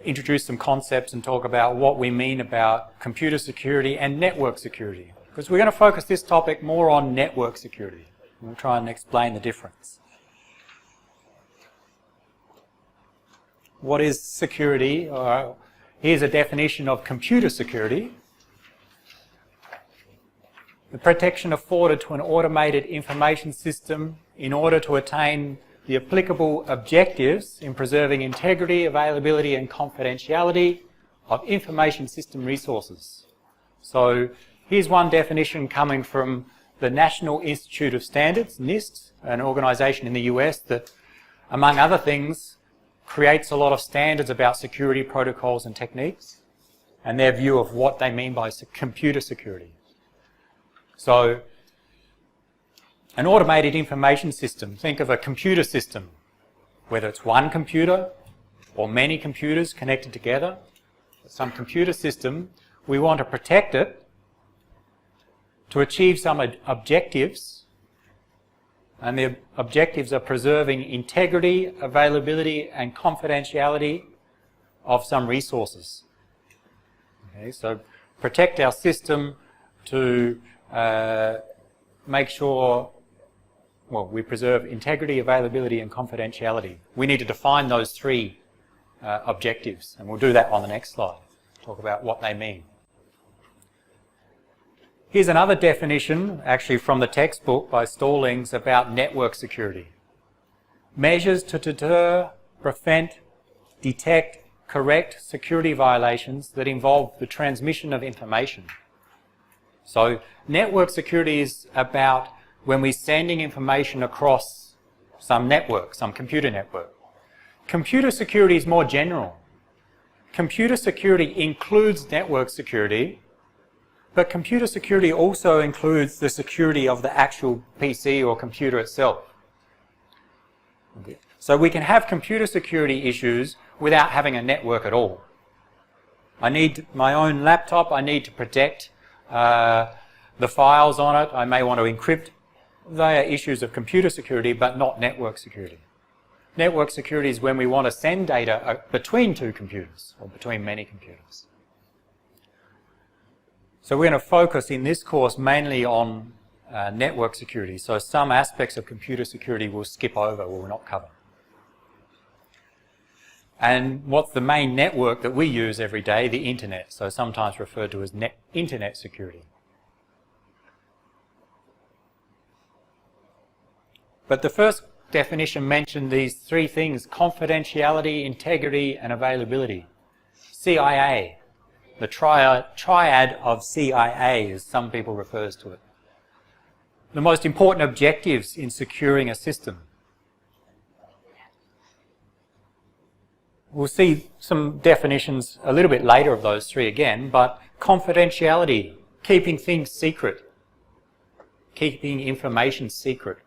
introduce some concepts and talk about what we mean about computer security and network security. Because we're going to focus this topic more on network security. We'll try and explain the difference. What is security? Here's a definition of computer security. The protection afforded to an automated information system in order to attain the applicable objectives in preserving integrity, availability and confidentiality of information system resources. So here's one definition coming from the National Institute of Standards, NIST, an organisation in the US that, among other things, creates a lot of standards about security protocols and techniques and their view of what they mean by computer security. So, an automated information system, think of a computer system, whether it's one computer or many computers connected together, some computer system, we want to protect it to achieve some objectives, and the objectives are preserving integrity, availability and confidentiality of some resources. Okay, so protect our system to make sure, well, we preserve integrity, availability and confidentiality. We need to define those three objectives, and we'll do that on the next slide, talk about what they mean. Here's another definition, actually from the textbook by Stallings, about network security. Measures to deter, prevent, detect, correct security violations that involve the transmission of information. So network security is about when we're sending information across some network, some computer network. Computer security is more general. Computer security includes network security, but computer security also includes the security of the actual PC or computer itself. Okay. So we can have computer security issues without having a network at all. I need my own laptop, I need to protect the files on it, I may want to encrypt. They are issues of computer security, but not network security. Network security is when we want to send data between two computers, or between many computers. So we're going to focus in this course mainly on network security. So some aspects of computer security we'll skip over or we'll not cover. And what's the main network that we use every day? The internet, so sometimes referred to as internet security. But the first definition mentioned these three things: confidentiality, integrity and availability. CIA, the triad of CIA, as some people refers to it. The most important objectives in securing a system. We'll see some definitions a little bit later of those three again, but confidentiality, keeping things secret, keeping information secret.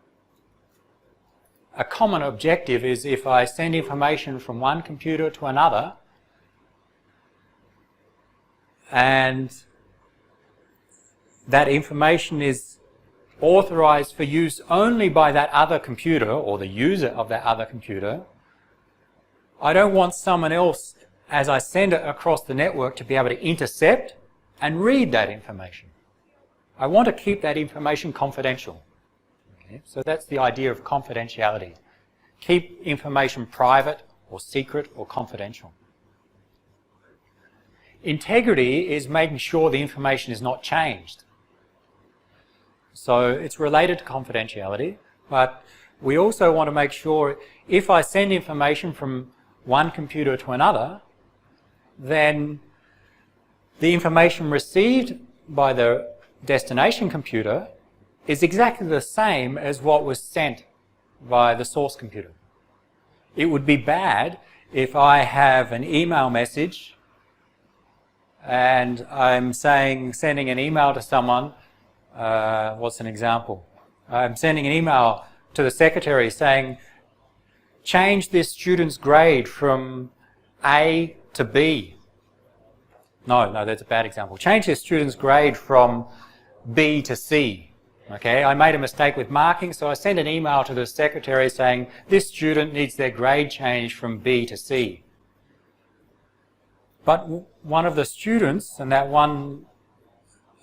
A common objective is if I send information from one computer to another and that information is authorized for use only by that other computer or the user of that other computer, I don't want someone else, as I send it across the network, to be able to intercept and read that information. I want to keep that information confidential. Okay? So that's the idea of confidentiality. Keep information private or secret or confidential. Integrity is making sure the information is not changed. So it's related to confidentiality, but we also want to make sure if I send information from one computer to another, then the information received by the destination computer is exactly the same as what was sent by the source computer. It would be bad if I have an email message and I'm sending an email to someone. What's an example? I'm sending an email to the secretary saying, change this student's grade from A to B. No, that's a bad example. Change this student's grade from B to C. Okay, I made a mistake with marking, so I sent an email to the secretary saying, this student needs their grade changed from B to C. But one of the students, and that one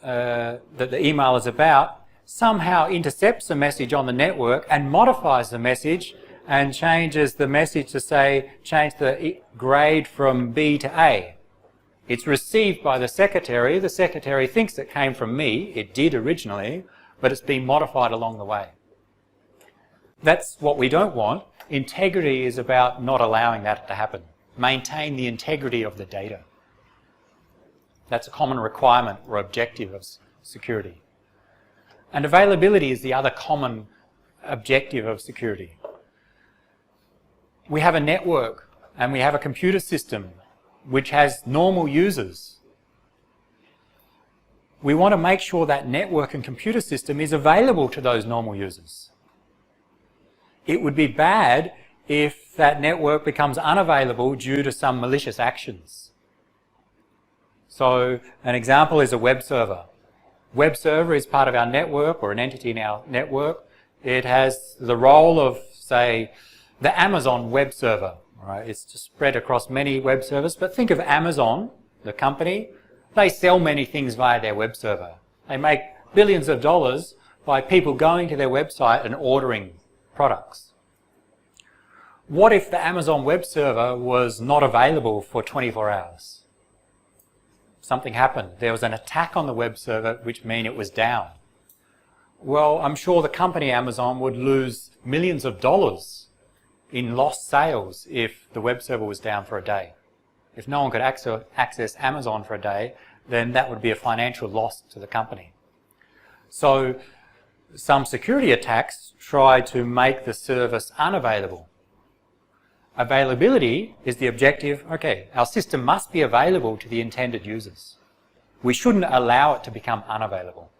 that the email is about, somehow intercepts a message on the network and modifies the message and changes the message to say, change the grade from B to A. It's received by the secretary. The secretary thinks it came from me. It did originally, but it's been modified along the way. That's what we don't want. Integrity is about not allowing that to happen. Maintain the integrity of the data. That's a common requirement or objective of security. And availability is the other common objective of security. We have a network and we have a computer system which has normal users. We want to make sure that network and computer system is available to those normal users. It would be bad if that network becomes unavailable due to some malicious actions. So an example is a web server. Web server is part of our network or an entity in our network. It has the role of, say, the Amazon web server. Right? It's just spread across many web servers, but think of Amazon, the company. They sell many things via their web server. They make billions of dollars by people going to their website and ordering products. What if the Amazon web server was not available for 24 hours? Something happened. There was an attack on the web server, which means it was down. Well, I'm sure the company Amazon would lose millions of dollars in lost sales if the web server was down for a day. If no one could access Amazon for a day, then that would be a financial loss to the company. So some security attacks try to make the service unavailable. Availability is the objective. Okay, our system must be available to the intended users. We shouldn't allow it to become unavailable.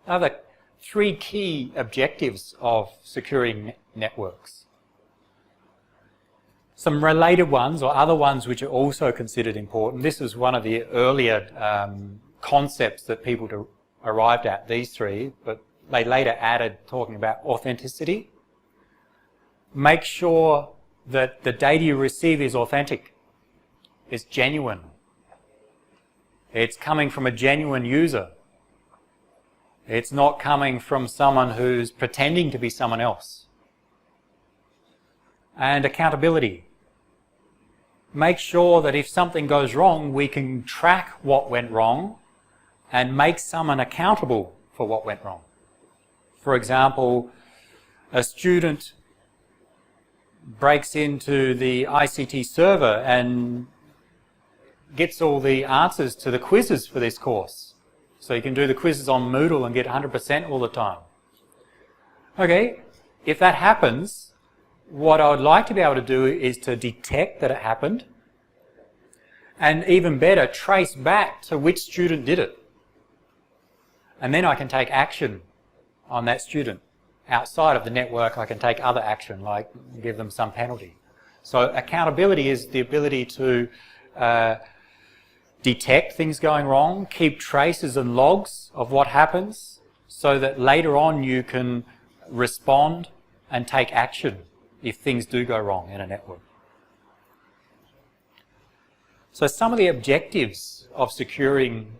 Now, the three key objectives of securing networks. Some related ones or other ones which are also considered important. This is one of the earlier concepts that people arrived at, these three, but they later added talking about authenticity. Make sure that the data you receive is authentic, is genuine. It's coming from a genuine user. It's not coming from someone who's pretending to be someone else. And accountability. Make sure that if something goes wrong, we can track what went wrong and make someone accountable for what went wrong. For example, a student breaks into the ICT server and gets all the answers to the quizzes for this course. So you can do the quizzes on Moodle and get 100% all the time. Okay, if that happens, what I would like to be able to do is to detect that it happened, and even better, trace back to which student did it. And then I can take action on that student. Outside of the network, I can take other action, like give them some penalty. So accountability is the ability to detect things going wrong, keep traces and logs of what happens, so that later on you can respond and take action if things do go wrong in a network. So some of the objectives of securing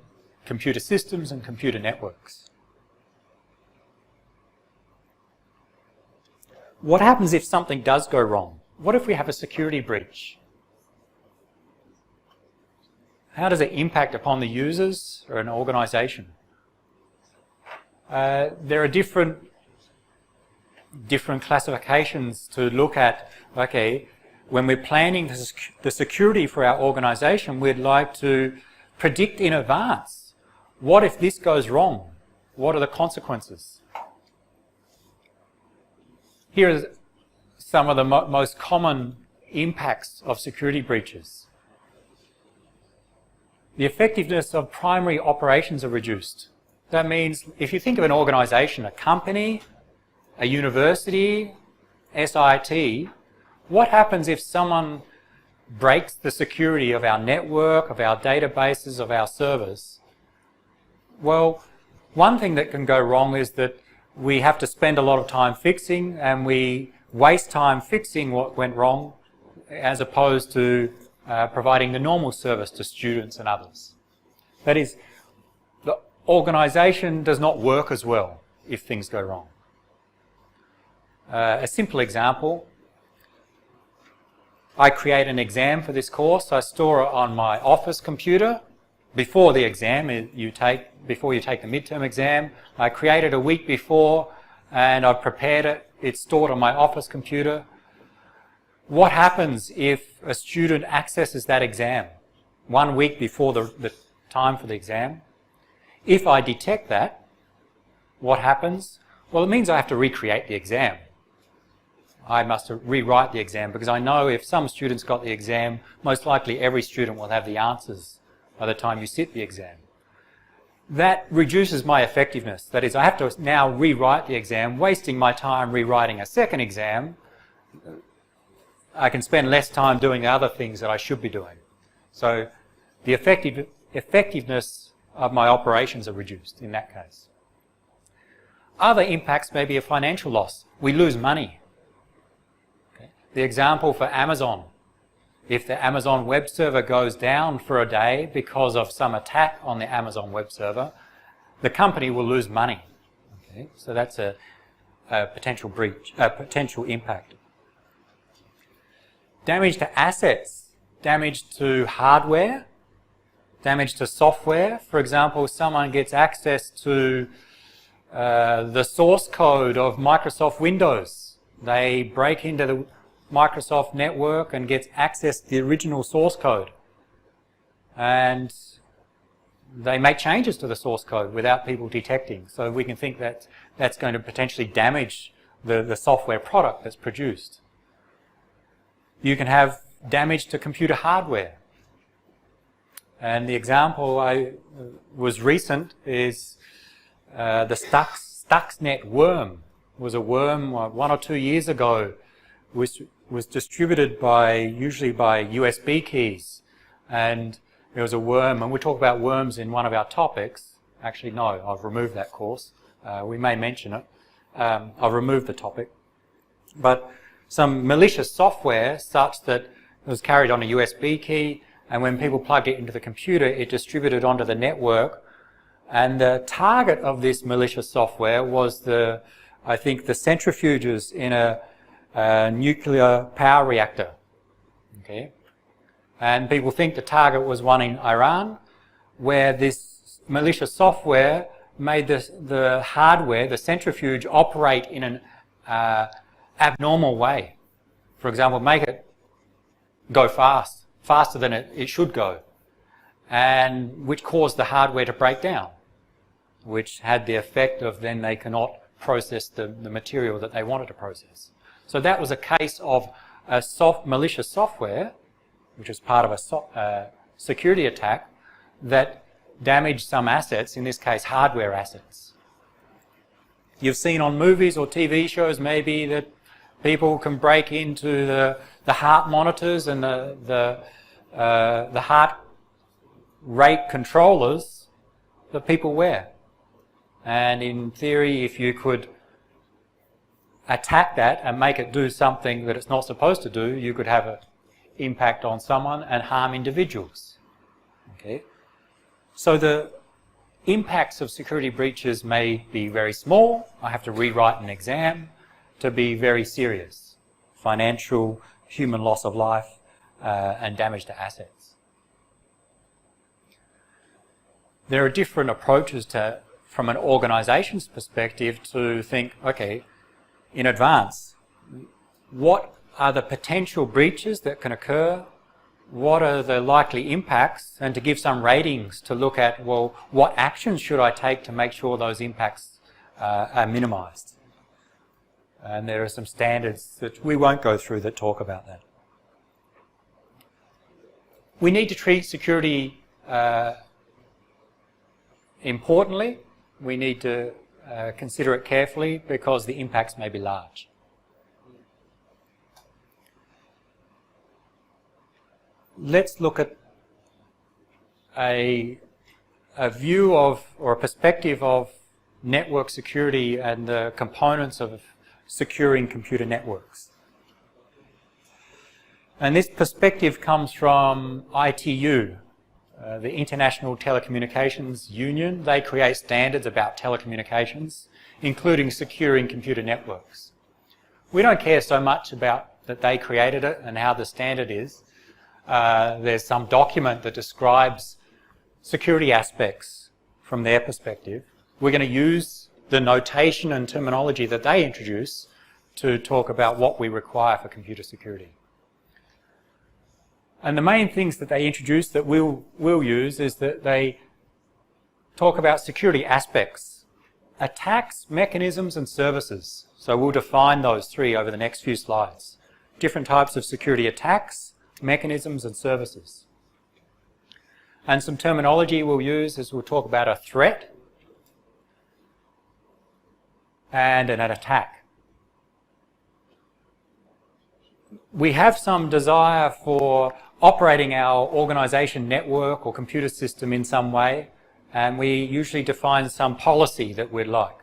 computer systems and computer networks. What happens if something does go wrong? What if we have a security breach? How does it impact upon the users or an organization? There are different classifications to look at. Okay, when we're planning the security for our organization, we'd like to predict in advance. What if this goes wrong? What are the consequences? Here are some of the most common impacts of security breaches. The effectiveness of primary operations are reduced. That means if you think of an organization, a company, a university, SIT, what happens if someone breaks the security of our network, of our databases, of our servers? Well, one thing that can go wrong is that we have to spend a lot of time fixing, and we waste time fixing what went wrong as opposed to providing the normal service to students and others. That is, the organisation does not work as well if things go wrong. A simple example, I create an exam for this course. I store it on my office computer before the exam before you take the midterm exam. I create it a week before and I've prepared it. It's stored on my office computer. What happens if a student accesses that exam 1 week before the time for the exam? If I detect that, what happens? Well, it means I have to recreate the exam. I must rewrite the exam because I know if some students got the exam, most likely every student will have the answers by the time you sit the exam. That reduces my effectiveness. That is, I have to now rewrite the exam, wasting my time rewriting a second exam. I can spend less time doing the other things that I should be doing. So the effectiveness of my operations are reduced in that case. Other impacts may be a financial loss. We lose money. Okay. The example for Amazon. If the Amazon web server goes down for a day because of some attack on the Amazon web server, the company will lose money. Okay. So that's a potential breach, a potential impact. Damage to assets, damage to hardware, damage to software. For example, someone gets access to the source code of Microsoft Windows. They break into the Microsoft network and gets access to the original source code. And they make changes to the source code without people detecting. So we can think that that's going to potentially damage the software product that's produced. You can have damage to computer hardware. And the example was recent is the Stuxnet worm. It was a worm 1 or 2 years ago, which was distributed usually by USB keys. And there was a worm, and we talk about worms in one of our topics. Actually, no, I've removed that course. We may mention it. I've removed the topic. But some malicious software such that it was carried on a USB key, and when people plugged it into the computer, it distributed onto the network. And the target of this malicious software was I think the centrifuges in a nuclear power reactor. Okay? And people think the target was one in Iran, where this malicious software made the hardware, the centrifuge, operate in an abnormal way. For example, make it go faster than it should go, and which caused the hardware to break down, which had the effect of then they cannot process the material that they wanted to process. So that was a case of a malicious software, which was part of a security attack that damaged some assets, in this case hardware assets. You've seen on movies or TV shows maybe that people can break into the heart monitors and the heart rate controllers that people wear. And in theory, if you could attack that and make it do something that it's not supposed to do, you could have an impact on someone and harm individuals. Okay? So the impacts of security breaches may be very small. I have to rewrite an exam, to be very serious. Financial, human loss of life, and damage to assets. There are different approaches from an organisation's perspective to think, okay, in advance, what are the potential breaches that can occur? What are the likely impacts? And to give some ratings to look at, well, what actions should I take to make sure those impacts are minimised? And there are some standards that we won't go through that talk about that. We need to treat security importantly. We need to consider it carefully because the impacts may be large. Let's look at a view of, or a perspective of, network security and the components of securing computer networks. And this perspective comes from ITU, the International Telecommunications Union. They create standards about telecommunications, including securing computer networks. We don't care so much about that they created it and how the standard is. There's some document that describes security aspects from their perspective. We're going to use the notation and terminology that they introduce to talk about what we require for computer security. And the main things that they introduce that we'll use is that they talk about security aspects, attacks, mechanisms, and services. So we'll define those three over the next few slides. Different types of security attacks, mechanisms, and services. And some terminology we'll use is we'll talk about a threat and an attack. We have some desire for operating our organization network or computer system in some way, and we usually define some policy that we'd like.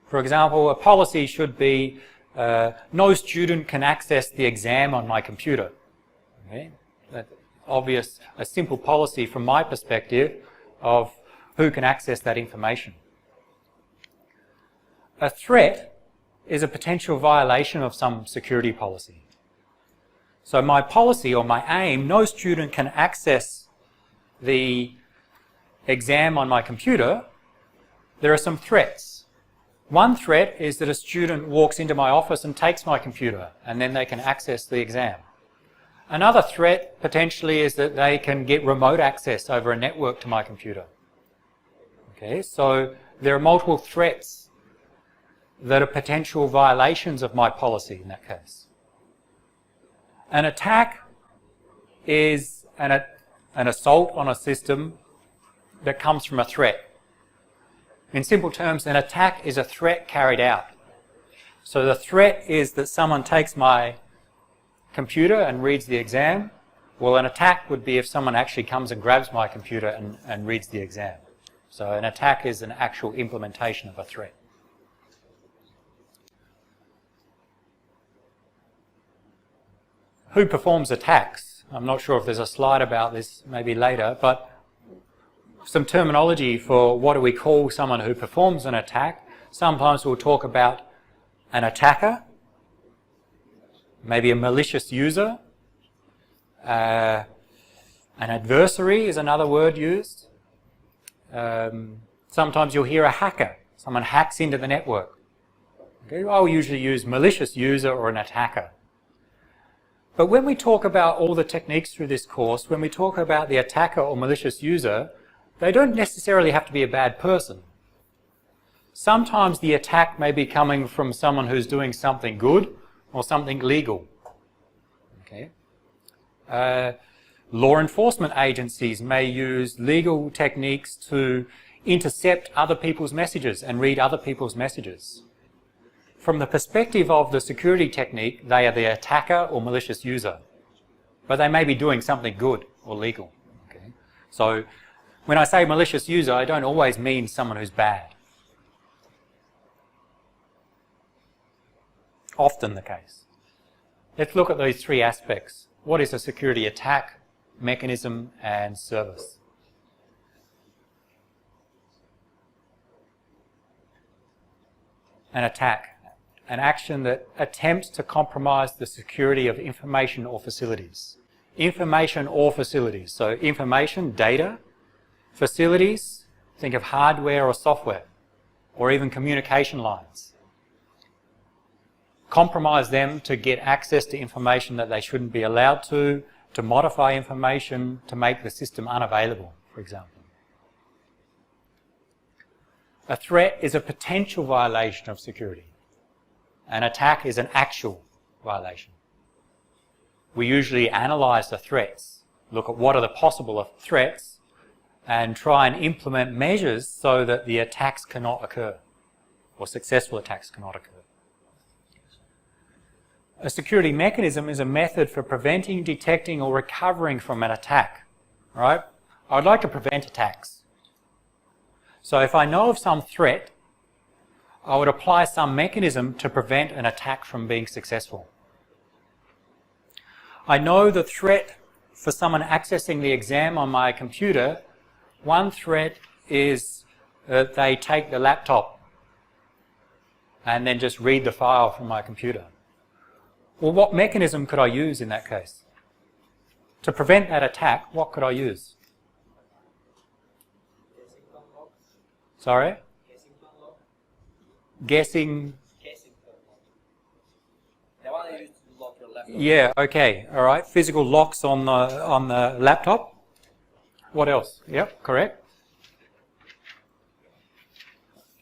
For example, a policy should be no student can access the exam on my computer. Okay? That's obvious, a simple policy from my perspective of who can access that information. A threat is a potential violation of some security policy. So my policy or my aim, no student can access the exam on my computer. There are some threats. One threat is that a student walks into my office and takes my computer, and then they can access the exam. Another threat potentially is that they can get remote access over a network to my computer. Okay, so there are multiple threats that are potential violations of my policy in that case. An attack is an assault on a system that comes from a threat. In simple terms, an attack is a threat carried out. So the threat is that someone takes my computer and reads the exam. Well, an attack would be if someone actually comes and grabs my computer and reads the exam. So an attack is an actual implementation of a threat. Who performs attacks? I'm not sure if there's a slide about this maybe later, but some terminology for what do we call someone who performs an attack. Sometimes we'll talk about an attacker, maybe a malicious user, an adversary is another word used. Sometimes you'll hear a hacker, someone hacks into the network. Okay, I'll usually use malicious user or an attacker. But when we talk about all the techniques through this course, when we talk about the attacker or malicious user, they don't necessarily have to be a bad person. Sometimes the attack may be coming from someone who's doing something good or something legal. Okay. Law enforcement agencies may use legal techniques to intercept other people's messages and read other people's messages. From the perspective of the security technique, they are the attacker or malicious user, but they may be doing something good or legal. Okay? So when I say malicious user, I don't always mean someone who's bad. Often the case. Let's look at these three aspects. What is a security attack, mechanism, and service? An attack. An action that attempts to compromise the security of information or facilities. Information or facilities. So information, data, facilities, think of hardware or software, or even communication lines. Compromise them to get access to information that they shouldn't be allowed to modify information, to make the system unavailable, for example. A threat is a potential violation of security. An attack is an actual violation. We usually analyze the threats, look at what are the possible threats, and try and implement measures so that the attacks cannot occur, or successful attacks cannot occur. A security mechanism is a method for preventing, detecting, or recovering from an attack. Right? I would like to prevent attacks. So if I know of some threat, I would apply some mechanism to prevent an attack from being successful. I know the threat for someone accessing the exam on my computer. One threat is that they take the laptop and then just read the file from my computer. Well, what mechanism could I use in that case? To prevent that attack, what could I use? Sorry? Guessing. Yeah, okay, all right. Physical locks on the laptop. What else? Yep, correct.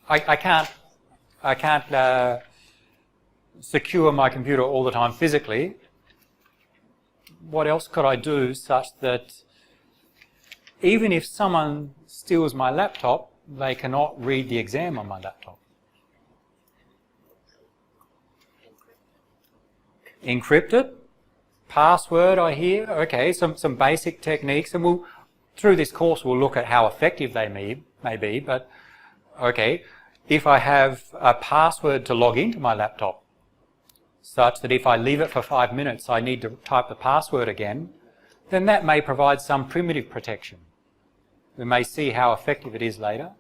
I can't secure my computer all the time physically. What else could I do such that even if someone steals my laptop, they cannot read the exam on my laptop? Encrypt it. Password, I hear. Okay, some basic techniques, and through this course we'll look at how effective they may be, but okay, if I have a password to log into my laptop, such that if I leave it for 5 minutes I need to type the password again, then that may provide some primitive protection. We may see how effective it is later.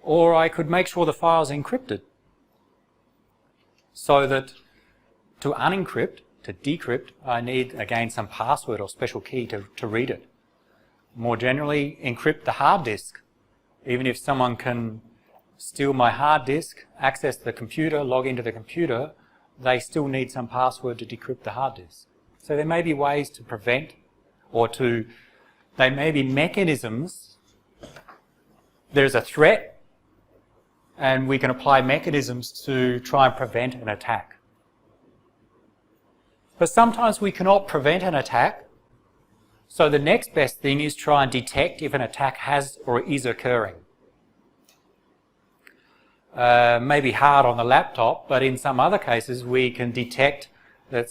Or I could make sure the file is encrypted, so that to unencrypt, to decrypt, I need again some password or special key to read it. More generally, encrypt the hard disk. Even if someone can steal my hard disk, access the computer, log into the computer, they still need some password to decrypt the hard disk. So there may be ways to prevent, or there may be mechanisms. There's a threat, and we can apply mechanisms to try and prevent an attack. But sometimes we cannot prevent an attack, so the next best thing is try and detect if an attack has or is occurring. Maybe hard on the laptop, but in some other cases we can detect that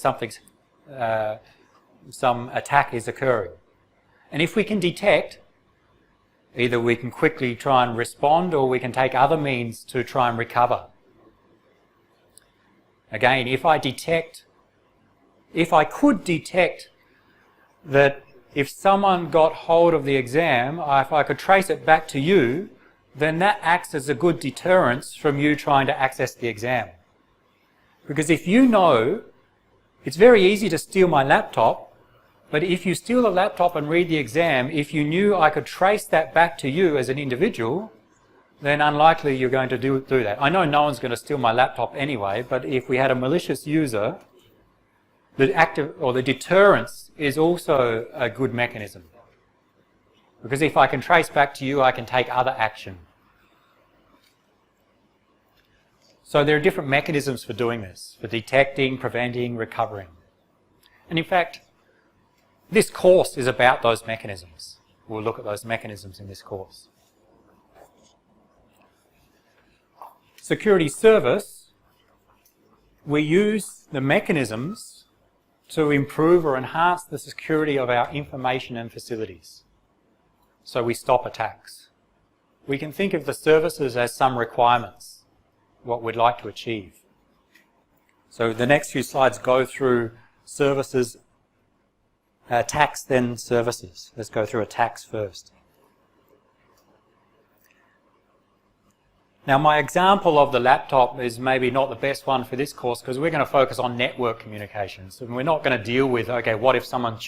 some attack is occurring. And if we can detect, either we can quickly try and respond, or we can take other means to try and recover. Again, if I could detect that if someone got hold of the exam, if I could trace it back to you, then that acts as a good deterrence from you trying to access the exam. Because if you know, it's very easy to steal my laptop, but if you steal the laptop and read the exam, if you knew I could trace that back to you as an individual, then unlikely you're going to do that. I know no one's going to steal my laptop anyway, but if we had a malicious user, the deterrence is also a good mechanism. Because if I can trace back to you, I can take other action. So there are different mechanisms for doing this, for detecting, preventing, recovering. And in fact, this course is about those mechanisms. We'll look at those mechanisms in this course. Security service, we use the mechanisms to improve or enhance the security of our information and facilities. So we stop attacks. We can think of the services as some requirements, what we'd like to achieve. So the next few slides go through services, attacks, then services. Let's go through attacks first. Now my example of the laptop is maybe not the best one for this course, because we're going to focus on network communications. And we're not going to deal with, okay, what if someone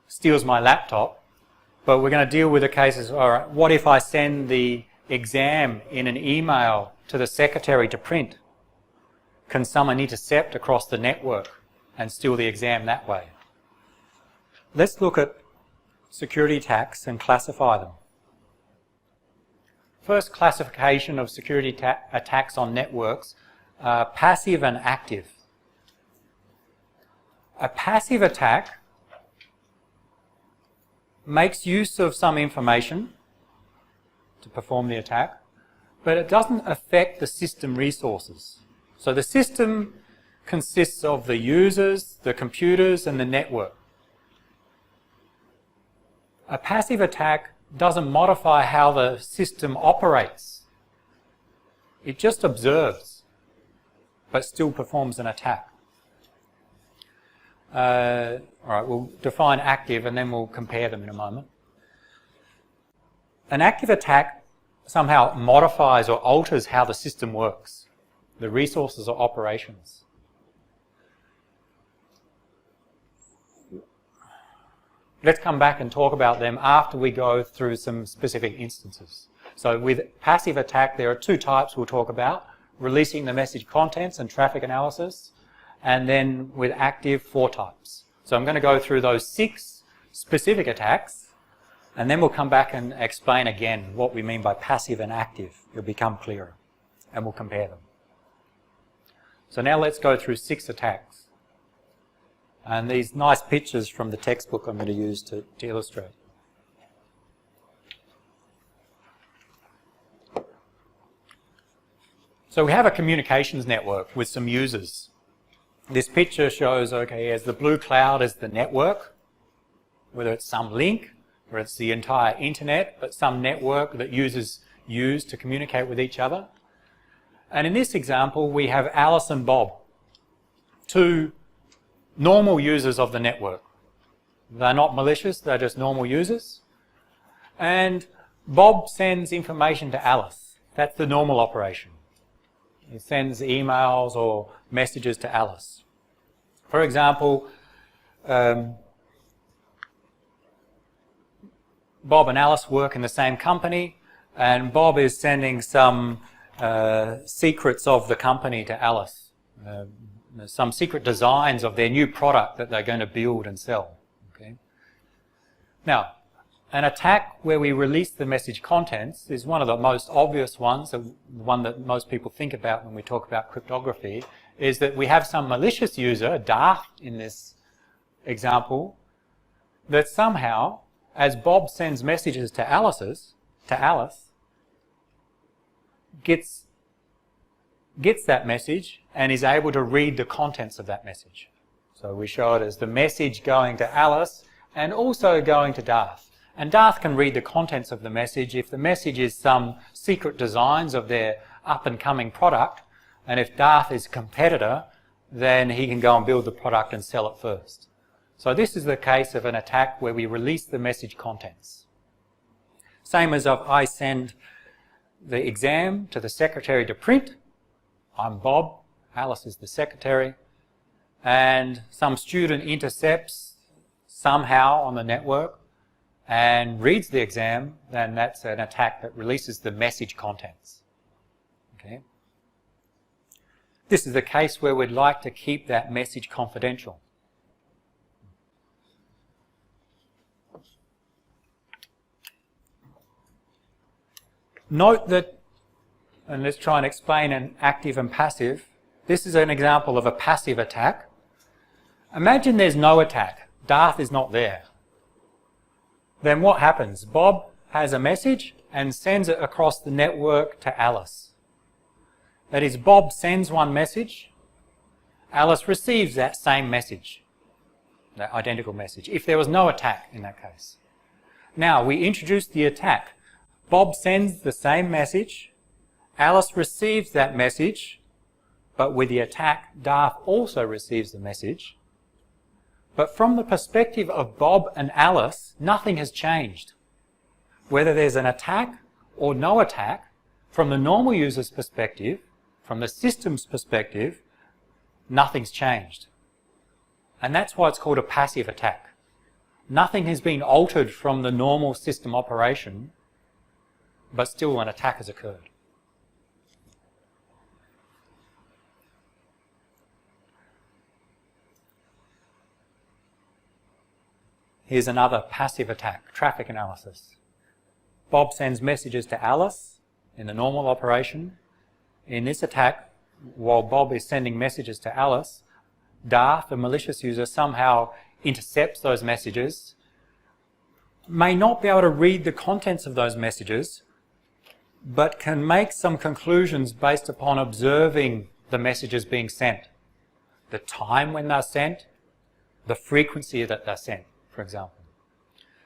steals my laptop? But we're going to deal with the cases, all right, what if I send the exam in an email to the secretary to print? Can someone intercept across the network and steal the exam that way? Let's look at security attacks and classify them. First classification of security attacks on networks, passive and active. A passive attack makes use of some information to perform the attack, but it doesn't affect the system resources. So the system consists of the users, the computers, and the network. A passive attack doesn't modify how the system operates. It just observes, but still performs an attack. All right, we'll define active and then we'll compare them in a moment. An active attack somehow modifies or alters how the system works, the resources or operations. Let's come back and talk about them after we go through some specific instances. So with passive attack, there are two types we'll talk about: releasing the message contents and traffic analysis, and then with active, 4 types. So I'm going to go through those 6 specific attacks, and then we'll come back and explain again what we mean by passive and active. It'll become clearer, and we'll compare them. So now let's go through 6 attacks. And these nice pictures from the textbook I'm going to use to illustrate. So we have a communications network with some users. This picture shows, okay, as the blue cloud is the network, whether it's some link or it's the entire internet, but some network that users use to communicate with each other. And in this example, we have Alice and Bob, 2 normal users of the network. They're not malicious, they're just normal users. And Bob sends information to Alice. That's the normal operation. He sends emails or messages to Alice. For example, Bob and Alice work in the same company, and Bob is sending some secrets of the company to Alice. Some secret designs of their new product that they're going to build and sell. Okay. Now, an attack where we release the message contents is one of the most obvious ones, the one that most people think about when we talk about cryptography, is that we have some malicious user, Darth in this example, that somehow, as Bob sends messages to Alice, gets that message and is able to read the contents of that message. So we show it as the message going to Alice and also going to Darth. And Darth can read the contents of the message if the message is some secret designs of their up-and-coming product, and if Darth is a competitor, then he can go and build the product and sell it first. So this is the case of an attack where we release the message contents. Same as if I send the exam to the secretary to print. I'm Bob, Alice is the secretary, and some student intercepts somehow on the network and reads the exam, then that's an attack that releases the message contents. Okay. This is the case where we'd like to keep that message confidential. Note that, and let's try and explain an active and passive. This is an example of a passive attack. Imagine there's no attack. Darth is not there. Then what happens? Bob has a message and sends it across the network to Alice. That is, Bob sends one message, Alice receives that same message, that identical message, if there was no attack in that case. Now, we introduce the attack. Bob sends the same message, Alice receives that message, but with the attack, Darth also receives the message. But from the perspective of Bob and Alice, nothing has changed. Whether there's an attack or no attack, from the normal user's perspective, from the system's perspective, nothing's changed. And that's why it's called a passive attack. Nothing has been altered from the normal system operation, but still an attack has occurred. Here's another passive attack, traffic analysis. Bob sends messages to Alice in the normal operation. In this attack, while Bob is sending messages to Alice, Darth, the malicious user, somehow intercepts those messages, may not be able to read the contents of those messages, but can make some conclusions based upon observing the messages being sent. The time when they're sent, the frequency that they're sent, for example.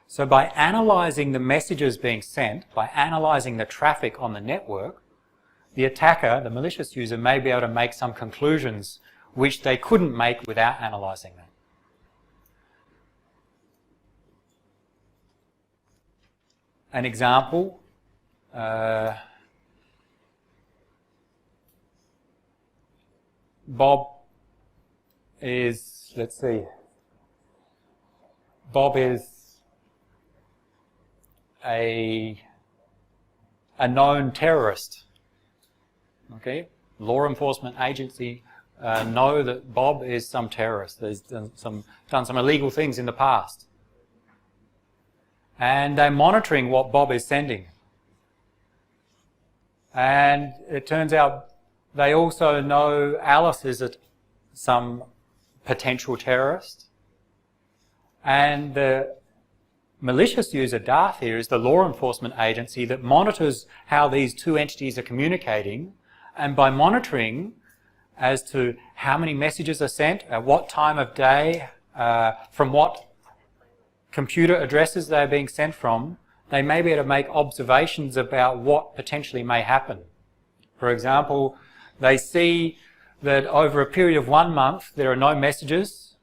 So by analysing the messages being sent, by analysing the traffic on the network, the attacker, the malicious user, may be able to make some conclusions which they couldn't make without analysing them. an example. Bob is, let's see, Bob is a known terrorist. Okay, law enforcement agency know that Bob is some terrorist. He's done some illegal things in the past. And they're monitoring what Bob is sending. And it turns out they also know Alice is some potential terrorist. And the malicious user, Darth here, is the law enforcement agency that monitors how these two entities are communicating. And by monitoring as to how many messages are sent, at what time of day, from what computer addresses they're being sent from, they may be able to make observations about what potentially may happen. For example, they see that over a period of 1 month there are no messages,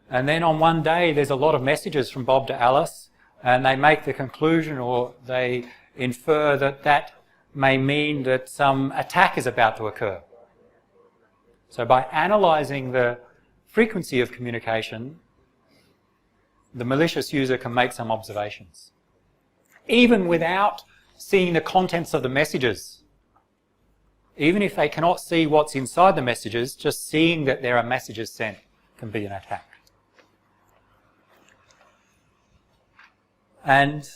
and then on one day there's a lot of messages from Bob to Alice, and they make the conclusion, or they infer that that may mean that some attack is about to occur. So by analysing the frequency of communication, the malicious user can make some observations, even without seeing the contents of the messages. Even if they cannot see what's inside the messages, just seeing that there are messages sent can be an attack. And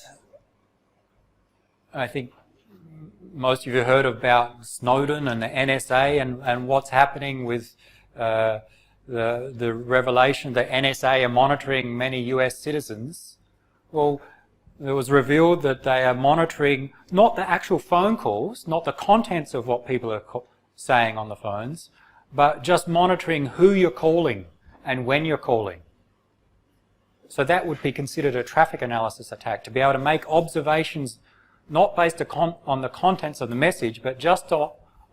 I think most of you have heard about Snowden and the NSA and what's happening with the revelation that NSA are monitoring many US citizens. Well, it was revealed that they are monitoring not the actual phone calls, not the contents of what people are saying on the phones, but just monitoring who you're calling and when you're calling. So that would be considered a traffic analysis attack, to be able to make observations not based on the contents of the message, but just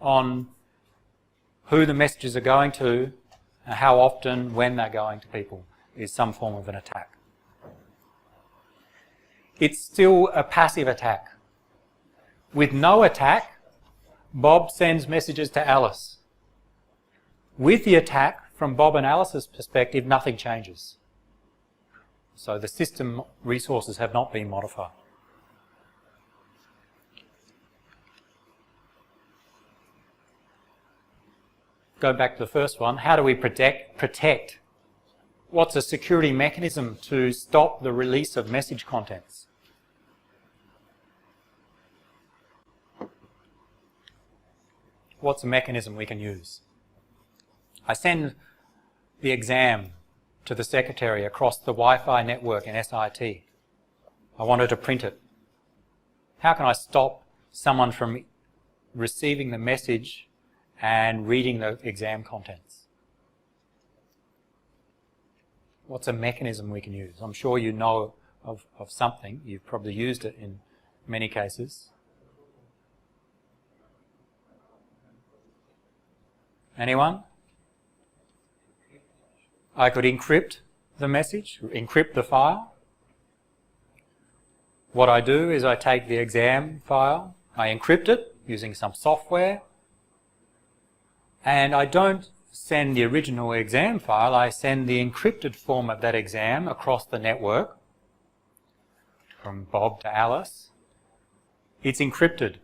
on who the messages are going to, and how often, when they're going to people, is some form of an attack. It's still a passive attack. With no attack, Bob sends messages to Alice. With the attack, from Bob and Alice's perspective, nothing changes. So the system resources have not been modified. Go back to the first one. How do we protect? What's a security mechanism to stop the release of message contents? What's a mechanism we can use? I send the exam to the secretary across the Wi-Fi network in SIT. I wanted to print it. How can I stop someone from receiving the message and reading the exam contents? What's a mechanism we can use? I'm sure you know of something. You've probably used it in many cases. Anyone? I could encrypt the message, encrypt the file. What I do is I take the exam file, I encrypt it using some software, and I don't send the original exam file, I send the encrypted form of that exam across the network from Bob to Alice. It's encrypted.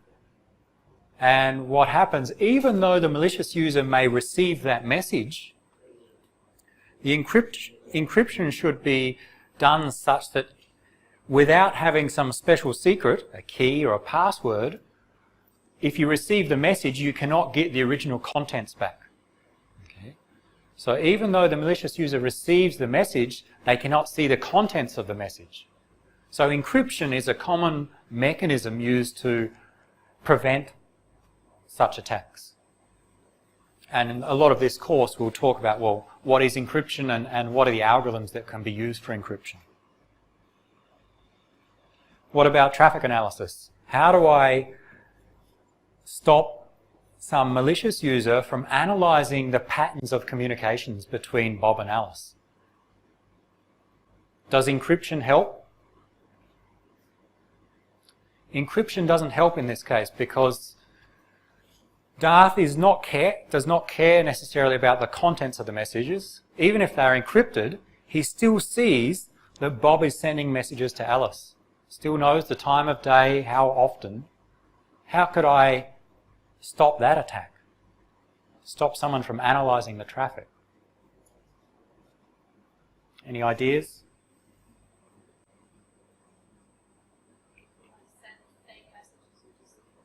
And what happens, even though the malicious user may receive that message, the encryption should be done such that without having some special secret, a key or a password, if you receive the message, you cannot get the original contents back. Okay? So even though the malicious user receives the message, they cannot see the contents of the message. So encryption is a common mechanism used to prevent such attacks. And in a lot of this course we'll talk about, well, what is encryption and what are the algorithms that can be used for encryption. What about traffic analysis? How do I stop some malicious user from analysing the patterns of communications between Bob and Alice? Does encryption help? encryption doesn't help in this case because Darth does not care necessarily about the contents of the messages. Even if they're encrypted, he still sees that Bob is sending messages to Alice. Still knows the time of day, how often. How could I stop that attack? Stop someone from analysing the traffic? Any ideas?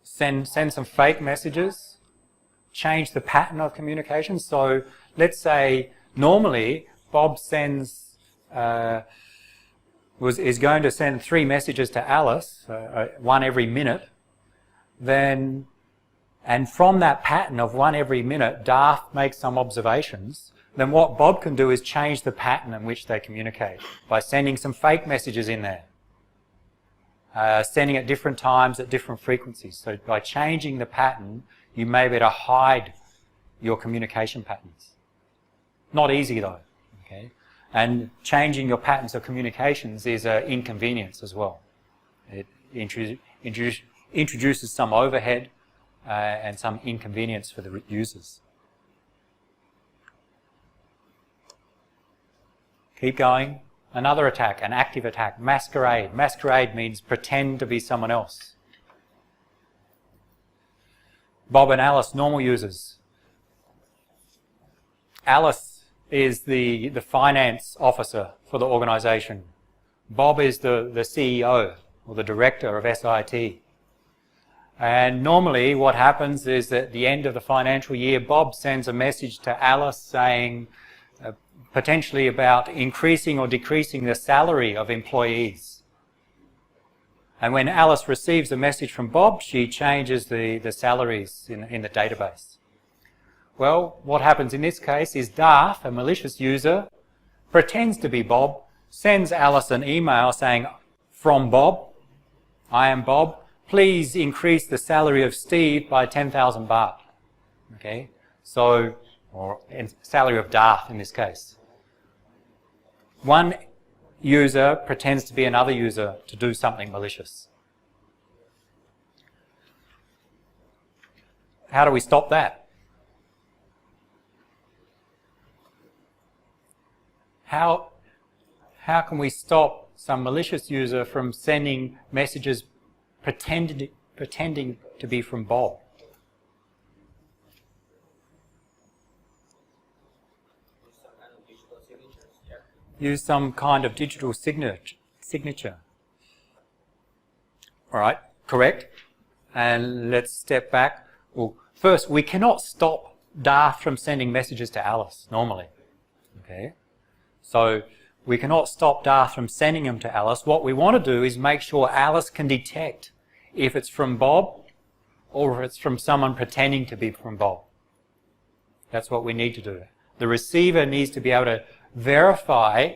Send some fake messages. Change the pattern of communication. So let's say normally Bob sends is going to send 3 messages to Alice, one every minute. And from that pattern of one every minute, Darth makes some observations. Then what Bob can do is change the pattern in which they communicate by sending some fake messages in there. Sending at different times at different frequencies. So by changing the pattern, you may be able to hide your communication patterns. Not easy though. Okay? And changing your patterns of communications is an inconvenience as well. It introduces some overhead and some inconvenience for the users. Keep going. Another attack, an active attack, masquerade. Masquerade means pretend to be someone else. Bob and Alice, normal users. Alice is the finance officer for the organisation. Bob is the CEO or the director of SIT. And normally what happens is that at the end of the financial year, Bob sends a message to Alice saying potentially about increasing or decreasing the salary of employees. And when Alice receives a message from Bob, she changes the salaries in the database. Well, what happens in this case is Darth, a malicious user, pretends to be Bob, sends Alice an email saying, from Bob, I am Bob, please increase the salary of Steve by 10,000 baht. Okay, so, or salary of Darth in this case. One user pretends to be another user to do something malicious. How do we stop that? How can we stop some malicious user from sending messages pretending to be from Bob? Use some kind of digital signature. All right, correct. And let's step back. Well, first, we cannot stop Darth from sending messages to Alice normally. Okay, so we cannot stop Darth from sending them to Alice. What we want to do is make sure Alice can detect if it's from Bob or if it's from someone pretending to be from Bob. That's what we need to do. The receiver needs to be able to verify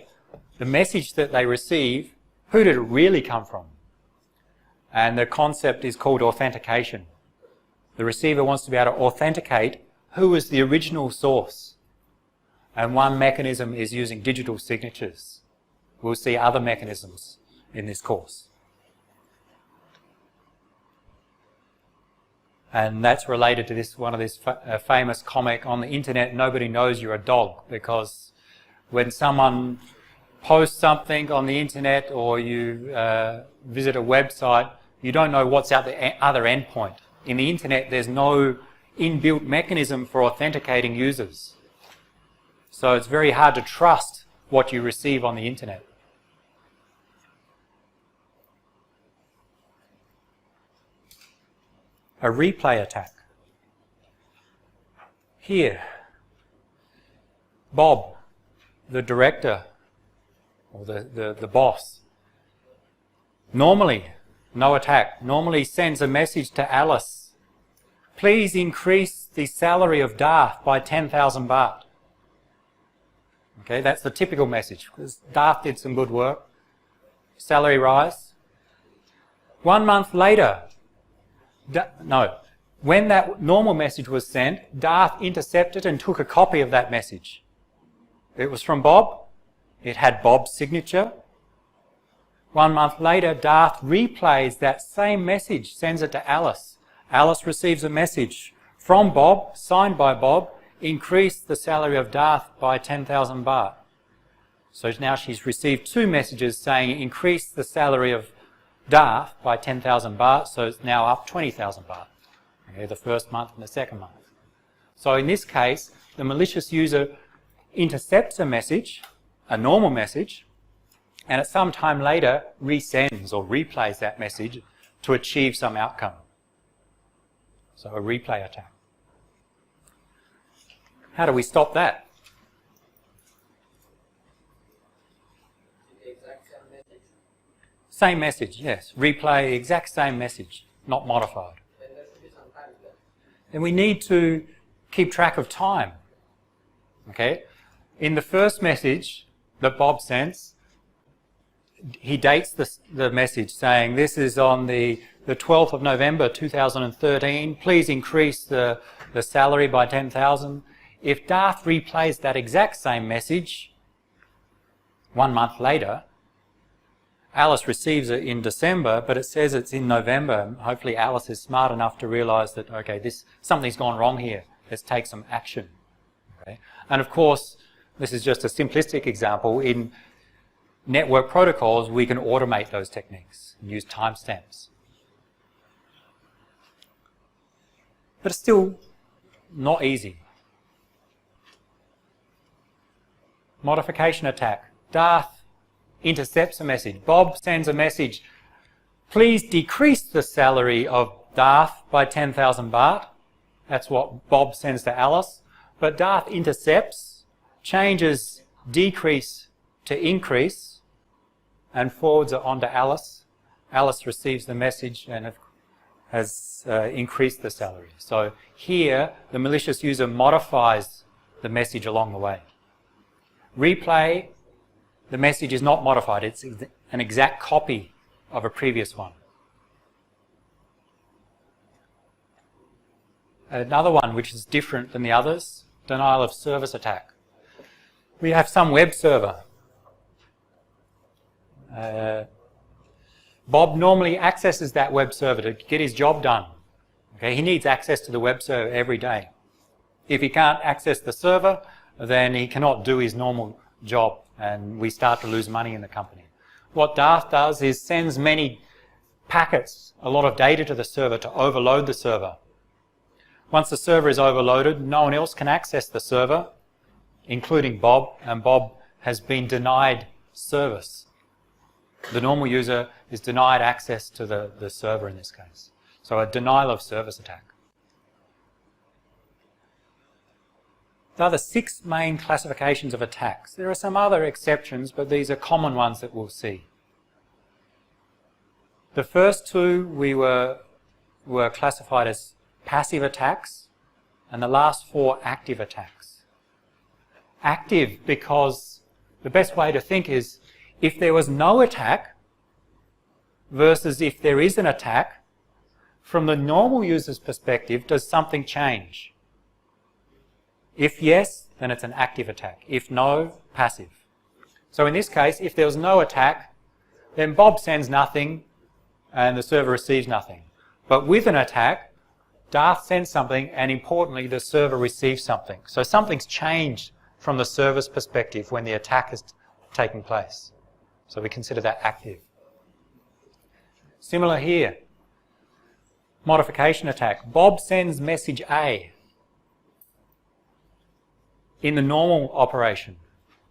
the message that they receive, who did it really come from? And the concept is called authentication. The receiver wants to be able to authenticate who is the original source. And one mechanism is using digital signatures. We'll see other mechanisms in this course. And that's related to this one of this famous comic on the internet, nobody knows you're a dog, because when someone posts something on the internet or you visit a website, you don't know what's out the other endpoint. In the internet, there's no inbuilt mechanism for authenticating users. So it's very hard to trust what you receive on the internet. A replay attack. Here, Bob, the director, or the boss, normally, no attack, normally sends a message to Alice. Please increase the salary of Darth by 10,000 baht. Okay, that's the typical message, because Darth did some good work. Salary rise. 1 month later, when that normal message was sent, Darth intercepted and took a copy of that message. It was from Bob. It had Bob's signature. 1 month later, Darth replays that same message, sends it to Alice. Alice receives a message from Bob, signed by Bob, increase the salary of Darth by 10,000 baht. So now she's received 2 messages saying increase the salary of Darth by 10,000 baht, so it's now up 20,000 baht. Okay, the first month and the second month. So in this case, the malicious user intercepts a message, a normal message, and at some time later resends or replays that message to achieve some outcome. So a replay attack. How do we stop that? Same message, yes. Replay the exact same message, not modified. And we need to keep track of time. Okay? In the first message that Bob sends, he dates the message saying, this is on the 12th of November 2013, please increase the salary by 10,000. If Darth replays that exact same message 1 month later, Alice receives it in December, but it says it's in November. Hopefully Alice is smart enough to realise that, okay, something's gone wrong here. Let's take some action. Okay? And of course, this is just a simplistic example. In network protocols, we can automate those techniques and use timestamps. But it's still not easy. Modification attack. Darth intercepts a message. Bob sends a message. Please decrease the salary of Darth by 10,000 baht. That's what Bob sends to Alice. But Darth intercepts, changes decrease to increase, and forwards it on to Alice. Alice receives the message and has increased the salary. So here, the malicious user modifies the message along the way. Replay, the message is not modified. It's an exact copy of a previous one. Another one which is different than the others, denial of service attack. We have some web server. Bob normally accesses that web server to get his job done. Okay, he needs access to the web server every day. If he can't access the server, then he cannot do his normal job, and we start to lose money in the company. What Darth does is sends many packets, a lot of data to the server to overload the server. Once the server is overloaded, no one else can access the server, including Bob, and Bob has been denied service. The normal user is denied access to the server in this case. So a denial of service attack. There are the 6 main classifications of attacks. There are some other exceptions, but these are common ones that we'll see. The first 2 were classified as passive attacks, and the last 4 active attacks. Active because the best way to think is if there was no attack versus if there is an attack, from the normal user's perspective, does something change? If yes, then it's an active attack. If no, passive. So in this case, if there was no attack, then Bob sends nothing and the server receives nothing. But with an attack, Darth sends something, and importantly, the server receives something. So something's changed from the server's perspective when the attack has taken place. So we consider that active. Similar here. Modification attack. Bob sends message A in the normal operation,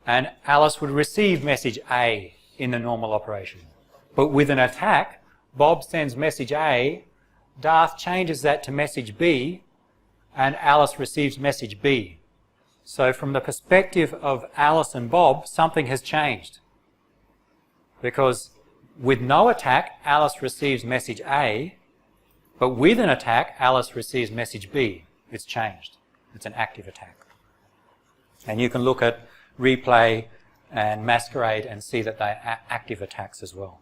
and Alice would receive message A in the normal operation. But with an attack, Bob sends message A, Darth changes that to message B, and Alice receives message B. So from the perspective of Alice and Bob, something has changed. Because with no attack, Alice receives message A, but with an attack, Alice receives message B. It's changed. It's an active attack. And you can look at replay and masquerade and see that they're active attacks as well.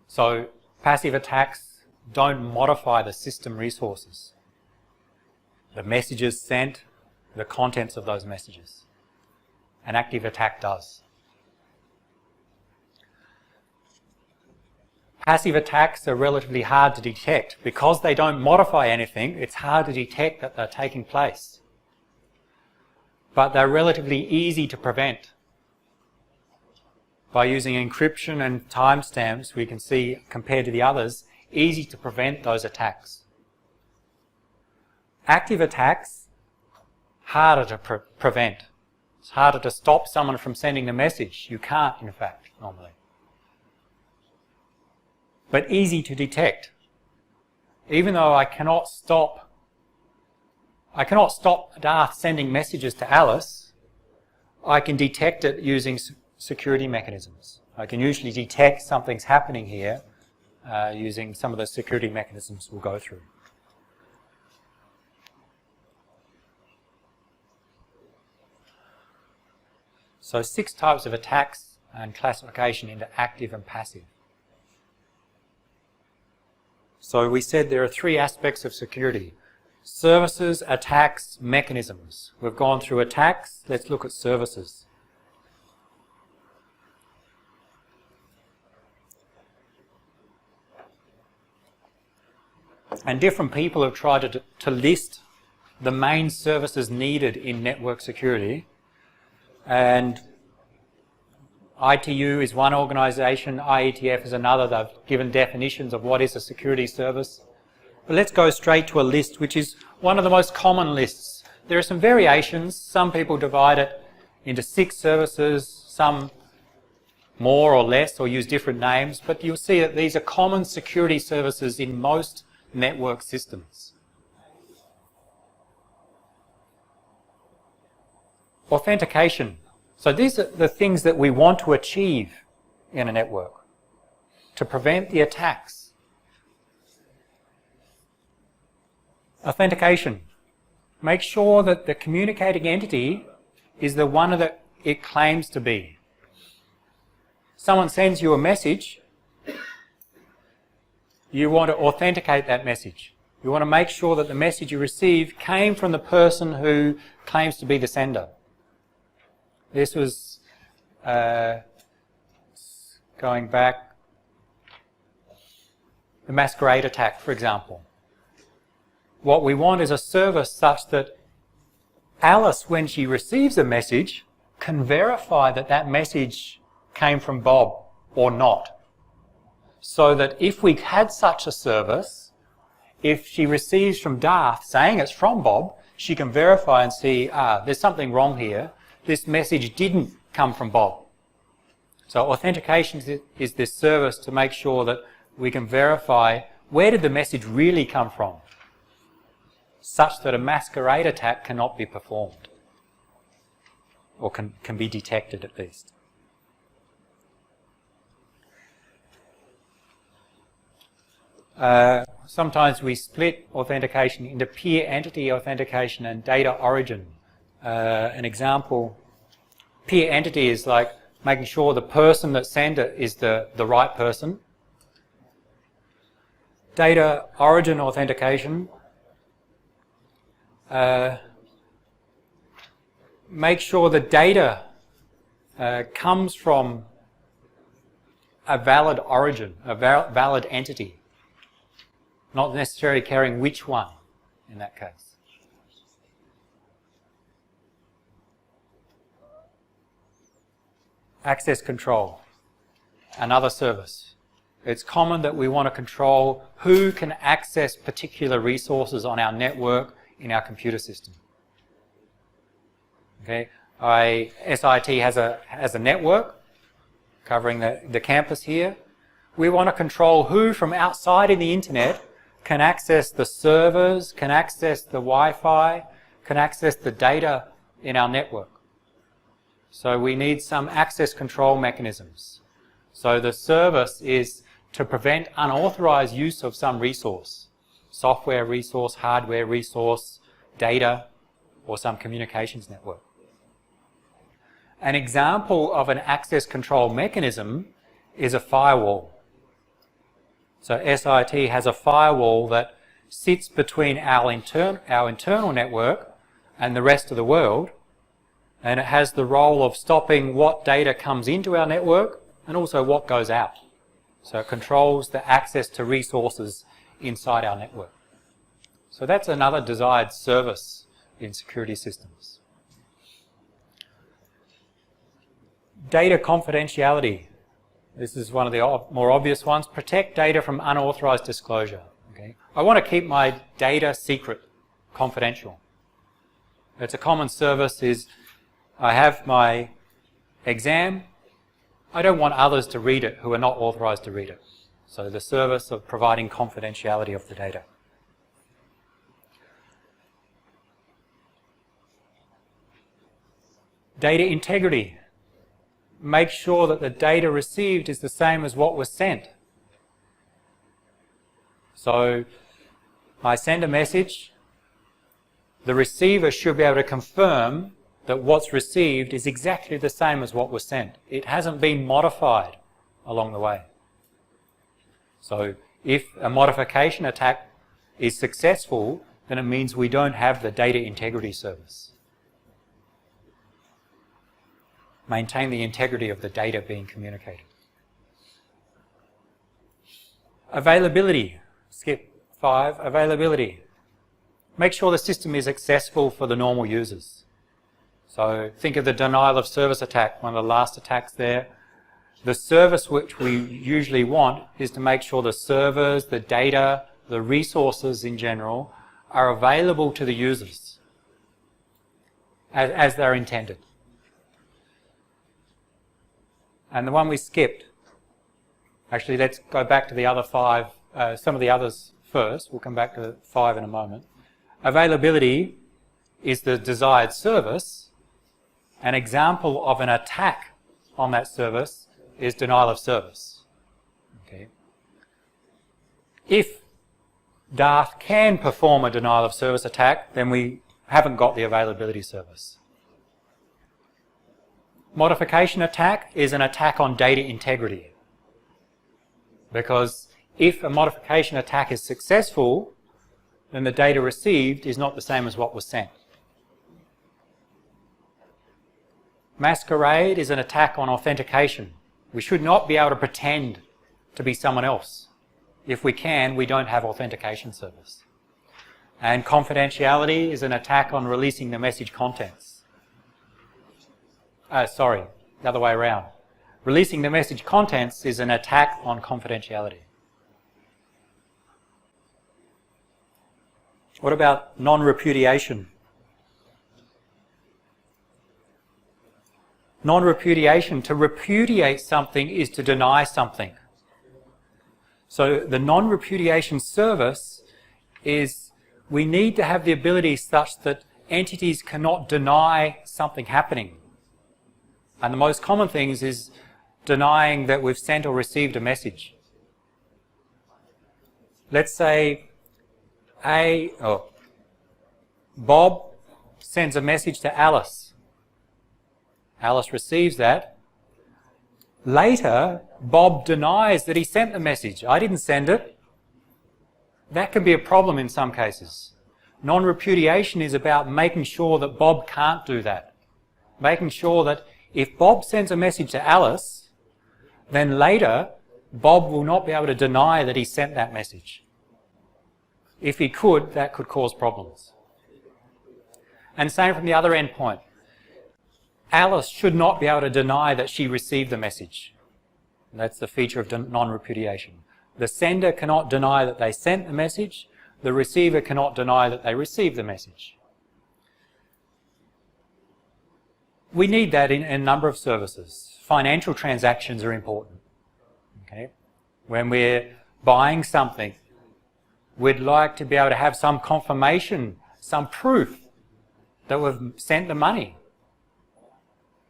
So passive attacks don't modify the system resources, the messages sent, the contents of those messages. An active attack does. Passive attacks are relatively hard to detect. Because they don't modify anything, it's hard to detect that they're taking place. But they're relatively easy to prevent. By using encryption and timestamps, we can see, compared to the others, easy to prevent those attacks. Active attacks, harder to prevent. It's harder to stop someone from sending the message. You can't, in fact, normally. But easy to detect. Even though I cannot stop Darth sending messages to Alice, I can detect it using security mechanisms. I can usually detect something's happening here using some of the security mechanisms we'll go through. So 6 types of attacks and classification into active and passive. So we said there are 3 aspects of security: services, attacks, mechanisms. We've gone through attacks, let's look at services. And different people have tried to list the main services needed in network security. And ITU is one organisation, IETF is another. They've given definitions of what is a security service. But let's go straight to a list, which is one of the most common lists. There are some variations. Some people divide it into 6 services, some more or less, or use different names. But you'll see that these are common security services in most network systems. Authentication. So these are the things that we want to achieve in a network to prevent the attacks. Authentication. Make sure that the communicating entity is the one that it claims to be. Someone sends you a message, you want to authenticate that message. You want to make sure that the message you receive came from the person who claims to be the sender. This was going back, the masquerade attack, for example. What we want is a service such that Alice, when she receives a message, can verify that that message came from Bob or not. So that if we had such a service, if she receives from Darth saying it's from Bob, she can verify and see, there's something wrong here. This message didn't come from Bob. So authentication is this service to make sure that we can verify where did the message really come from, such that a masquerade attack cannot be performed, or can be detected at least. Sometimes we split authentication into peer entity authentication and data origin. An example, peer entity is like making sure the person that sent it is the right person. Data origin authentication, make sure the data comes from a valid origin, a valid entity, not necessarily caring which one in that case. Access control, another service. It's common that we want to control who can access particular resources on our network in our computer system. Okay, SIT has a network covering the campus here. We want to control who from outside in the internet can access the servers, can access the Wi-Fi, can access the data in our network. So we need some access control mechanisms. So the service is to prevent unauthorized use of some resource, software resource, hardware resource, data, or some communications network. An example of an access control mechanism is a firewall. So SIT has a firewall that sits between our internal network and the rest of the world, and it has the role of stopping what data comes into our network and also what goes out. So it controls the access to resources inside our network. So that's another desired service in security systems. Data confidentiality. This is one of the more obvious ones. Protect data from unauthorized disclosure. Okay? I want to keep my data secret, confidential. It's a common service is I have my exam. I don't want others to read it who are not authorized to read it. So the service of providing confidentiality of the data. Data integrity. Make sure that the data received is the same as what was sent. So I send a message. The receiver should be able to confirm that what's received is exactly the same as what was sent. It hasn't been modified along the way. So if a modification attack is successful, then it means we don't have the data integrity service. Maintain the integrity of the data being communicated. Availability. Skip 5. Availability. Make sure the system is accessible for the normal users. So think of the denial of service attack, one of the last attacks there. The service which we usually want is to make sure the servers, the data, the resources in general are available to the users as they're intended. And the one we skipped, actually let's go back to the other 5, some of the others first. We'll come back to 5 in a moment. Availability is the desired service. An example of an attack on that service is denial of service. Okay. If Dart can perform a denial of service attack, then we haven't got the availability service. Modification attack is an attack on data integrity. Because if a modification attack is successful, then the data received is not the same as what was sent. Masquerade is an attack on authentication. We should not be able to pretend to be someone else. If we can, we don't have authentication service. And confidentiality is an attack on releasing the message contents. The other way around. Releasing the message contents is an attack on confidentiality. What about non-repudiation? Non-repudiation, to repudiate something is to deny something. So the non-repudiation service is we need to have the ability such that entities cannot deny something happening. And the most common things is denying that we've sent or received a message. Let's say Bob sends a message to Alice. Alice receives that. Later, Bob denies that he sent the message. I didn't send it. That can be a problem in some cases. Non-repudiation is about making sure that Bob can't do that. Making sure that if Bob sends a message to Alice, then later Bob will not be able to deny that he sent that message. If he could, that could cause problems. And same from the other endpoint. Alice should not be able to deny that she received the message. That's the feature of non-repudiation. The sender cannot deny that they sent the message. The receiver cannot deny that they received the message. We need that in a number of services. Financial transactions are important. Okay? When we're buying something, we'd like to be able to have some confirmation, some proof that we've sent the money.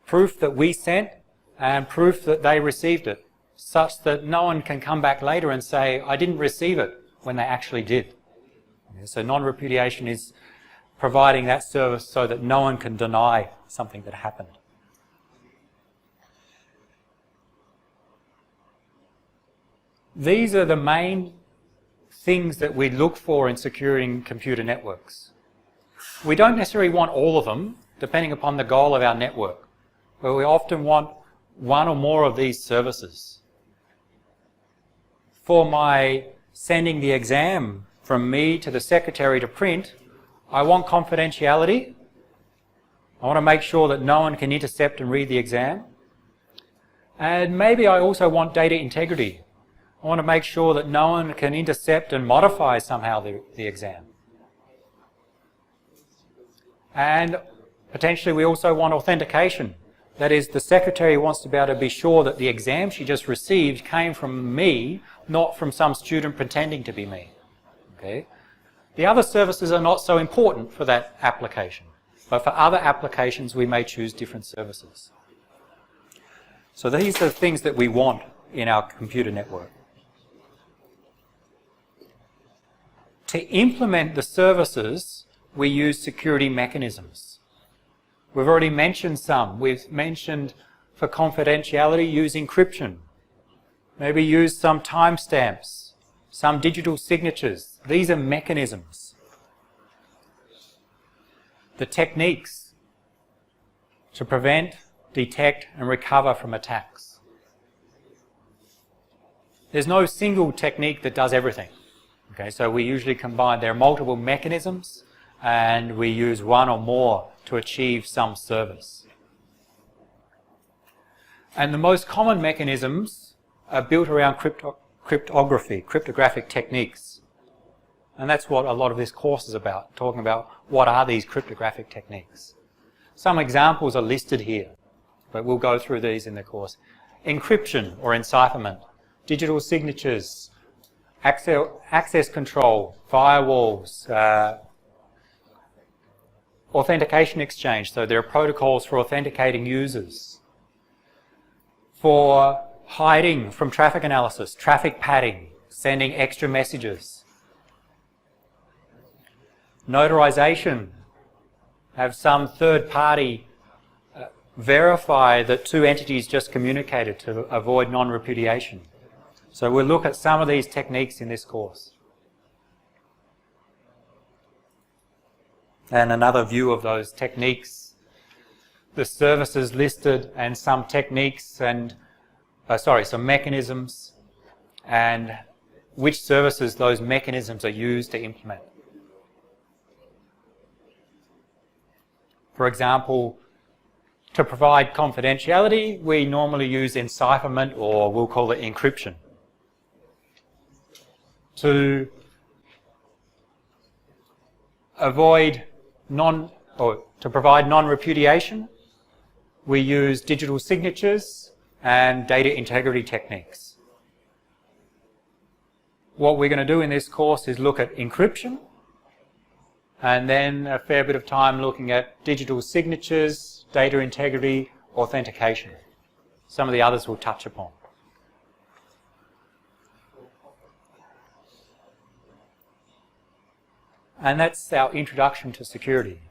Proof that we sent and proof that they received it, such that no one can come back later and say, I didn't receive it, when they actually did. Okay, so non-repudiation is providing that service so that no one can deny something that happened. These are the main things that we look for in securing computer networks. We don't necessarily want all of them, depending upon the goal of our network, but we often want one or more of these services. For my sending the exam from me to the secretary to print, I want confidentiality. I want to make sure that no one can intercept and read the exam. And maybe I also want data integrity. I want to make sure that no one can intercept and modify somehow the exam. And potentially we also want authentication. That is, the secretary wants to be able to be sure that the exam she just received came from me, not from some student pretending to be me. Okay? The other services are not so important for that application, but for other applications we may choose different services. So these are the things that we want in our computer network. To implement the services, we use security mechanisms. We've already mentioned some. We've mentioned for confidentiality, use encryption. Maybe use some timestamps, some digital signatures. These are mechanisms. The techniques to prevent, detect, and recover from attacks. There's no single technique that does everything. Okay, so we usually combine, there are multiple mechanisms, and we use one or more to achieve some service. And the most common mechanisms are built around cryptography, cryptographic techniques. And that's what a lot of this course is about, talking about what are these cryptographic techniques. Some examples are listed here, but we'll go through these in the course. Encryption or encipherment, digital signatures, access control, firewalls, authentication exchange, so there are protocols for authenticating users. For hiding from traffic analysis, traffic padding, sending extra messages. Notarization, have some third party verify that two entities just communicated to avoid non-repudiation. So we'll look at some of these techniques in this course. And another view of those techniques, the services listed and some techniques and, some mechanisms and which services those mechanisms are used to implement. For example, to provide confidentiality, we normally use encipherment, or we'll call it encryption. To avoid to provide non-repudiation, we use digital signatures and data integrity techniques. What we're going to do in this course is look at encryption, and then a fair bit of time looking at digital signatures, data integrity, authentication. Some of the others we'll touch upon. And that's our introduction to security.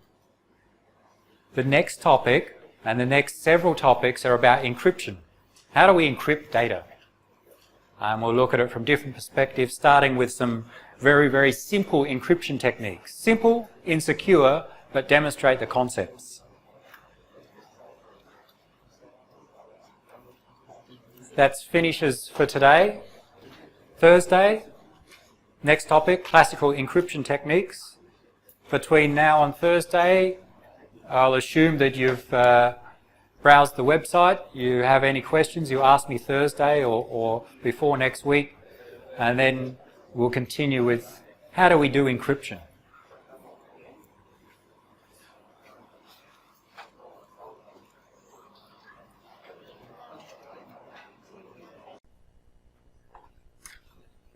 The next topic, and the next several topics, are about encryption. How do we encrypt data? And we'll look at it from different perspectives, starting with some very, very simple encryption techniques. Simple, insecure, but demonstrate the concepts. That finishes for today. Thursday, next topic, classical encryption techniques. Between now and Thursday, I'll assume that you've browsed the website. You have any questions, you ask me Thursday or before next week, and then we'll continue with how do we do encryption.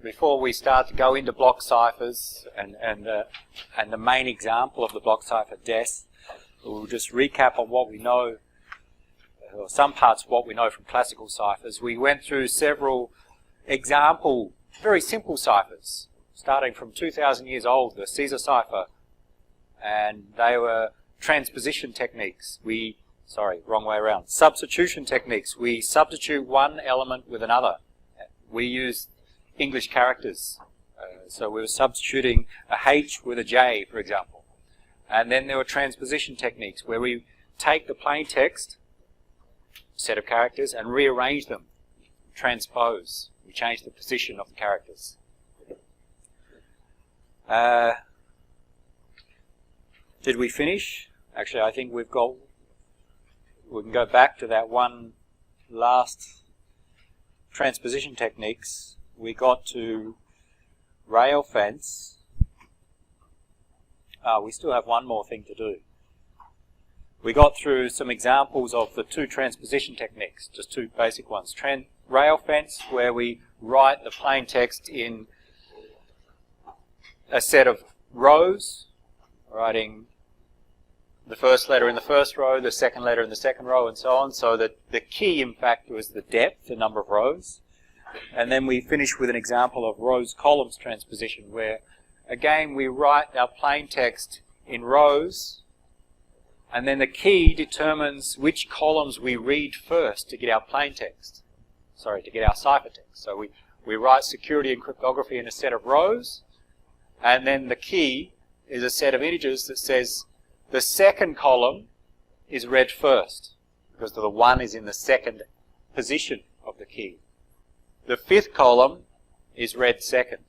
Before we start to go into block ciphers and the main example of the block cipher DES, we'll just recap on what we know, or some parts of what we know from classical ciphers. We went through several example, very simple ciphers, starting from 2,000 years old, the Caesar cipher, and they were transposition techniques. Wrong way around. Substitution techniques. We substitute one element with another. We use English characters. So we were substituting a H with a J, for example. And then there were transposition techniques where we take the plain text set of characters and rearrange them, transpose. We change the position of the characters. Did we finish? Actually, I think we can go back to that one last transposition techniques. We got to rail fence. We still have one more thing to do. We got through some examples of the two transposition techniques, just two basic ones. Rail fence, where we write the plain text in a set of rows, writing the first letter in the first row, the second letter in the second row, and so on, so that the key, in fact, was the depth, the number of rows. And then we finish with an example of rows-columns transposition, where, again, we write our plain text in rows, and then the key determines which columns we read first to get our plain text. Sorry, to get our ciphertext. So we write security and cryptography in a set of rows, and then the key is a set of integers that says the second column is read first, because the 1 is in the second position of the key. The fifth column is read second,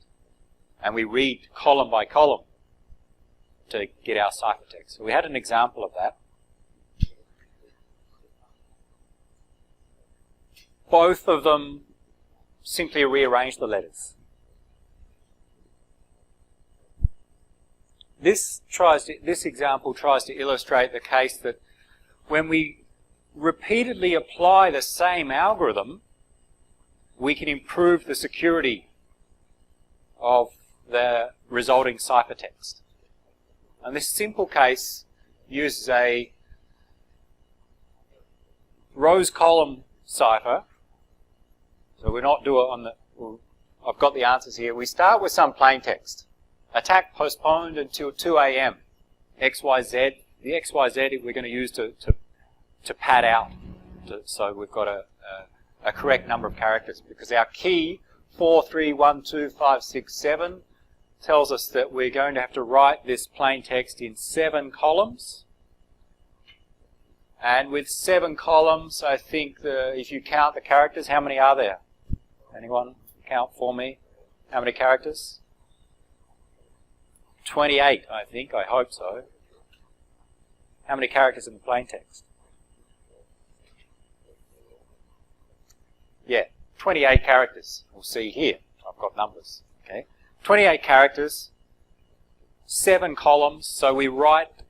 and we read column by column to get our ciphertext. So we had an example of that. Both of them simply rearrange the letters. This example tries to illustrate the case that when we repeatedly apply the same algorithm, we can improve the security of the resulting ciphertext. And this simple case uses a rows-column cipher. So we're not doing it on the... I've got the answers here. We start with some plain text. Attack postponed until 2 a.m. XYZ. The XYZ we're going to use to pad out. So we've got a correct number of characters, because our key 431256 tells us that we're going to have to write this plain text in 7 columns. And with 7 columns, I think if you count the characters, how many are there? Anyone count for me? How many characters? 28, I think. I hope so. How many characters in the plain text? Yeah, 28 characters. We'll see here. I've got numbers. Okay, 28 characters, 7 columns. So we write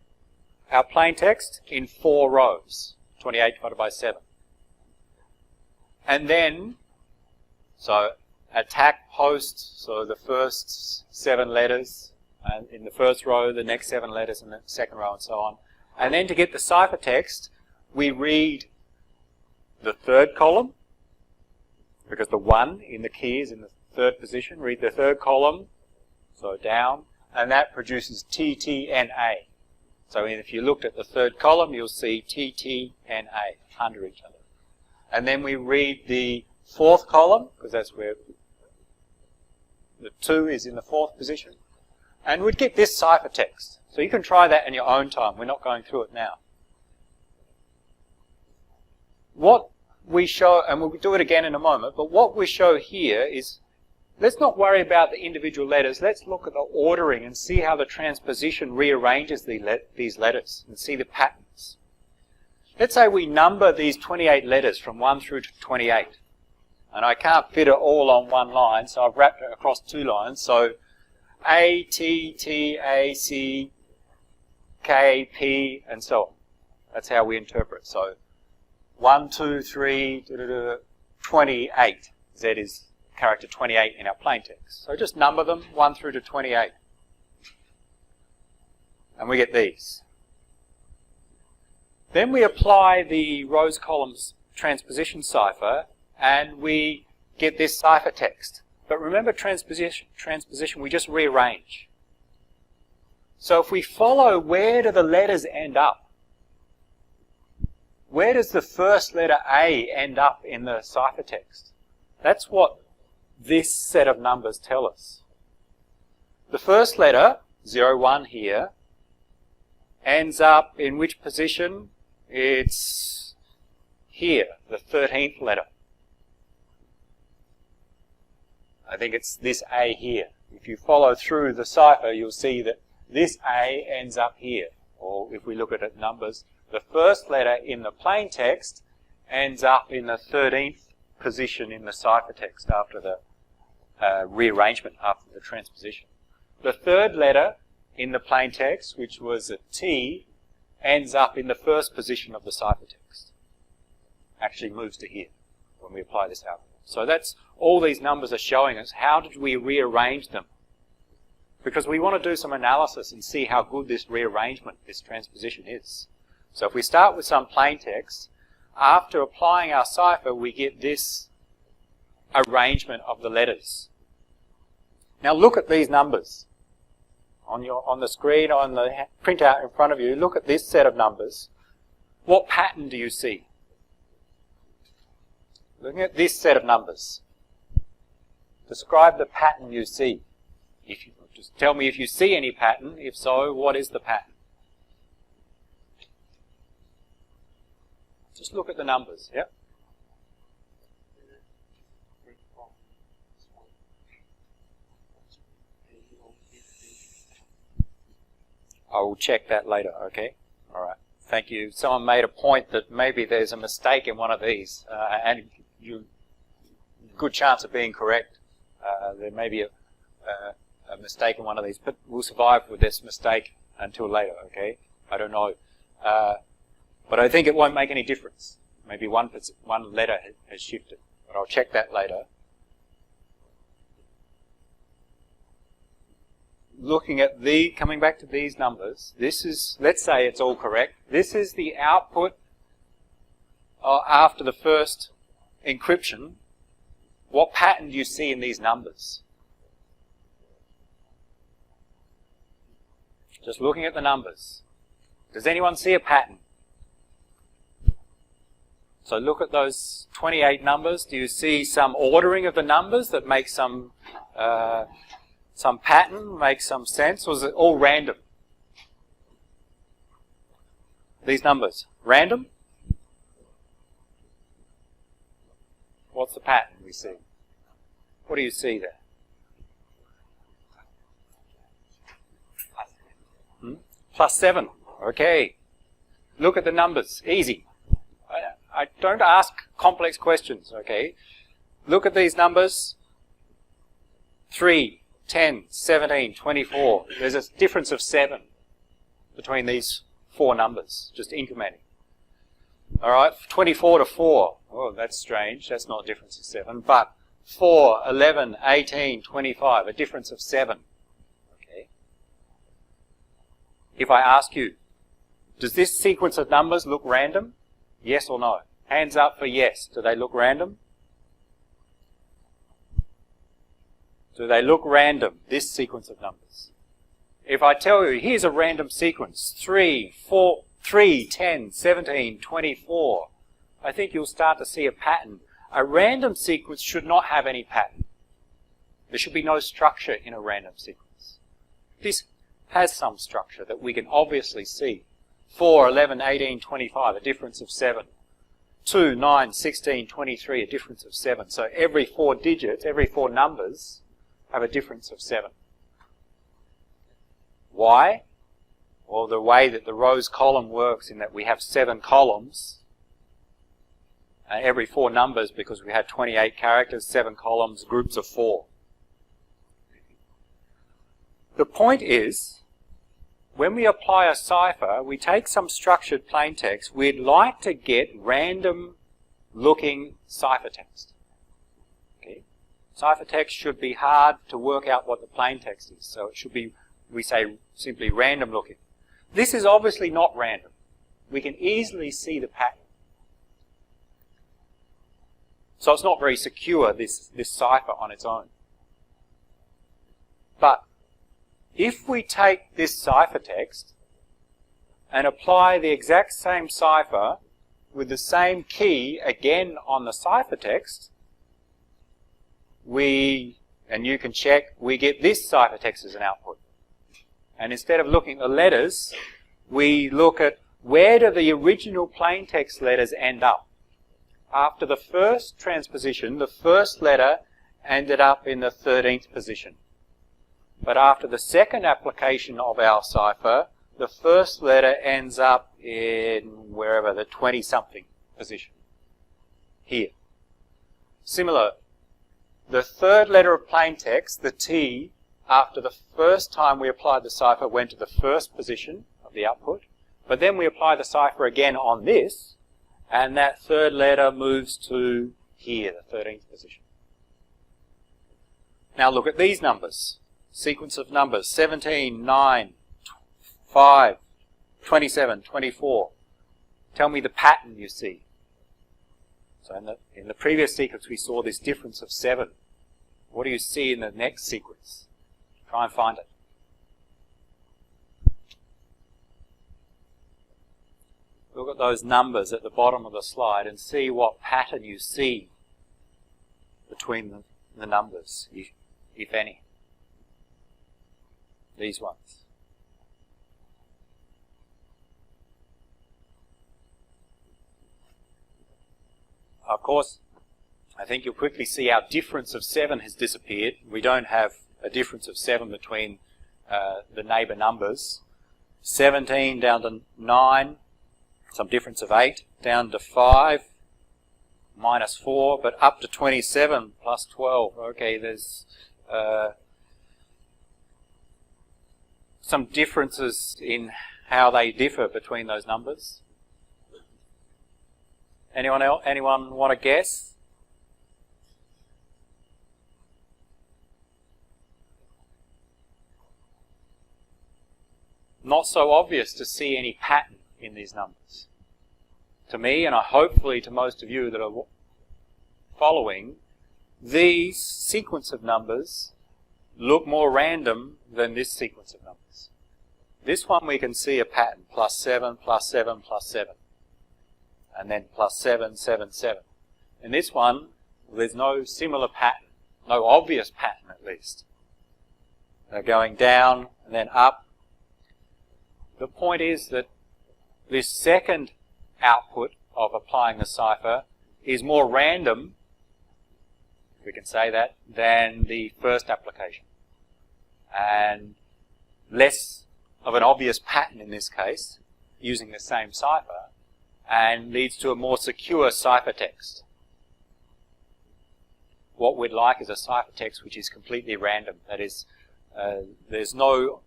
our plain text in 4 rows. 28 divided by 7. And then, so attack post, so the first 7 letters, and in the first row, the next 7 letters in the second row, and so on. And then to get the ciphertext, we read the third column, because the 1 in the key is in the third position. Read the third column, so down, and that produces TTNA. So if you looked at the third column, you'll see TTNA under each other. And then we read the fourth column, because that's where the 2 is in the fourth position. And we'd get this ciphertext. So you can try that in your own time. We're not going through it now. What we show, and we'll do it again in a moment, but what we show here is, let's not worry about the individual letters. Let's look at the ordering and see how the transposition rearranges these letters and see the patterns. Let's say we number these 28 letters from 1 through to 28. And I can't fit it all on one line, so I've wrapped it across 2 lines. So A, T, T, A, C, K, P, and so on. That's how we interpret. So 1, 2, 3, 28. Z is character 28 in our plain text. So just number them 1 through to 28. And we get these. Then we apply the rows columns transposition cipher, and we get this ciphertext. But remember transposition, we just rearrange. So if we follow, where do the letters end up? Where does the first letter A end up in the ciphertext? That's what this set of numbers tell us? The first letter, 0, 1 here, ends up in which position? It's here, the 13th letter. I think it's this A here. If you follow through the cipher, you'll see that this A ends up here. Or if we look at it numbers, the first letter in the plain text ends up in the 13th position in the ciphertext after the rearrangement, after the transposition. The third letter in the plain text, which was a T, ends up in the first position of the ciphertext. Actually moves to here when we apply this algorithm. So that's all these numbers are showing us. How did we rearrange them? Because we want to do some analysis and see how good this rearrangement, this transposition is. So if we start with some plain text, after applying our cipher, we get this arrangement of the letters. Now look at these numbers. On the screen, on the printout in front of you, look at this set of numbers. What pattern do you see? Looking at this set of numbers. Describe the pattern you see. If you just tell me if you see any pattern. If so, what is the pattern? Just look at the numbers. Yep. I will check that later, okay? All right. Thank you. Someone made a point that maybe there's a mistake in one of these, and you good chance of being correct. There may be a mistake in one of these, but we'll survive with this mistake until later, okay? I don't know. But I think it won't make any difference. Maybe one letter has shifted, but I'll check that later. Looking at coming back to these numbers, this is, let's say it's all correct. This is the output after the first encryption. What pattern do you see in these numbers? Just looking at the numbers. Does anyone see a pattern? So look at those 28 numbers. Do you see some ordering of the numbers that makes some pattern, makes some sense, or is it all random? These numbers, random? What's the pattern we see? What do you see there? +7. Okay. Look at the numbers. Easy. I don't ask complex questions, okay? Look at these numbers. 3, 10, 17, 24. There's a difference of 7 between these 4 numbers, just incrementing. All right, 24 to 4. Oh, that's strange. That's not a difference of 7. But 4, 11, 18, 25, a difference of 7. Okay. If I ask you, does this sequence of numbers look random? Yes or no? Hands up for yes. Do they look random? Do they look random, this sequence of numbers? If I tell you, here's a random sequence, 3, 4, 3, 10, 17, 24, I think you'll start to see a pattern. A random sequence should not have any pattern. There should be no structure in a random sequence. This has some structure that we can obviously see. 4, 11, 18, 25, a difference of 7. 2, 9, 16, 23, a difference of 7. So every 4 digits, every 4 numbers have a difference of 7. Why? Well, the way that the rows column works in that we have 7 columns, every 4 numbers, because we had 28 characters, 7 columns, groups of 4. The point is, when we apply a cipher, we take some structured plaintext, we'd like to get random looking ciphertext. Okay? Ciphertext should be hard to work out what the plaintext is, so it should be, we say, simply random looking. This is obviously not random. We can easily see the pattern. So it's not very secure, this cipher on its own. But if we take this ciphertext and apply the exact same cipher with the same key again on the ciphertext, and you can check, we get this ciphertext as an output. And instead of looking at the letters, we look at where do the original plaintext letters end up. After the first transposition, the first letter ended up in the 13th position. But after the second application of our cipher, the first letter ends up in wherever, the 20-something position. Here. Similar, the third letter of plaintext, the T, after the first time we applied the cipher, went to the first position of the output. But then we apply the cipher again on this, and that third letter moves to here, the 13th position. Now look at these numbers. Sequence of numbers, 17, 9, 5, 27, 24. Tell me the pattern you see. So in the previous sequence we saw this difference of 7. What do you see in the next sequence? Try and find it. Look at those numbers at the bottom of the slide and see what pattern you see between the numbers, if any. These ones. Of course, I think you'll quickly see our difference of 7 has disappeared. We don't have a difference of 7 between the neighbour numbers. 17 down to 9, some difference of 8, down to 5, minus 4, but up to 27 plus 12. Okay, there's some differences in how they differ between those numbers. Anyone else? Anyone want to guess? Not so obvious to see any pattern in these numbers. To me, and hopefully to most of you that are following, these sequence of numbers look more random than this sequence of numbers. This one we can see a pattern, plus 7, plus 7, plus 7. And then plus 7, 7, 7. In this one, there's no similar pattern, no obvious pattern at least. They're going down and then up. The point is that this second output of applying the cipher is more random, if we can say that, than the first application. And less of an obvious pattern in this case, using the same cipher, and leads to a more secure ciphertext. What we'd like is a ciphertext which is completely random. That is, there's no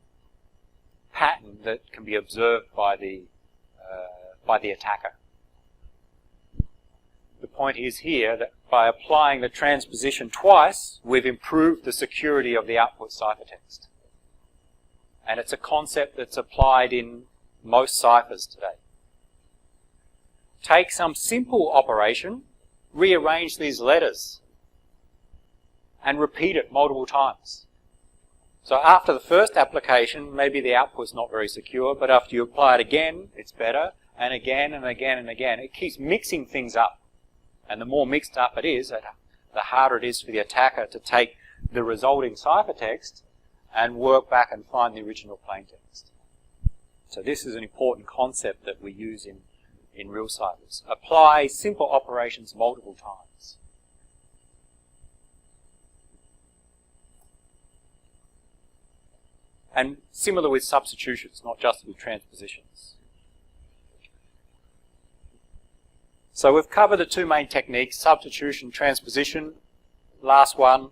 pattern that can be observed by the attacker. The point is here that by applying the transposition twice, we've improved the security of the output ciphertext. And it's a concept that's applied in most ciphers today. Take some simple operation, rearrange these letters, and repeat it multiple times. So after the first application, maybe the output's not very secure, but after you apply it again, it's better, and again and again and again. It keeps mixing things up. And the more mixed up it is, the harder it is for the attacker to take the resulting ciphertext and work back and find the original plaintext. So this is an important concept that we use in real ciphers. Apply simple operations multiple times. And similar with substitutions, not just with transpositions. So we've covered the two main techniques, substitution, transposition. Last one.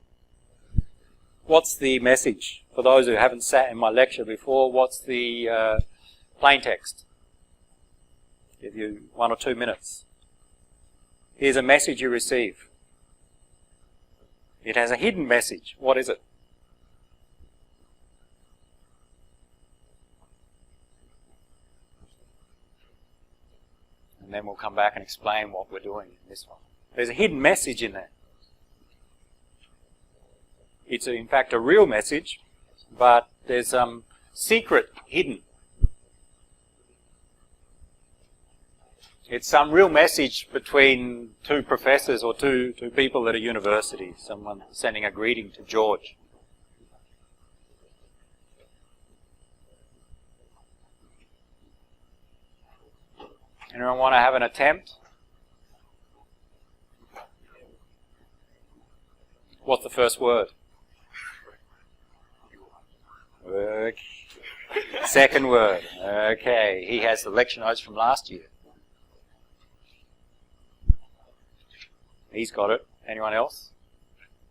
What's the message? For those who haven't sat in my lecture before, what's the plain text? Give you 1 or 2 minutes. Here's a message you receive. It has a hidden message. What is it? And then we'll come back and explain what we're doing in this one. There's a hidden message in there. It's in fact a real message, but there's some secret hidden. It's some real message between two professors or two people at a university. Someone sending a greeting to George. Anyone want to have an attempt? What's the first word? Okay. Second word. Okay. He has the lecture notes from last year. He's got it. Anyone else?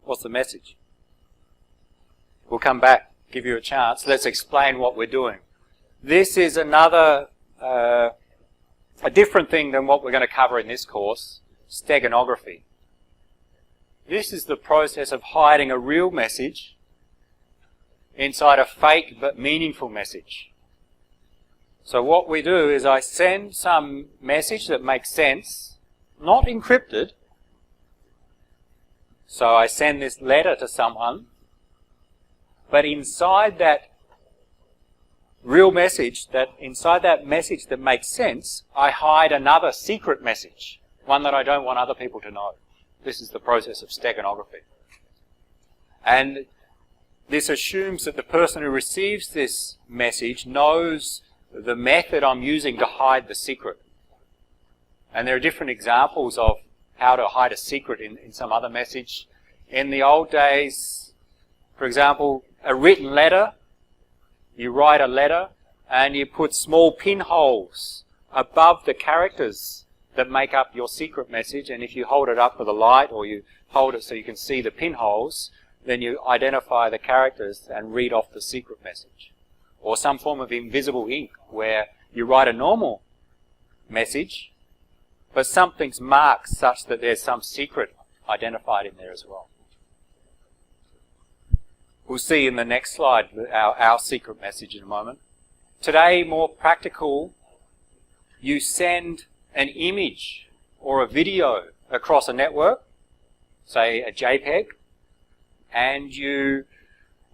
What's the message? We'll come back, give you a chance. Let's explain what we're doing. This is another, a different thing than what we're going to cover in this course, steganography. This is the process of hiding a real message inside a fake but meaningful message. So what we do is I send some message that makes sense, not encrypted. So I send this letter to someone, but inside that real message, inside that message that makes sense, I hide another secret message, one that I don't want other people to know. This is the process of steganography. And this assumes that the person who receives this message knows the method I'm using to hide the secret. And there are different examples of how to hide a secret in some other message. In the old days, for example, a written letter, you write a letter and you put small pinholes above the characters that make up your secret message, and if you hold it up with a light or you hold it so you can see the pinholes, then you identify the characters and read off the secret message. Or some form of invisible ink where you write a normal message, but something's marked such that there's some secret identified in there as well. We'll see in the next slide our secret message in a moment. Today, more practical, you send an image or a video across a network, say a JPEG, and you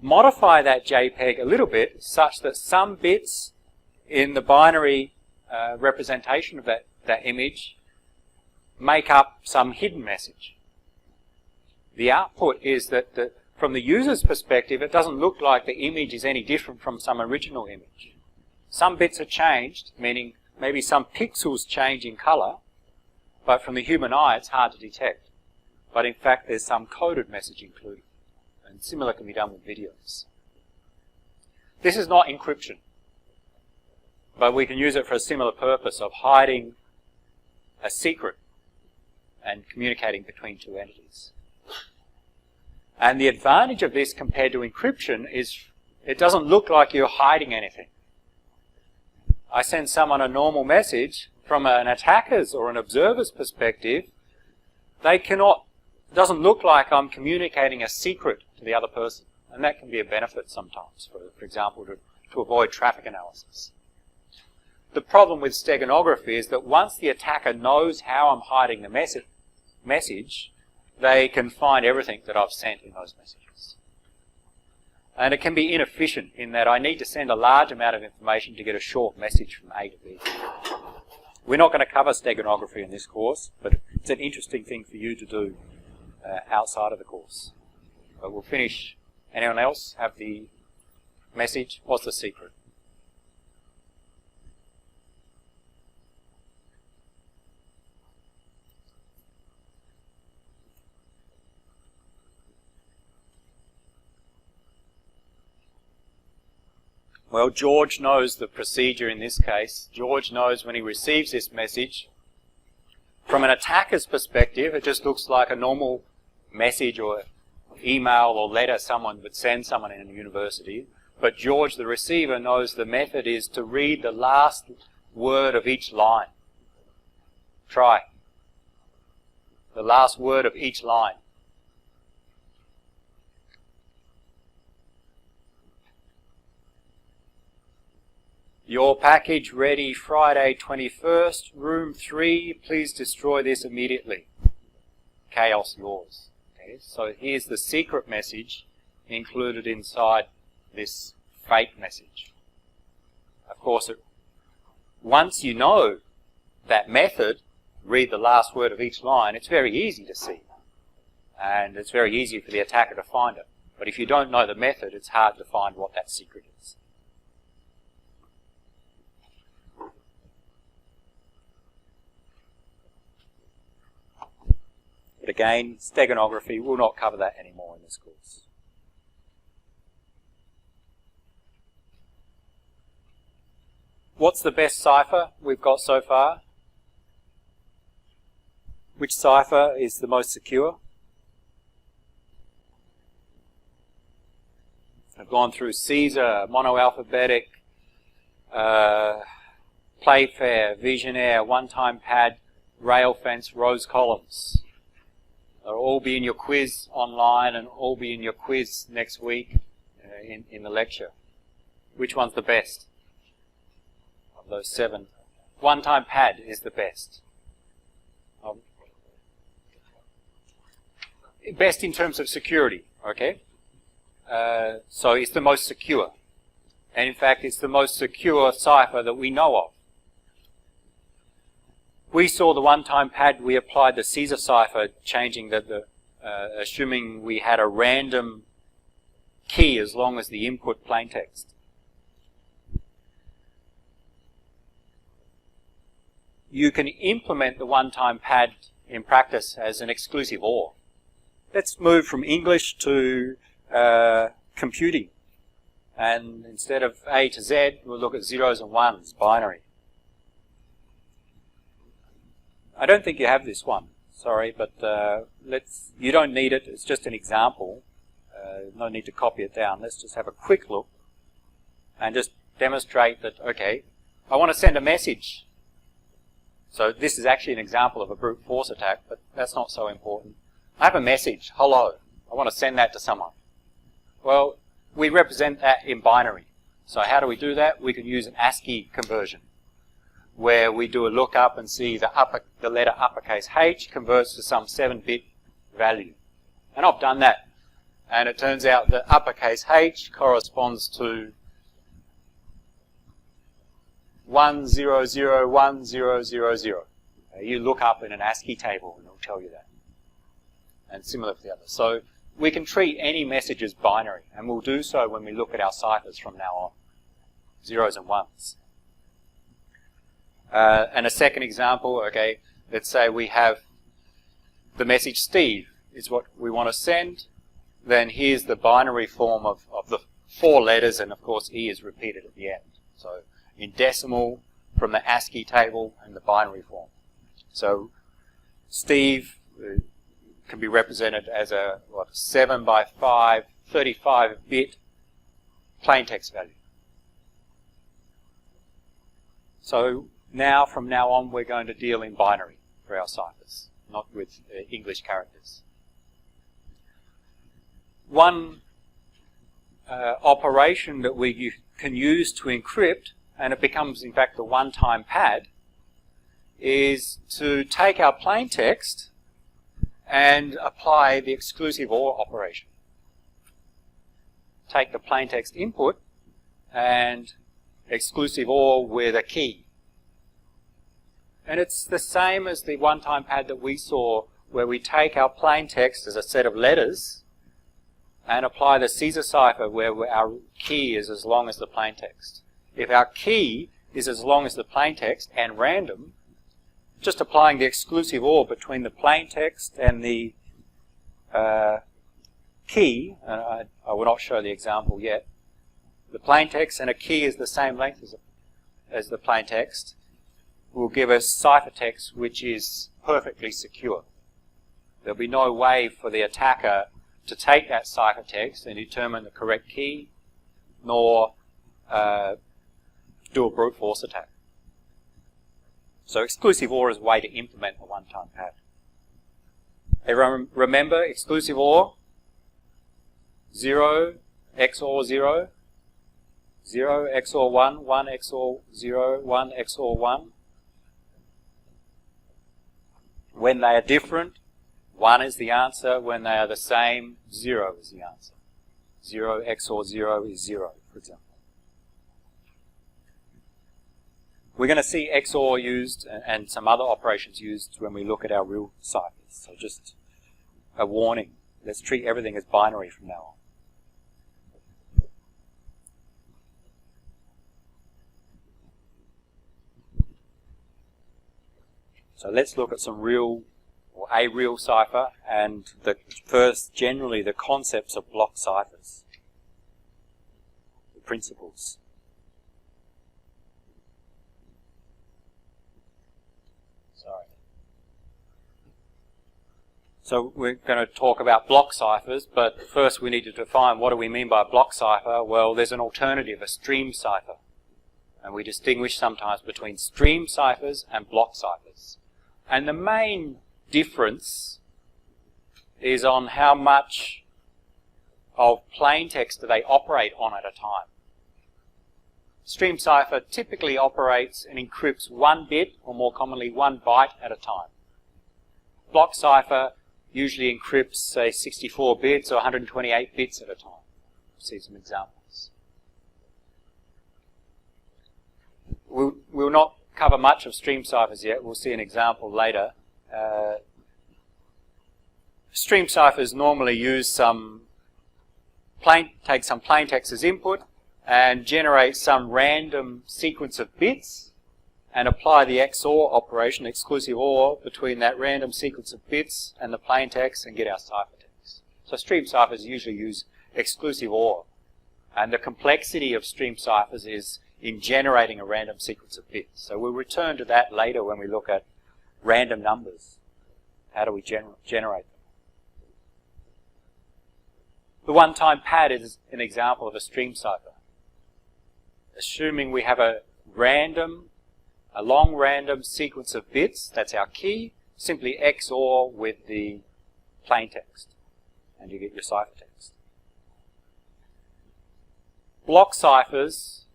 modify that JPEG a little bit such that some bits in the binary representation of that image make up some hidden message. The output is that from the user's perspective, it doesn't look like the image is any different from some original image. Some bits are changed, meaning maybe some pixels change in color, but from the human eye it's hard to detect. But in fact there's some coded message included. And similar can be done with videos. This is not encryption, but we can use it for a similar purpose of hiding a secret and communicating between two entities. And the advantage of this compared to encryption is it doesn't look like you're hiding anything. I send someone a normal message, from an attacker's or an observer's perspective, it doesn't look like I'm communicating a secret to the other person. And that can be a benefit sometimes, for example, to avoid traffic analysis. The problem with steganography is that once the attacker knows how I'm hiding the message, they can find everything that I've sent in those messages. And it can be inefficient in that I need to send a large amount of information to get a short message from A to B. We're not going to cover steganography in this course, but it's an interesting thing for you to do outside of the course. But we'll finish. Anyone else have the message? What's the secret? Well, George knows the procedure in this case. George knows when he receives this message. From an attacker's perspective, it just looks like a normal message or email or letter someone would send someone in a university. But George, the receiver, knows the method is to read the last word of each line. Try. The last word of each line. Your package ready Friday 21st, room 3, please destroy this immediately. Chaos yours. Okay, so here's the secret message included inside this fake message. Of course, once you know that method, read the last word of each line, it's very easy to see. And it's very easy for the attacker to find it. But if you don't know the method, it's hard to find what that secret is. But again, steganography, we'll not cover that anymore in this course. What's the best cipher we've got so far? Which cipher is the most secure? I've gone through Caesar, monoalphabetic, Playfair, Visionaire, one-time pad, rail fence, rose columns. They'll all be in your quiz online and all be in your quiz next week in the lecture. Which one's the best of those 7? One-time pad is the best. Best in terms of security, okay? So it's the most secure. And in fact, it's the most secure cipher that we know of. We saw the one-time pad, we applied the Caesar cipher, changing assuming we had a random key as long as the input plaintext. You can implement the one-time pad in practice as an exclusive OR. Let's move from English to computing. And instead of A to Z, we'll look at zeros and ones, binary. I don't think you have this one, sorry, but you don't need it. It's just an example. No need to copy it down. Let's just have a quick look and just demonstrate that, okay, I want to send a message. So this is actually an example of a brute force attack, but that's not so important. I have a message, hello. I want to send that to someone. Well, we represent that in binary. So how do we do that? We can use an ASCII conversion, where we do a lookup and see the letter uppercase H converts to some 7-bit value. And I've done that. And it turns out that uppercase H corresponds to 100100. You look up in an ASCII table and it'll tell you that. And similar for the others. So we can treat any message as binary, and we'll do so when we look at our ciphers from now on. Zeros and ones. And a second example, okay, let's say we have the message Steve is what we want to send. Then here's the binary form of the 4 letters, and of course E is repeated at the end. So in decimal from the ASCII table and the binary form. So Steve can be represented as a 7 by 5, 35-bit plaintext value. So now, from now on, we're going to deal in binary for our ciphers, not with English characters. One operation that we can use to encrypt, and it becomes, in fact, the one-time pad, is to take our plaintext and apply the exclusive OR operation. Take the plaintext input and exclusive OR with a key. And it's the same as the one-time pad that we saw, where we take our plaintext as a set of letters and apply the Caesar cipher, where our key is as long as the plaintext. If our key is as long as the plaintext and random, just applying the exclusive OR between the plaintext and the key, I will not show the example yet. The plaintext and a key is the same length as the plaintext, will give us ciphertext which is perfectly secure. There'll be no way for the attacker to take that ciphertext and determine the correct key, nor do a brute force attack. So exclusive OR is a way to implement the one-time pad. Everyone remember exclusive OR? 0 XOR 0, 0 XOR 1, 1 XOR 0, 1 XOR 1. When they are different, 1 is the answer. When they are the same, 0 is the answer. 0 XOR 0 is 0, for example. We're going to see XOR used and some other operations used when we look at our real ciphers. So just a warning. Let's treat everything as binary from now on. So let's look at some real, or a real cipher, and first, generally, the concepts of block ciphers, the principles. Sorry. So we're going to talk about block ciphers, but first we need to define what do we mean by a block cipher. Well, there's an alternative, a stream cipher, and we distinguish sometimes between stream ciphers and block ciphers. And the main difference is on how much of plain text do they operate on at a time. Stream cipher typically operates and encrypts 1 bit, or more commonly 1 byte at a time. Block cipher usually encrypts, say, 64 bits or 128 bits at a time. See some examples. We'll not cover much of stream ciphers yet. We'll see an example later. Stream ciphers normally use take some plain text as input and generate some random sequence of bits and apply the XOR operation, exclusive OR, between that random sequence of bits and the plain text and get our ciphertext. So stream ciphers usually use exclusive OR, and the complexity of stream ciphers is in generating a random sequence of bits. So we'll return to that later when we look at random numbers. How do we generate them? The one-time pad is an example of a stream cipher. Assuming we have a long random sequence of bits, that's our key, simply XOR with the plain text, and you get your ciphertext. Block ciphers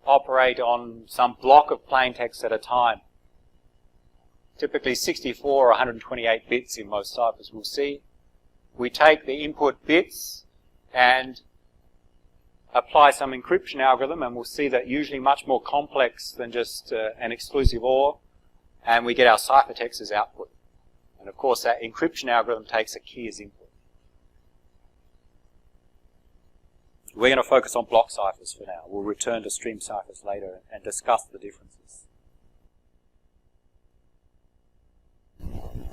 operate on some block of plain text at a time. Typically 64 or 128 bits in most ciphers we'll see. We take the input bits and apply some encryption algorithm, and we'll see that usually much more complex than just an exclusive OR, and we get our ciphertext as output. And of course that encryption algorithm takes a key as input. We're going to focus on block ciphers for now. We'll return to stream ciphers later and discuss the differences.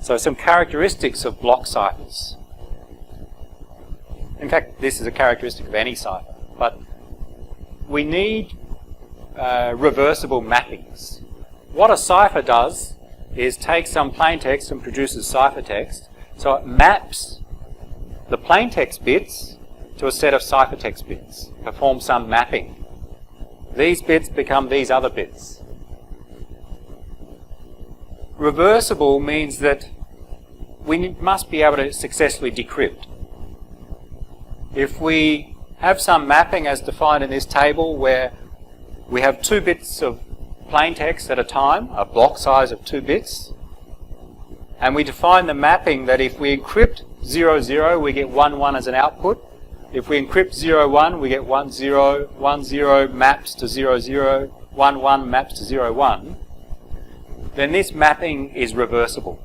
So some characteristics of block ciphers. In fact, this is a characteristic of any cipher, but we need reversible mappings. What a cipher does is take some plain text and produces ciphertext. So it maps the plain text bits to a set of ciphertext bits, perform some mapping. These bits become these other bits. Reversible means that we must be able to successfully decrypt. If we have some mapping as defined in this table where we have 2 bits of plain text at a time, a block size of 2 bits, and we define the mapping that if we encrypt 0, 0, we get 1, 1 as an output. If we encrypt 0, 1, we get 1, 0, 1, 0 maps to 0, 0, 1, 1 maps to 0, 1. Then this mapping is reversible.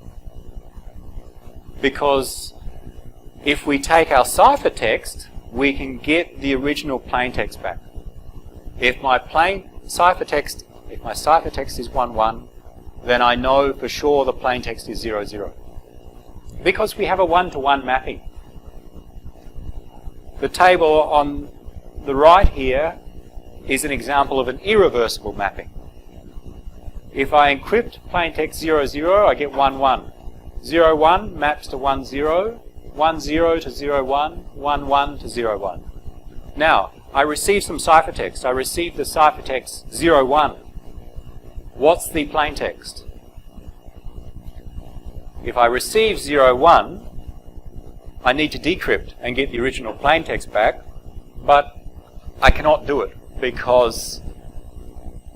Because if we take our ciphertext, we can get the original plain text back. If my ciphertext is 1, 1, then I know for sure the plain text is 0, 0. Because we have a one-to-one mapping. The table on the right here is an example of an irreversible mapping. If I encrypt plain text 0, 0, I get 1, 1. 0, 1 maps to 1, 0, 1, 0 to 0, 1, 1, 1 to 0, 1. Now, I receive some ciphertext. I receive the ciphertext 0, 1. What's the plain text? If I receive 0, 1, I need to decrypt and get the original plain text back, but I cannot do it because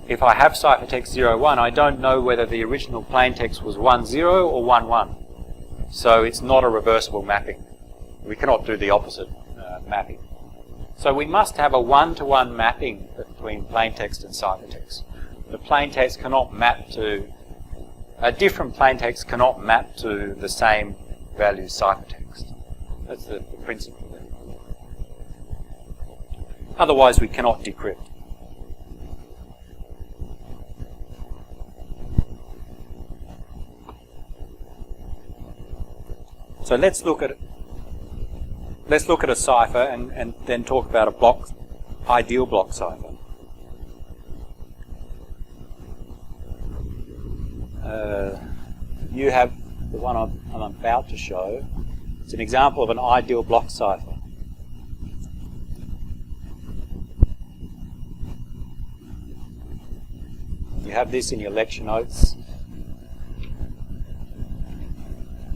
if I have ciphertext 0, 1, I don't know whether the original plain text was 1, 0 or 1, 1. So it's not a reversible mapping. We cannot do the opposite mapping. So we must have a one-to-one mapping between plain text and ciphertext. the plaintext cannot map to, a different plaintext cannot map to the same value ciphertext. That's the principle there. Otherwise, we cannot decrypt. So let's look at a cipher and then talk about a ideal block cipher. You have the one I'm about to show. It's an example of an ideal block cipher. You have this in your lecture notes.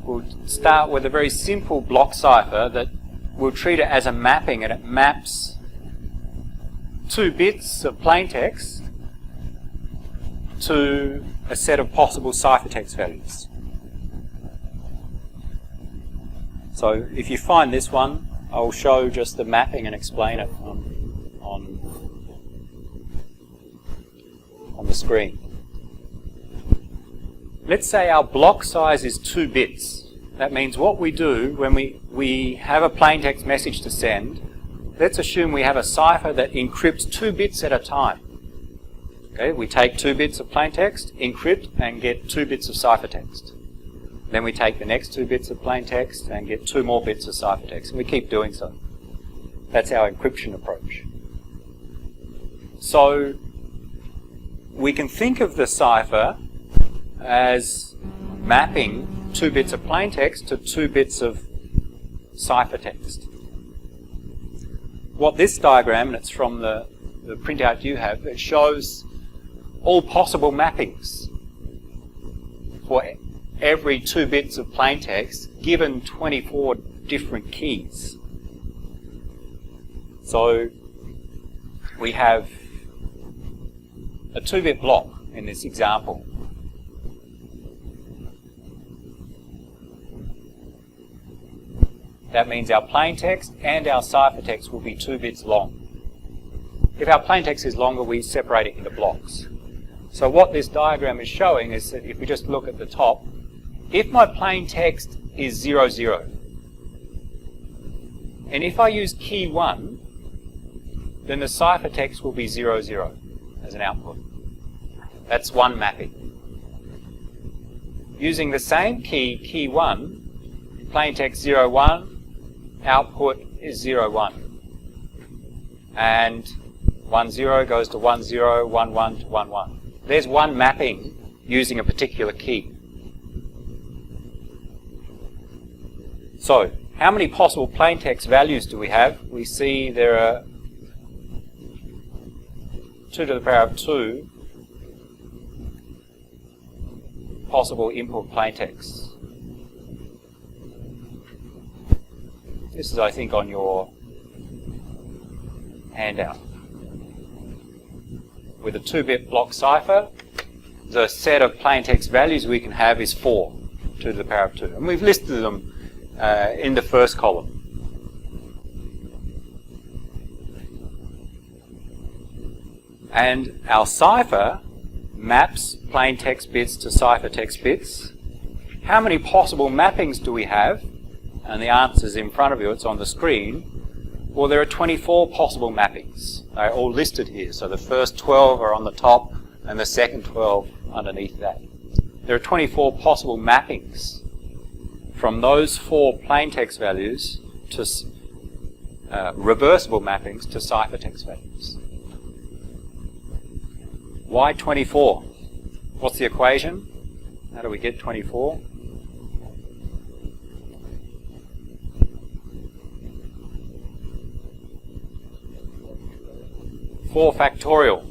We'll start with a very simple block cipher that we'll treat it as a mapping, and it maps 2 bits of plaintext to a set of possible ciphertext values. So if you find this one, I'll show just the mapping and explain it on the screen. Let's say our block size is 2 bits. That means what we do when we have a plaintext message to send, let's assume we have a cipher that encrypts 2 bits at a time. Okay, we take 2 bits of plaintext, encrypt, and get 2 bits of ciphertext. Then we take the next 2 bits of plaintext and get 2 more bits of ciphertext, and we keep doing so. That's our encryption approach. So we can think of the cipher as mapping 2 bits of plaintext to 2 bits of ciphertext. What this diagram, and it's from the printout you have, it shows all possible mappings for every 2 bits of plaintext given 24 different keys. So we have a 2-bit block in this example. That means our plaintext and our ciphertext will be 2 bits long. If our plaintext is longer, we separate it into blocks. So what this diagram is showing is that if we just look at the top, if my plaintext is 00, 0, and if I use key 1, then the ciphertext will be 00, 0 as an output. That's one mapping. Using the same key, key 1, plaintext 01, output is 01. And 10 goes to 10, 11 to 11. There's one mapping using a particular key. So, how many possible plaintext values do we have? We see there are 2 to the power of 2 possible input plaintexts. This is, I think, on your handout. With a 2-bit block cipher, the set of plaintext values we can have is 4, 2 to the power of 2. And we've listed them in the first column. And our cipher maps plaintext bits to ciphertext bits. How many possible mappings do we have? And the answer's in front of you, it's on the screen. Well, there are 24 possible mappings. They're all listed here. So the first 12 are on the top and the second 12 underneath that. There are 24 possible mappings from those 4 plaintext values to reversible mappings to ciphertext values. Why 24? What's the equation? How do we get 24? Four factorial.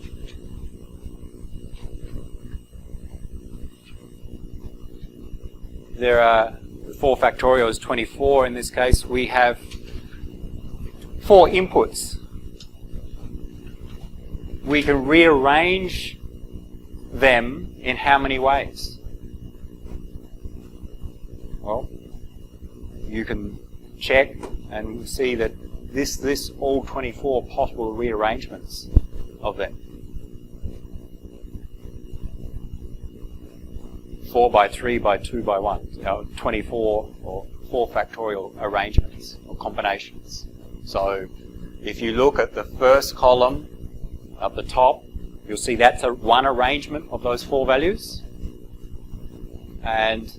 There are 4 factorial is 24. In this case, we have 4 inputs. We can rearrange them in how many ways? Well, you can check and see that this all 24 possible rearrangements of them. 4 by 3 by 2 by 1, 24 or 4 factorial arrangements or combinations. So if you look at the first column up the top, you'll see that's one arrangement of those 4 values. And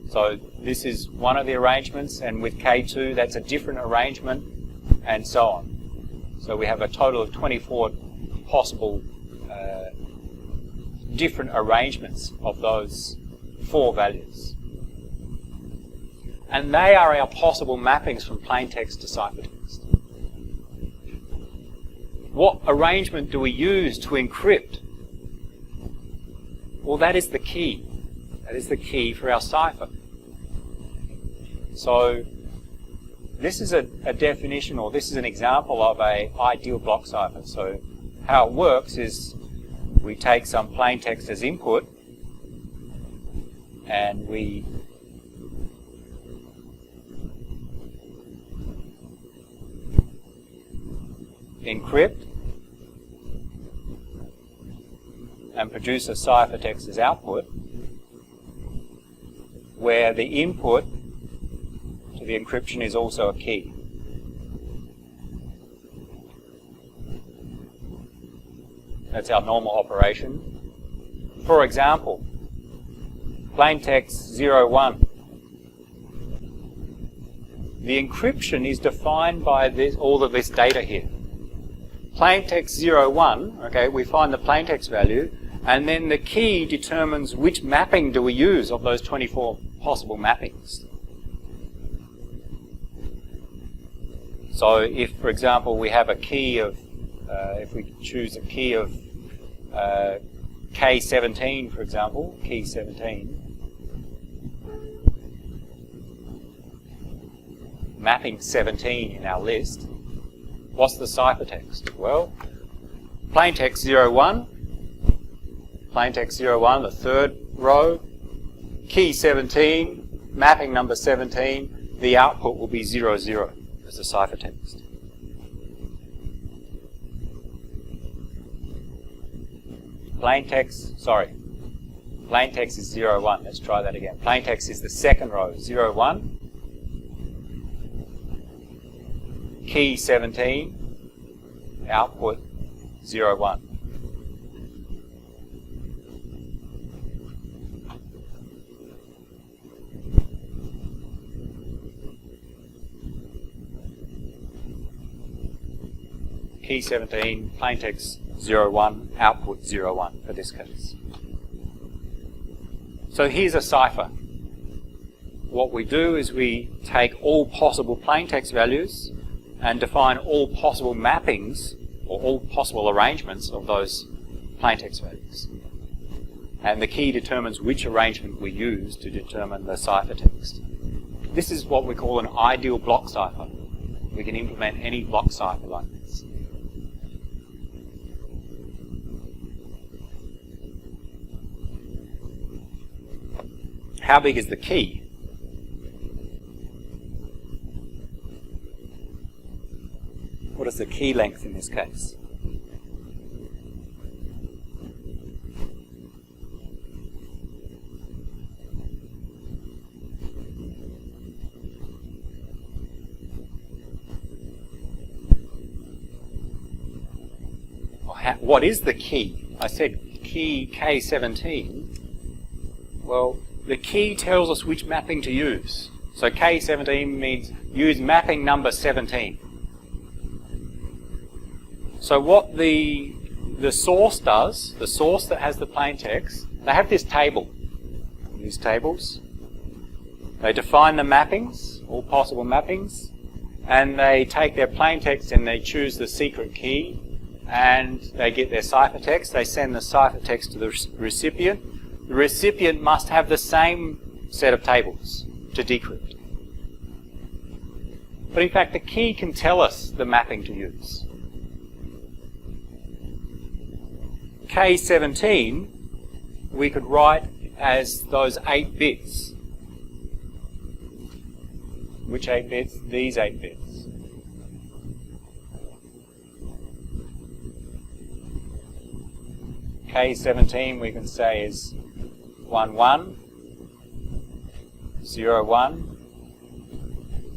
so this is one of the arrangements, and with K2 that's a different arrangement, and so on. So we have a total of 24 possible different arrangements of those 4 values. And they are our possible mappings from plaintext to ciphertext. What arrangement do we use to encrypt? Well, that is the key. That is the key for our cipher. So this is a definition, or this is an example of an ideal block cipher. So how it works is we take some plaintext as input, and we encrypt and produce a ciphertext as output, where the input to the encryption is also a key. That's our normal operation. For example, plaintext 01. The encryption is defined by all of this data here. Plaintext 01, okay, we find the plaintext value, and then the key determines which mapping do we use of those 24 possible mappings. So if, for example, we have a key of, if we choose a key of K17, for example, key 17, mapping 17 in our list, what's the ciphertext? Well, plaintext 01, the third row, key 17, mapping number 17, the output will be 00 as the ciphertext. Plaintext is 01. Let's try that again. Plaintext is the second row, 01. Key 17, output 01. Key 17, plaintext 01, output 01 for this case. So here's a cipher. What we do is we take all possible plaintext values and define all possible mappings or all possible arrangements of those plaintext values. And the key determines which arrangement we use to determine the ciphertext. This is what we call an ideal block cipher. We can implement any block cipher like this. How big is the key? What is the key length in this case? What is the key? I said key K17. Well, the key tells us which mapping to use. So K17 means use mapping number 17. So what the source does, the source that has the plaintext, they have this table, these tables. They define the mappings, all possible mappings, and they take their plaintext and they choose the secret key, and they get their ciphertext. They send the ciphertext to the recipient. The recipient must have the same set of tables to decrypt. But in fact, the key can tell us the mapping to use. K17 we could write as those 8 bits. Which 8 bits? These 8 bits. K17 we can say is 1, 1, 0, 1,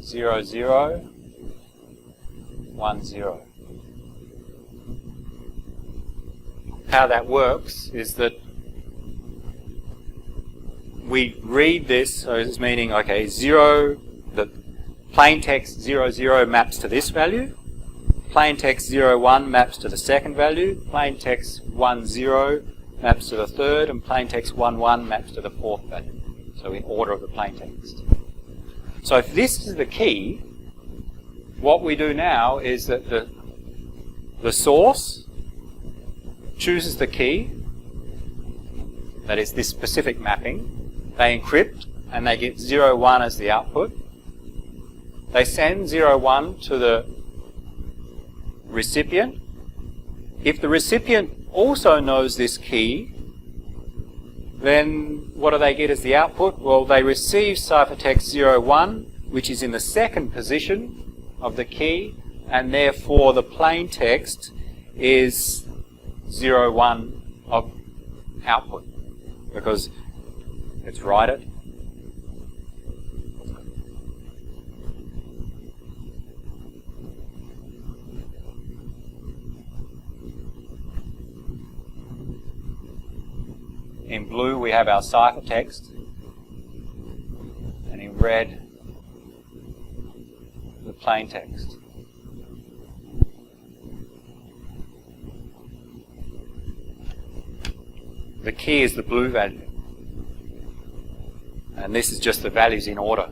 0, 0, 1, 0. How that works is that we read this, so it's meaning, okay, 0, the plain text 0, 0 maps to this value, plain text 0, 1 maps to the second value, plain text 1, 0 maps to the third, and plain text 1, 1 maps to the fourth value. So in order of the plain text. So if this is the key, what we do now is that the source chooses the key, that is this specific mapping. They encrypt and they get 0, 1 as the output. They send 0, 1 to the recipient. If the recipient also knows this key, then what do they get as the output? Well, they receive ciphertext 0, 1, which is in the second position of the key, and therefore the plain text is 0, 1 of output, because it's write-it. In blue we have our ciphertext, and in red the plain text. The key is the blue value, and this is just the values in order.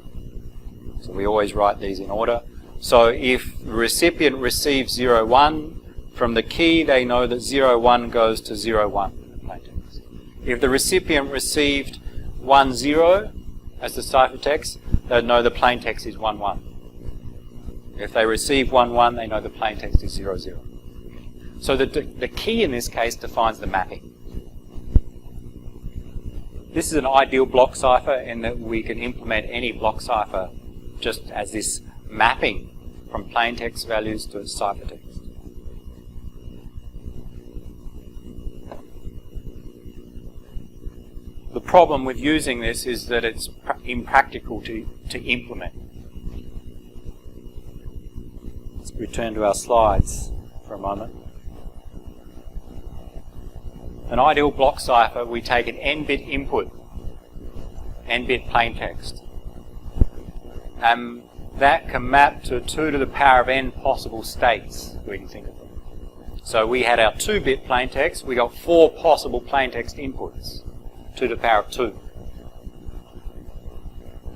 So we always write these in order. So if the recipient receives 0, 1 from the key, they know that 0, 1 goes to 0, 1. If the recipient received 1, 0 as the ciphertext, they know the plain text is 1, 1. If they receive 1, 1, they know the plain text is 0, 0. So the key in this case defines the mapping. This is an ideal block cipher in that we can implement any block cipher just as this mapping from plain text values to ciphertext. The problem with using this is that it's impractical to implement. Let's return to our slides for a moment. An ideal block cipher, we take an n-bit input, n-bit plain text, and that can map to 2 to the power of n possible states, we can think of them. So we had our 2-bit plain text, we got 4 possible plain text inputs, 2 to the power of 2.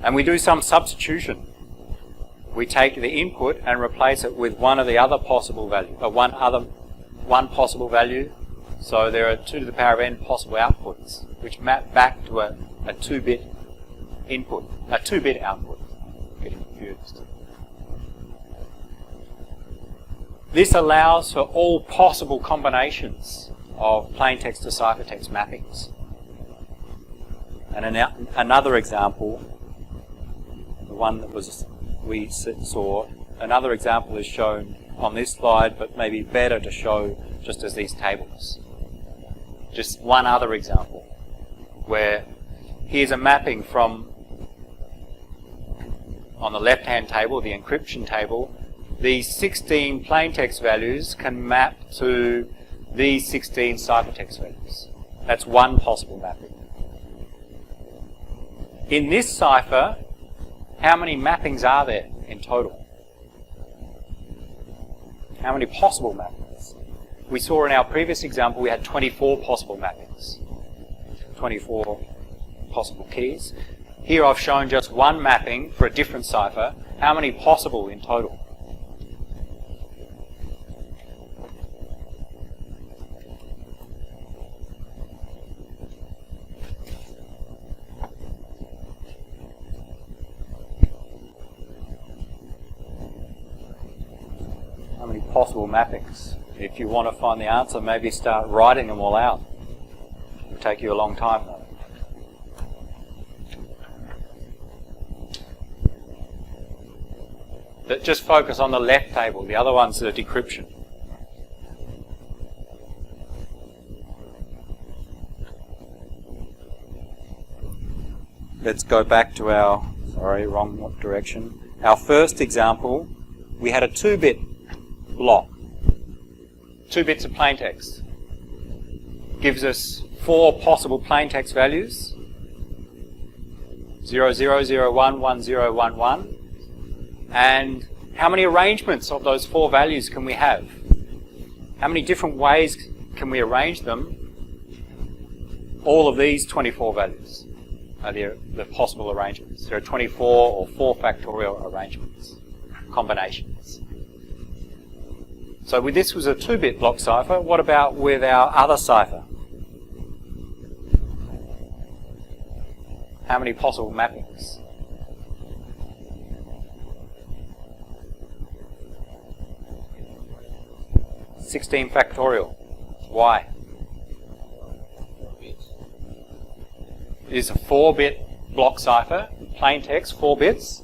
And we do some substitution. We take the input and replace it with one of the other possible value, or one possible value. So there are 2 to the power of n possible outputs, which map back to a 2-bit input, a 2-bit output. Getting confused. This allows for all possible combinations of plain text to ciphertext mappings. And another example, the one that we saw, another example is shown on this slide, but maybe better to show just as these tables. Just one other example, where here's a mapping from, on the left-hand table, the encryption table, these 16 plaintext values can map to these 16 ciphertext values. That's one possible mapping. In this cipher, how many mappings are there in total? How many possible mappings? We saw in our previous example we had 24 possible mappings, 24 possible keys. Here I've shown just one mapping for a different cipher. How many possible in total? How many possible mappings? If you want to find the answer, maybe start writing them all out. It'll take you a long time though. But just focus on the left table, the other one's the decryption. let's go back to our, sorry, wrong direction. Our first example, we had a 2-bit block. 2 bits of plaintext. Gives us 4 possible plaintext values. 0, 0, 0, 1, 1, 0, 1, 1. And how many arrangements of those 4 values can we have? How many different ways can we arrange them? All of these 24 values are the possible arrangements. There are 24 or 4 factorial arrangements, combinations. So this was a 2-bit block cipher. What about with our other cipher? How many possible mappings? (16 factorial). Why? It is a 4-bit block cipher, plain text, 4 bits.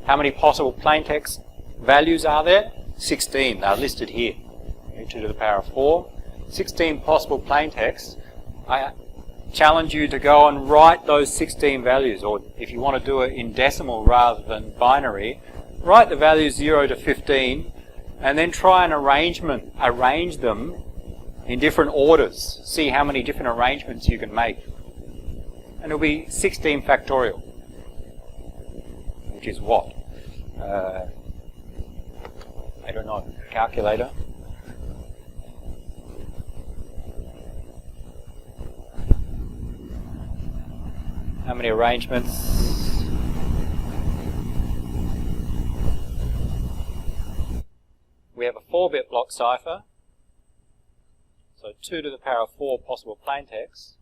How many possible plain text values are there? 16. They're listed here. 2 to the power of 4. 16 possible plain text. I challenge you to go and write those 16 values, or if you want to do it in decimal rather than binary, write the values 0 to 15 and then try and arrange them in different orders. See how many different arrangements you can make. And it'll be 16 factorial, which is what? I don't know, calculator. How many arrangements? We have a 4-bit block cipher, so 2 to the power of 4 possible plaintext.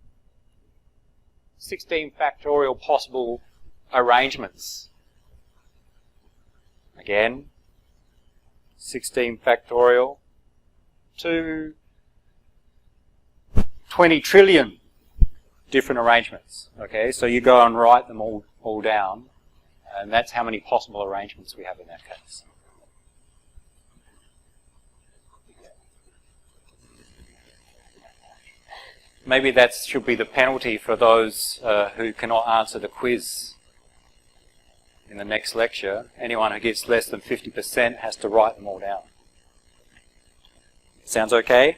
16 factorial possible arrangements. Again, 16 factorial to 20 trillion different arrangements. Okay, so you go and write them all down, and that's how many possible arrangements we have in that case. Maybe that should be the penalty for those who cannot answer the quiz in the next lecture. Anyone who gets less than 50% has to write them all down. Sounds okay?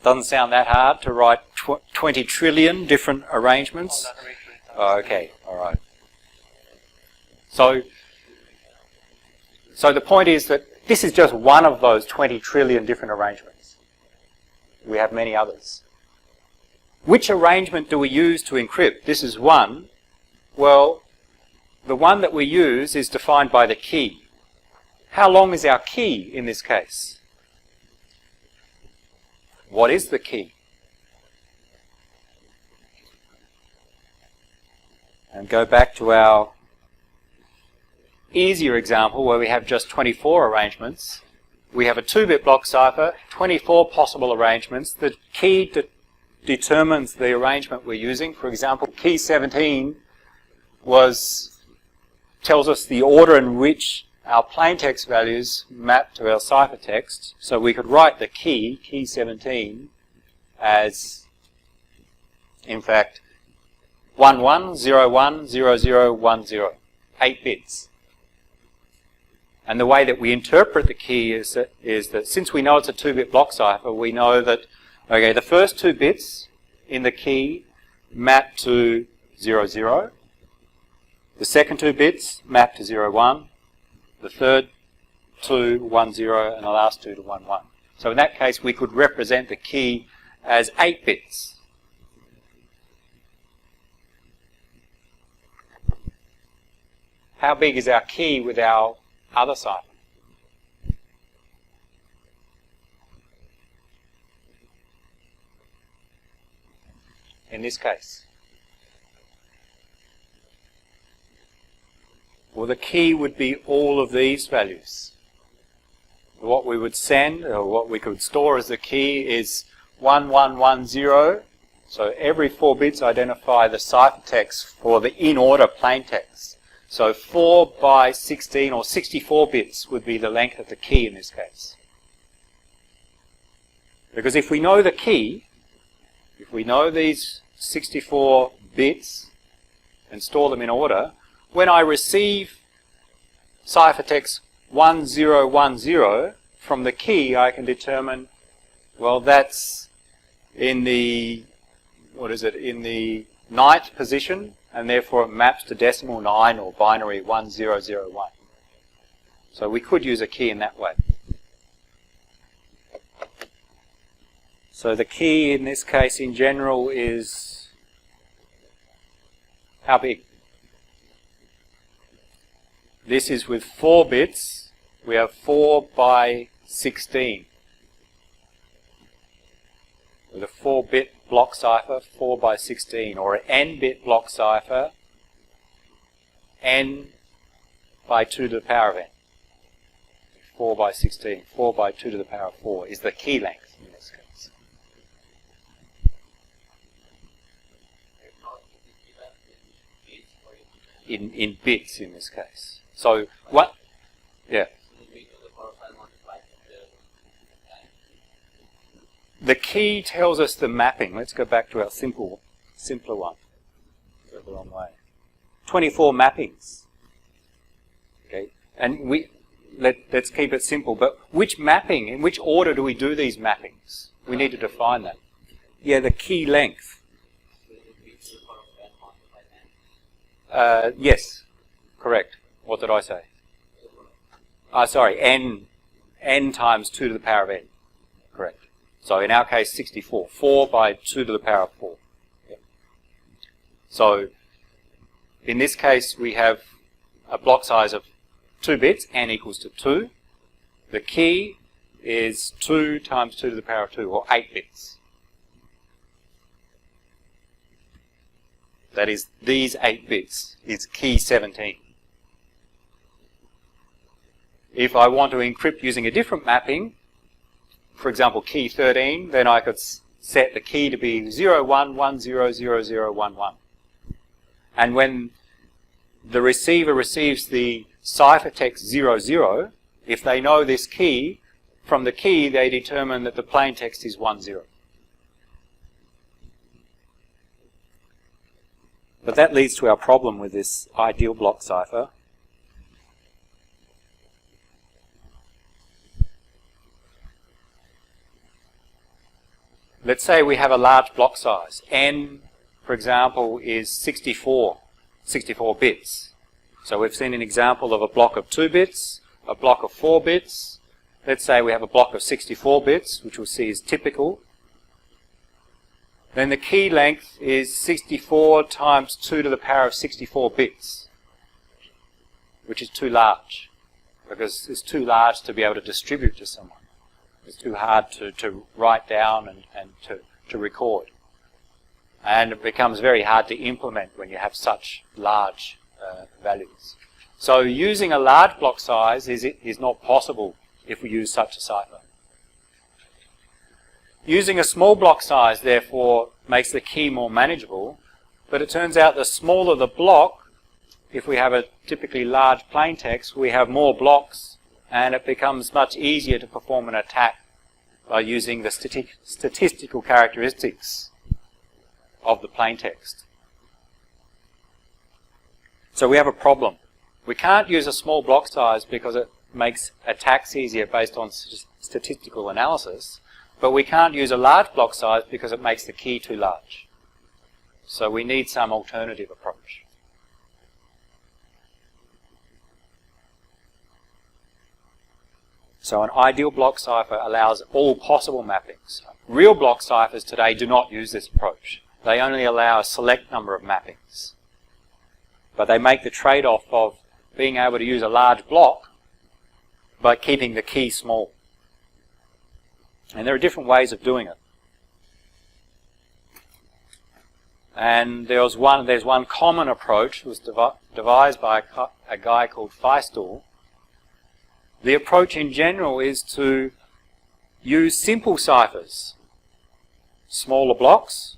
Doesn't sound that hard to write 20 trillion different arrangements? Oh, okay, all right. So the point is that this is just one of those 20 trillion different arrangements. We have many others. Which arrangement do we use to encrypt? This is one. Well, the one that we use is defined by the key. How long is our key in this case? What is the key? And go back to our easier example where we have just 24 arrangements. We have a 2-bit block cipher, 24 possible arrangements. The key determines the arrangement we're using. For example, key 17 tells us the order in which our plaintext values map to our ciphertext. So we could write the key 17, as, in fact, 11010010, 8 bits. And the way that we interpret the key is that since we know it's a 2-bit block cipher, we know that, okay, the first 2 bits in the key map to 00. The second 2 bits map to 01. The third 2, 10, and the last 2 to 11. So in that case, we could represent the key as 8 bits. How big is our key with our other cipher? In this case, well, the key would be all of these values. What we would send, or what we could store as the key, is 1110. So every 4 bits identify the ciphertext for the in-order plaintext. So 4 by 16 or 64 bits would be the length of the key in this case. Because if we know the key, if we know these 64 bits and store them in order, when I receive ciphertext 1010 from the key, I can determine, well, that's in the, in the 9th position, and therefore it maps to decimal 9 or binary 1001. So we could use a key in that way. So the key in this case in general is how big? This is with 4 bits. We have 4 by 16. With a 4-bit block cipher, 4 by 16, or an n-bit block cipher, n by 2 to the power of n. 4 by 16, 4 by 2 to the power of 4 is the key length in this case. In bits in this case. So what? Yeah. The key tells us the mapping. Let's go back to our simpler one. Go the wrong way. 24 mappings. Okay, and let's keep it simple. But which mapping? In which order do we do these mappings? We need to define that. Yeah, the key length. Yes, correct. What did I say? Sorry, n times 2 to the power of n. Correct. So in our case, 64. 4 by 2 to the power of 4. Yep. So in this case, we have a block size of 2 bits, n equals to 2. The key is 2 times 2 to the power of 2, or 8 bits. That is, these 8 bits is key 17. If I want to encrypt using a different mapping, for example, key 13, then I could set the key to be 01100011. And when the receiver receives the ciphertext 00, if they know this key, from the key they determine that the plain text is 10. But that leads to our problem with this ideal block cipher. Let's say we have a large block size. N, for example, is 64 bits. So we've seen an example of a block of 2 bits, a block of 4 bits. Let's say we have a block of 64 bits, which we'll see is typical. Then the key length is 64 times 2 to the power of 64 bits, which is too large, because it's too large to be able to distribute to someone. It's too hard to write down and to record. And it becomes very hard to implement when you have such large values. So using a large block size is not possible if we use such a cipher. Using a small block size, therefore, makes the key more manageable, but it turns out the smaller the block, if we have a typically large plain text, we have more blocks, and it becomes much easier to perform an attack by using the statistical characteristics of the plain text. So we have a problem. We can't use a small block size because it makes attacks easier based on statistical analysis, but we can't use a large block size because it makes the key too large. So we need some alternative approach. So an ideal block cipher allows all possible mappings. Real block ciphers today do not use this approach. They only allow a select number of mappings. But they make the trade-off of being able to use a large block by keeping the key small. And there are different ways of doing it. And there's one common approach that was devised by a guy called Feistel. The approach in general is to use simple ciphers, smaller blocks,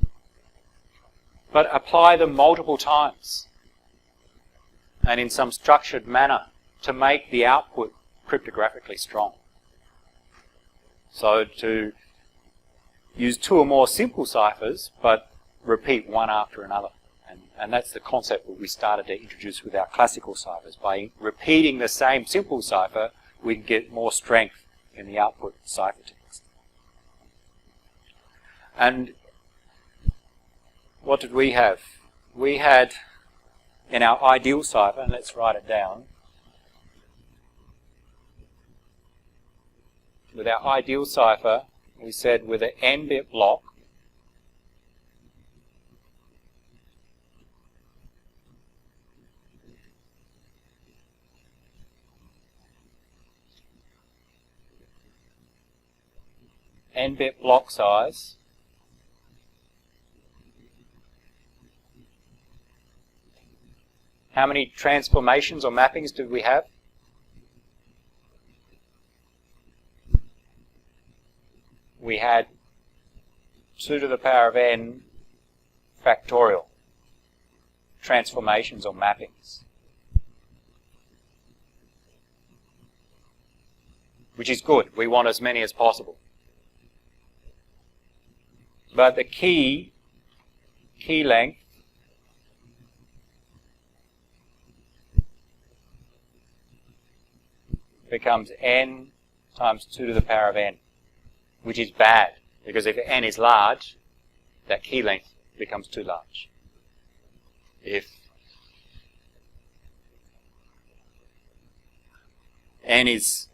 but apply them multiple times and in some structured manner to make the output cryptographically strong. So to use 2 or more simple ciphers, but repeat one after another. And that's the concept that we started to introduce with our classical ciphers. By repeating the same simple cipher, we can get more strength in the output ciphertext. And what did we have? We had, in our ideal cipher, and let's write it down, with our ideal cipher, we said with an n-bit block, n-bit block size, how many transformations or mappings did we have? We had 2 to the power of n factorial transformations or mappings, which is good. We want as many as possible. But the key length becomes n times 2 to the power of n, which is bad, because if n is large, that key length becomes too large. If n is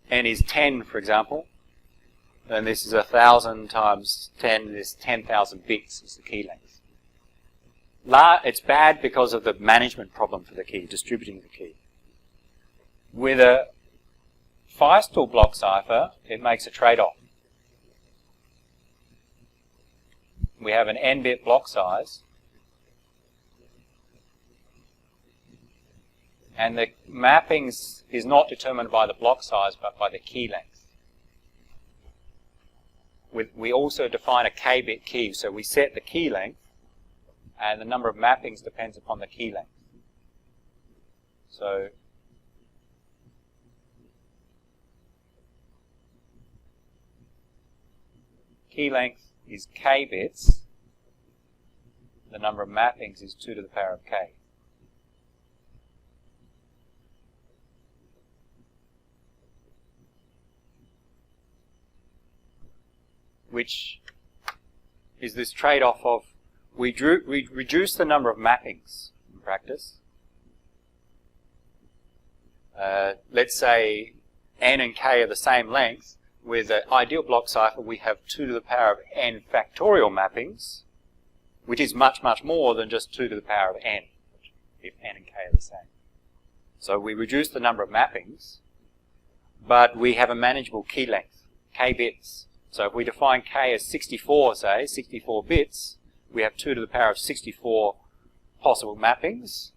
10, for example, then this is 1,000 times 10, this 10,000 bits is the key length. It's bad because of the management problem for the key, distributing the key. With a Feistel block cipher, it makes a trade-off. We have an n-bit block size, and the mappings is not determined by the block size, but by the key length. We also define a k-bit key, so we set the key length, and the number of mappings depends upon the key length. So key length is k bits, the number of mappings is 2 to the power of k. Which is this trade-off of we reduce the number of mappings in practice. Let's say n and k are the same length. With an ideal block cipher, we have 2 to the power of n factorial mappings, which is much, much more than just 2 to the power of n, if n and k are the same. So we reduce the number of mappings, but we have a manageable key length, k bits. So if we define k as 64, say, 64 bits, we have 2 to the power of 64 possible mappings,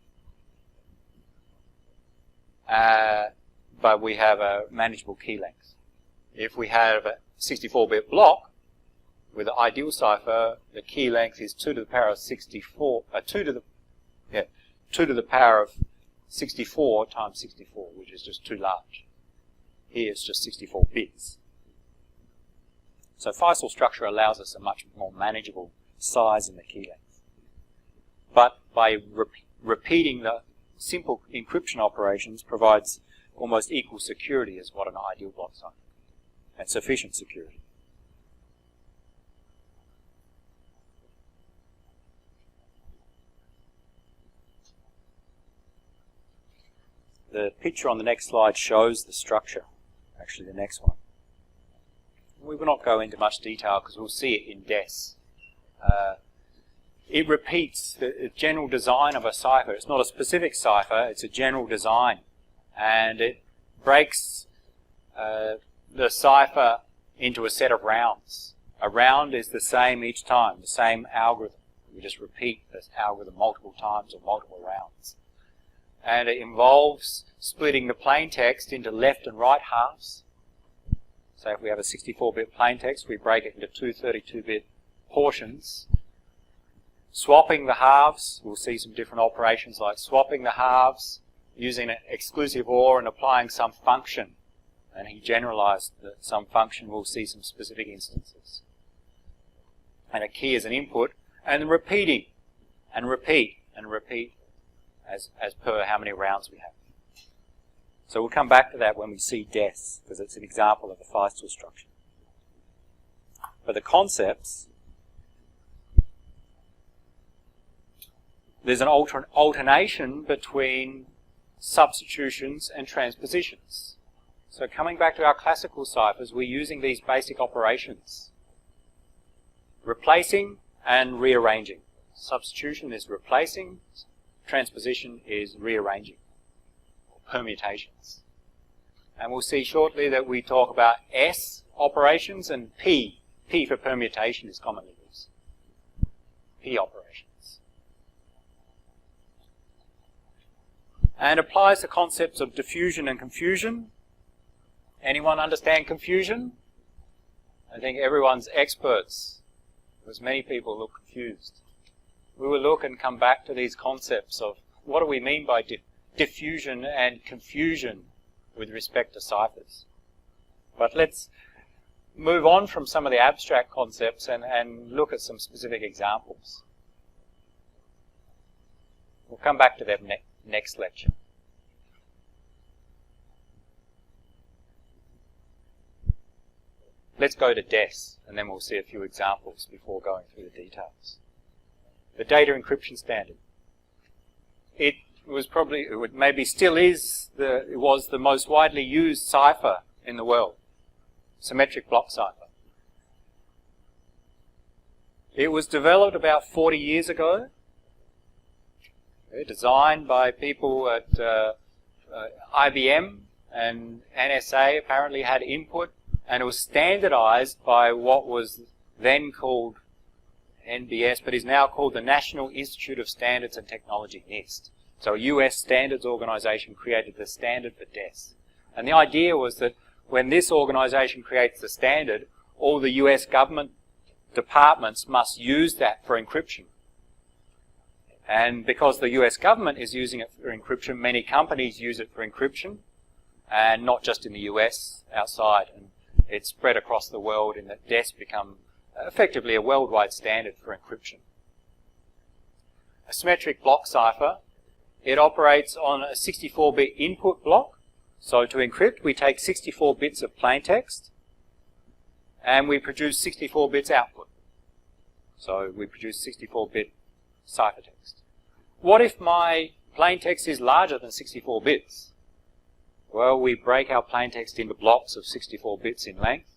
but we have a manageable key length. If we have a 64-bit block with an ideal cipher, the key length is 2 to the power of 64, 2 to the power of 64 times 64, which is just too large. Here it's just 64 bits. So Feistel structure allows us a much more manageable size in the key length. But by repeating the simple encryption operations provides almost equal security as what an ideal block cipher, and sufficient security. The picture on the next slide shows the structure, actually the next one. We will not go into much detail because we'll see it in DES. It repeats the general design of a cipher. It's not a specific cipher, it's a general design. And it breaks the cipher into a set of rounds. A round is the same each time, the same algorithm. We just repeat this algorithm multiple times or multiple rounds. And it involves splitting the plain text into left and right halves. So if we have a 64-bit plain text, we break it into two 32-bit portions. Swapping the halves, we'll see some different operations like swapping the halves, using an exclusive OR and applying some function. And he generalized some function, we'll see some specific instances. and a key as an input, and repeating, and repeat, and repeat as per how many rounds we have. So we'll come back to that when we see DES, because it's an example of a Feistel structure. But the concepts, there's an alternation between substitutions and transpositions. So coming back to our classical ciphers, we're using these basic operations. Replacing and rearranging. Substitution is replacing, transposition is rearranging, permutations. And we'll see shortly that we talk about S operations and P. P for permutation is commonly used. P operations. And applies the concepts of diffusion and confusion. Anyone understand confusion? I think everyone's experts, because many people look confused. We will look and come back to these concepts of what do we mean by diffusion and confusion with respect to ciphers. But let's move on from some of the abstract concepts and look at some specific examples. We'll come back to them next lecture. Let's go to DES, and then we'll see a few examples before going through the details. The data encryption standard. It was probably, it maybe still is, it was the most widely used cipher in the world. Symmetric block cipher. It was developed about 40 years ago, designed by people at IBM, and NSA apparently had input, and it was standardized by what was then called NBS, but is now called the National Institute of Standards and Technology, NIST. So a US standards organization created the standard for DES. And the idea was that when this organization creates the standard, all the US government departments must use that for encryption. And because the US government is using it for encryption, many companies use it for encryption, and not just in the US, outside. And it's spread across the world, and that DES become effectively a worldwide standard for encryption. A symmetric block cipher, it operates on a 64-bit input block. So to encrypt, we take 64 bits of plaintext, and we produce 64 bits output. So we produce 64-bit ciphertext. What if my plaintext is larger than 64 bits? Well, we break our plaintext into blocks of 64 bits in length,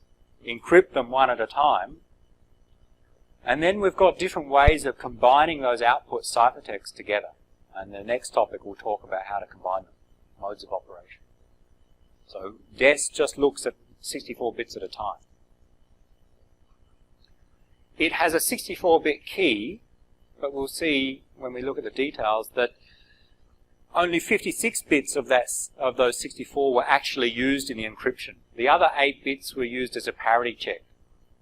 encrypt them one at a time, and then we've got different ways of combining those output ciphertexts together. And the next topic we'll talk about how to combine them, modes of operation. So DES just looks at 64 bits at a time. It has a 64-bit key, but we'll see when we look at the details that only 56 bits of those 64 were actually used in the encryption. The other 8 bits were used as a parity check.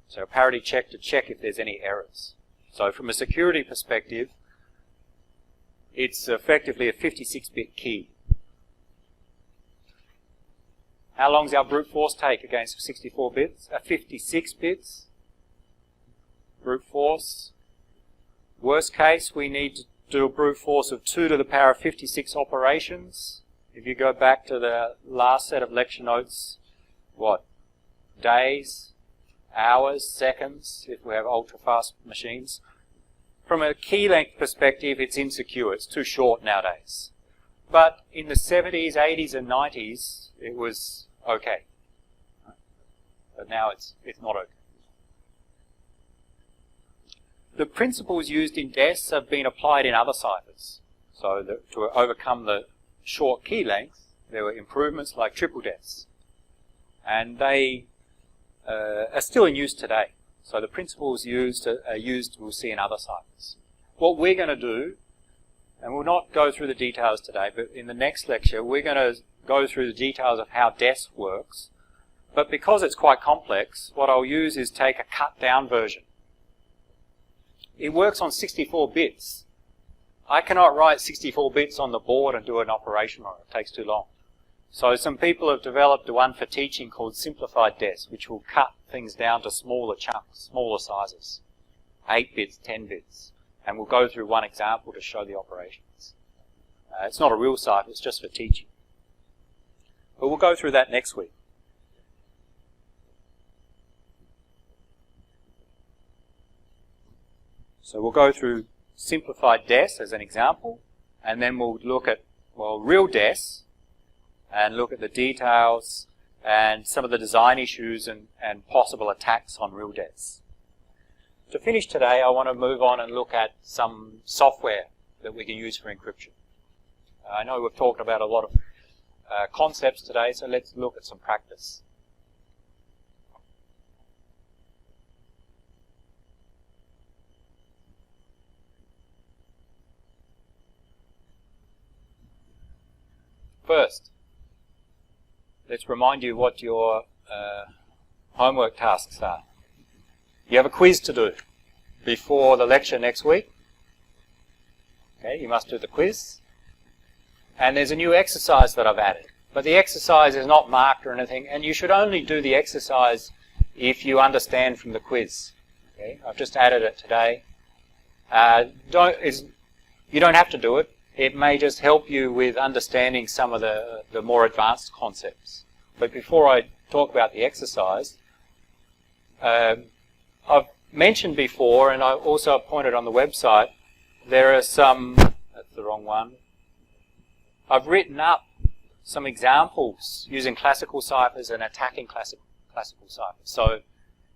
So a parity check to check if there's any errors. So from a security perspective, it's effectively a 56-bit key. How long does our brute force take against 64 bits? 56 bits. Brute force. Worst case, we need to do a brute force of 2 to the power of 56 operations. If you go back to the last set of lecture notes, what? Days, hours, seconds, if we have ultra-fast machines. From a key length perspective, it's insecure. It's too short nowadays. But in the 70s, 80s, and 90s, it was okay. But now it's not okay. The principles used in DES have been applied in other ciphers. So to overcome the short key length, there were improvements like triple DES. And they are still in use today. So the principles used are used, we'll see, in other ciphers. What we're going to do, and we'll not go through the details today, but in the next lecture, we're going to go through the details of how DES works. But because it's quite complex, what I'll use is take a cut-down version. It works on 64 bits. I cannot write 64 bits on the board and do an operation on it. It takes too long. So some people have developed one for teaching called Simplified DES, which will cut things down to smaller chunks, smaller sizes. 8 bits, 10 bits. And we'll go through one example to show the operations. It's not a real cipher, it's just for teaching. But we'll go through that next week. So we'll go through Simplified DES as an example, and then we'll look at, well, real DES, and look at the details and some of the design issues and possible attacks on real DES. To finish today, I want to move on and look at some software that we can use for encryption. I know we've talked about a lot of concepts today, so let's look at some practice. First, let's remind you what your homework tasks are. You have a quiz to do before the lecture next week. Okay, you must do the quiz. And there's a new exercise that I've added. But the exercise is not marked or anything, and you should only do the exercise if you understand from the quiz. Okay, I've just added it today. You don't have to do it. It may just help you with understanding some of the more advanced concepts. But before I talk about the exercise, I've mentioned before, and I also pointed on the website, there are some, that's the wrong one, I've written up some examples using classical ciphers and attacking classical ciphers. So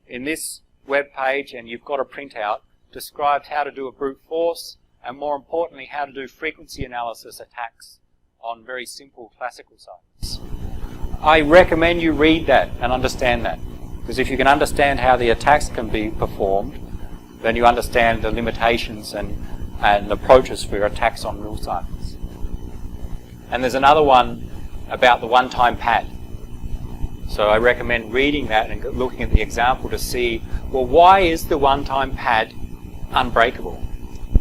in this web page, and you've got a printout, describes how to do a brute force, and more importantly, how to do frequency analysis attacks on very simple classical ciphers. I recommend you read that and understand that, because if you can understand how the attacks can be performed, then you understand the limitations and approaches for your attacks on real ciphers. And there's another one about the one-time pad. So I recommend reading that and looking at the example to see, well, why is the one-time pad unbreakable?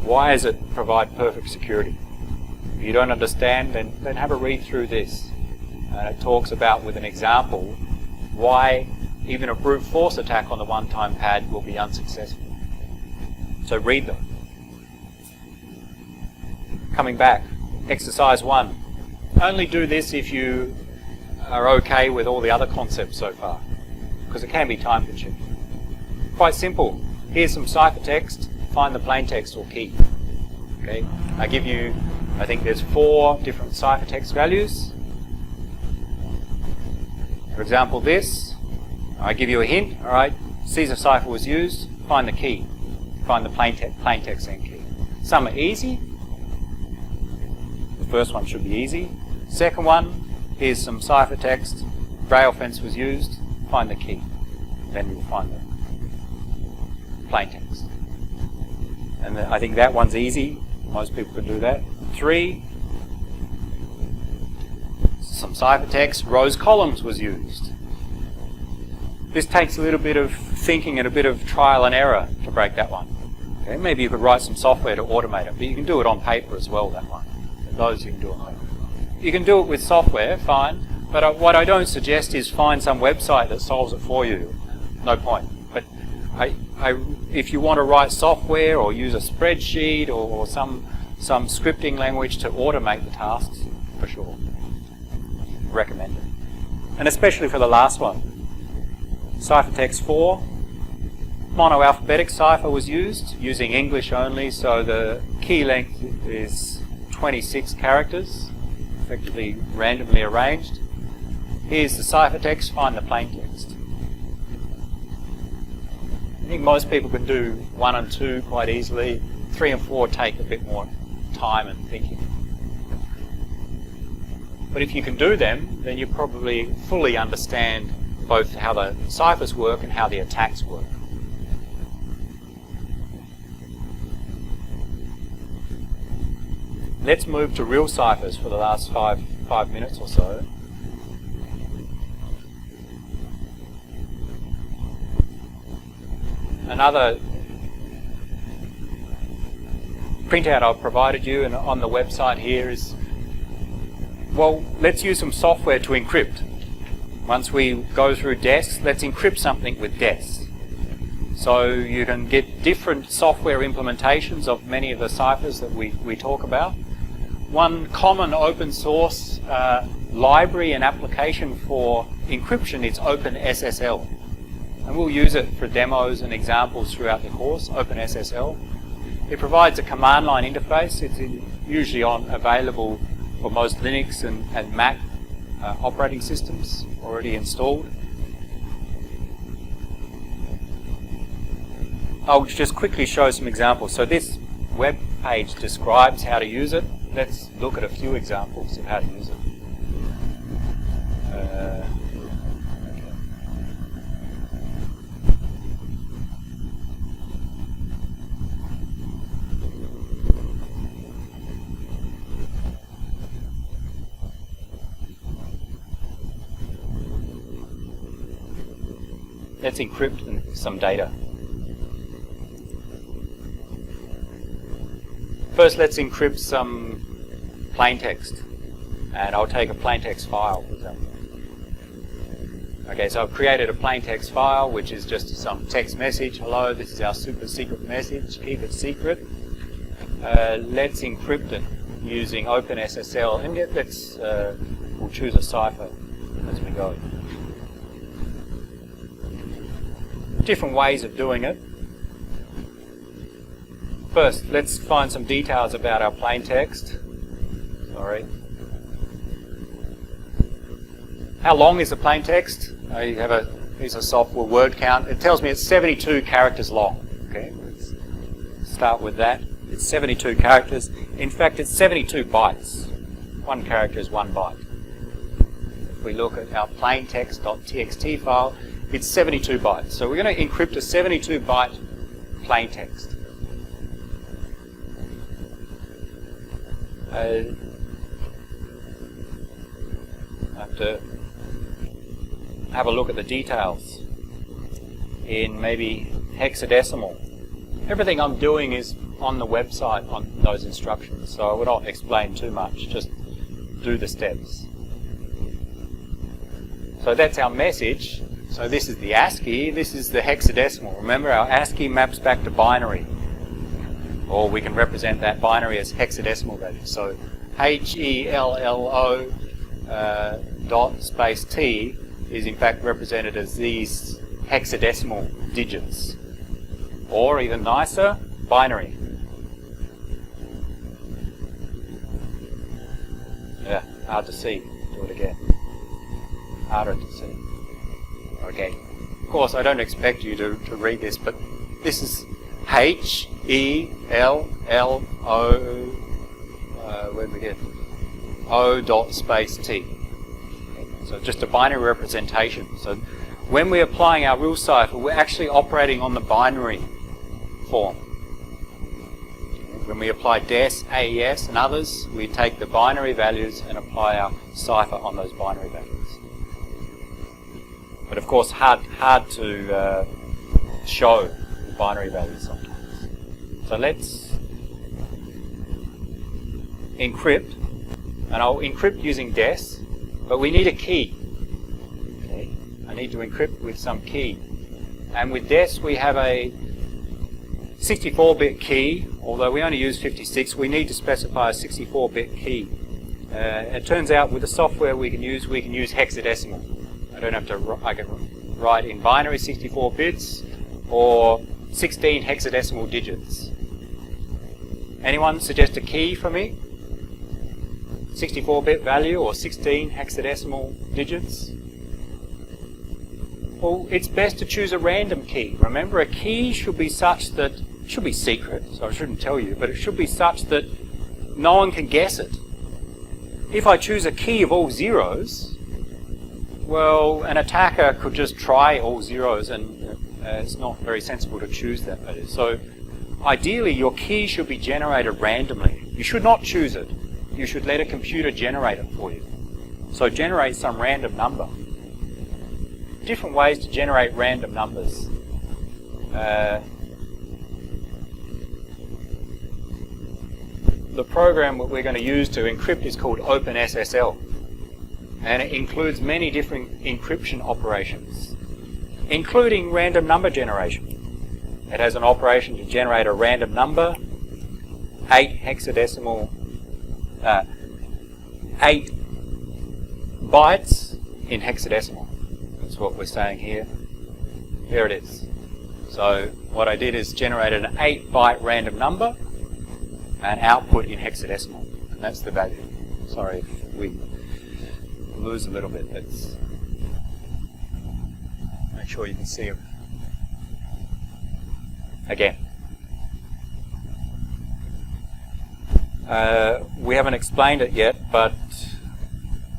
Why does it provide perfect security? If you don't understand, then have a read through this. And it talks about, with an example, why even a brute force attack on the one-time pad will be unsuccessful. So read them. Coming back, exercise 1. Only do this if you are okay with all the other concepts so far, because it can be time consuming. Quite simple. Here's some ciphertext. Find the plaintext or key. Okay, I give you, I think there's 4 different ciphertext values. For example, this, I give you a hint. All right, Caesar cipher was used. Find the key. Find the plaintext and key. Some are easy. The first one should be easy. Second one, here's some ciphertext. Braille fence was used. Find the key. Then you'll find the plaintext. And I think that one's easy. Most people can do that. 3, some ciphertext. Rows, columns was used. This takes a little bit of thinking and a bit of trial and error to break that one. Okay, maybe you could write some software to automate it, but you can do it on paper as well, that one. Those you can do on paper. You can do it with software, fine, but what I don't suggest is find some website that solves it for you. No point. But if you want to write software or use a spreadsheet or some scripting language to automate the tasks, for sure, recommend it. And especially for the last one. Ciphertext 4, monoalphabetic cipher was used, using English only, so the key length is 26 characters, effectively randomly arranged. Here's the ciphertext, find the plaintext. I think most people can do 1 and 2 quite easily. 3 and 4 take a bit more time and thinking. But if you can do them, then you probably fully understand both how the ciphers work and how the attacks work. Let's move to real ciphers for the last five minutes or so. Another printout I've provided you and on the website here is, well, let's use some software to encrypt. Once we go through DES, let's encrypt something with DES. So you can get different software implementations of many of the ciphers that we talk about. One common open source library and application for encryption is OpenSSL. And we'll use it for demos and examples throughout the course, OpenSSL. It provides a command line interface. It's usually available for most Linux and Mac operating systems already installed. I'll just quickly show some examples. So this web page describes how to use it. Let's look at a few examples of how to use it. Let's encrypt some data. First, let's encrypt some plain text. And I'll take a plain text file, for example. Okay, so I've created a plain text file, which is just some text message. Hello, this is our super secret message. Keep it secret. Let's encrypt it using OpenSSL. And we'll choose a cipher as we go. Different ways of doing it. First, let's find some details about our plain text. Sorry. How long is the plain text? You have a piece of software, word count. It tells me it's 72 characters long. Okay, let's start with that. It's 72 characters. In fact, it's 72 bytes. One character is 1 byte. If we look at our plaintext.txt file, it's 72 bytes. So we're going to encrypt a 72 byte plain text. I have to have a look at the details in maybe hexadecimal. Everything I'm doing is on the website on those instructions, so I will not explain too much, just do the steps. So that's our message. So this is the ASCII, this is the hexadecimal. Remember, our ASCII maps back to binary, or we can represent that binary as hexadecimal values. So HELLO dot space T is in fact represented as these hexadecimal digits, or even nicer, binary. Yeah, hard to see. Do it again. Harder to see. Okay. Of course, I don't expect you to read this, but this is HELLO. Where did we get? O dot space T. So just a binary representation. So when we're applying our real cipher, we're actually operating on the binary form. When we apply DES, AES, and others, we take the binary values and apply our cipher on those binary values. But of course, hard to show the binary values sometimes. So let's encrypt, and I'll encrypt using DES, but we need a key. Okay, I need to encrypt with some key. And with DES, we have a 64-bit key, although we only use 56, we need to specify a 64-bit key. It turns out with the software we can use hexadecimal. I don't have to, I can write in binary 64 bits or 16 hexadecimal digits. Anyone suggest a key for me? 64-bit value or 16 hexadecimal digits? Well, it's best to choose a random key. Remember, a key should be such that, it should be secret, so I shouldn't tell you, but it should be such that no one can guess it. If I choose a key of all zeros, well, an attacker could just try all zeros, and it's not very sensible to choose that value. So ideally, your key should be generated randomly. You should not choose it. You should let a computer generate it for you. So generate some random number. Different ways to generate random numbers. The program that we're going to use to encrypt is called OpenSSL. And it includes many different encryption operations, including random number generation. It has an operation to generate a random number, 8 bytes in hexadecimal. That's what we're saying here. Here it is. So what I did is generated an 8-byte random number and output in hexadecimal. And that's the value. Sorry if we lose a little bit. Let's make sure you can see it. Again. We haven't explained it yet, but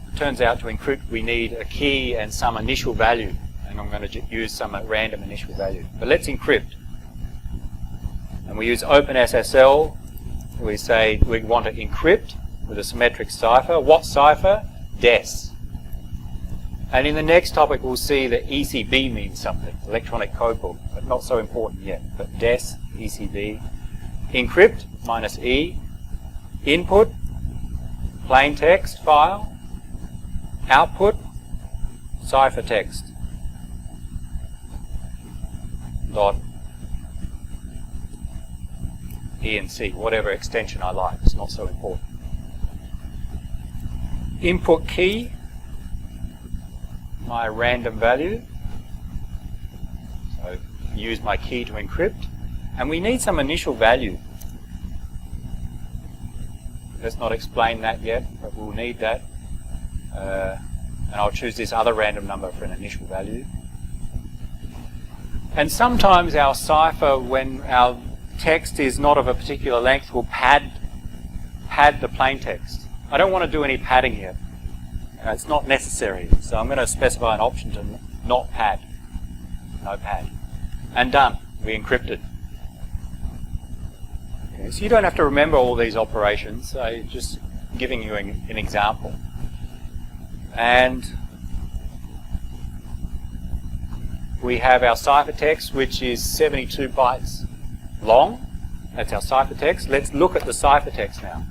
it turns out to encrypt we need a key and some initial value. And I'm going to use some random initial value. But let's encrypt. And we use OpenSSL. We say we want to encrypt with a symmetric cipher. What cipher? DES. And in the next topic we'll see that ECB means something, electronic code book, but not so important yet. But DES, ECB. Encrypt, minus E. Input, plain text file. Output, ciphertext. Dot E and C, whatever extension I like. It's not so important. Input key, my random value. So use my key to encrypt. And we need some initial value. Let's not explain that yet, but we'll need that. And I'll choose this other random number for an initial value. And sometimes our cipher, when our text is not of a particular length, will pad the plain text. I don't want to do any padding here. It's not necessary. So I'm going to specify an option to not pad. No pad. And done. We encrypted. Okay, so you don't have to remember all these operations. I'm just giving you an example. And we have our ciphertext, which is 72 bytes long. That's our ciphertext. Let's look at the ciphertext now.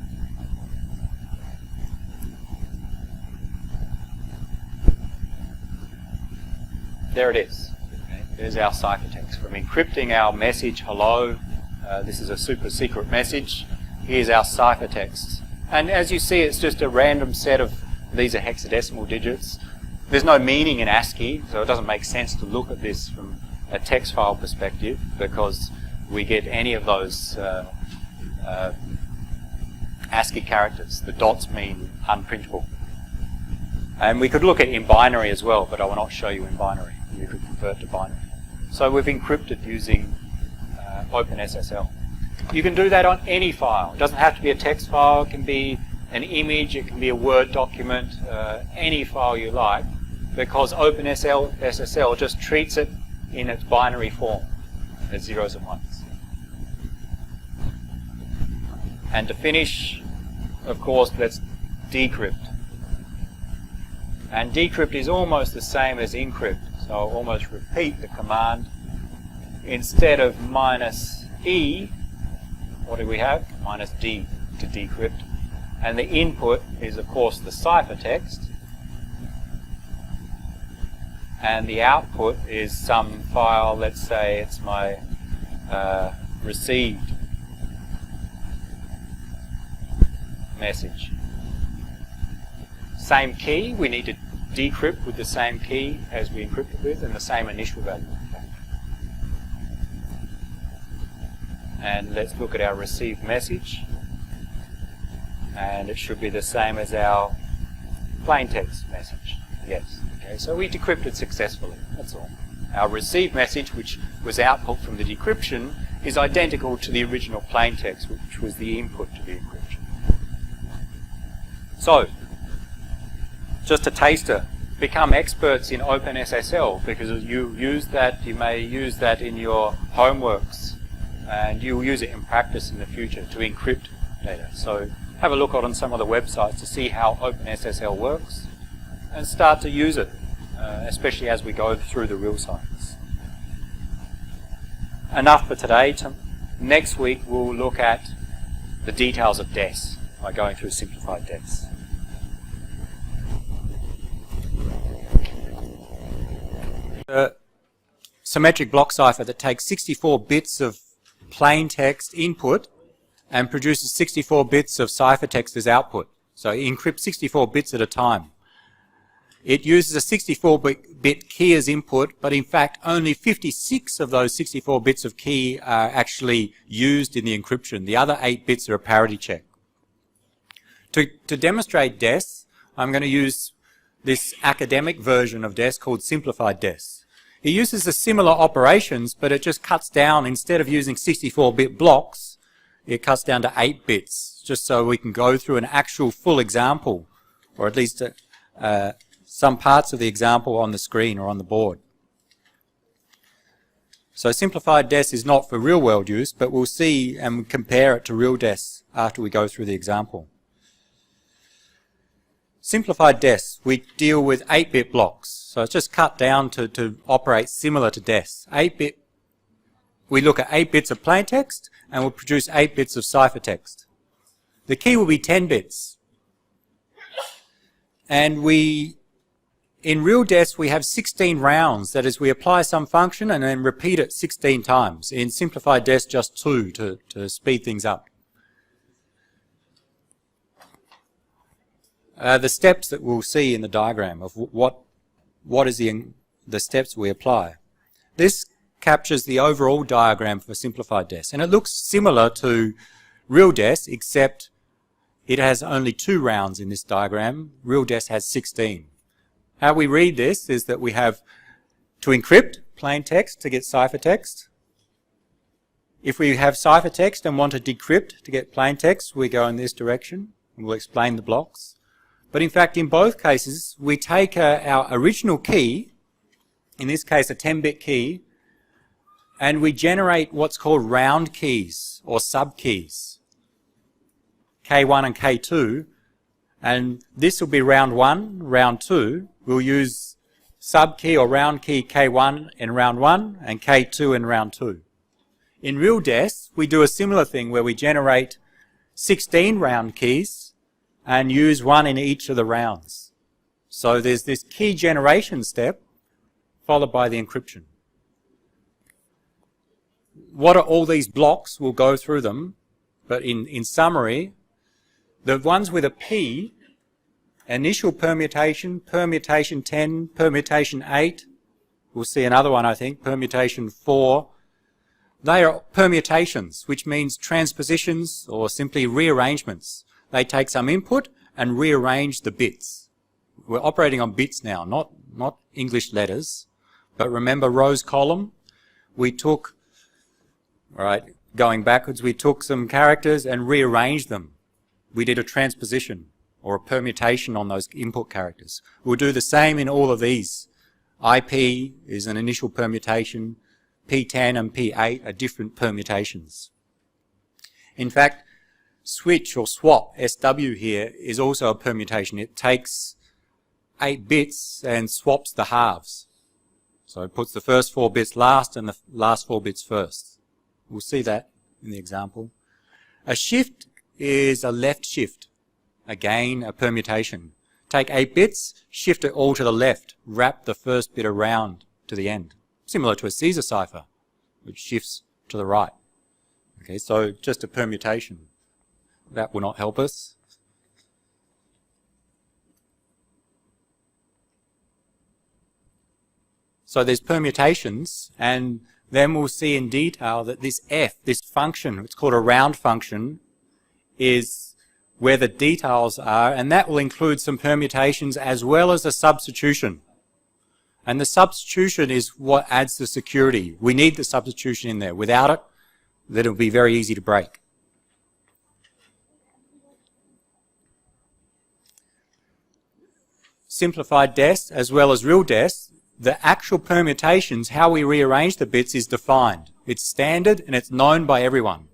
There it is. Okay. There's our ciphertext. From encrypting our message, hello, this is a super secret message. Here's our ciphertext. And as you see, it's just a random set of, these are hexadecimal digits. There's no meaning in ASCII, so it doesn't make sense to look at this from a text file perspective, because we get any of those ASCII characters. The dots mean unprintable. And we could look at in binary as well, but I will not show you in binary. You could convert to binary. So we've encrypted using OpenSSL. You can do that on any file. It doesn't have to be a text file. It can be an image. It can be a Word document. Any file you like, because OpenSSL just treats it in its binary form as zeros and ones. And to finish, of course, let's decrypt. And decrypt is almost the same as encrypt. So I'll almost repeat the command. Instead of minus E, what do we have? Minus D to decrypt. And the input is, of course, the ciphertext. And the output is some file, let's say it's my received message. Same key, we need to decrypt with the same key as we encrypted with, and the same initial value. And let's look at our received message. And it should be the same as our plain text message. Yes. Okay, so we decrypted successfully, that's all. Our received message, which was output from the decryption, is identical to the original plain text, which was the input to the encryption. So, just a taster. Become experts in OpenSSL, because you use that, you may use that in your homeworks, and you'll use it in practice in the future to encrypt data. So have a look on some of the websites to see how OpenSSL works and start to use it, especially as we go through the real science. Enough for today. Next week we'll look at the details of DES by going through Simplified DES. symmetric block cipher that takes 64 bits of plain text input and produces 64 bits of ciphertext as output. So it encrypts 64 bits at a time. It uses a 64-bit key as input, but in fact only 56 of those 64 bits of key are actually used in the encryption. The other 8 bits are a parity check. To demonstrate DES, I'm going to use this academic version of DES called Simplified DES. It uses the similar operations, but it just cuts down, instead of using 64-bit blocks, it cuts down to 8 bits, just so we can go through an actual full example, or at least some parts of the example on the screen or on the board. So Simplified DES is not for real-world use, but we'll see and compare it to real DES after we go through the example. Simplified DES, we deal with 8-bit blocks, so it's just cut down to operate similar to DES. 8-bit, we look at 8 bits of plain text and we'll produce 8 bits of ciphertext. The key will be 10 bits. And in real DES we have 16 rounds, that is, we apply some function and then repeat it 16 times. In Simplified DES, just 2 to speed things up. The steps that we'll see in the diagram of what is the steps we apply. This captures the overall diagram for Simplified DES, and it looks similar to real DES, except it has only 2 rounds in this diagram. Real DES has 16. How we read this is that we have to encrypt plain text to get ciphertext. If we have ciphertext and want to decrypt to get plain text, we go in this direction, and we'll explain the blocks. But in fact, in both cases, we take our original key, in this case a 10-bit key, and we generate what's called round keys or sub-keys, K1 and K2, and this will be round 1, round 2. We'll use sub-key or round key K1 in round 1 and K2 in round 2. In real DES, we do a similar thing where we generate 16 round keys and use 1 in each of the rounds. So there's this key generation step followed by the encryption. What are all these blocks? We'll go through them, but in summary, the ones with a P, initial permutation, permutation 10, permutation 8, we'll see another one I think, permutation 4, they are permutations, which means transpositions or simply rearrangements. They take some input and rearrange the bits. We're operating on bits now, not English letters, but remember rows column? We took, going backwards, we took some characters and rearranged them. We did a transposition or a permutation on those input characters. We'll do the same in all of these. IP is an initial permutation. P10 and P8 are different permutations. In fact, switch or swap, SW here, is also a permutation. It takes 8 bits and swaps the halves. So it puts the first 4 bits last and the last 4 bits first. We'll see that in the example. A shift is a left shift. Again, a permutation. Take 8 bits, shift it all to the left, wrap the first bit around to the end. Similar to a Caesar cipher, which shifts to the right. Okay, so just a permutation. That will not help us. So there's permutations, and then we'll see in detail that this F, this function, it's called a round function, is where the details are, and that will include some permutations as well as a substitution. And the substitution is what adds the security. We need the substitution in there. Without it, then it'll be very easy to break. Simplified DES as well as real DES, the actual permutations, how we rearrange the bits, is defined. It's standard and it's known by everyone.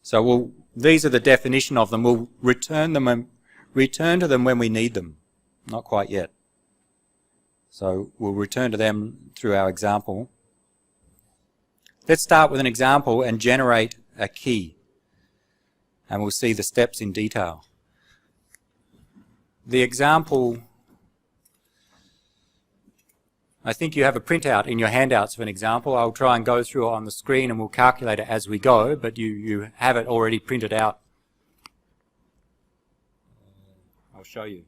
So these are the definition of them. We'll return to them when we need them. Not quite yet. So we'll return to them through our example. Let's start with an example and generate a key. And we'll see the steps in detail. The example, I think you have a printout in your handouts of an example. I'll try and go through it on the screen and we'll calculate it as we go, but you have it already printed out. I'll show you.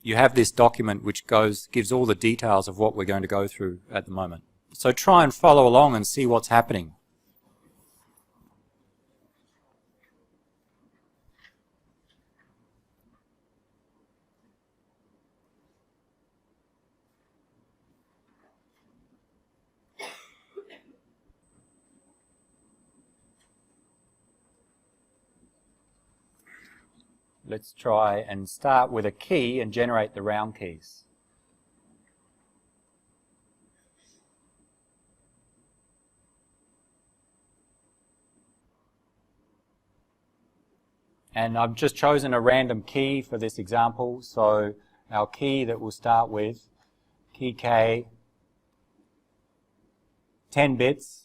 You have this document which gives all the details of what we're going to go through at the moment. So try and follow along and see what's happening. Let's try and start with a key and generate the round keys. And I've just chosen a random key for this example, so our key that we'll start with, key K, 10 bits.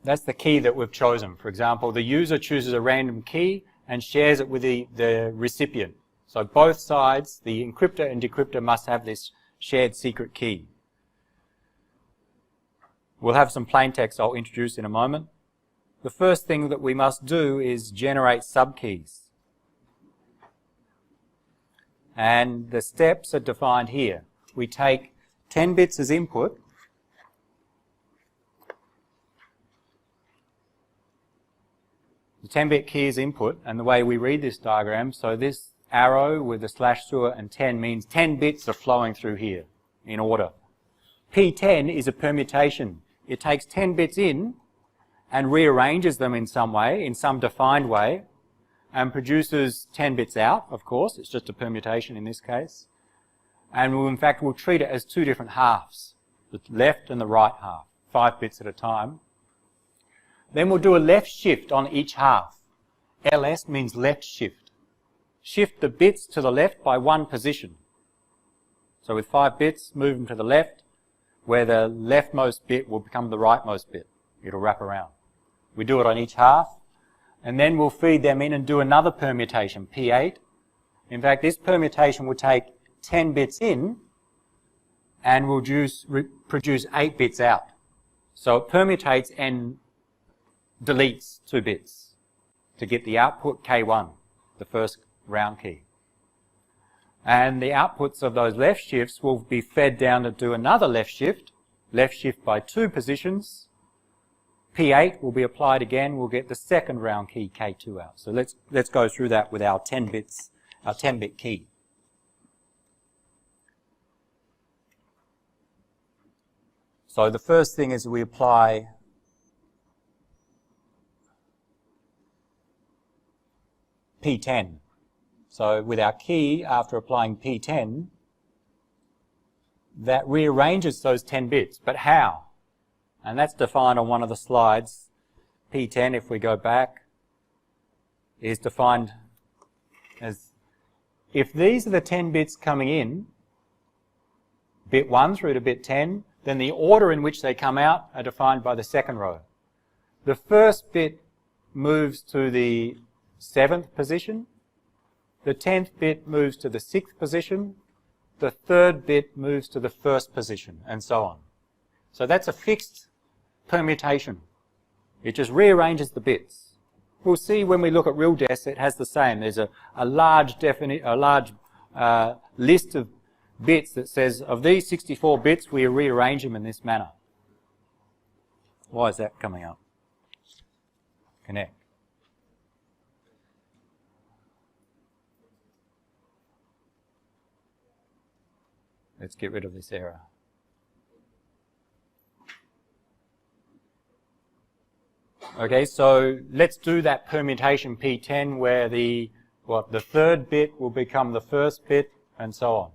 That's the key that we've chosen. For example, the user chooses a random key and shares it with the recipient. So both sides, the encryptor and decryptor, must have this shared secret key. We'll have some plain text I'll introduce in a moment. The first thing that we must do is generate subkeys. And the steps are defined here. We take 10 bits as input. The 10-bit key is input, and the way we read this diagram, so this arrow with the slash through it and 10 means 10 bits are flowing through here in order. P10 is a permutation. It takes 10 bits in and rearranges them in some way, in some defined way, and produces 10 bits out, of course. It's just a permutation in this case. And in fact, we'll treat it as two different halves, the left and the right half, 5 bits at a time. Then we'll do a left shift on each half. LS means left shift. Shift the bits to the left by one position. So with 5 bits, move them to the left, where the leftmost bit will become the rightmost bit. It'll wrap around. We do it on each half, and then we'll feed them in and do another permutation, P8. In fact, this permutation will take 10 bits in and will produce 8 bits out. So it permutates and deletes 2 bits to get the output K1, the first round key. And the outputs of those left shifts will be fed down to do another left shift by 2 positions. P8 will be applied again, we'll get the second round key K2 out. So let's go through that with our 10 bits, our 10-bit key. So the first thing is we apply P10. So with our key, after applying P10, that rearranges those 10 bits. But how? And that's defined on one of the slides. P10, if we go back, is defined as, if these are the 10 bits coming in, bit 1 through to bit 10, then the order in which they come out are defined by the second row. The first bit moves to the 7th position, the 10th bit moves to the 6th position, the 3rd bit moves to the 1st position, and so on. So that's a fixed permutation. It just rearranges the bits. We'll see when we look at real DES, it has the same. There's a large list of bits that says, of these 64 bits, we rearrange them in this manner. Why is that coming up? Connect. Let's get rid of this error. Okay, so let's do that permutation P10 where the 3rd bit will become the 1st bit and so on.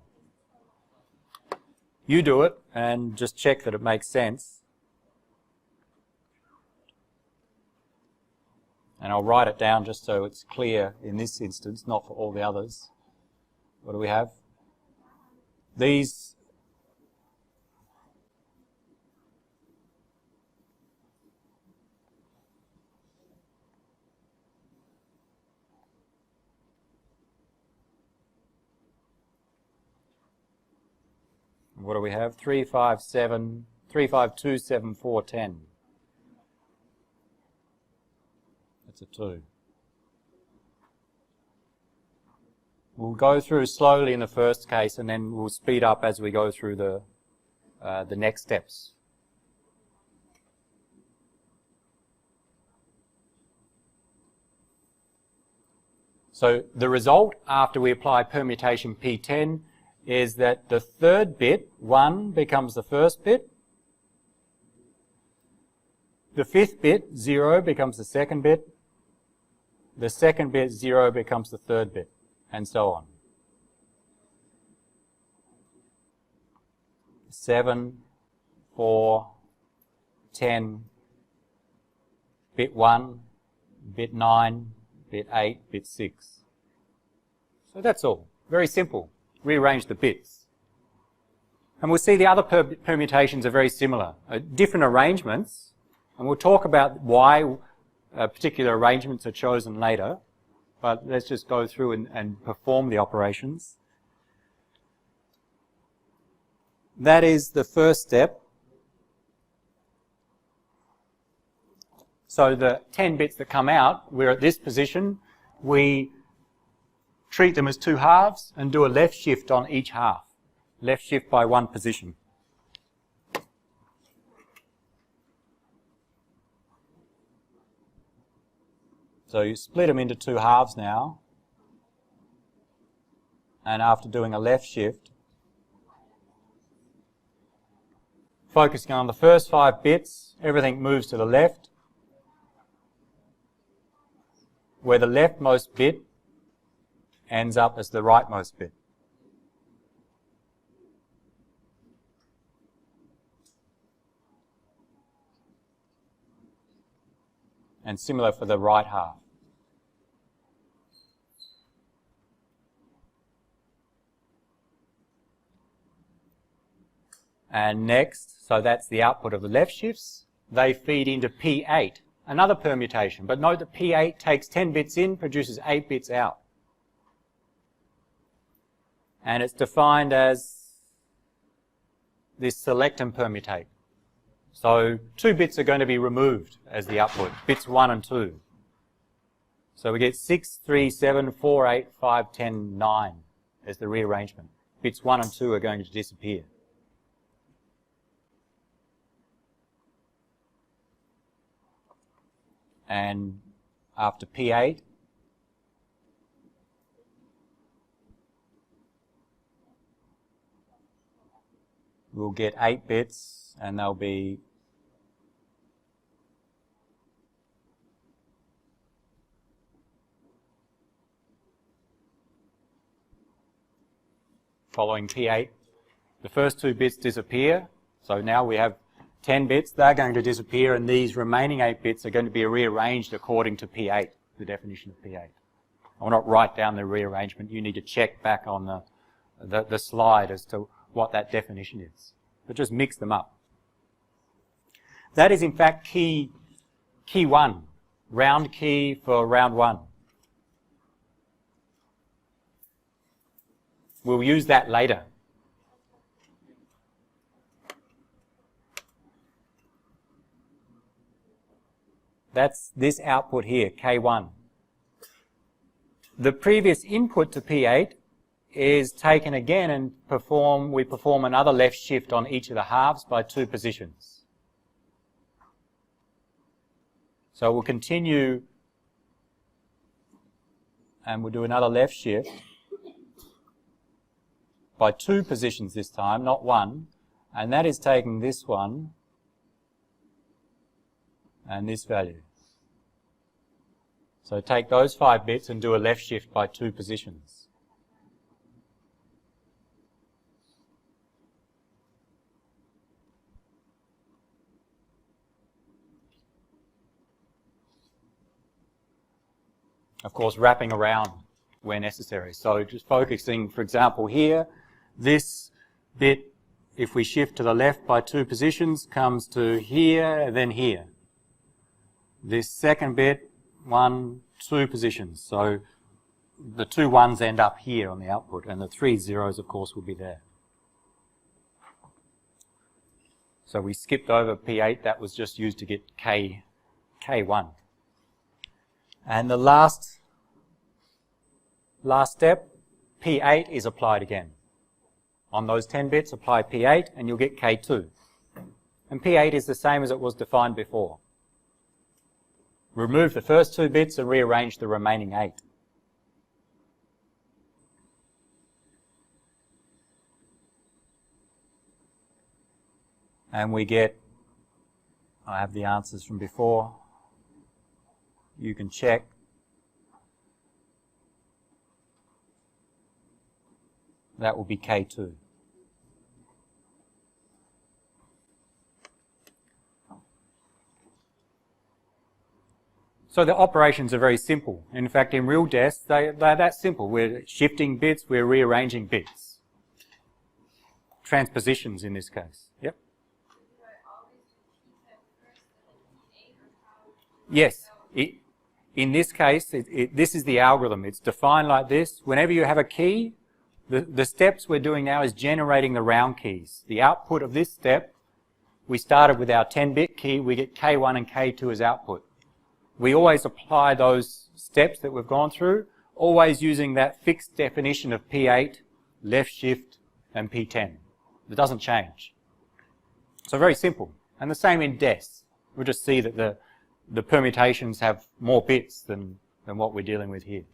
You do it and just check that it makes sense. And I'll write it down just so it's clear in this instance, not for all the others. What do we have? These What do we have? 35274110. That's a 2. We'll go through slowly in the first case, and then we'll speed up as we go through the next steps. So the result after we apply permutation P10 is that the third bit, 1, becomes the first bit. The fifth bit, 0, becomes the second bit. The second bit, 0, becomes the third bit, and so on. 7, 4, 10, bit 1, bit 9, bit 8, bit 6. So that's all. Very simple. Rearrange the bits. And we'll see the other permutations are very similar. Different arrangements, and we'll talk about why particular arrangements are chosen later. But let's just go through and perform the operations. That is the first step. So the 10 bits that come out, we're at this position. We treat them as 2 halves and do a left shift on each half. Left shift by 1 position. So you split them into 2 halves now. And after doing a left shift, focusing on the first 5 bits, everything moves to the left, where the leftmost bit ends up as the rightmost bit. And similar for the right half. And next, so that's the output of the left shifts, they feed into P8. Another permutation, but note that P8 takes 10 bits in, produces 8 bits out. And it's defined as this select and permutate. So 2 bits are going to be removed as the output, bits 1 and 2. So we get 6, 3, 7, 4, 8, 5, 10, 9 as the rearrangement. Bits 1 and 2 are going to disappear. And after P8, we'll get 8 bits, and they'll be following P8. The first 2 bits disappear, so now we have 10 bits, they're going to disappear, and these remaining 8 bits are going to be rearranged according to P8, the definition of P8. I will not write down the rearrangement. You need to check back on the slide as to what that definition is. But just mix them up. That is in fact key 1, round key for round 1. We'll use that later. That's this output here, K1. The previous input to P8 is taken again and we perform another left shift on each of the halves by 2 positions. So we'll continue and we'll do another left shift by 2 positions this time, not 1, and that is taking this one and this value. So take those 5 bits and do a left shift by 2 positions. Of course, wrapping around where necessary. So just focusing, for example, here, this bit, if we shift to the left by 2 positions, comes to here, then here. This second bit, 1, 2 positions. So the 2 1s end up here on the output, and the 3 zeros, of course, will be there. So we skipped over P8, that was just used to get K1. And the last step, P8 is applied again. On those 10 bits, apply P8 and you'll get K2. And P8 is the same as it was defined before. Remove the first 2 bits and rearrange the remaining 8. And we get, I have the answers from before. You can check. That will be K2. So the operations are very simple. In fact, in real DES, they're that simple. We're shifting bits, we're rearranging bits. Transpositions in this case. Yep. Yes. In this case, this is the algorithm. It's defined like this. Whenever you have a key, the steps we're doing now is generating the round keys. The output of this step, we started with our 10-bit key, we get K1 and K2 as output. We always apply those steps that we've gone through, always using that fixed definition of P8, left shift, and P10. It doesn't change. So very simple. And the same in DES. We'll just see that the permutations have more bits than what we're dealing with here.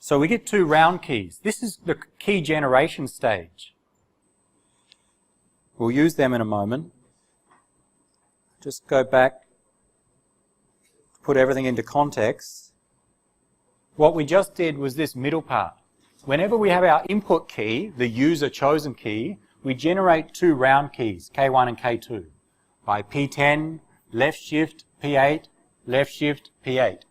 So we get 2 round keys. This is the key generation stage. We'll use them in a moment. Just go back, put everything into context. What we just did was this middle part. Whenever we have our input key, the user chosen key, we generate 2 round keys, K1 and K2, by P10, left shift, P8, left shift, P8.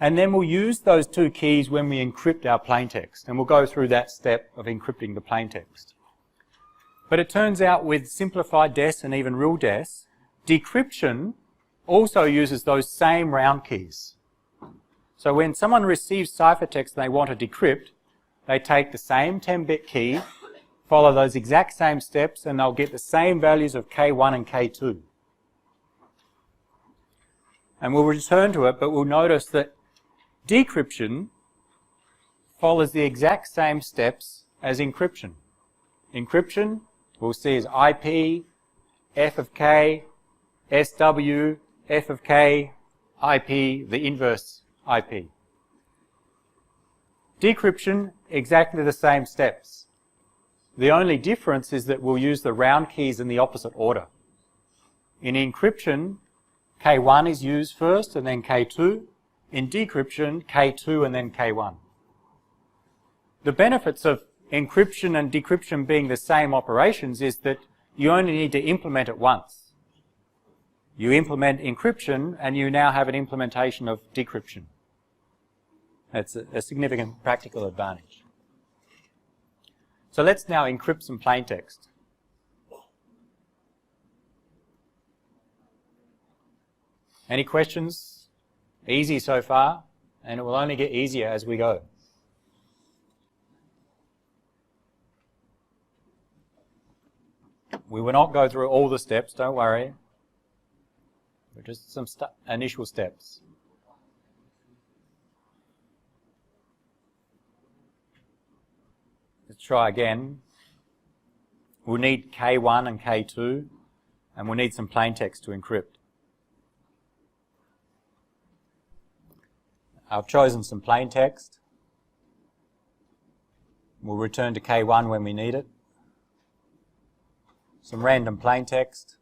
And then we'll use those 2 keys when we encrypt our plaintext, and we'll go through that step of encrypting the plaintext. But it turns out with simplified DES and even real DES, decryption also uses those same round keys. So when someone receives ciphertext and they want to decrypt, they take the same 10-bit key, follow those exact same steps, and they'll get the same values of K1 and K2. And we'll return to it, but we'll notice that decryption follows the exact same steps as encryption. Encryption, we'll see, is IP, F of K, SW, F of K, IP, the inverse IP. Decryption, exactly the same steps. The only difference is that we'll use the round keys in the opposite order. In encryption, K1 is used first and then K2. In decryption, K2 and then K1. The benefits of encryption and decryption being the same operations is that you only need to implement it once. You implement encryption and you now have an implementation of decryption. That's a significant practical advantage. So let's now encrypt some plaintext. Any questions? Easy so far, and it will only get easier as we go. We will not go through all the steps, don't worry. But just some initial steps. Let's try again. We'll need K1 and K2, and we'll need some plaintext to encrypt. I've chosen some plaintext. We'll return to K1 when we need it. Some random plaintext.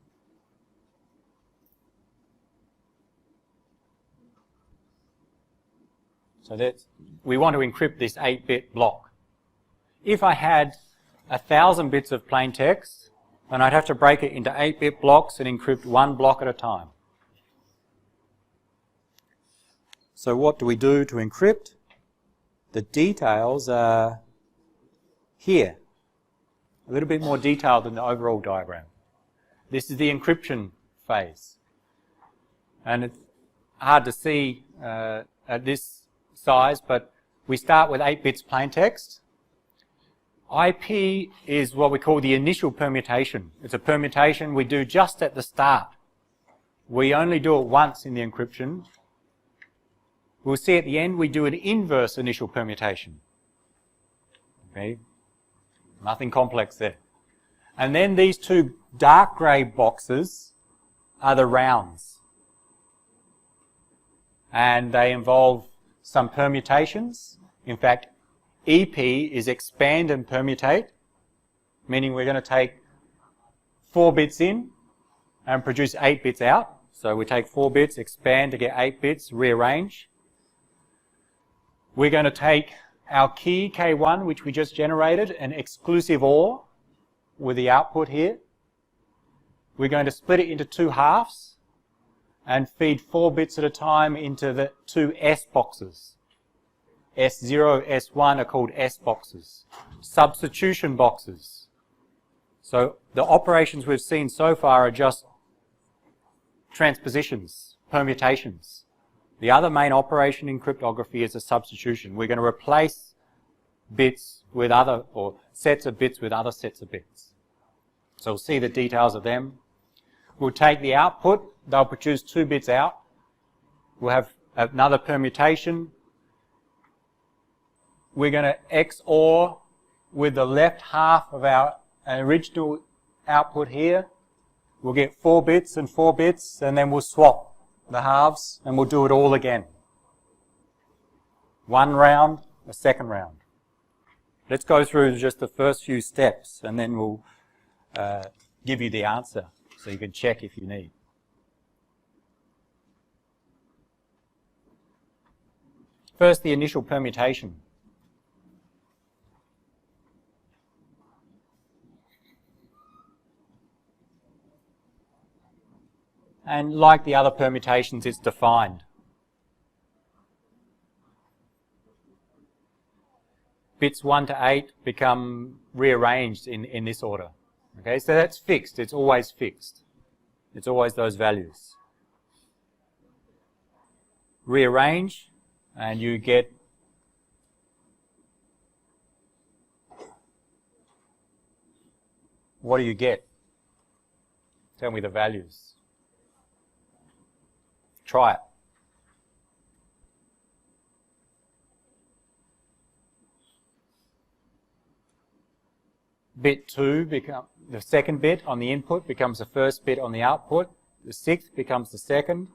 So we want to encrypt this 8-bit block. If I had 1,000 bits of plaintext, then I'd have to break it into 8-bit blocks and encrypt 1 block at a time. So what do we do to encrypt? The details are here. A little bit more detailed than the overall diagram. This is the encryption phase. And it's hard to see at this size, but we start with 8 bits plaintext. IP is what we call the initial permutation. It's a permutation we do just at the start. We only do it once in the encryption. We'll see at the end we do an inverse initial permutation. Okay, nothing complex there. And then these two dark grey boxes are the rounds. And they involve some permutations. In fact, EP is expand and permutate, meaning we're going to take 4 bits in and produce 8 bits out. So we take 4 bits, expand to get 8 bits, rearrange. We're going to take our key K1, which we just generated, an exclusive OR with the output here. We're going to split it into 2 halves and feed 4 bits at a time into the 2 S boxes. S0, S1 are called S boxes. Substitution boxes. So the operations we've seen so far are just transpositions, permutations. The other main operation in cryptography is a substitution. We're going to replace bits with other, or sets of bits with other sets of bits. So we'll see the details of them. We'll take the output, they'll produce 2 bits out. We'll have another permutation. We're going to XOR with the left half of our original output here. We'll get 4 bits and 4 bits, and then we'll swap the halves, and we'll do it all again. 1 round, a second round. Let's go through just the first few steps, and then we'll give you the answer, so you can check if you need. First, the initial permutation. And like the other permutations, it's defined. Bits 1 to 8 become rearranged in this order. Okay, so that's fixed. It's always fixed. It's always those values. Rearrange, and you get what do you get? Tell me the values. Try it. Bit 2 becomes the second bit on the input becomes the first bit on the output. The 6th becomes the second.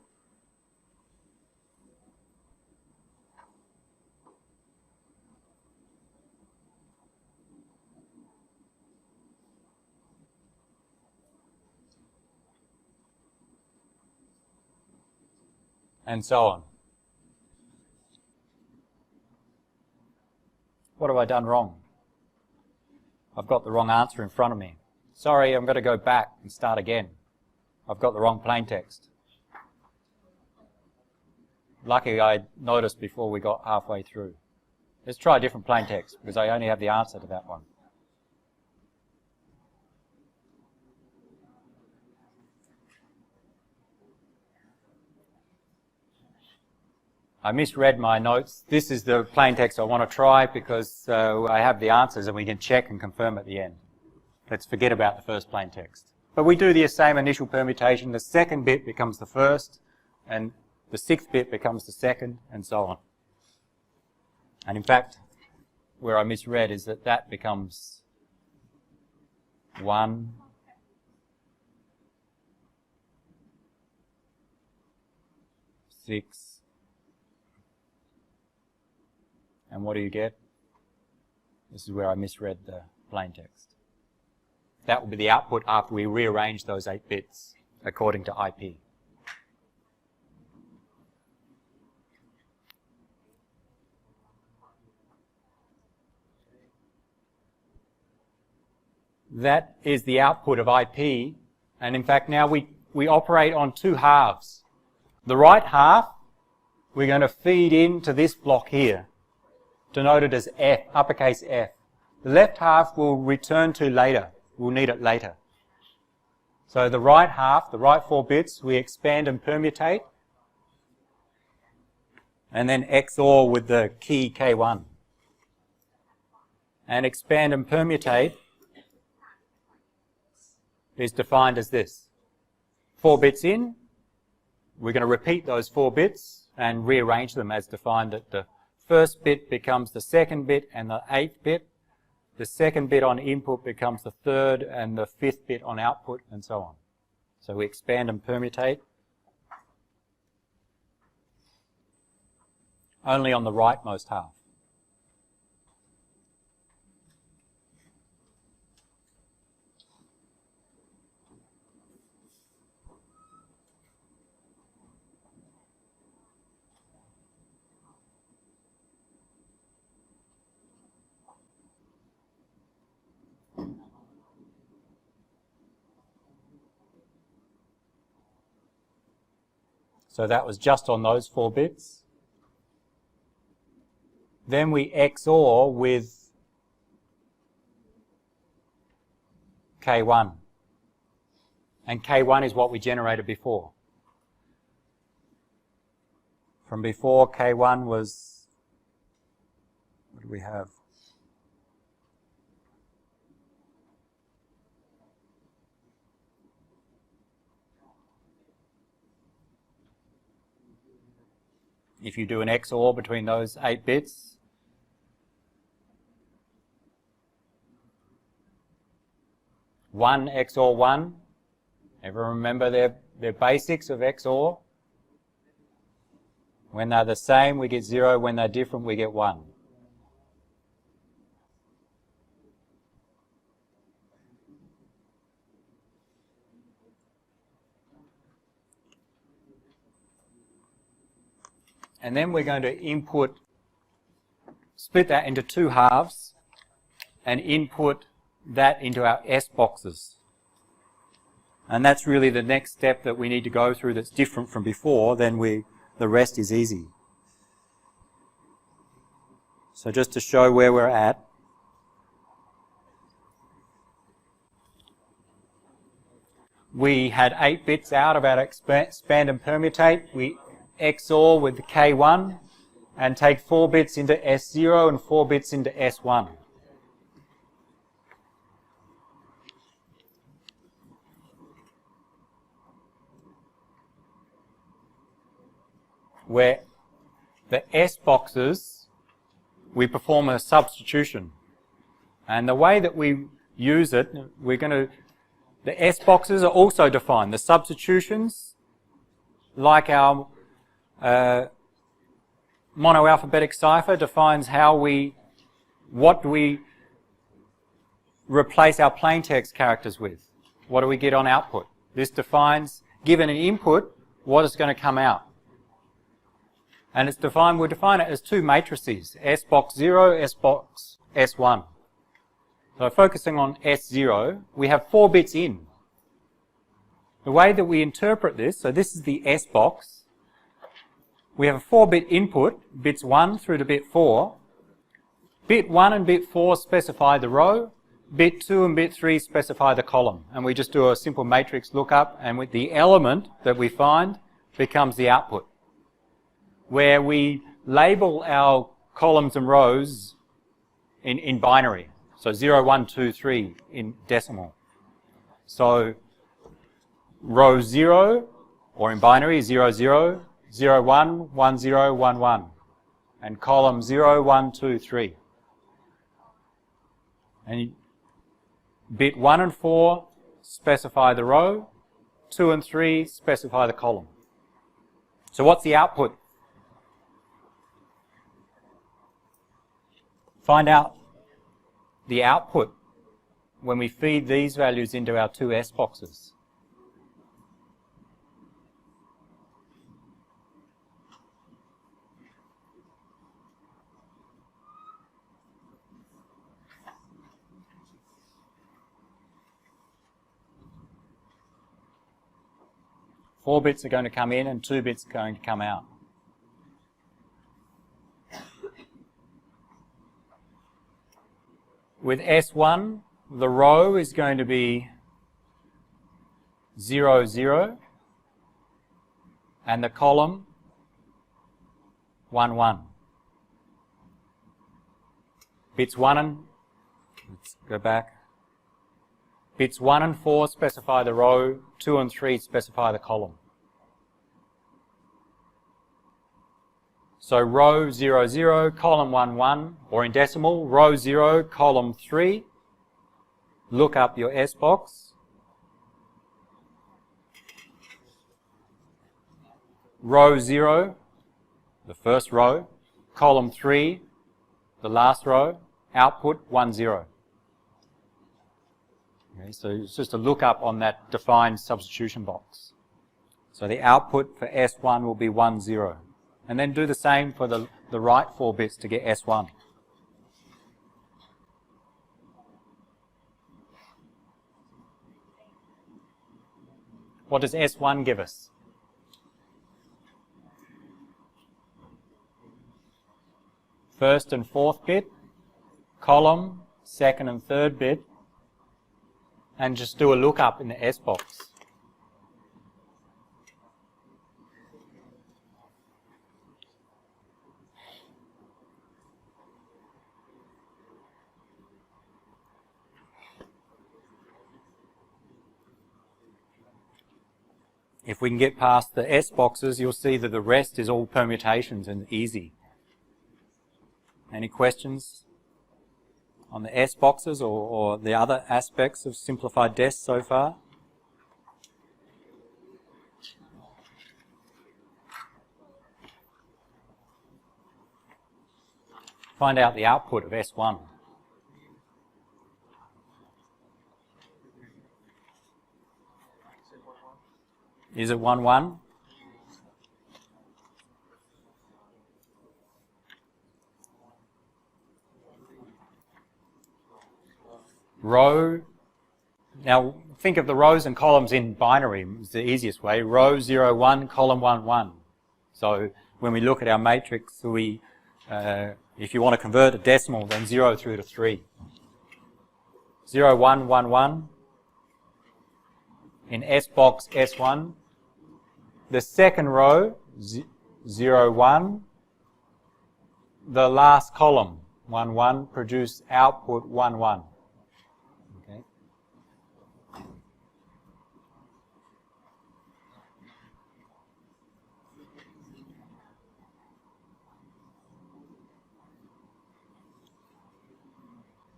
And so on. What have I done wrong? I've got the wrong answer in front of me. Sorry, I'm going to go back and start again. I've got the wrong plaintext. Lucky I noticed before we got halfway through. Let's try a different plaintext, because I only have the answer to that one. I misread my notes. This is the plaintext I want to try because I have the answers and we can check and confirm at the end. Let's forget about the first plaintext. But we do the same initial permutation. The second bit becomes the first, and the 6th bit becomes the second, and so on. And in fact, where I misread is that that becomes 1, 6, and what do you get? This is where I misread the plaintext. That will be the output after we rearrange those 8 bits according to IP. That is the output of IP, and in fact now we operate on 2 halves. The right half we're going to feed into this block here, denoted as F, uppercase F. The left half we'll return to later. We'll need it later. So the right half, the right 4 bits, we expand and permutate. and then XOR with the key K1. And expand and permutate is defined as this. 4 bits in, we're going to repeat those 4 bits and rearrange them as defined, that the first bit becomes the second bit and the 8th bit. The second bit on input becomes the third and the 5th bit on output, and so on. So we expand and permutate only on the rightmost half. So that was just on those 4 bits. Then we XOR with K1. And K1 is what we generated before. From before, K1 was, what do we have? If you do an XOR between those 8 bits, one XOR 1, everyone remember their basics of XOR? When they're the same, we get 0. When they're different, we get 1. And then we're going to split that into 2 halves and input that into our S boxes. And that's really the next step that we need to go through that's different from before. Then the rest is easy. So just to show where we're at, we had 8 bits out of our expand and permutate. We XOR with the K1 and take 4 bits into S0 and 4 bits into S1. Where the S boxes, we perform a substitution. And the way that we use it, the S boxes are also defined. The substitutions, like our monoalphabetic cipher, defines what do we replace our plaintext characters with. What do we get on output? This defines, given an input, what is going to come out. And it's defined, we'll define it as 2 matrices, S box 0, S box S1. So focusing on S0, we have 4 bits in. The way that we interpret this, so this is the S box. We have a 4-bit input, bits 1 through to bit 4. Bit 1 and bit 4 specify the row. Bit 2 and bit 3 specify the column. And we just do a simple matrix lookup, and with the element that we find becomes the output, where we label our columns and rows in binary. So 0, 1, 2, 3 in decimal. So row 0, or in binary, 0, 0, 0, 1, 1, 0, 1, 1. And column 0, 1, 2, 3. And bit 1 and 4 specify the row. 2 and 3 specify the column. So what's the output? Find out the output when we feed these values into our 2 S boxes. Four bits are going to come in and 2 bits are going to come out. With S1, the row is going to be 0, 0, and the column 1, 1. Bits 1 and, let's go back. Bits 1 and 4 specify the row, 2 and 3 specify the column. So row 0, 0, column 1, 1, or in decimal, row 0, column 3. Look up your S box. Row 0, the first row, column 3, the last row, output 1, 0. Okay, so it's just a look up on that defined substitution box. So the output for S1 will be 1, 0. And then do the same for the right 4 bits to get S1. What does S1 give us? First and fourth bit, column, second and third bit, and just do a lookup in the S box. If we can get past the S boxes, you'll see that the rest is all permutations and easy. Any questions on the S boxes or the other aspects of simplified DES so far? Find out the output of S1. Is it 1, 1? Row, now think of the rows and columns in binary, it's the easiest way. Row 0, 1, column 1, 1. So when we look at our matrix, we, if you want to convert a decimal, then 0 through to 3. 0, 1, 1, 1. In S box, S1. The second row, 0, 1. The last column, 1, 1, produce output 1, 1. Okay.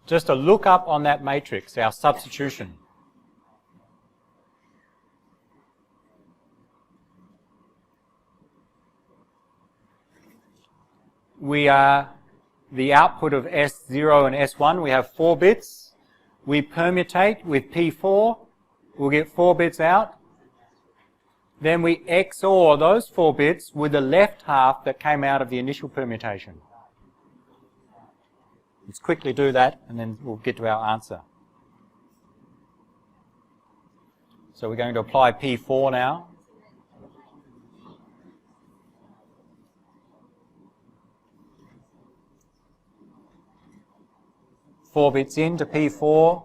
Just a look up on that matrix, our substitution. We are the output of S0 and S1. We have 4 bits. We permutate with P4. We'll get 4 bits out. Then we XOR those 4 bits with the left half that came out of the initial permutation. Let's quickly do that and then we'll get to our answer. So we're going to apply P4 now. Four bits into P4.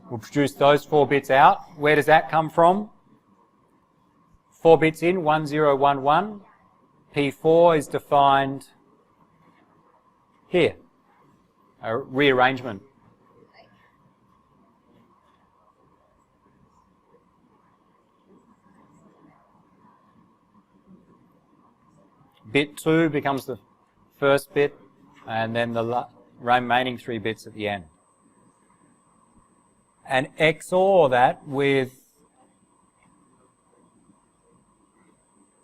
We'll produce those 4 bits out. Where does that come from? 4 bits in, 1, 0, 1, 1. P4 is defined here. A rearrangement. Bit 2 becomes the first bit, and then the remaining 3 bits at the end. And XOR that with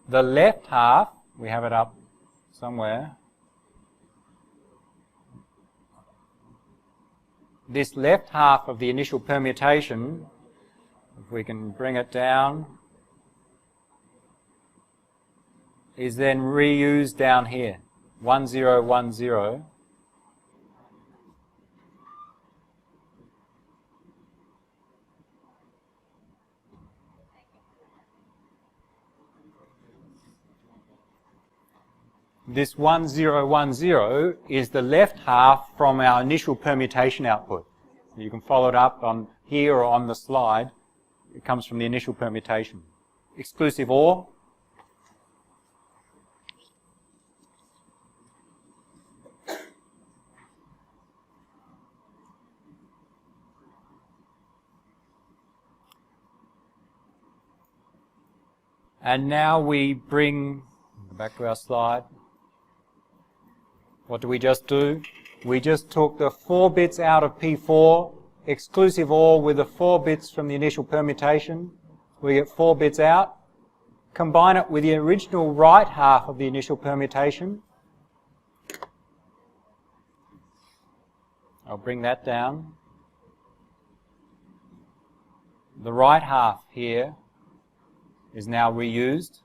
the left half, we have it up somewhere. This left half of the initial permutation, if we can bring it down, is then reused down here. 1, 0, 1, 0. This 1, 0, 1, 0 is the left half from our initial permutation output. You can follow it up on here or on the slide. it comes from the initial permutation. Exclusive OR. And now we bring, back to our slide. What do we just do? We just took the 4 bits out of P4, exclusive OR with the 4 bits from the initial permutation. We get 4 bits out. Combine it with the original right half of the initial permutation. I'll bring that down. The right half here is now reused.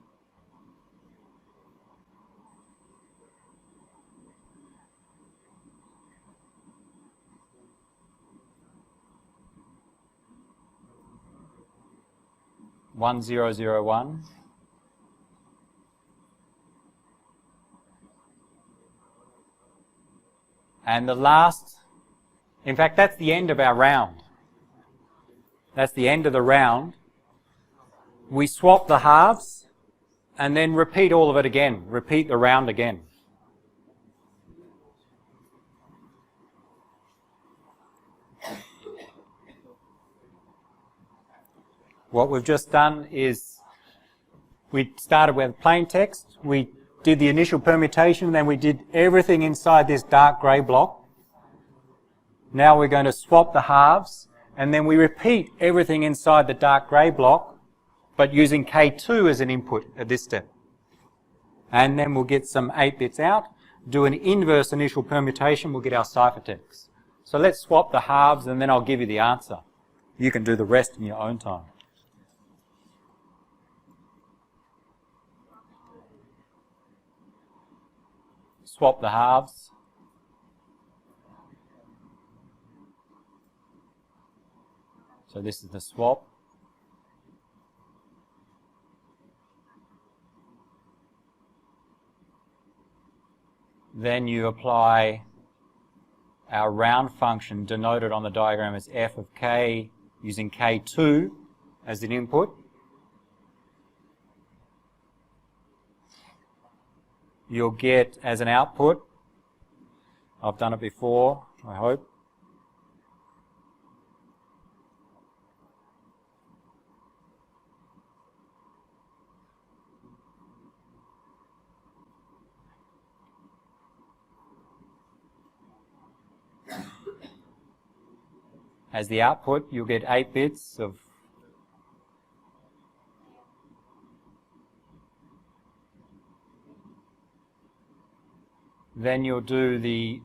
One zero zero one. And the last, in fact, that's the end of our round. That's the end of the round. We swap the halves and then repeat all of it again. Repeat the round again. What we've just done is we started with plain text. We did the initial permutation, then we did everything inside this dark grey block. Now we're going to swap the halves, and then we repeat everything inside the dark grey block, but using K2 as an input at this step. And then we'll get some 8 bits out, do an inverse initial permutation, we'll get our ciphertext. So let's swap the halves, and then I'll give you the answer. You can do the rest in your own time. Swap the halves. So this is the swap. Then you apply our round function denoted on the diagram as f of k using K2 as an input. You'll get as an output, I've done it before, I hope, as the output you'll get 8 bits of then you'll do the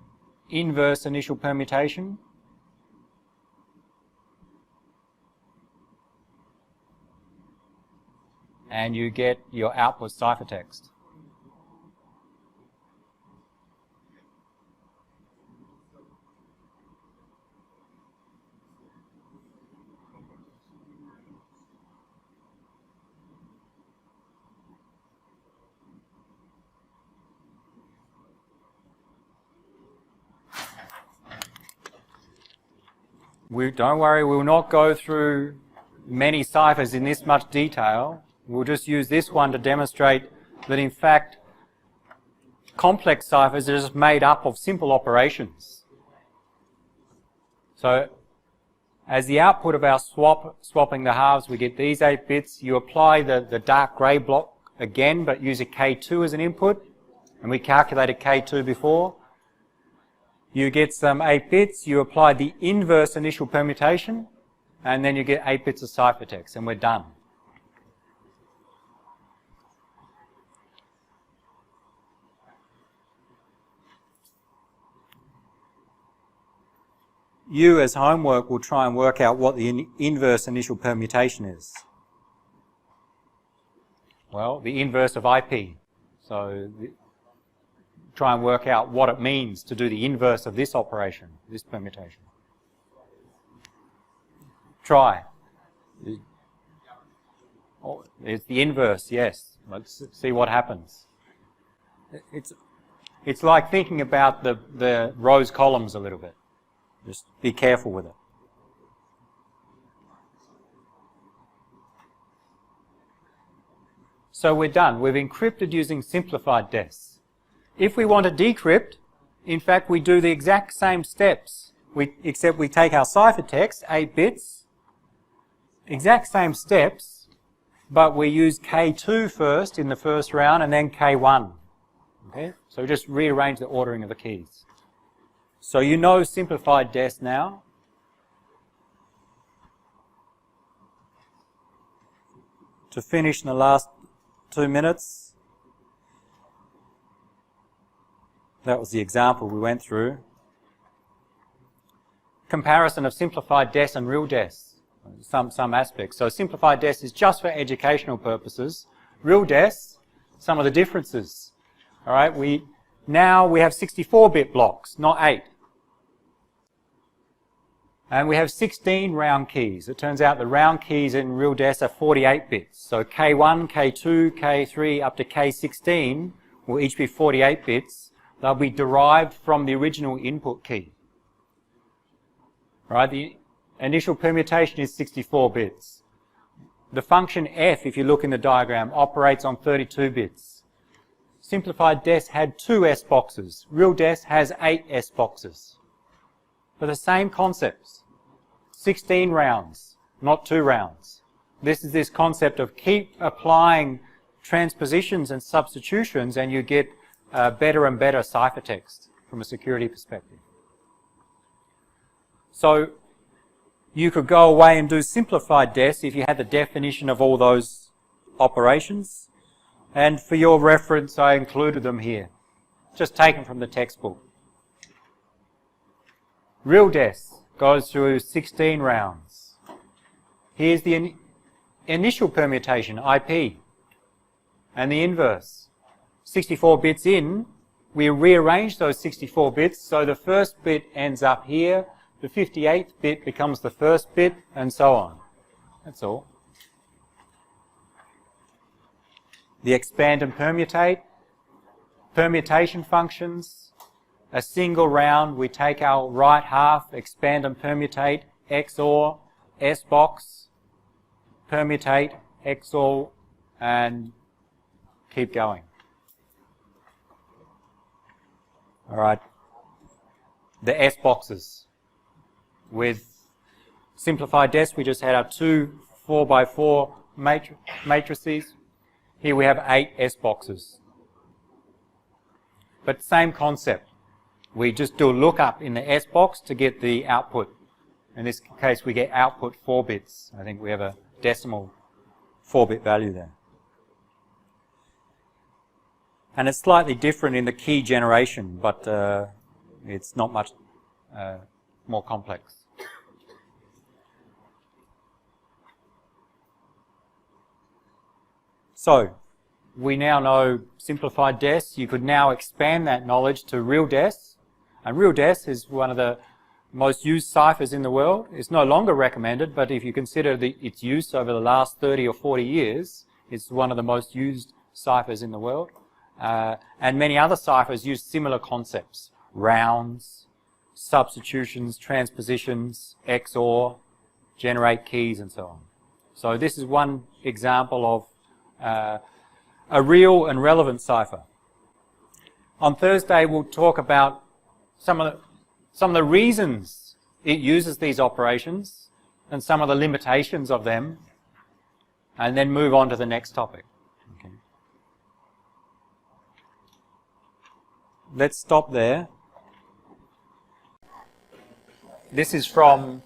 inverse initial permutation. And you get your output ciphertext. Don't worry, we will not go through many ciphers in this much detail. We'll just use this one to demonstrate that in fact complex ciphers are just made up of simple operations. So as the output of our swapping the halves, we get these 8 bits. You apply the dark grey block again, but use a K2 as an input, and we calculated K2 before. You get some 8 bits, you apply the inverse initial permutation, and then you get 8 bits of ciphertext, and we're done. You, as homework, will try and work out what the inverse initial permutation is. Well, the inverse of IP. So try and work out what it means to do the inverse of this operation, this permutation. Try. Oh, it's the inverse, yes. Let's see what happens. It's like thinking about the rows columns a little bit. Just be careful with it. So we're done. We've encrypted using simplified DES. If we want to decrypt, in fact, we do the exact same steps, except we take our ciphertext, 8 bits, exact same steps, but we use K2 first in the first round and then K1. Okay? So we just rearrange the ordering of the keys. So you know simplified DES now. To finish in the last 2 minutes, that was the example we went through. Comparison of simplified DES and real DES, some aspects. So simplified DES is just for educational purposes. Real DES, some of the differences. All right, now we have 64-bit blocks, not 8. And we have 16 round keys. It turns out the round keys in real DES are 48 bits. So K1, K2, K3 up to K16 will each be 48 bits. They'll be derived from the original input key. Right? The initial permutation is 64 bits. The function f, if you look in the diagram, operates on 32 bits. Simplified DES had 2 S boxes. Real DES has 8 S boxes. For the same concepts. 16 rounds, not 2 rounds. This is this concept of keep applying transpositions and substitutions and you get better and better ciphertext from a security perspective. So you could go away and do simplified DES if you had the definition of all those operations. And for your reference, I included them here, just taken from the textbook. Real DES goes through 16 rounds. Here's the initial permutation, IP, and the inverse. 64 bits in, we rearrange those 64 bits, so the first bit ends up here, the 58th bit becomes the first bit, and so on. That's all. The expand and permutate, permutation functions. A single round, we take our right half, expand and permutate, XOR, S-box, permutate, XOR, and keep going. All right. The S-boxes. With simplified DES, we just had our 2 4x4 matrices. Here we have 8 S-boxes. But same concept. We just do a lookup in the S-box to get the output. In this case, we get output 4 bits. I think we have a decimal 4-bit value there. And it's slightly different in the key generation, but it's not much more complex. So, we now know simplified DES. You could now expand that knowledge to real DES. And real DES is one of the most used ciphers in the world. It's no longer recommended, but if you consider its use over the last 30 or 40 years, it's one of the most used ciphers in the world. And many other ciphers use similar concepts. Rounds, substitutions, transpositions, XOR, generate keys, and so on. So this is one example of a real and relevant cipher. On Thursday, we'll talk about some of the reasons it uses these operations and some of the limitations of them, and then move on to the next topic. Okay. Let's stop there. This is from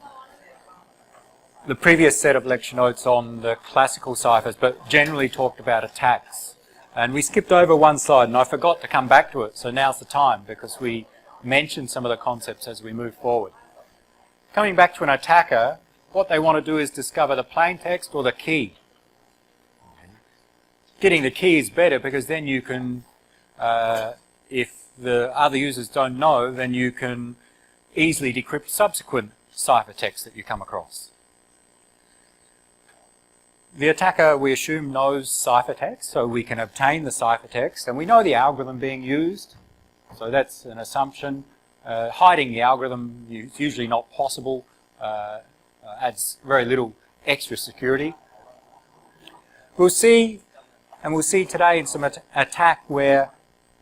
the previous set of lecture notes on the classical ciphers, but generally talked about attacks. And we skipped over one slide, and I forgot to come back to it, so now's the time, because we mentioned some of the concepts as we move forward. Coming back to an attacker, what they want to do is discover the plain text or the key. Getting the key is better, because then you can, if the other users don't know, then you can easily decrypt subsequent ciphertext that you come across. The attacker, we assume, knows ciphertext, so we can obtain the ciphertext, and we know the algorithm being used, so that's an assumption. Hiding the algorithm is usually not possible, adds very little extra security. We'll see And we'll see today in some attack where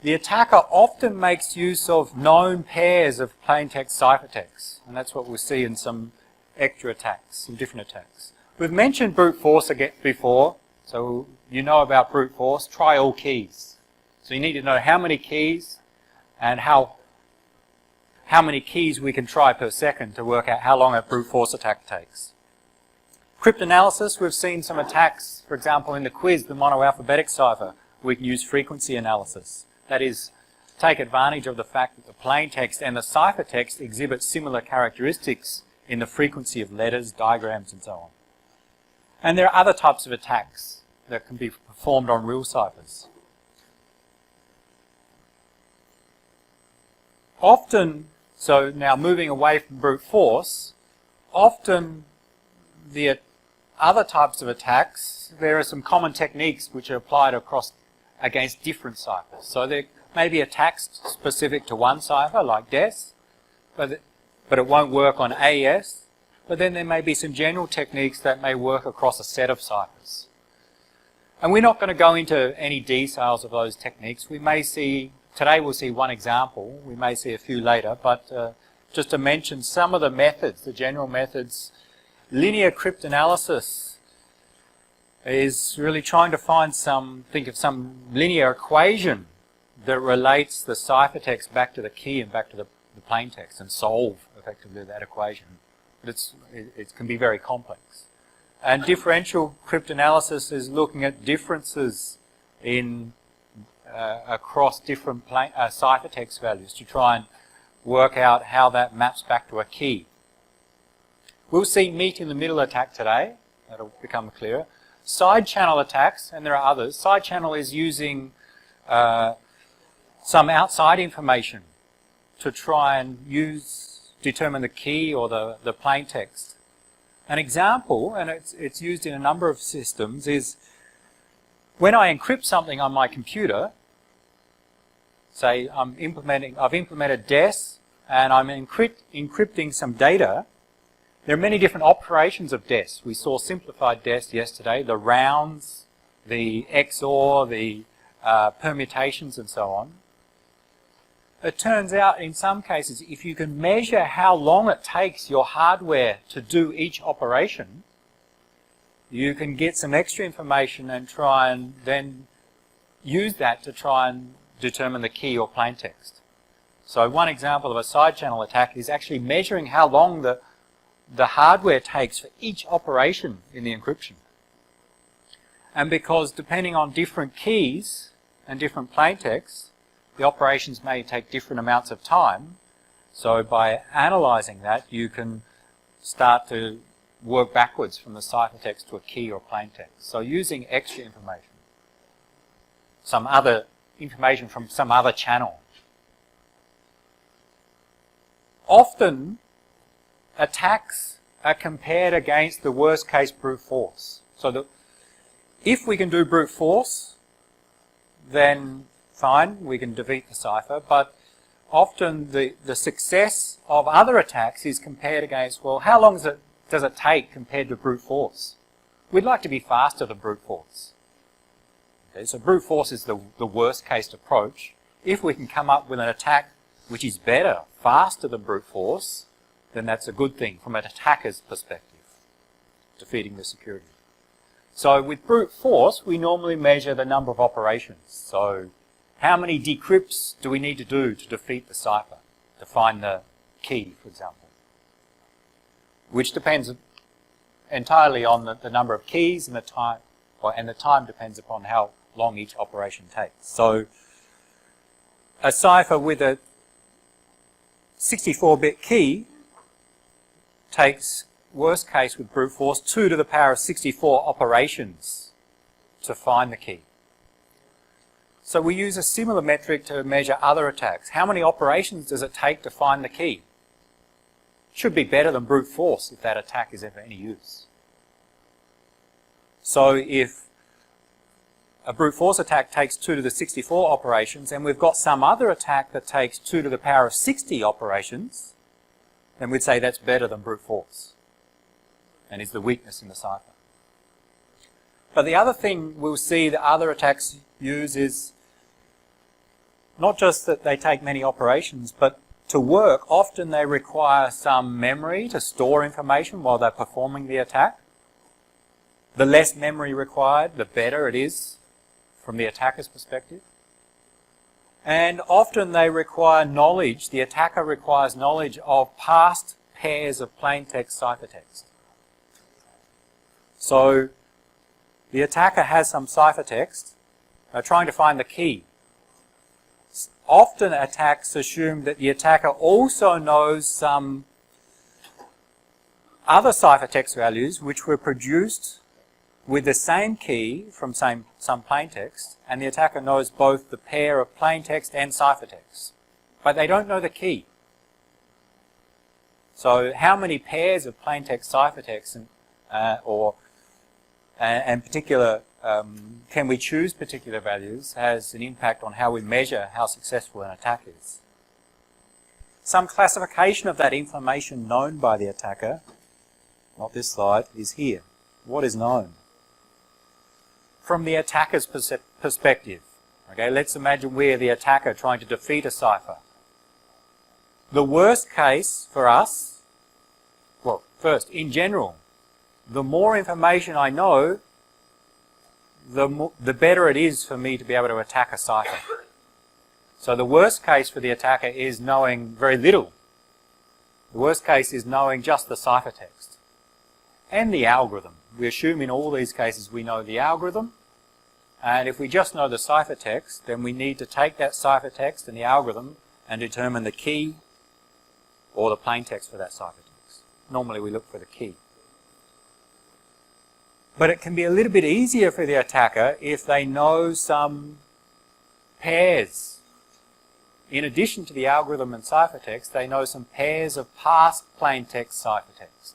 the attacker often makes use of known pairs of plaintext ciphertext. And that's what we'll see in some extra attacks, some different attacks. We've mentioned brute force again before, so you know about brute force. Try all keys. So you need to know how many keys and how many keys we can try per second to work out how long a brute force attack takes. Cryptanalysis, we've seen some attacks, for example in the quiz, the monoalphabetic cipher, we can use frequency analysis. That is, take advantage of the fact that the plaintext and the ciphertext exhibit similar characteristics in the frequency of letters, diagrams and so on. And there are other types of attacks that can be performed on real ciphers. Often, so now moving away from brute force, often the other types of attacks, there are some common techniques which are applied against different ciphers. So there may be attacks specific to one cipher, like DES, but it won't work on AES. But then there may be some general techniques that may work across a set of ciphers. And we're not going to go into any details of those techniques. We may see, today we'll see one example, we may see a few later, but just to mention some of the methods, the general methods. Linear cryptanalysis is really trying to find think of some linear equation that relates the ciphertext back to the key and back to the plaintext and solve effectively that equation. But it can be very complex. And differential cryptanalysis is looking at differences in across different ciphertext values to try and work out how that maps back to a key. We'll see meet in the middle attack today. That'll become clearer. Side channel attacks, and there are others. Side channel is using some outside information to try and determine the key or the plaintext. An example, and it's used in a number of systems, is when I encrypt something on my computer, say I've implemented DES and I'm encrypting some data. There are many different operations of DES. We saw simplified DES yesterday, the rounds, the XOR, the permutations and so on. It turns out in some cases, if you can measure how long it takes your hardware to do each operation, you can get some extra information and try and then use that to try and determine the key or plaintext. So one example of a side channel attack is actually measuring how long the hardware takes for each operation in the encryption. And because depending on different keys and different plaintexts, the operations may take different amounts of time. So by analysing that, you can start to work backwards from the ciphertext to a key or plaintext. So using extra information, some other information from some other channel. Often, attacks are compared against the worst case brute force. So if we can do brute force, then fine, we can defeat the cipher, but often the success of other attacks is compared against, well, how long does it take compared to brute force? We'd like to be faster than brute force. Okay, so brute force is the worst case approach. If we can come up with an attack which is better, faster than brute force, then that's a good thing from an attacker's perspective, defeating the security. So with brute force, we normally measure the number of operations. So how many decrypts do we need to do to defeat the cipher, to find the key, for example? Which depends entirely on the number of keys and the time, and the time depends upon how long each operation takes. So a cipher with a 64-bit key takes, worst case with brute force, 2 to the power of 64 operations to find the key. So we use a similar metric to measure other attacks. How many operations does it take to find the key? Should be better than brute force if that attack is ever any use. So if a brute force attack takes 2 to the 64 operations and we've got some other attack that takes 2 to the power of 60 operations, then we'd say that's better than brute force and is the weakness in the cipher. But the other thing we'll see that other attacks use is not just that they take many operations, but to work, often they require some memory to store information while they're performing the attack. The less memory required, the better it is from the attacker's perspective. And often they require knowledge, the attacker requires knowledge of past pairs of plaintext ciphertext. So the attacker has some ciphertext, they're trying to find the key. Often attacks assume that the attacker also knows some other ciphertext values which were produced with the same key from some plaintext, and the attacker knows both the pair of plaintext and ciphertext, but they don't know the key. So how many pairs of plaintext ciphertext and particular can we choose particular values has an impact on how we measure how successful an attack is. Some classification of that information known by the attacker, not this slide, is here. What is known? From the attacker's perspective, okay, let's imagine we're the attacker trying to defeat a cipher. The worst case for us, well, first, in general, the more information I know, the better it is for me to be able to attack a cipher. So the worst case for the attacker is knowing very little. The worst case is knowing just the ciphertext and the algorithm. We assume in all these cases we know the algorithm, and if we just know the ciphertext, then we need to take that ciphertext and the algorithm and determine the key or the plaintext for that ciphertext. Normally we look for the key. But it can be a little bit easier for the attacker if they know some pairs. In addition to the algorithm and ciphertext, they know some pairs of past plaintext ciphertext.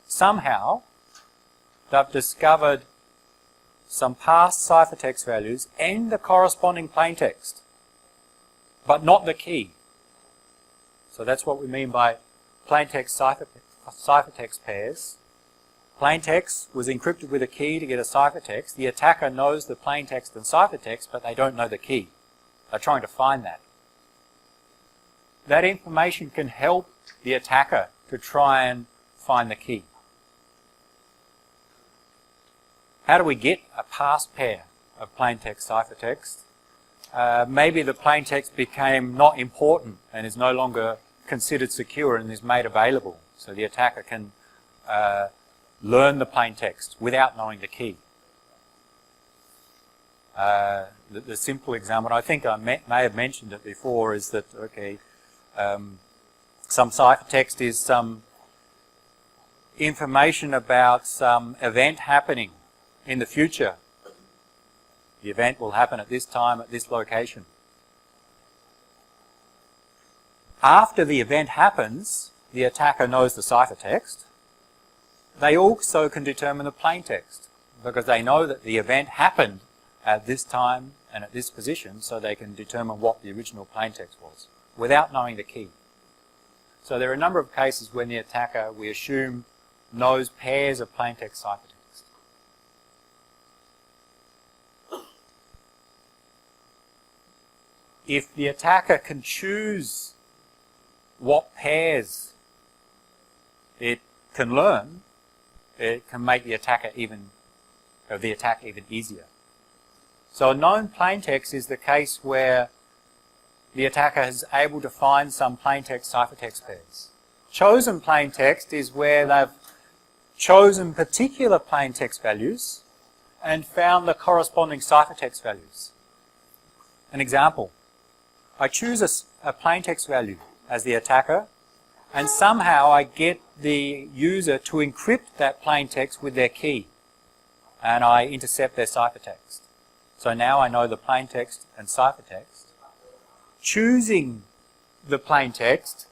Somehow, they've discovered some past ciphertext values and the corresponding plaintext, but not the key. So that's what we mean by plaintext ciphertext pairs. Plaintext was encrypted with a key to get a ciphertext. The attacker knows the plaintext and ciphertext, but they don't know the key. They're trying to find that. That information can help the attacker to try and find the key. How do we get a past pair of plaintext ciphertext? Maybe the plaintext became not important and is no longer considered secure and is made available, so the attacker can learn the plaintext without knowing the key. The simple example, I think I may have mentioned it before, is that, okay, some ciphertext is some information about some event happening in the future. The event will happen at this time, at this location. After the event happens, the attacker knows the ciphertext. They also can determine the plaintext because they know that the event happened at this time and at this position, so they can determine what the original plaintext was without knowing the key. So there are a number of cases when the attacker, we assume, knows pairs of plaintext ciphertext. If the attacker can choose what pairs it can learn, it can make the attack even easier. So a known plaintext is the case where the attacker is able to find some plaintext ciphertext pairs. Chosen plaintext is where they've chosen particular plaintext values and found the corresponding ciphertext values. An example, I choose a plaintext value as the attacker, and somehow I get the user to encrypt that plaintext with their key, and I intercept their ciphertext. So now I know the plaintext and ciphertext. Choosing the plaintext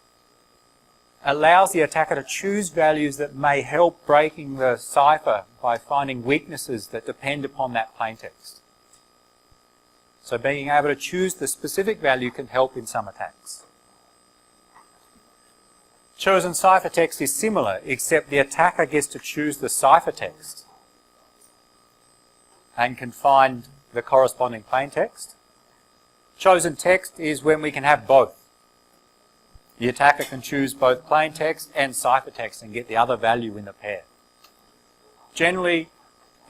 allows the attacker to choose values that may help breaking the cipher by finding weaknesses that depend upon that plaintext. So being able to choose the specific value can help in some attacks. Chosen ciphertext is similar, except the attacker gets to choose the ciphertext. and can find the corresponding plaintext. Chosen text is when we can have both. The attacker can choose both plaintext and ciphertext and get the other value in the pair. Generally,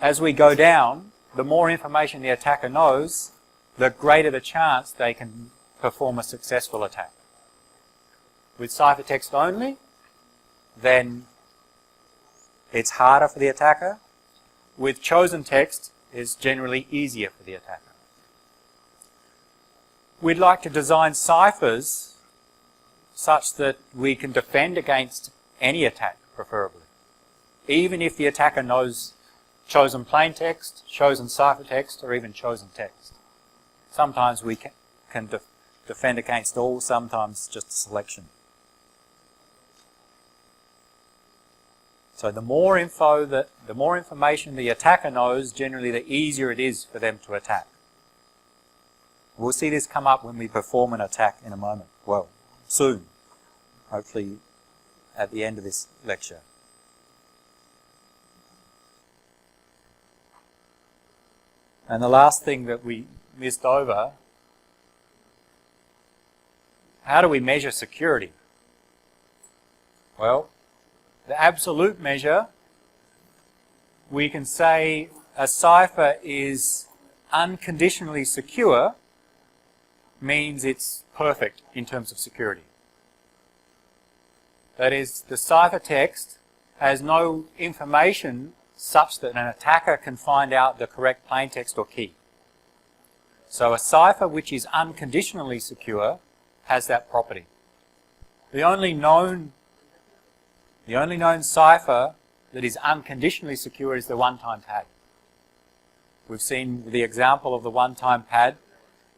as we go down, the more information the attacker knows, the greater the chance they can perform a successful attack. With ciphertext only, then it's harder for the attacker. With chosen text, it's generally easier for the attacker. We'd like to design ciphers such that we can defend against any attack, preferably. Even if the attacker knows chosen plaintext, chosen ciphertext, or even chosen text. Sometimes we can defend against all, sometimes just a selection. So the more information the attacker knows, generally the easier it is for them to attack. We'll see this come up when we perform an attack in a moment. Well, soon. Hopefully at the end of this lecture. And the last thing that we missed over, how do we measure security? Well, the absolute measure, we can say a cipher is unconditionally secure, means it's perfect in terms of security. That is, the ciphertext has no information such that an attacker can find out the correct plaintext or key. So a cipher which is unconditionally secure has that property. The only known cipher that is unconditionally secure is the one-time pad. We've seen the example of the one-time pad.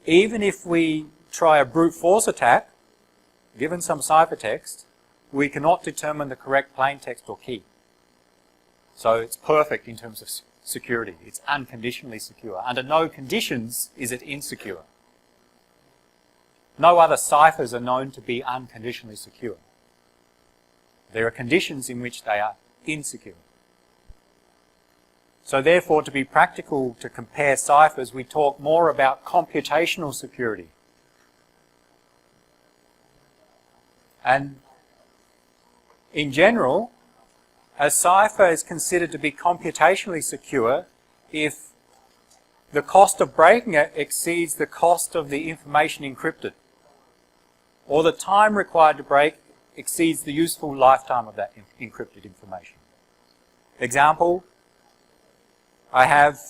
Even if we try a brute force attack, given some ciphertext, we cannot determine the correct plaintext or key. So it's perfect in terms of security. It's unconditionally secure. Under no conditions is it insecure. No other ciphers are known to be unconditionally secure. There are conditions in which they are insecure. So therefore, to be practical to compare ciphers, we talk more about computational security. And in general, a cipher is considered to be computationally secure if the cost of breaking it exceeds the cost of the information encrypted, or the time required to break exceeds the useful lifetime of that encrypted information. Example, I have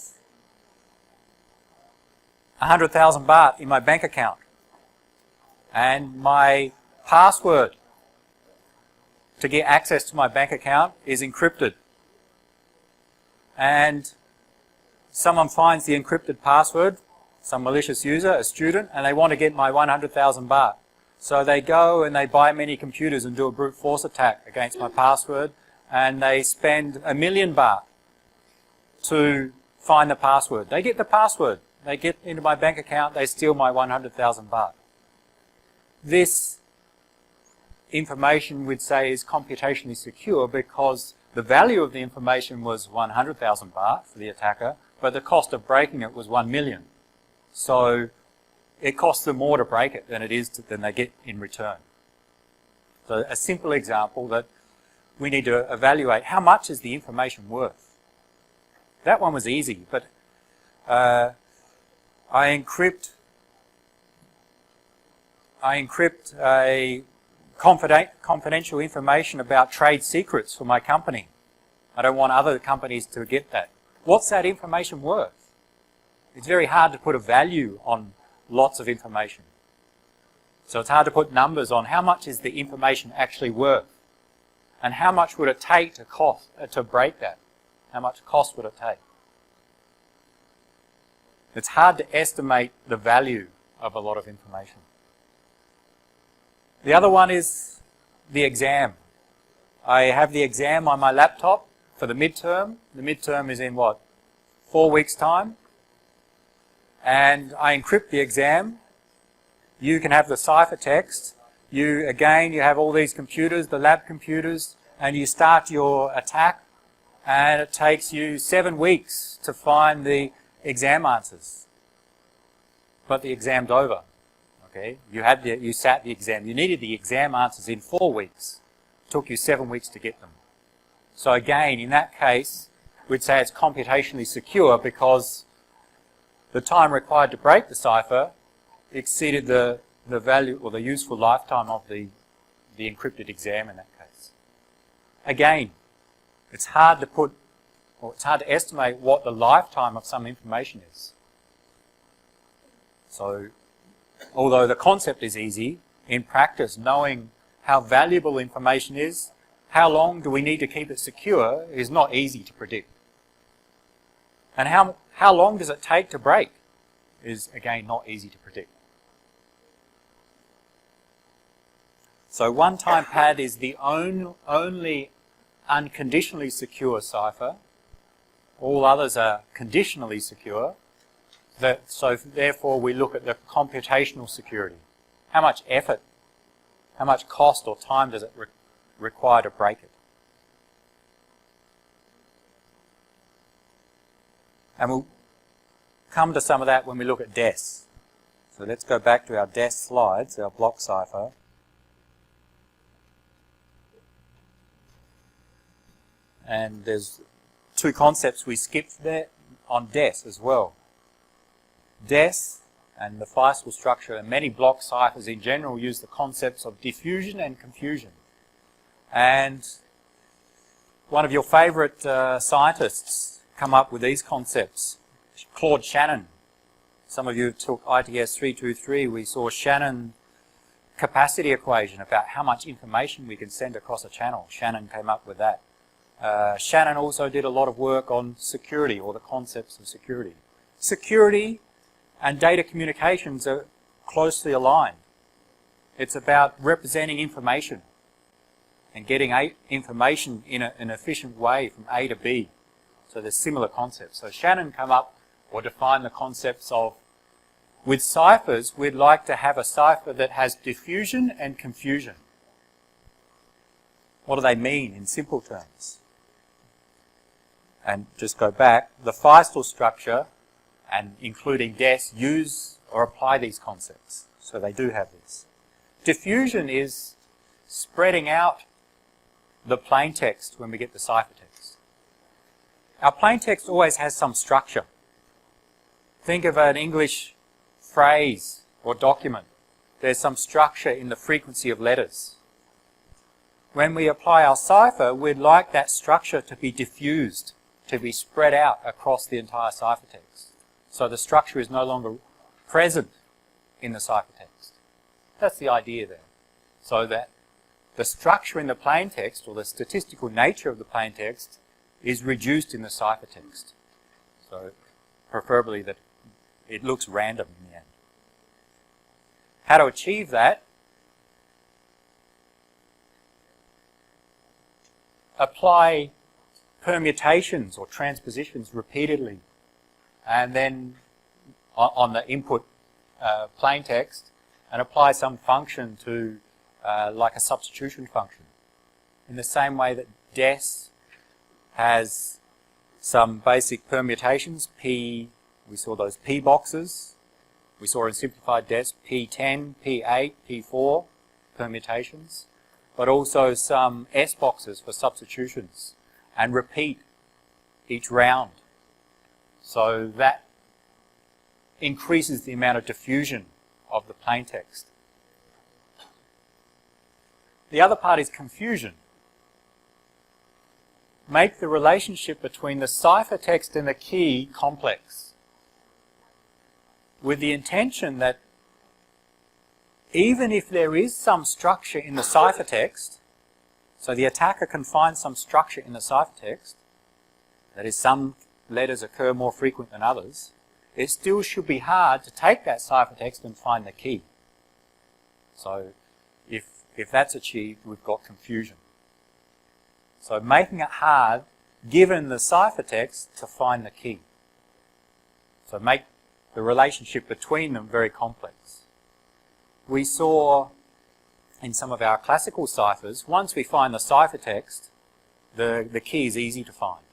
100,000 baht in my bank account, and my password to get access to my bank account is encrypted. And someone finds the encrypted password, some malicious user, a student, and they want to get my 100,000 baht. So they go and they buy many computers and do a brute force attack against my password, and they spend 1 million baht to find the password. They get the password. They get into my bank account, they steal my 100,000 baht. This information we'd say is computationally secure because the value of the information was 100,000 baht for the attacker, but the cost of breaking it was 1 million. So it costs them more to break it than than they get in return. So a simple example that we need to evaluate, how much is the information worth? That one was easy, but I encrypt a confidential information about trade secrets for my company. I don't want other companies to get that. What's that information worth? It's very hard to put a value on lots of information. So it's hard to put numbers on how much is the information actually worth, and how much would it take to break that? How much cost would it take? It's hard to estimate the value of a lot of information. The other one is the exam. I have the exam on my laptop for the midterm. The midterm is in what? 4 weeks' time. And I encrypt the exam. You can have the ciphertext. You have all these computers, the lab computers, and you start your attack, and it takes you 7 weeks to find the exam answers, but the exam's over. Okay, you sat the exam. You needed the exam answers in 4 weeks. It took you 7 weeks to get them. So again, in that case, we'd say it's computationally secure because the time required to break the cipher exceeded the value or the useful lifetime of the encrypted exam in that case. Again, it's hard to estimate what the lifetime of some information is. So, although the concept is easy, in practice, knowing how valuable information is, how long do we need to keep it secure is not easy to predict. And how long does it take to break is, again, not easy to predict. So one-time pad is the only unconditionally secure cipher. All others are conditionally secure. So therefore we look at the computational security. How much effort, how much cost or time does it require to break it? And we'll come to some of that when we look at DES. So let's go back to our DES slides, our block cipher. And there's 2 concepts we skipped there on DES as well. DES and the Feistel structure and many block ciphers in general use the concepts of diffusion and confusion. And one of your favourite scientists come up with these concepts, Claude Shannon. Some of you took ITS 323. We saw Shannon capacity equation about how much information we can send across a channel. Shannon came up with that. Shannon also did a lot of work on security, or the concepts of security. Security and data communications are closely aligned. It's about representing information and getting information in an efficient way from A to B. So there's similar concepts. So Shannon came up or defined the concepts of, with ciphers, we'd like to have a cipher that has diffusion and confusion. What do they mean in simple terms? And just go back, the Feistel structure, and including DES, use or apply these concepts. So they do have this. Diffusion is spreading out the plain text when we get the ciphertext. Our plain text always has some structure. Think of an English phrase or document. There's some structure in the frequency of letters. When we apply our cipher, we'd like that structure to be diffused, to be spread out across the entire ciphertext. So the structure is no longer present in the ciphertext. That's the idea there. So that the structure in the plain text, or the statistical nature of the plain text, is reduced in the ciphertext. So preferably that it looks random in the end. How to achieve that? Apply permutations or transpositions repeatedly, and then on the input plain text, and apply some function to like a substitution function. In the same way that DES has some basic permutations, P, we saw those P boxes. We saw in Simplified DES P10, P8, P4 permutations, but also some S boxes for substitutions, and repeat each round. So that increases the amount of diffusion of the plain text. The other part is confusion. Make the relationship between the ciphertext and the key complex, with the intention that even if there is some structure in the ciphertext, so the attacker can find some structure in the ciphertext, that is, some letters occur more frequent than others, it still should be hard to take that ciphertext and find the key. So if that's achieved, we've got confusion. So making it hard, given the ciphertext, to find the key. So make the relationship between them very complex. We saw in some of our classical ciphers, once we find the ciphertext, the key is easy to find.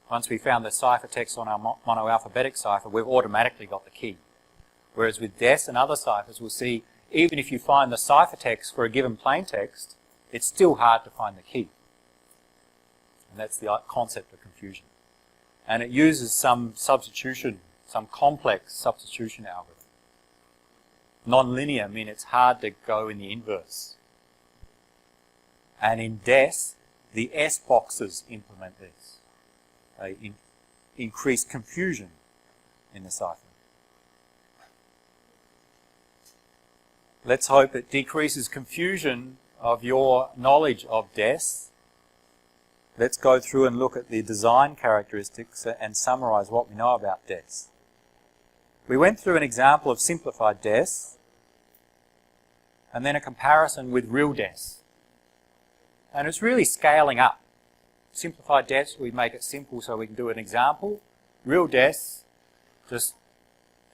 once we found the ciphertext on our monoalphabetic cipher, we've automatically got the key. Whereas with DES and other ciphers, we'll see even if you find the ciphertext for a given plaintext, it's still hard to find the key. And that's the concept of confusion. And it uses some substitution, some complex substitution algorithm. Non-linear means it's hard to go in the inverse. And in DES, the S boxes implement this. They increase confusion in the cipher. Let's hope it decreases confusion of your knowledge of DES. Let's go through and look at the design characteristics and summarize what we know about DES. We went through an example of simplified DES and then a comparison with real DES. And it's really scaling up. Simplified DES, we make it simple so we can do an example. Real DES just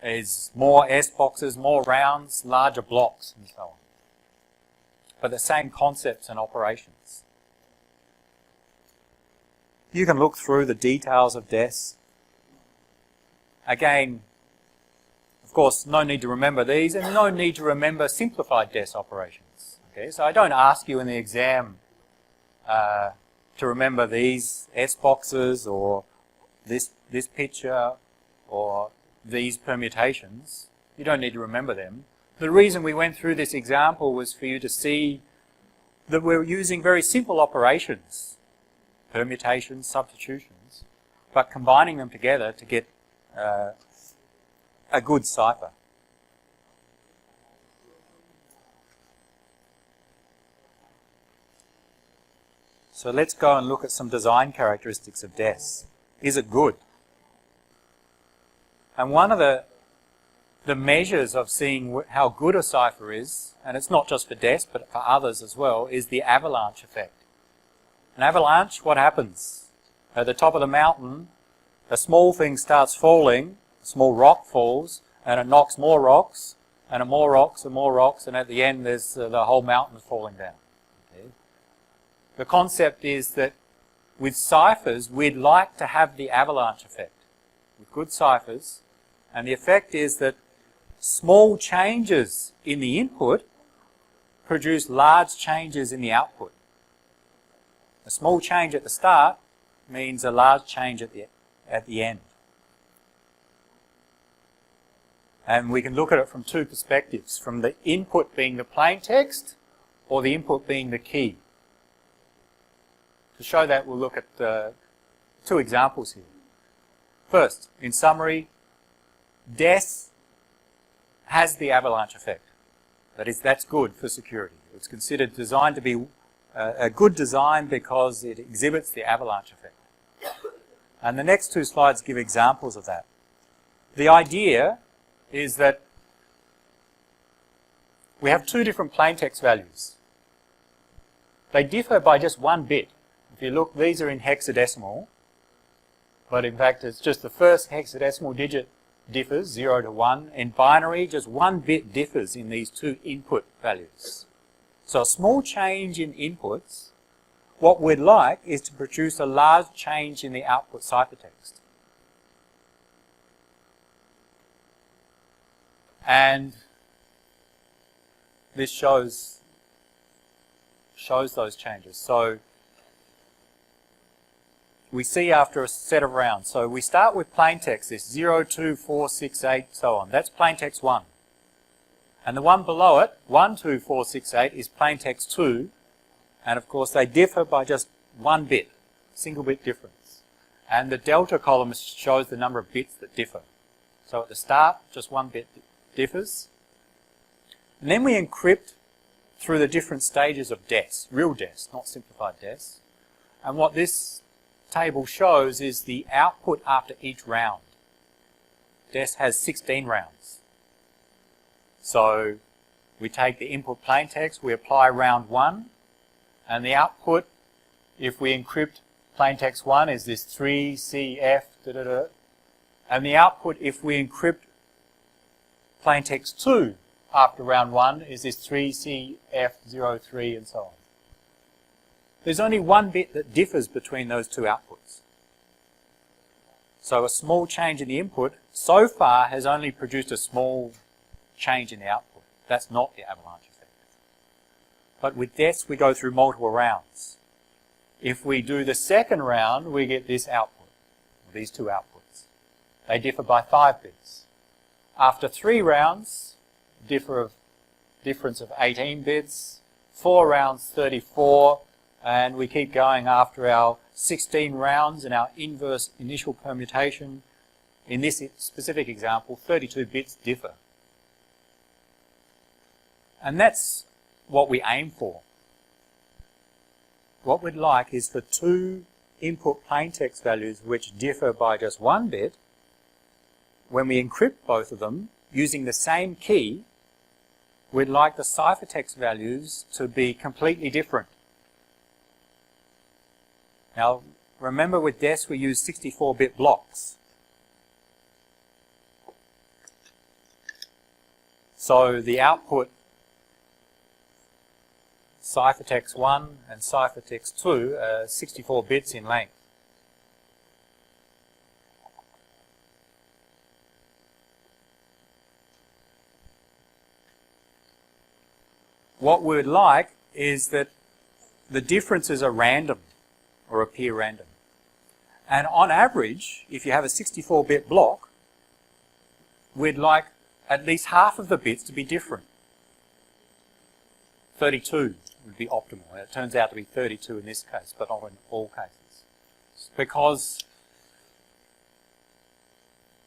is more S boxes, more rounds, larger blocks, and so on. But the same concepts and operations. You can look through the details of DES. Again, of course, no need to remember these, and no need to remember simplified DES operations. Okay, so I don't ask you in the exam to remember these S boxes or this picture or these permutations. You don't need to remember them. The reason we went through this example was for you to see that we're using very simple operations, permutations, substitutions, but combining them together to get a good cipher. So let's go and look at some design characteristics of DES. Is it good? And one of the measures of seeing how good a cipher is, and it's not just for DES but for others as well, is the avalanche effect. An avalanche, what happens? At the top of the mountain, a small thing starts falling, a small rock falls, and it knocks more rocks, and more rocks, and more rocks, and at the end there's the whole mountain falling down. Okay. The concept is that with ciphers, we'd like to have the avalanche effect with good ciphers, and the effect is that small changes in the input produce large changes in the output. A small change at the start means a large change at the end. And we can look at it from two perspectives, from the input being the plain text or the input being the key. To show that, we'll look at two examples here. First, in summary, DES has the avalanche effect. That is, that's good for security. It's considered designed to be a good design because it exhibits the avalanche effect. And the next two slides give examples of that. The idea is that we have two different plaintext values. They differ by just 1 bit. If you look, these are in hexadecimal, but in fact it's just the first hexadecimal digit differs, 0 to 1. In binary, just 1 bit differs in these two input values. So a small change in inputs, what we'd like is to produce a large change in the output ciphertext. And this shows those changes. So we see after a set of rounds. So we start with plaintext, this 0, 2, 4, 6, 8, so on. That's plaintext 1. And the one below it, 1, 2, 4, 6, 8, is plaintext 2. And of course they differ by just 1 bit, single bit difference. And the delta column shows the number of bits that differ. So at the start, just 1 bit differs. And then we encrypt through the different stages of DES, real DES, not simplified DES. And what this table shows is the output after each round. DES has 16 rounds. So we take the input plaintext, we apply round 1, and the output, if we encrypt plaintext 1, is this 3CF, and the output, if we encrypt plaintext 2 after round 1, is this 3CF03 and so on. There's only 1 bit that differs between those two outputs. So a small change in the input so far has only produced a small change in the output. That's not the avalanche effect. But with DES we go through multiple rounds. If we do the second round, we get this output, these two outputs. They differ by 5 bits. After 3 rounds, difference of 18 bits, 4 rounds 34, and we keep going after our 16 rounds and our inverse initial permutation. In this specific example, 32 bits differ. And that's what we aim for. What we'd like is for 2 input plaintext values which differ by just 1 bit, when we encrypt both of them using the same key, we'd like the ciphertext values to be completely different. Now, remember with DES we use 64-bit blocks. So the output ciphertext 1 and ciphertext 2 are 64 bits in length. What we would like is that the differences are random or appear random. And on average, if you have a 64-bit block, we'd like at least half of the bits to be different. 32 would be optimal. It turns out to be 32 in this case, but not in all cases. Because,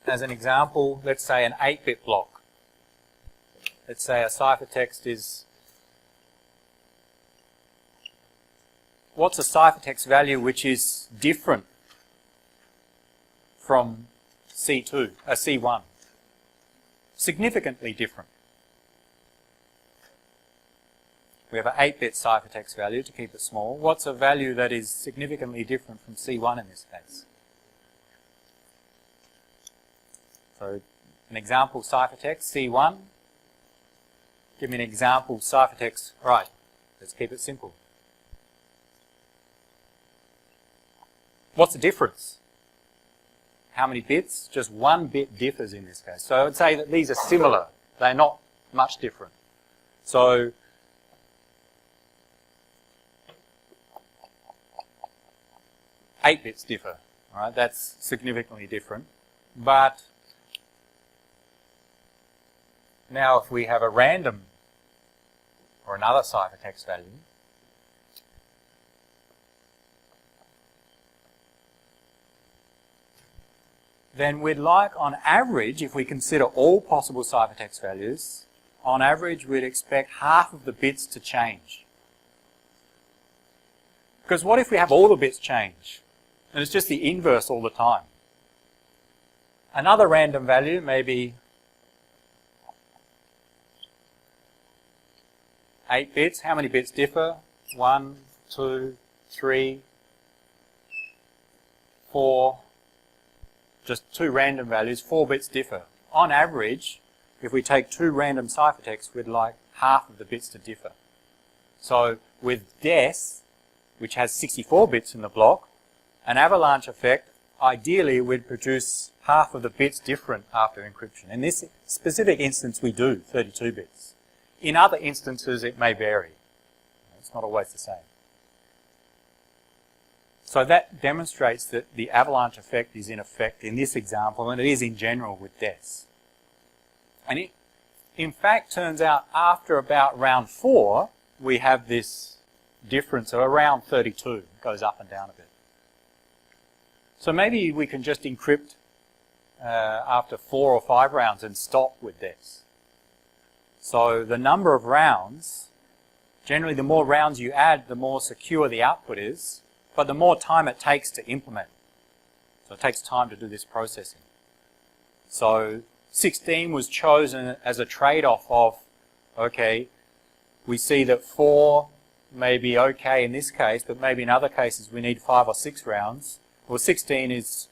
as an example, let's say an 8-bit block. Let's say a ciphertext is... What's a ciphertext value which is different from C1? Significantly different. We have an 8-bit ciphertext value to keep it small. What's a value that is significantly different from C1 in this case? So an example ciphertext, C1. Give me an example ciphertext. Right, let's keep it simple. What's the difference? How many bits? Just 1 bit differs in this case. So I would say that these are similar. They're not much different. So 8 bits differ. All right, that's significantly different. But now if we have a random or another ciphertext value, then we'd like, on average, if we consider all possible ciphertext values, on average we'd expect half of the bits to change. Because what if we have all the bits change? And it's just the inverse all the time. Another random value, maybe 8 bits. How many bits differ? 1, 2, 3, 4... just 2 random values, 4 bits differ. On average, if we take 2 random ciphertexts, we'd like half of the bits to differ. So with DES, which has 64 bits in the block, an avalanche effect, ideally we'd produce half of the bits different after encryption. In this specific instance we do 32 bits. In other instances it may vary. It's not always the same. So that demonstrates that the avalanche effect is in effect in this example, and it is in general with DES. And it, in fact, turns out after about round 4, we have this difference of around 32. It goes up and down a bit. So maybe we can just encrypt after 4 or 5 rounds and stop with DES. So the number of rounds, generally the more rounds you add, the more secure the output is, but the more time it takes to implement. So it takes time to do this processing. So 16 was chosen as a trade-off of, okay, we see that 4 may be okay in this case, but maybe in other cases we need 5 or 6 rounds. Well, 16 is,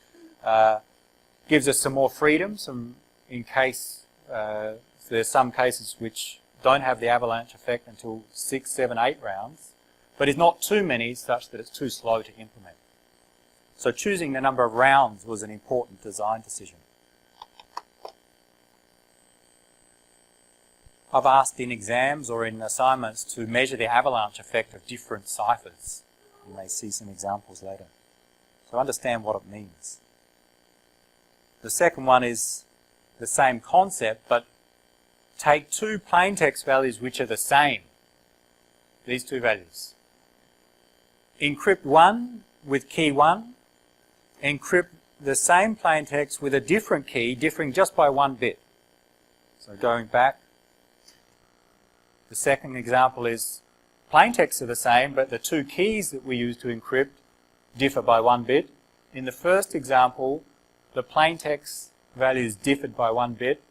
gives us some more freedom, in case there's some cases which don't have the avalanche effect until 6, 7, 8 rounds. But it's not too many such that it's too slow to implement. So choosing the number of rounds was an important design decision. I've asked in exams or in assignments to measure the avalanche effect of different ciphers. You may see some examples later. So understand what it means. The second one is the same concept, but take two plain text values which are the same. These two values. Encrypt one with key 1. Encrypt the same plain text with a different key, differing just by 1 bit. So going back, the second example is plain texts are the same, but the two keys that we use to encrypt differ by 1 bit. In the first example, the plain text values differed by 1 bit.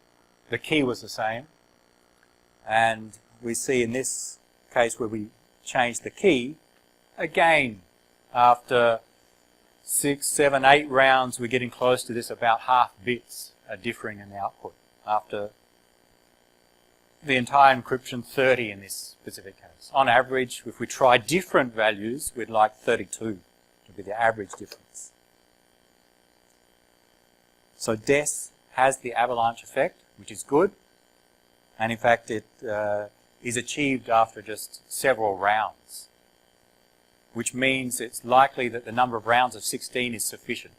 The key was the same. And we see in this case where we change the key, again, after 6, 7, 8 rounds, we're getting close to this, about half bits are differing in the output. After the entire encryption, 30 in this specific case. On average, if we try different values, we'd like 32 to be the average difference. So DES has the avalanche effect, which is good. And in fact, it is achieved after just several rounds, which means it's likely that the number of rounds of 16 is sufficient.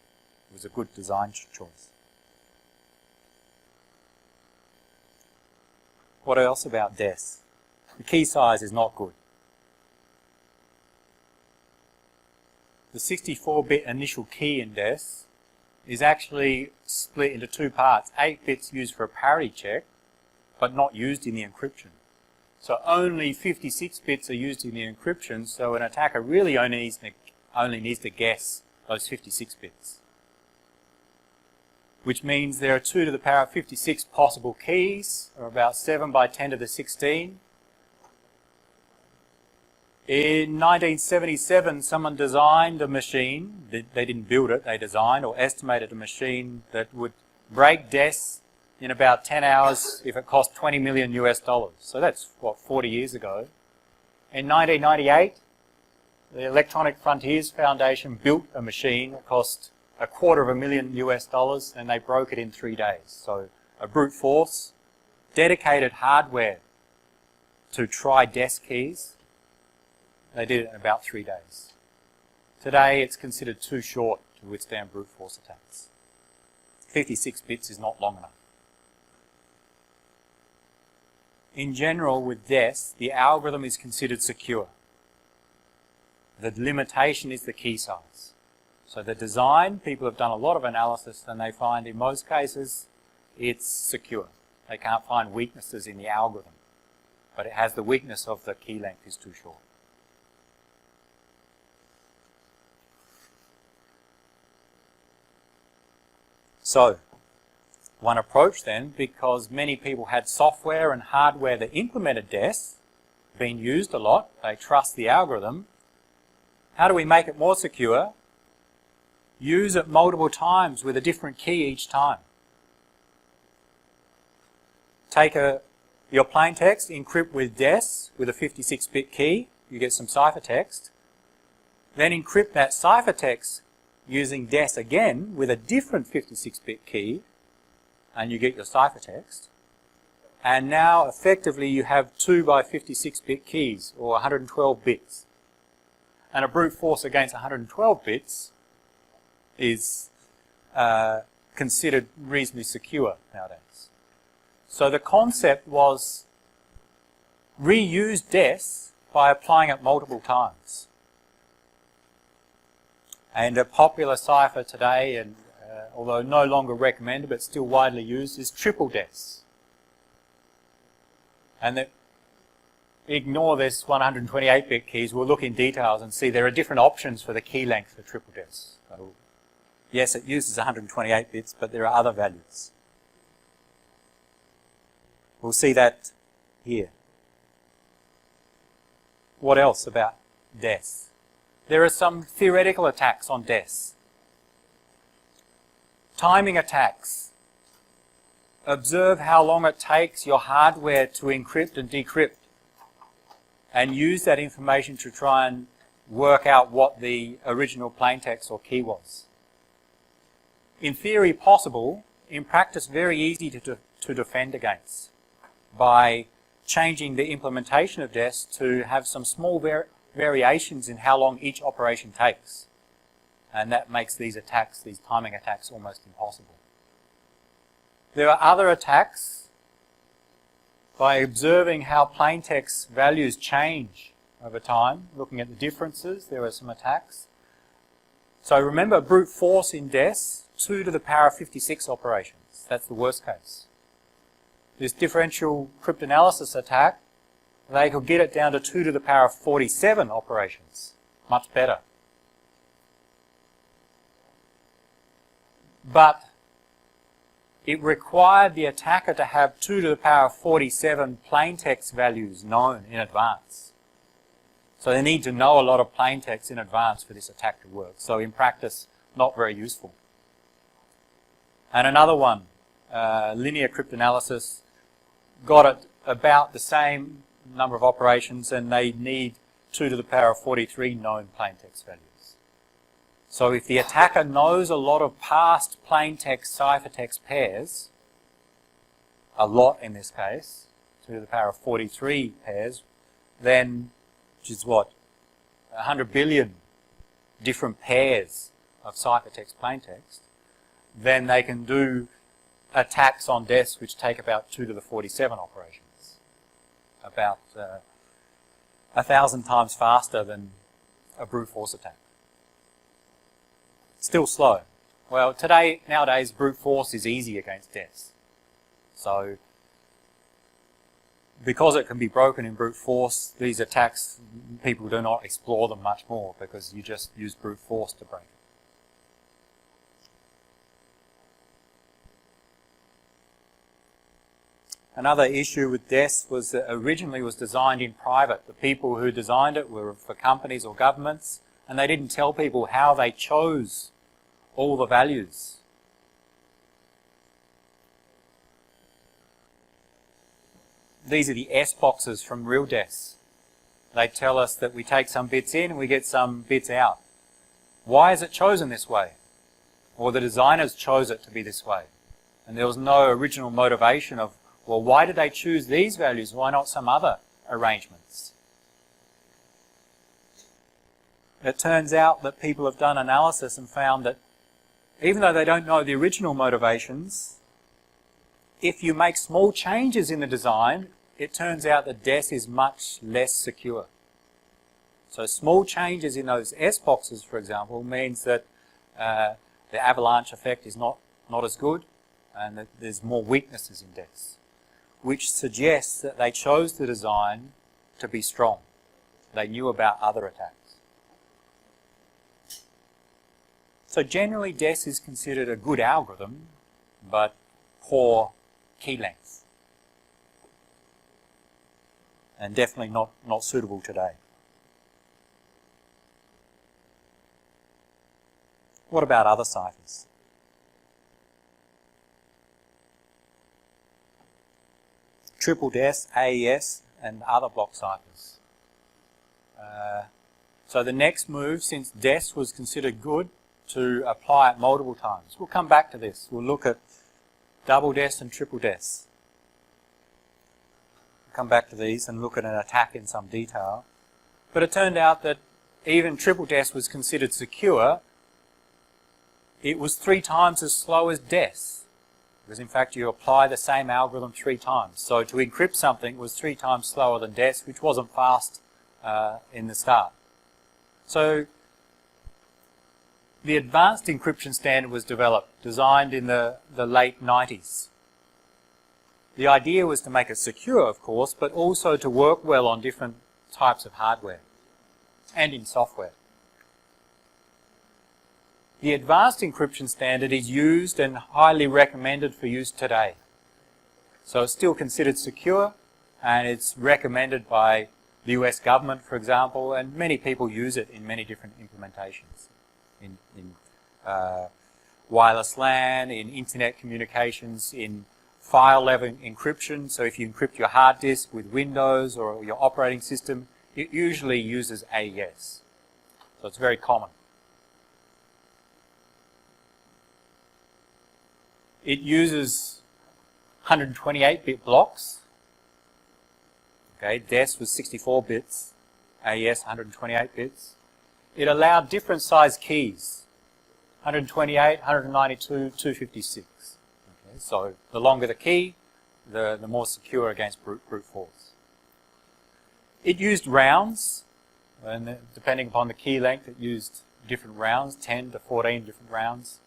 It was a good design choice. What else about DES? The key size is not good. The 64-bit initial key in DES is actually split into 2 parts. 8 bits used for a parity check, but not used in the encryption. So only 56 bits are used in the encryption, so an attacker really only needs to guess those 56 bits. Which means there are 2 to the power of 56 possible keys, or about 7 by 10 to the 16. In 1977, someone designed a machine, they didn't build it, they designed or estimated a machine that would break DES in about 10 hours if it cost $20 million US. So that's, what, 40 years ago. In 1998, the Electronic Frontiers Foundation built a machine that cost $250,000 US, and they broke it in 3 days. So a brute force, dedicated hardware to try DES keys. They did it in about 3 days. Today it's considered too short to withstand brute force attacks. 56 bits is not long enough. In general, with DES, the algorithm is considered secure. The limitation is the key size. So the design, people have done a lot of analysis and they find in most cases it's secure. They can't find weaknesses in the algorithm, but it has the weakness of the key length is too short. So, one approach then, because many people had software and hardware that implemented DES, being used a lot, they trust the algorithm. How do we make it more secure? Use it multiple times with a different key each time. Take your plain text, encrypt with DES with a 56-bit key, you get some ciphertext. Then encrypt that ciphertext using DES again with a different 56-bit key, and you get your ciphertext. And now effectively you have 2 by 56-bit keys, or 112 bits. And a brute force against 112 bits is considered reasonably secure nowadays. So the concept was reuse DES by applying it multiple times. And a popular cipher today, and although no longer recommended but still widely used, is triple DES. And ignore this 128-bit keys. We'll look in details and see there are different options for the key length for triple DES. So, yes, it uses 128 bits, but there are other values. We'll see that here. What else about DES? There are some theoretical attacks on DES. Timing attacks. Observe how long it takes your hardware to encrypt and decrypt, and use that information to try and work out what the original plaintext or key was. In theory possible, in practice very easy to defend against by changing the implementation of DES to have some small variations in how long each operation takes. And that makes these attacks, these timing attacks, almost impossible. There are other attacks. By observing how plaintext values change over time, looking at the differences, there are some attacks. So remember, brute force in DES, 2 to the power of 56 operations. That's the worst case. This differential cryptanalysis attack, they could get it down to 2 to the power of 47 operations. Much better. But it required the attacker to have 2 to the power of 47 plaintext values known in advance. So they need to know a lot of plaintext in advance for this attack to work. So in practice, not very useful. And another one, linear cryptanalysis, got it about the same number of operations, and they need 2 to the power of 43 known plaintext values. So if the attacker knows a lot of past plaintext ciphertext pairs, a lot in this case, 2 to the power of 43 pairs, then, which is what, 100 billion different pairs of ciphertext plaintext, then they can do attacks on DES which take about 2 to the 47 operations. About 1,000 times faster than a brute force attack. Still slow. Well, nowadays, brute force is easy against DES. So, because it can be broken in brute force, these attacks, people do not explore them much more because you just use brute force to break it. Another issue with DES was that originally was designed in private. The people who designed it were for companies or governments, and they didn't tell people how they chose all the values. These are the S boxes from real DES. They tell us that we take some bits in and we get some bits out. Why is it chosen this way? Or the designers chose it to be this way. And there was no original motivation of, well, why did they choose these values? Why not some other arrangements? It turns out that people have done analysis and found that even though they don't know the original motivations, if you make small changes in the design, it turns out that DES is much less secure. So small changes in those S boxes, for example, means that the avalanche effect is not as good and that there's more weaknesses in DES, which suggests that they chose the design to be strong. They knew about other attacks. So generally DES is considered a good algorithm, but poor key length. And definitely not suitable today. What about other ciphers? Triple DES, AES, and other block ciphers. So the next move, since DES was considered good, to apply it multiple times. We'll come back to this. We'll look at double DES and triple DES. We'll come back to these and look at an attack in some detail. But it turned out that even triple DES was considered secure. It was 3 times as slow as DES. Because in fact you apply the same algorithm 3 times. So to encrypt something was 3 times slower than DES, which wasn't fast in the start. So the advanced encryption standard was developed, designed in the late 90s. The idea was to make it secure, of course, but also to work well on different types of hardware and in software. The advanced encryption standard is used and highly recommended for use today. So it's still considered secure, and it's recommended by the US government, for example, and many people use it in many different implementations. In wireless LAN, in internet communications, in file level encryption. So if you encrypt your hard disk with Windows or your operating system, it usually uses AES. So it's very common. It uses 128-bit blocks. Okay, DES was 64 bits, AES 128 bits. It allowed different size keys, 128, 192, 256. Okay, so the longer the key, the more secure against brute force. It used rounds, and depending upon the key length, it used different rounds, 10 to 14 different rounds,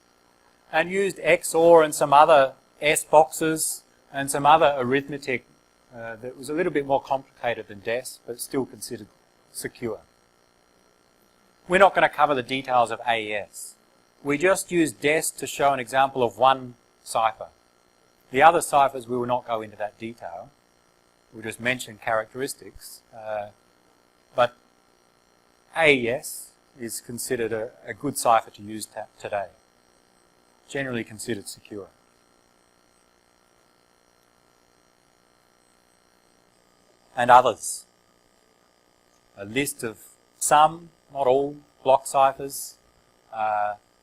and used XOR and some other S boxes and some other arithmetic that was a little bit more complicated than DES, but still considered secure. We're not going to cover the details of AES. We just used DES to show an example of one cipher. The other ciphers, we will not go into that detail. We'll just mention characteristics. But AES is considered a good cipher to use today. Generally considered secure. And others. A list of some, not all, block ciphers.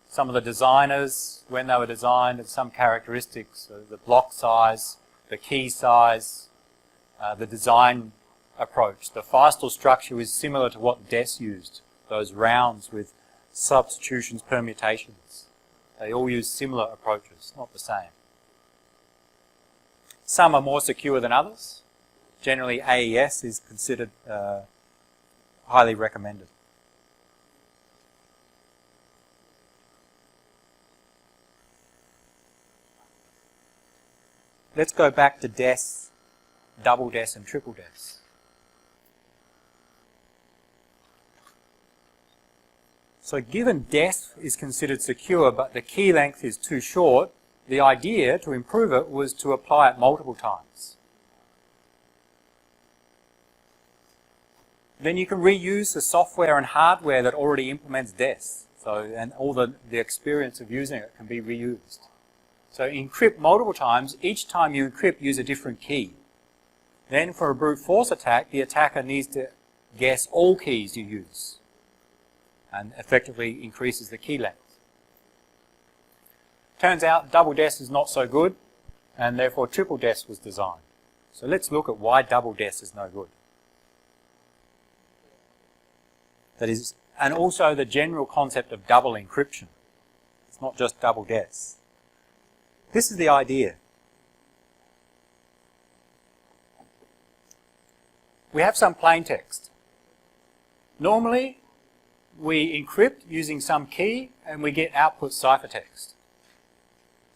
Some of the designers, when they were designed, and some characteristics, the block size, the key size, the design approach. The Feistel structure is similar to what DES used, those rounds with substitutions, permutations. They all use similar approaches, not the same. Some are more secure than others. Generally, AES is considered highly recommended. Let's go back to DES, double DES and triple DES. So given DES is considered secure but the key length is too short, the idea to improve it was to apply it multiple times. Then you can reuse the software and hardware that already implements DES. And all the experience of using it can be reused. So encrypt multiple times. Each time you encrypt, use a different key. Then for a brute force attack, the attacker needs to guess all keys you use and effectively increases the key length. Turns out double DES is not so good, and therefore triple DES was designed. So let's look at why double DES is no good. That is, and also the general concept of double encryption. It's not just double DES. This is the idea. We have some plain text. Normally, we encrypt using some key and we get output ciphertext.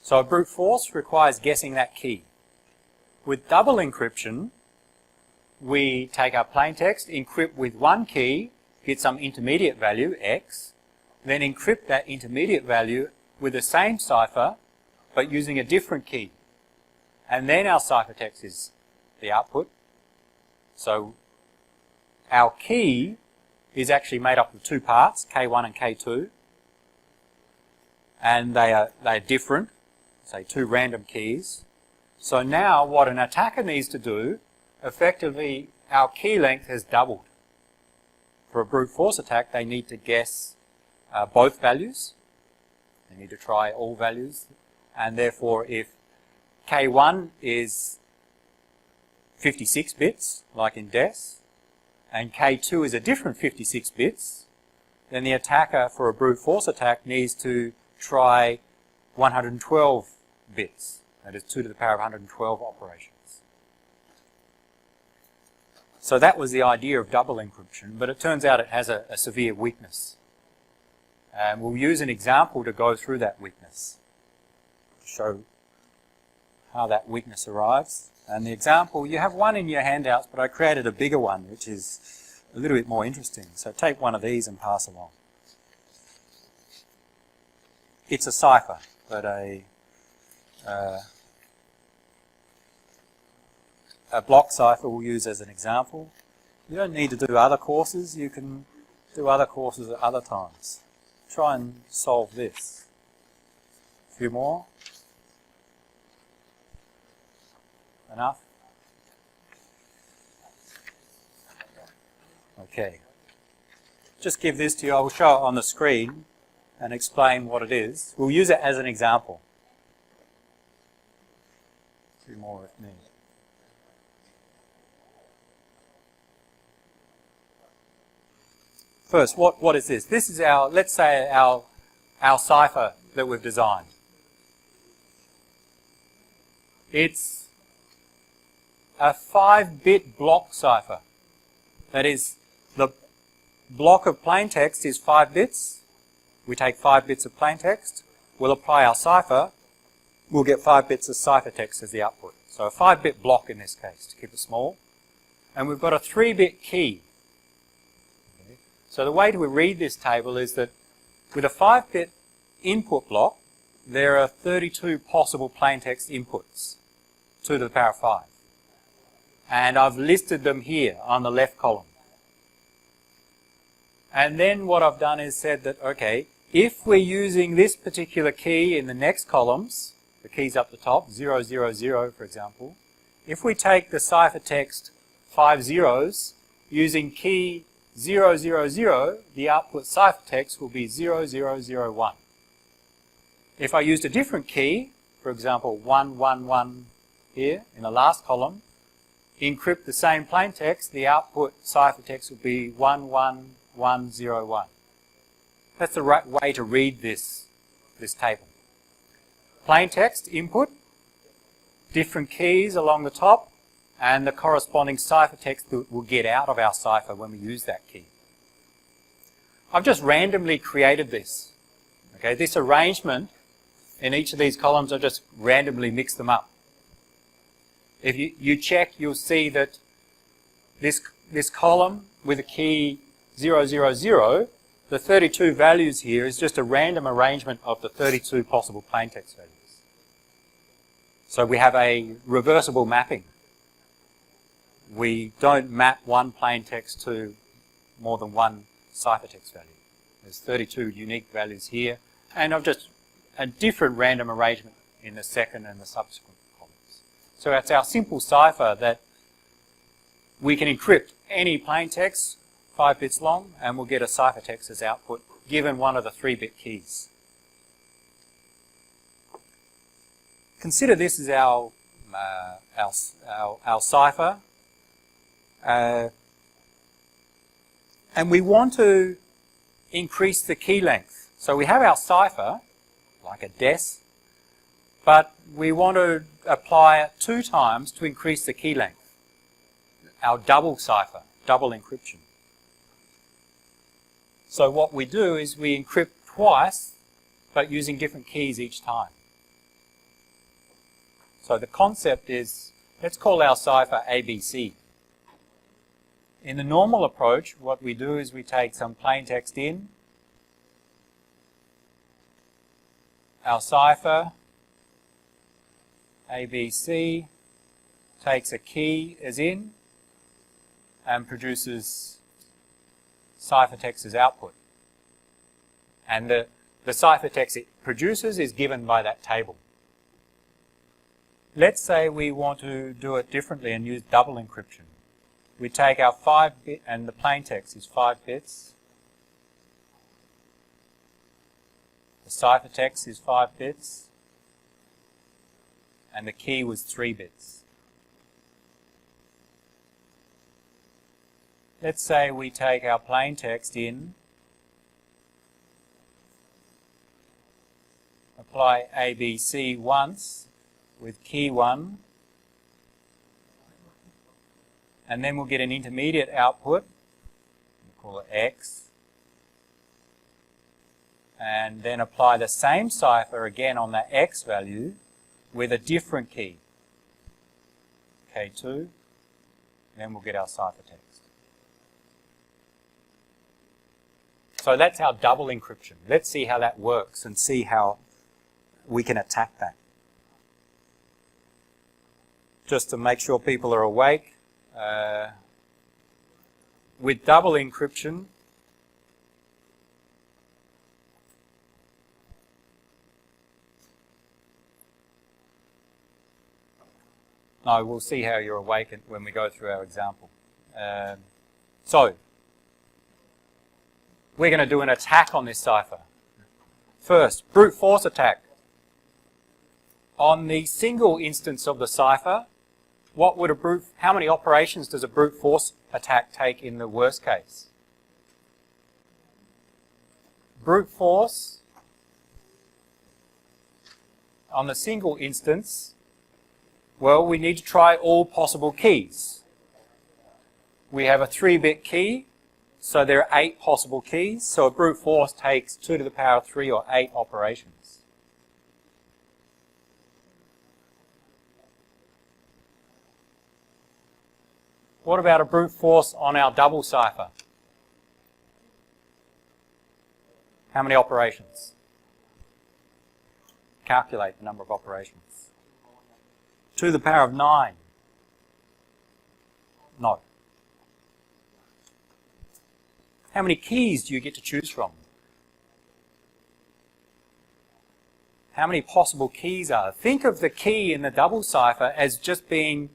So a brute force requires guessing that key. With double encryption, we take our plain text, encrypt with one key, get some intermediate value, X, then encrypt that intermediate value with the same cipher, but using a different key. And then our ciphertext is the output. So our key is actually made up of two parts, K1 and K2. And they are different, say two random keys. So now what an attacker needs to do, effectively our key length has doubled. For a brute force attack, they need to guess both values. They need to try all values. And therefore, if K1 is 56 bits, like in DES, and K2 is a different 56 bits, then the attacker for a brute force attack needs to try 112 bits. That is 2 to the power of 112 operations. So that was the idea of double encryption, but it turns out it has a severe weakness. And we'll use an example to go through that weakness, to show how that weakness arrives. And the example, you have one in your handouts, but I created a bigger one, which is a little bit more interesting. So take one of these and pass along. It's a cipher, but a block cipher we'll use as an example. You don't need to do other courses. You can do other courses at other times. Try and solve this. A few more. Enough? Okay. just give this to you. I will show it on the screen and explain what it is. We'll use it as an example. Do more with me. First, what is this? This is our, let's say, our cipher that we've designed. It's a 5-bit block cipher. That is, the block of plain text is 5 bits. We take 5 bits of plain text. We'll apply our cipher. We'll get 5 bits of ciphertext as the output. So a 5-bit block in this case, to keep it small. And we've got a 3-bit key. Okay. So the way to read this table is that with a 5-bit input block, there are 32 possible plain text inputs, 2 to the power of 5. And I've listed them here on the left column. And then what I've done is said that, okay, if we're using this particular key in the next columns, the keys up the top, 000 for example, if we take the ciphertext 5 zeros, using key 000, the output ciphertext will be 0001. If I used a different key, for example 111 here in the last column, encrypt the same plain text, the output ciphertext will be 11101. That's the right way to read this table. Plain text input, different keys along the top, and the corresponding ciphertext that we'll get out of our cipher when we use that key. I've just randomly created this. Okay, this arrangement in each of these columns, I've just randomly mixed them up. If you check, you'll see that this column with a key 000, the 32 values here is just a random arrangement of the 32 possible plaintext values. So we have a reversible mapping. We don't map one plaintext to more than one ciphertext value. There's 32 unique values here, and I've just a different random arrangement in the second and the subsequent. So that's our simple cipher that we can encrypt any plain text, 5 bits long, and we'll get a ciphertext as output given one of the 3-bit keys. Consider this as our cipher, and we want to increase the key length. So we have our cipher, like a DES, but we want to apply it 2 times to increase the key length. Our double cipher, double encryption. So what we do is we encrypt twice, but using different keys each time. So the concept is, let's call our cipher ABC. In the normal approach, what we do is we take some plain text in, our cipher ABC takes a key as in and produces ciphertext as output. And the ciphertext it produces is given by that table. Let's say we want to do it differently and use double encryption. We take our 5-bit, and the plaintext is 5 bits. The ciphertext is 5 bits. And the key was 3 bits. Let's say we take our plain text in, apply ABC once with key 1, and then we'll get an intermediate output, we'll call it X, and then apply the same cipher again on that X value with a different key, K2, then we'll get our ciphertext. So that's our double encryption. Let's see how that works and see how we can attack that. Just to make sure people are awake, with double encryption, no, we'll see how you're awake when we go through our example. So, we're going to do an attack on this cipher. First, brute force attack. On the single instance of the cipher, how many operations does a brute force attack take in the worst case? Brute force on the single instance, well, we need to try all possible keys. We have a 3-bit key, so there are 8 possible keys, so a brute force takes 2 to the power of 3 or 8 operations. What about a brute force on our double cipher? How many operations? Calculate the number of operations. 2 to the power of 9. No. How many keys do you get to choose from? How many possible keys are there? Think of the key in the double cipher as just being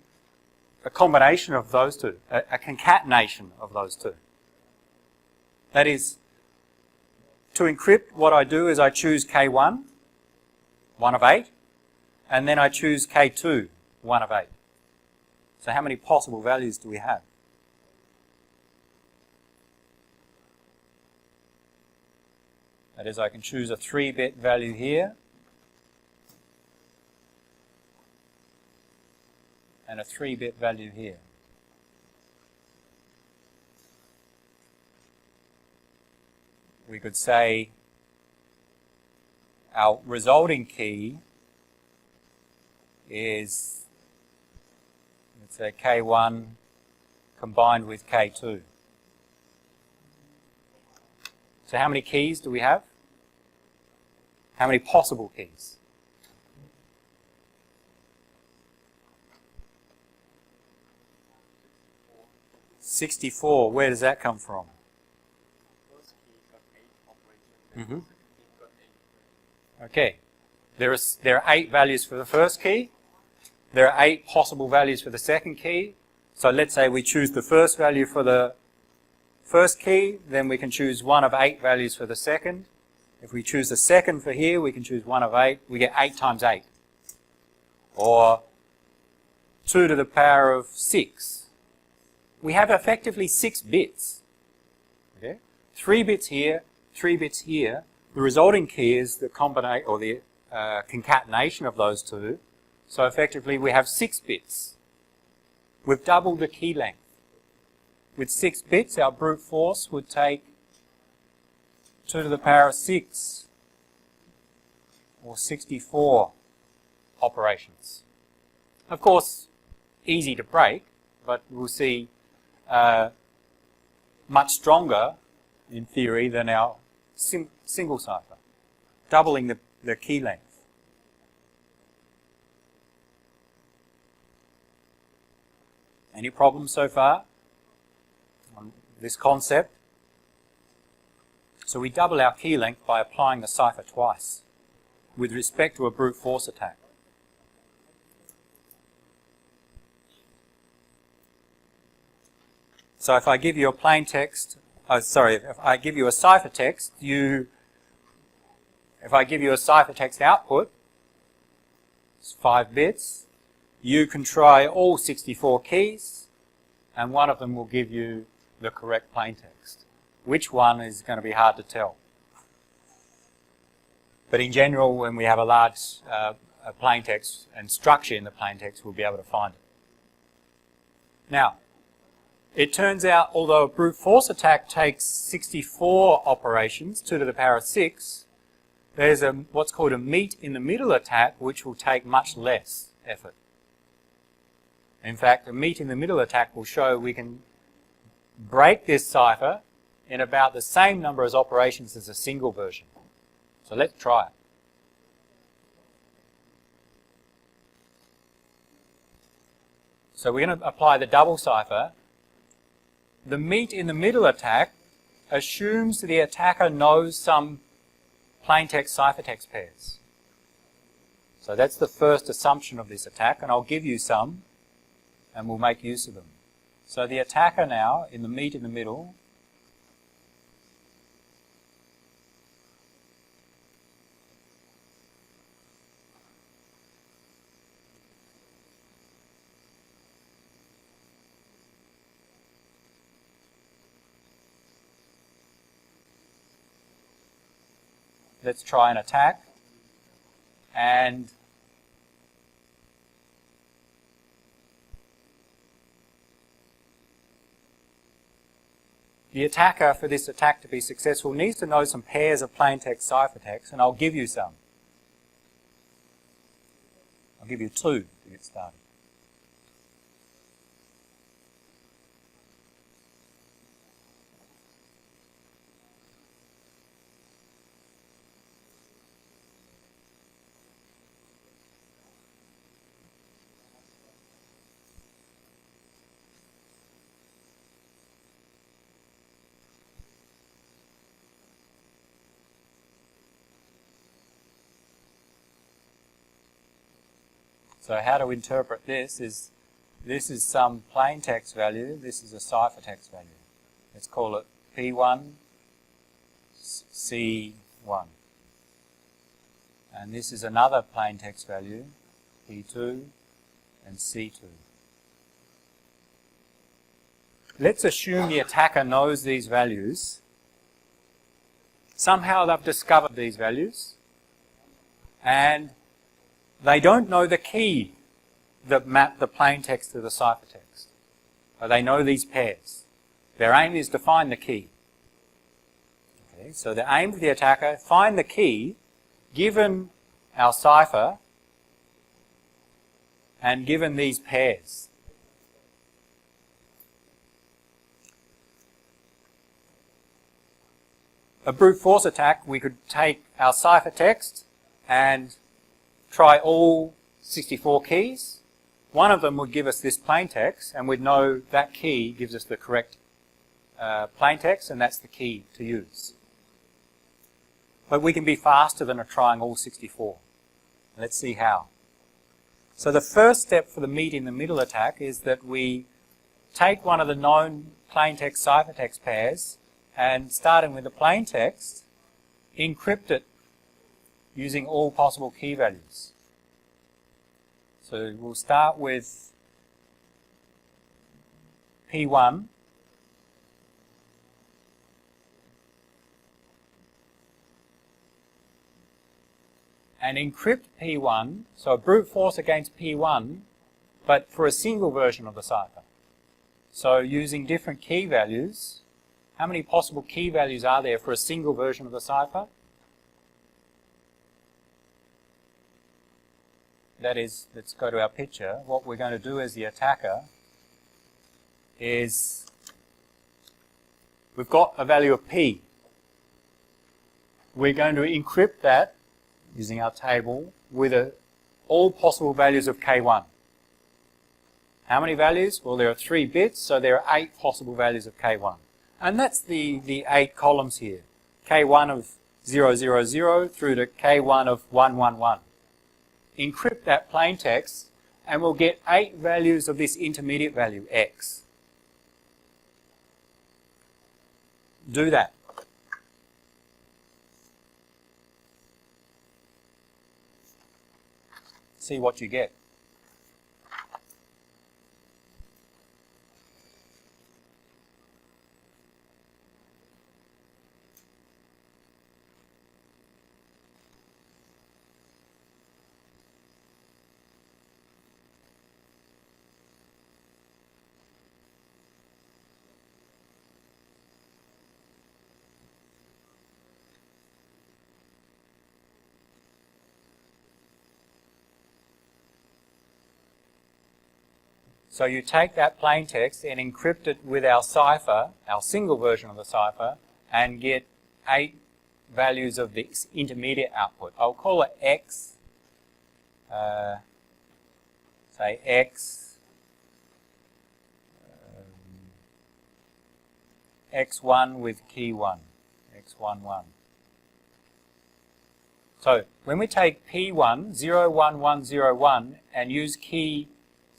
a combination of those two, a concatenation of those two. That is, to encrypt, what I do is I choose K1, 1 of 8, and then I choose K2, 1 of 8. So how many possible values do we have? That is, I can choose a 3-bit value here, and a 3-bit value here. We could say our resulting key is, let's say, K1 combined with K2. So how many keys do we have? How many possible keys? 64. Where does that come from? Okay. There are 8 values for the first key. There are 8 possible values for the second key. So let's say we choose the first value for the first key, then we can choose 1 of 8 values for the second. If we choose the second for here, we can choose 1 of 8. We get 8 times 8. Or 2 to the power of 6. We have effectively 6 bits. Okay? 3 bits here, 3 bits here. The resulting key is the combination or the concatenation of those two. So effectively we have 6 bits. We've doubled the key length. With 6 bits, our brute force would take 2 to the power of 6 or 64 operations. Of course, easy to break, but we'll see much stronger in theory than our single cipher, doubling the key length. Any problems so far on this concept? So we double our key length by applying the cipher twice with respect to a brute force attack. So if I give you a plain text, if I give you a ciphertext, if I give you a ciphertext output, it's 5 bits, you can try all 64 keys, and one of them will give you the correct plaintext. Which one is going to be hard to tell. But in general, when we have a large plaintext and structure in the plaintext, we'll be able to find it. Now, it turns out, although a brute force attack takes 64 operations, 2 to the power of 6, there's what's called a meet in the middle attack, which will take much less effort. In fact, a meet in the middle attack will show we can break this cipher in about the same number of operations as a single version. So let's try it. So we're going to apply the double cipher. The meet in the middle attack assumes the attacker knows some plaintext ciphertext pairs. So that's the first assumption of this attack, and I'll give you some, and we'll make use of them. So the attacker now, in the meet in the middle, let's try an attack. And the attacker, for this attack to be successful, needs to know some pairs of plaintext ciphertext, and I'll give you some. I'll give you 2 to get started. So how to interpret this is some plain text value, this is a ciphertext value. Let's call it P1, C1. And this is another plain text value, P2 and C2. Let's assume the attacker knows these values. Somehow they've discovered these values, and they don't know the key that map the plain text to the ciphertext. But they know these pairs. Their aim is to find the key. Okay, so the aim of the attacker, find the key given our cipher and given these pairs. A brute force attack, we could take our ciphertext and try all 64 keys. One of them would give us this plaintext, and we'd know that key gives us the correct plaintext, and that's the key to use. But we can be faster than trying all 64. Let's see how. So the first step for the meet in the middle attack is that we take one of the known plaintext ciphertext pairs, and starting with the plaintext, encrypt it using all possible key values. So we'll start with P1. And encrypt P1, so a brute force against P1, but for a single version of the cipher. So using different key values, how many possible key values are there for a single version of the cipher? That is, let's go to our picture. What we're going to do as the attacker is, we've got a value of P. We're going to encrypt that using our table with all possible values of K1. How many values? Well, there are 3 bits, so there are 8 possible values of K1. And that's the 8 columns here. K1 of 000 through to K1 of 111. Encrypt that plaintext, and we'll get 8 values of this intermediate value, X. Do that. See what you get. So you take that plaintext and encrypt it with our cipher, our single version of the cipher, and get 8 values of this intermediate output. I'll call it X, say X, X1 with key 1, X11. So when we take P1, 01101, and use key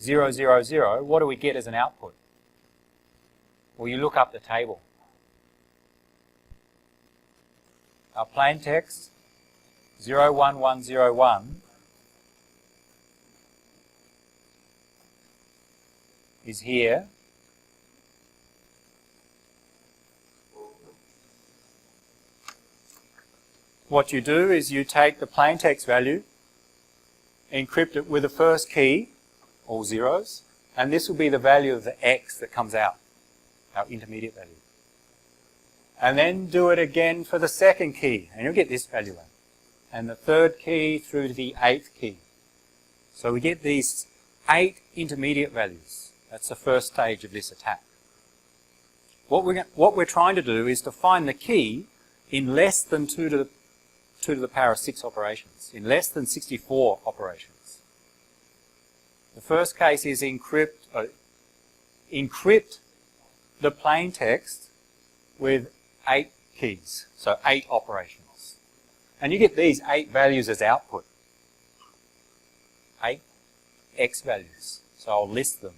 000, what do we get as an output? Well, you look up the table. Our plaintext 01101 is here. what you do is you take the plaintext value, encrypt it with the first key, all zeros, and this will be the value of the X that comes out, our intermediate value. And then do it again for the second key, and you'll get this value out. And the third key through to the 8th key. So we get these 8 intermediate values. That's the first stage of this attack. What we're trying to do is to find the key in less than 2 to the power of 6 operations, in less than 64 operations. The first case is encrypt the plain text with 8 keys, so 8 operations. And you get these 8 values as output. 8 X values. So I'll list them.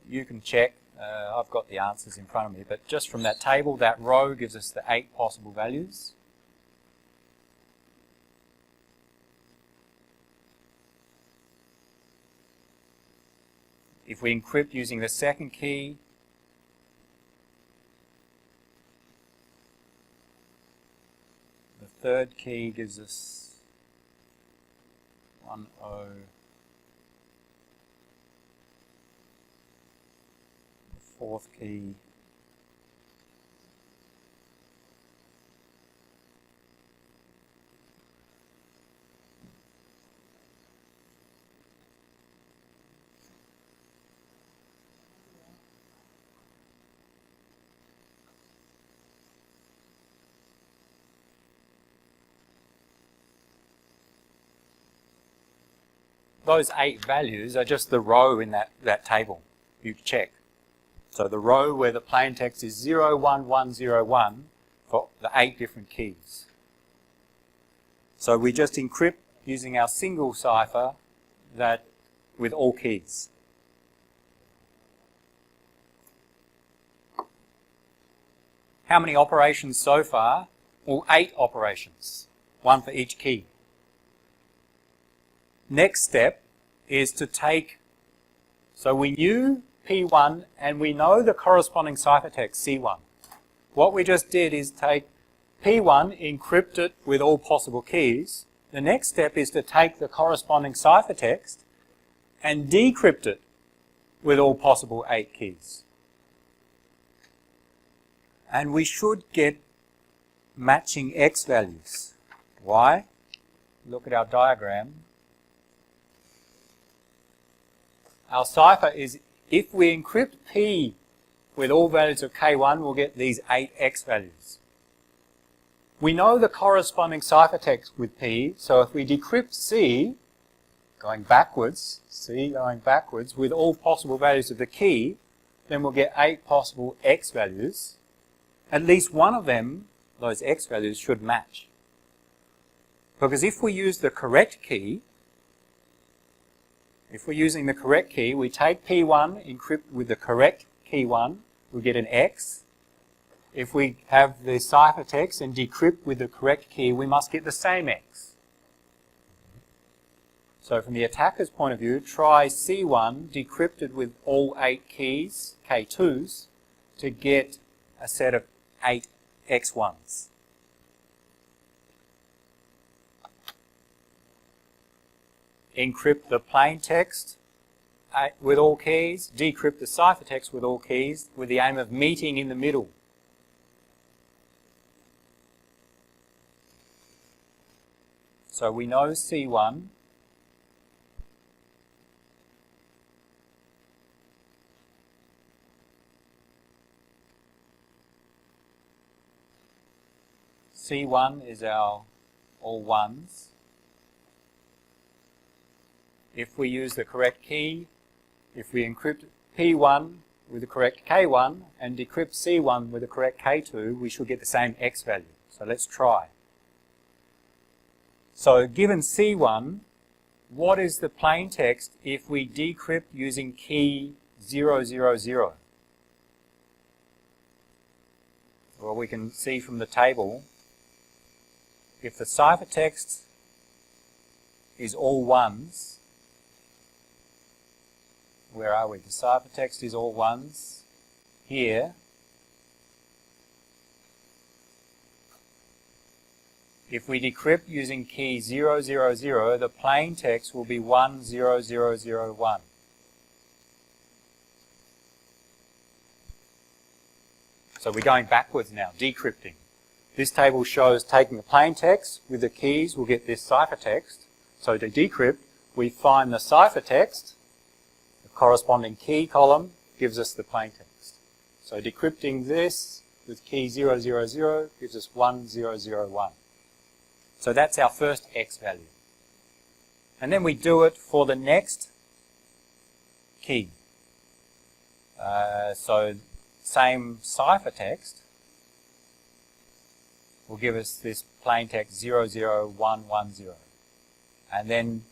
You can check, I've got the answers in front of me, but just from that table, that row gives us the 8 possible values. If we encrypt using the second key, the third key gives us 10. The fourth key those 8 values are just the row in that table. You check. So the row where the plain text is 01101 for the 8 different keys. So we just encrypt using our single cipher that with all keys. How many operations so far? Well, 8 operations, 1 for each key. Next step is to take, so we knew P1 and we know the corresponding ciphertext C1. What we just did is take P1, encrypt it with all possible keys. The next step is to take the corresponding ciphertext and decrypt it with all possible 8 keys. And we should get matching X values. Why? Look at our diagram. Our cipher is, if we encrypt P with all values of K1, we'll get these 8 X values. We know the corresponding ciphertext with P, so if we decrypt C, going backwards, C going backwards, with all possible values of the key, then we'll get 8 possible X values. At least one of them, those X values, should match. Because if we use the correct key, if we're using the correct key, we take P1, encrypt with the correct key 1, we get an X. If we have the ciphertext and decrypt with the correct key, we must get the same X. So from the attacker's point of view, try C1 decrypted with all 8 keys, K2s, to get a set of 8 X1s. Encrypt the plain text with all keys, decrypt the ciphertext with all keys, with the aim of meeting in the middle. So we know C1. C1 is our all ones. If we use the correct key, if we encrypt P1 with the correct K1 and decrypt C1 with the correct K2, we should get the same X value. So let's try. So given C1, what is the plain text if we decrypt using key 000? Well, we can see from the table, if the ciphertext is all ones, where are we? The ciphertext is all ones here. If we decrypt using key 000, the plain text will be 10001. So we're going backwards now, decrypting. This table shows taking the plain text with the keys, we'll get this ciphertext. So to decrypt, we find the ciphertext, the corresponding key column gives us the plain text. So decrypting this with key 000 gives us 1001. So that's our first X value. And then we do it for the next key. So same ciphertext will give us this plain text 00110. And then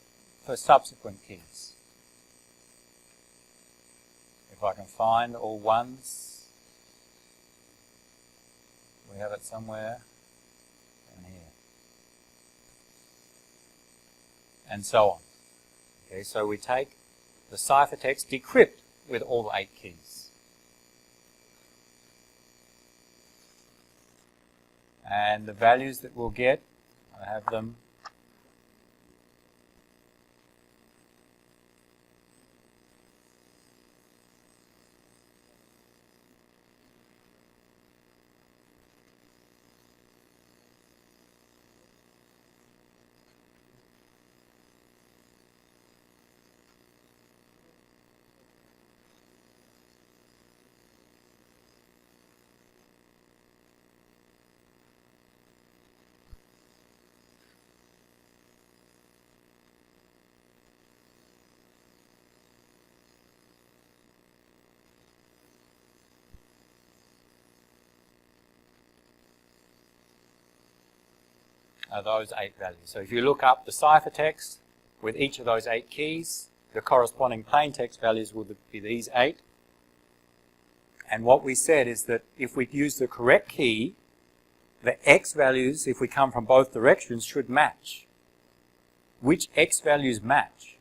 for subsequent keys, if I can find all ones, we have it somewhere down here, and so on. Okay, so we take the ciphertext, decrypt with all 8 keys. And the values that we'll get, I have them are those 8 values. So if you look up the ciphertext with each of those 8 keys, the corresponding plain text values will be these 8. And what we said is that if we use the correct key, the X values, if we come from both directions, should match. Which X values match?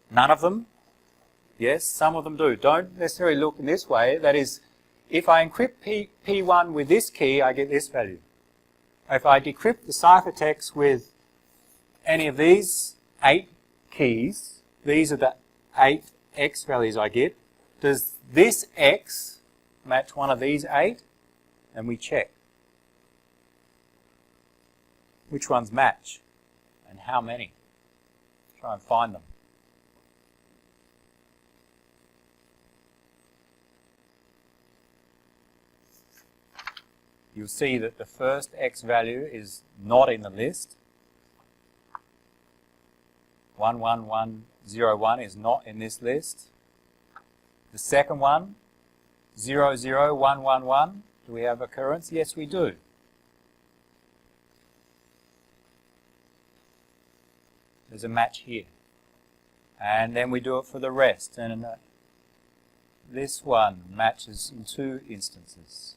None of them? Yes, some of them do. Don't necessarily look in this way. That is, if I encrypt P1 with this key, I get this value. If I decrypt the ciphertext with any of these 8 keys, these are the 8 X values I get. Does this X match one of these 8? And we check. Which ones match? And how many? Try and find them. You'll see that the first X value is not in the list. 11101 is not in this list. The second one, 00111, do we have occurrence? Yes, we do. There's a match here. And then we do it for the rest. And this one matches in 2 instances.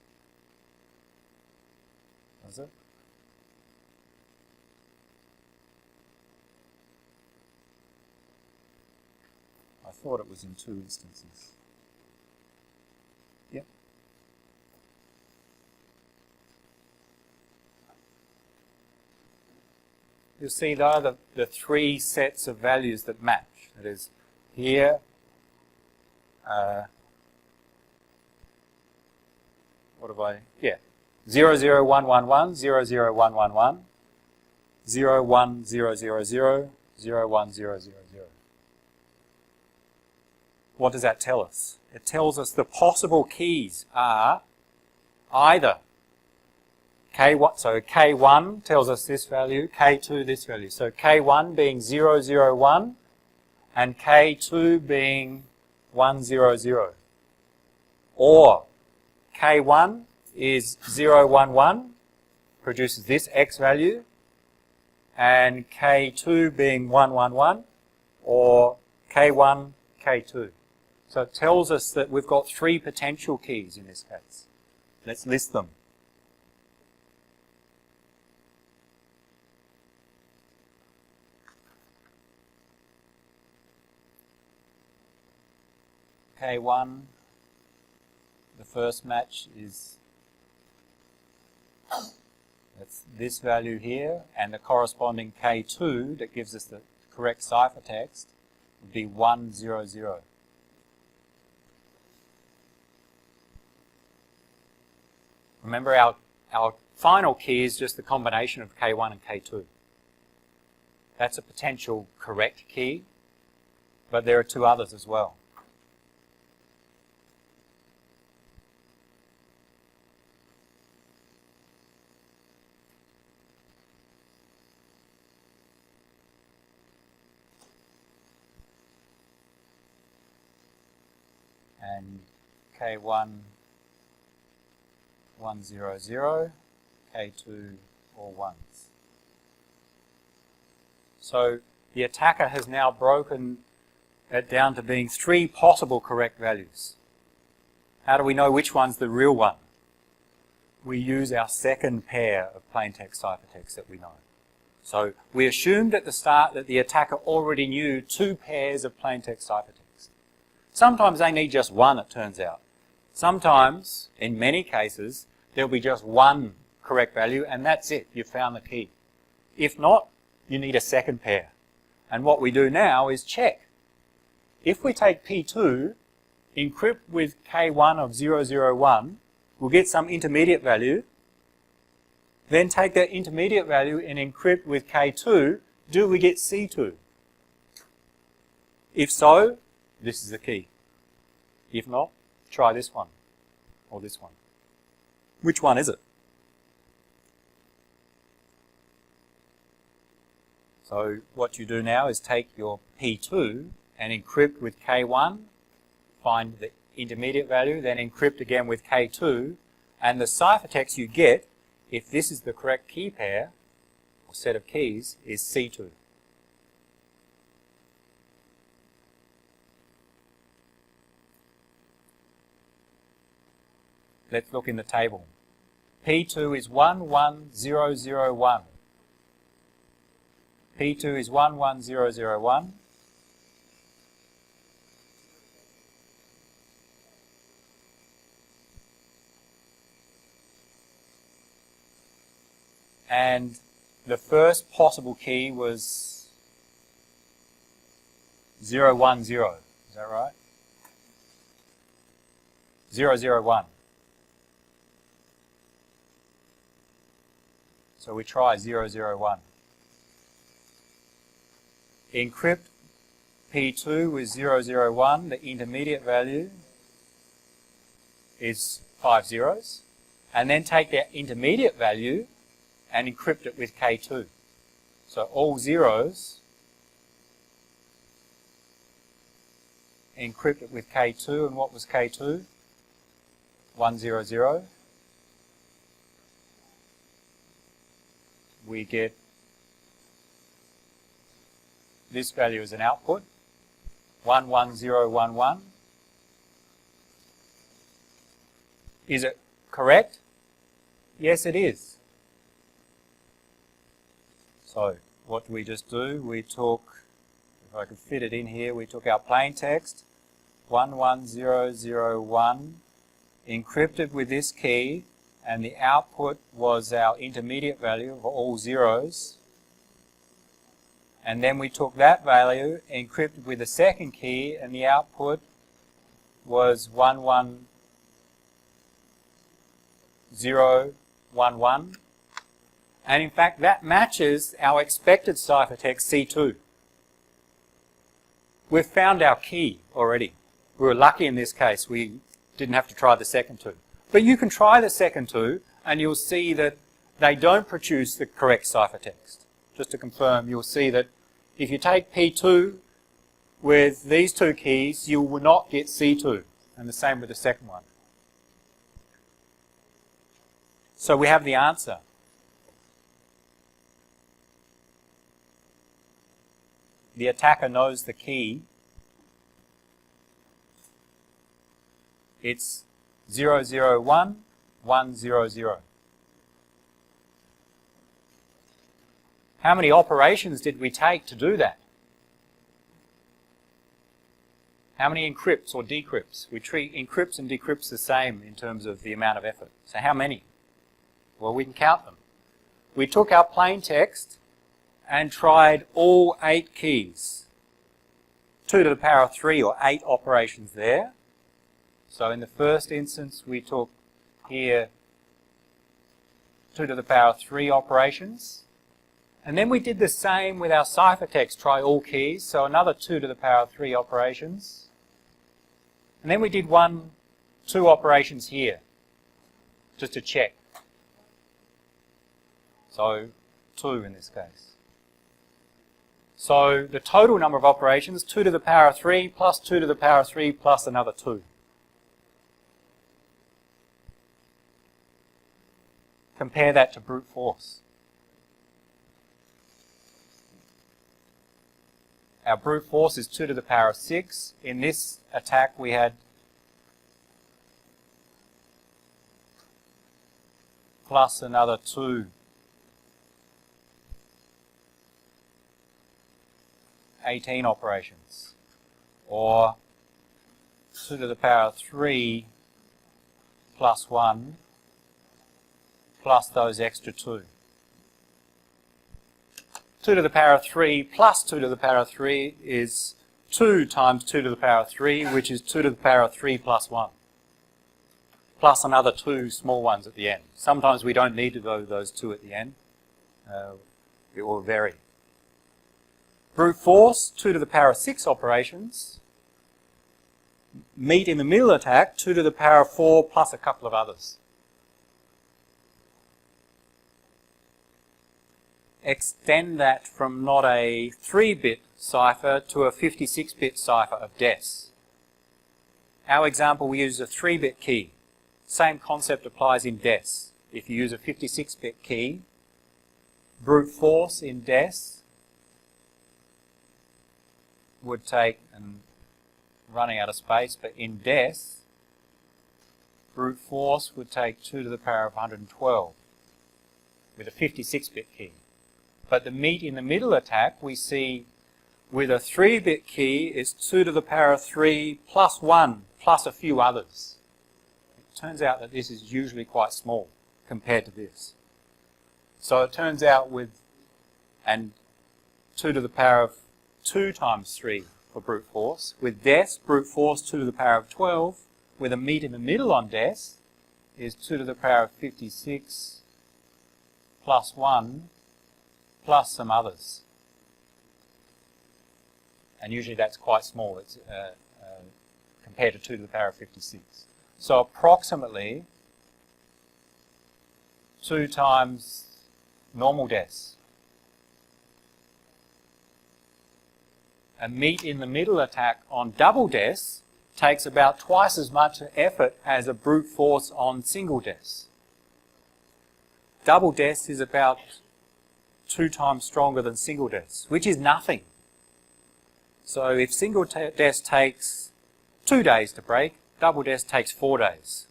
Does it? I thought it was in 2 instances. Yep. You'll see there are the 3 sets of values that match. That is, here, what have I, yeah. 00111, 00111, 01000, 01000. What does that tell us? It tells us the possible keys are either K1, so K1 tells us this value, K2 this value. So K1 being 001 and K2 being 100. Or K1 is 011, produces this X value, and K2 being 111, or K1, K2. So it tells us that we've got 3 potential keys in this case. Let's list them. K1, the first match is, That's this value here, and the corresponding K2 that gives us the correct ciphertext would be 100. Remember, our final key is just the combination of K1 and K2. That's a potential correct key, but there are two others as well. And K1 100, K2 all ones. So the attacker has now broken it down to being 3 possible correct values. How do we know which one's the real one? We use our second pair of plaintext ciphertext that we know. So we assumed at the start that the attacker already knew 2 pairs of plaintext ciphertext. Sometimes they need just one, it turns out. Sometimes, in many cases, there'll be just one correct value and that's it, you've found the key. If not, you need a second pair. And what we do now is check. If we take P2, encrypt with K1 of 001, we'll get some intermediate value. Then take that intermediate value and encrypt with K2, do we get C2? If so, this is the key. If not, try this one or this one. Which one is it? So what you do now is take your P2 and encrypt with K1, find the intermediate value, then encrypt again with K2, and the ciphertext you get, if this is the correct key pair or set of keys, is C2. Let's look in the table. P2 is 11001. P2 is 11001. And the first possible key was 010. Is that right? 001. So we try 001. Encrypt P2 with 001. The intermediate value is 5 zeros. And then take that intermediate value and encrypt it with K2. So all zeros, encrypt it with K2. And what was K2? 100. We get this value as an output, 11011. Is it correct? Yes, it is. So what do we just do? We took, if I could fit it in here, we took our plain text, 11001, encrypted with this key, and the output was our intermediate value of all zeros. And then we took that value, encrypted with the second key, and the output was 11011. And in fact, that matches our expected ciphertext C2. We've found our key already. We were lucky in this case. We didn't have to try the second two. But you can try the second two, and you'll see that they don't produce the correct ciphertext. Just to confirm, you'll see that if you take P2 with these two keys, you will not get C2, and the same with the second one. So we have the answer. The attacker knows the key. It's 001100. How many operations did we take to do that? How many encrypts or decrypts? We treat encrypts and decrypts the same in terms of the amount of effort. So how many? Well, we can count them. we took our plain text and tried all 8 keys. 2 to the power of 3, or 8 operations there. So in the first instance we took here 2 to the power of 3 operations. And then we did the same with our ciphertext, try all keys, so another 2 to the power of 3 operations. And then we did 2 operations here, just to check. So 2 in this case. So the total number of operations, 2 to the power of 3 plus 2 to the power of 3 plus another 2. Compare that to brute force. Our brute force is 2 to the power of 6. In this attack we had plus another 2. 18 operations. Or 2 to the power of 3 plus 1 plus those extra 2. 2 to the power of 3 plus 2 to the power of 3 is 2 times 2 to the power of 3, which is 2 to the power of 3 plus 1. Plus another 2 small ones at the end. Sometimes we don't need to do those 2 at the end. It will vary. Brute force, 2 to the power of 6 operations. Meet in the middle attack, 2 to the power of 4 plus a couple of others. Extend that from not a 3-bit cipher to a 56-bit cipher of DES. Our example, we use a 3-bit key. Same concept applies in DES. If you use a 56-bit key, brute force in DES would take, and running out of space, but in DES, brute force would take 2 to the power of 112 with a 56-bit key. But the meet in the middle attack we see with a 3-bit key is 2 to the power of 3 plus 1 plus a few others. It turns out that this is usually quite small compared to this. So it turns out with, and 2 to the power of 2 times 3 for brute force. With DES, brute force 2 to the power of 12, with a meet in the middle on DES is 2 to the power of 56 plus 1 plus some others. And usually that's quite small. It's compared to 2 to the power of 56. So approximately 2 times normal DES. A meet in the middle attack on double DES takes about twice as much effort as a brute force on single DES. Double DES is about 2 times stronger than single DES, which is nothing. So if single DES takes 2 days to break, double DES takes 4 days,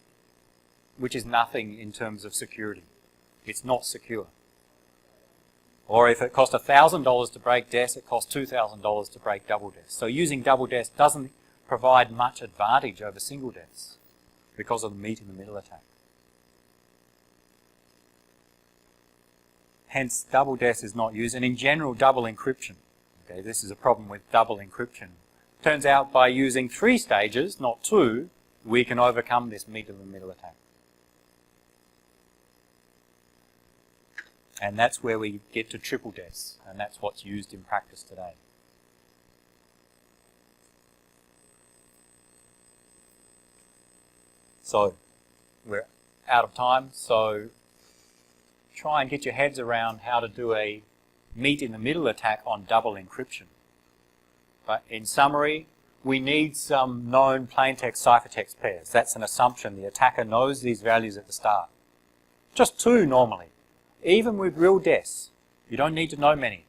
which is nothing in terms of security. It's not secure. Or if it cost $1,000 to break DES, it costs $2,000 to break double DES. So using double DES doesn't provide much advantage over single DES because of the meet in the middle attack. Hence, double DES is not used, and in general, double encryption. Okay, this is a problem with double encryption. Turns out by using 3 stages, not 2, we can overcome this meet in the middle attack. And that's where we get to triple DES, and that's what's used in practice today. So, we're out of time, so try and get your heads around how to do a meet in the middle attack on double encryption. But in summary, we need some known plaintext ciphertext pairs. That's an assumption. The attacker knows these values at the start. Just 2 normally. Even with real DES, you don't need to know many.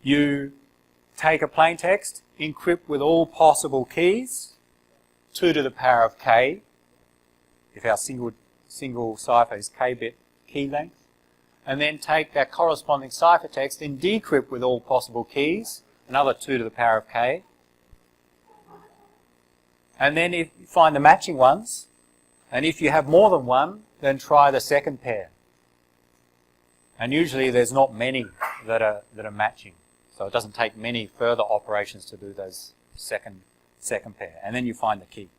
You take a plaintext, encrypt with all possible keys, 2 to the power of k, if our single cipher is k-bit key length, and then take that corresponding ciphertext and decrypt with all possible keys, another 2 to the power of k. And then if you find the matching ones, and if you have more than one, then try the second pair. And usually there's not many that are matching. So it doesn't take many further operations to do those second pair. And then you find the key.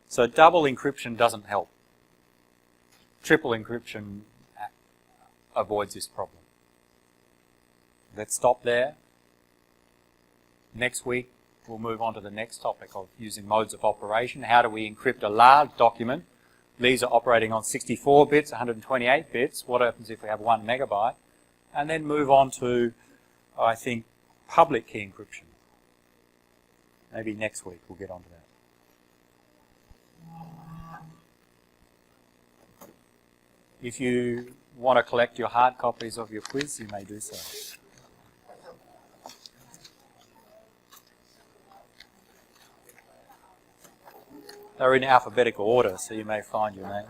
So double encryption doesn't help. Triple encryption avoids this problem. Let's stop there. Next week, we'll move on to the next topic of using modes of operation. How do we encrypt a large document? These are operating on 64 bits, 128 bits. What happens if we have 1 megabyte? And then move on to, I think, public key encryption. Maybe next week we'll get onto that. If you want to collect your hard copies of your quiz, you may do so. They're in alphabetical order, so you may find your name.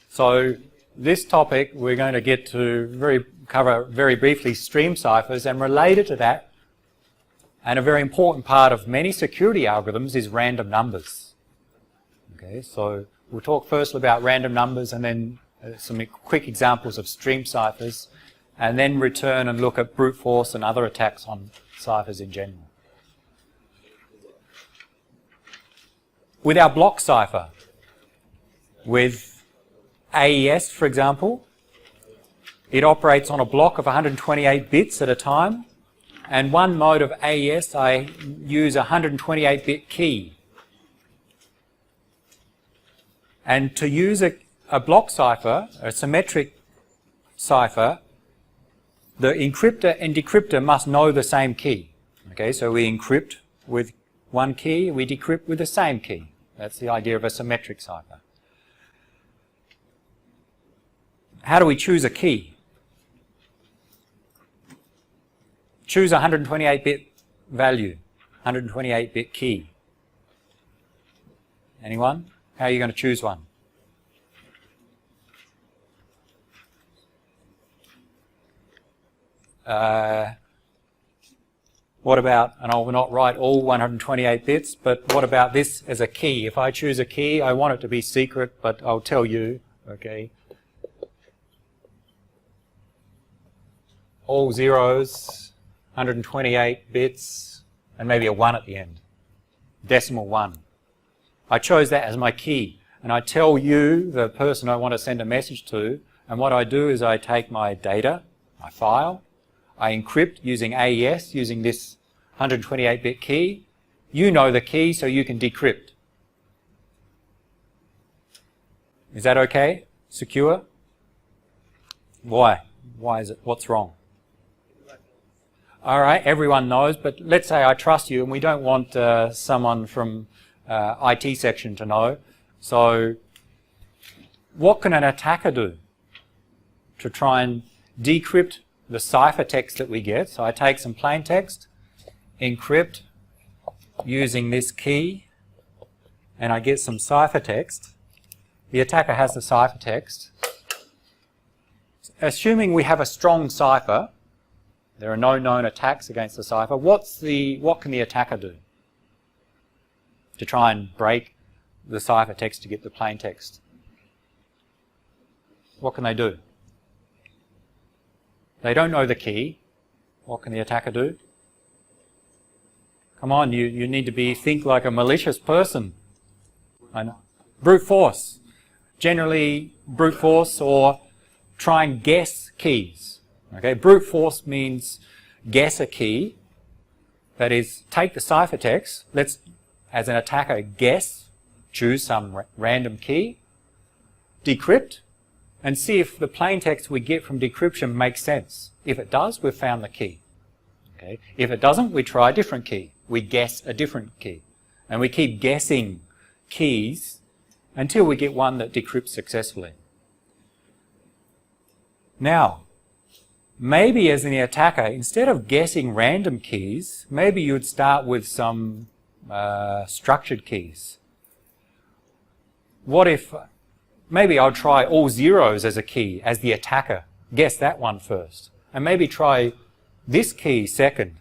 So this topic we're going to get to cover very briefly stream ciphers, and related to that, and a very important part of many security algorithms, is random numbers. Okay, so we'll talk first about random numbers and then some quick examples of stream ciphers, and then return and look at brute force and other attacks on ciphers in general. With our block cipher, with AES, for example, it operates on a block of 128 bits at a time, and one mode of AES I use a 128-bit key. And to use a block cipher, a symmetric cipher, the encryptor and decryptor must know the same key. Okay, so we encrypt with one key, we decrypt with the same key. That's the idea of a symmetric cipher. How do we choose a key? Choose a 128-bit value, 128-bit key. Anyone? How are you going to choose one? What about, and I will not write all 128 bits, but what about this as a key? If I choose a key, I want it to be secret, but I'll tell you, okay? All zeros, 128 bits, and maybe a 1 at the end. Decimal 1. I chose that as my key, and I tell you, the person I want to send a message to, and what I do is I take my data, my file, I encrypt using AES, using this 128-bit key. You know the key, so you can decrypt. Is that okay? Secure? Why? Why is it? What's wrong? All right, everyone knows, but let's say I trust you and we don't want someone from IT section to know. So what can an attacker do to try and decrypt the ciphertext that we get? So I take some plain text, encrypt using this key, and I get some ciphertext. The attacker has the ciphertext. Assuming we have a strong cipher, there are no known attacks against the cipher, what can the attacker do to try and break the ciphertext to get the plain text? What can they do? They don't know the key. What can the attacker do? Come on, you need to think like a malicious person. I know. Brute force. Generally, brute force or try and guess keys. Okay, brute force means guess a key. That is, take the ciphertext. Let's, as an attacker, guess, choose some random key, decrypt, and see if the plain text we get from decryption makes sense. If it does, we've found the key. Okay? If it doesn't, we try a different key. We guess a different key. And we keep guessing keys until we get one that decrypts successfully. Now, maybe as an attacker, instead of guessing random keys, maybe you'd start with some structured keys. What if maybe I'll try all zeros as a key, as the attacker. Guess that one first. And maybe try this key second.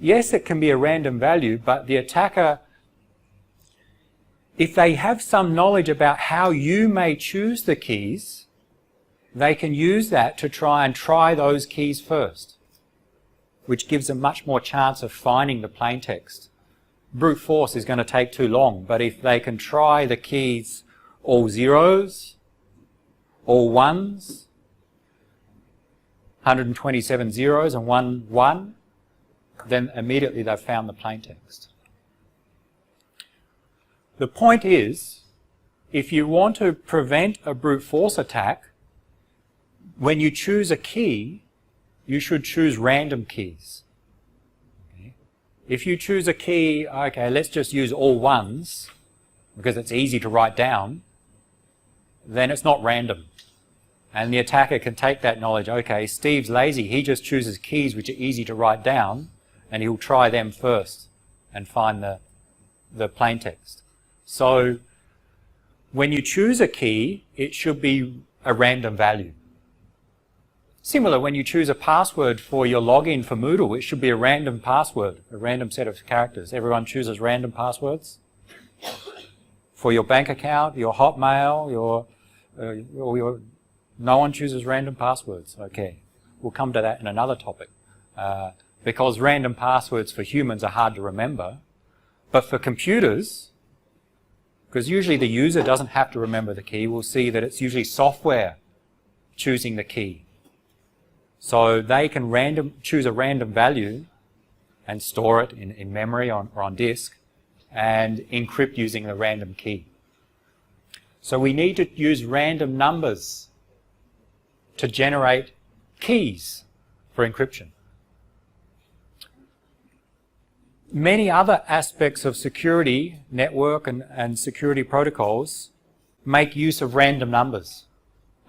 Yes, it can be a random value, but the attacker, if they have some knowledge about how you may choose the keys, they can use that to try those keys first, which gives them much more chance of finding the plain text. Brute force is going to take too long, but if they can try the keys all zeros, all ones, 127 zeros and 1 1, then immediately they've found the plain text. The point is, if you want to prevent a brute force attack, when you choose a key, you should choose random keys. Okay? If you choose a key, okay, let's just use all ones, because it's easy to write down, then it's not random. And the attacker can take that knowledge, okay, Steve's lazy, he just chooses keys which are easy to write down, and he'll try them first and find the plain text. So when you choose a key, it should be a random value. Similar, when you choose a password for your login for Moodle, it should be a random password, a random set of characters. Everyone chooses random passwords for your bank account, your Hotmail, no one chooses random passwords. Okay, we'll come to that in another topic. Because random passwords for humans are hard to remember, but for computers, because usually the user doesn't have to remember the key, we'll see that it's usually software choosing the key. So they can choose a random value and store it in memory or on disk and encrypt using the random key. So we need to use random numbers to generate keys for encryption. Many other aspects of security, network and security protocols make use of random numbers.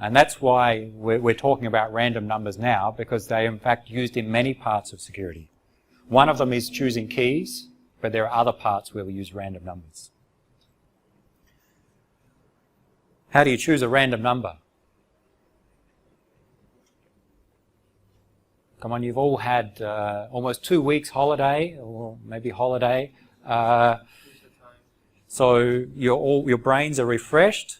And that's why we're talking about random numbers now, because they're in fact used in many parts of security. One of them is choosing keys, but there are other parts where we use random numbers. How do you choose a random number? Come on, you've all had almost 2 weeks holiday, or maybe holiday. So your brains are refreshed.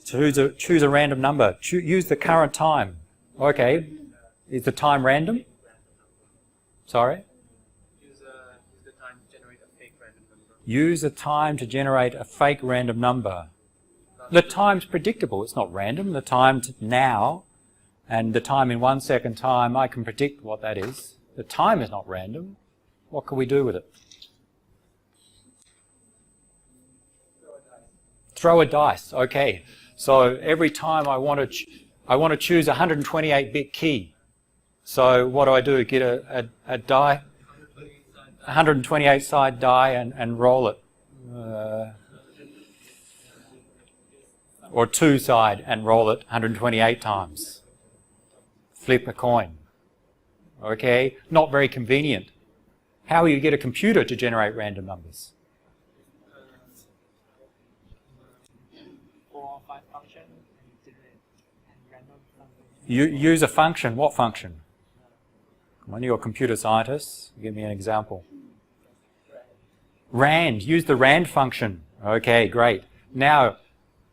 Choose a random number. Use the current time. Okay. Is the time random? Sorry? Use the time to generate a fake random number. Use the time to generate a fake random number. The time's predictable. It's not random. The time now and the time in 1 second time, I can predict what that is. The time is not random. What can we do with it? Throw a dice. Okay. So every time I want to choose a 128-bit key. So what do? Get a die, 128-side die, and roll it, or 2-side and roll it 128 times. Flip a coin. Okay, not very convenient. How will you get a computer to generate random numbers? You use a function. What function? Come on, you're a computer scientist. Give me an example. Rand. Use the rand function. Okay, great. Now,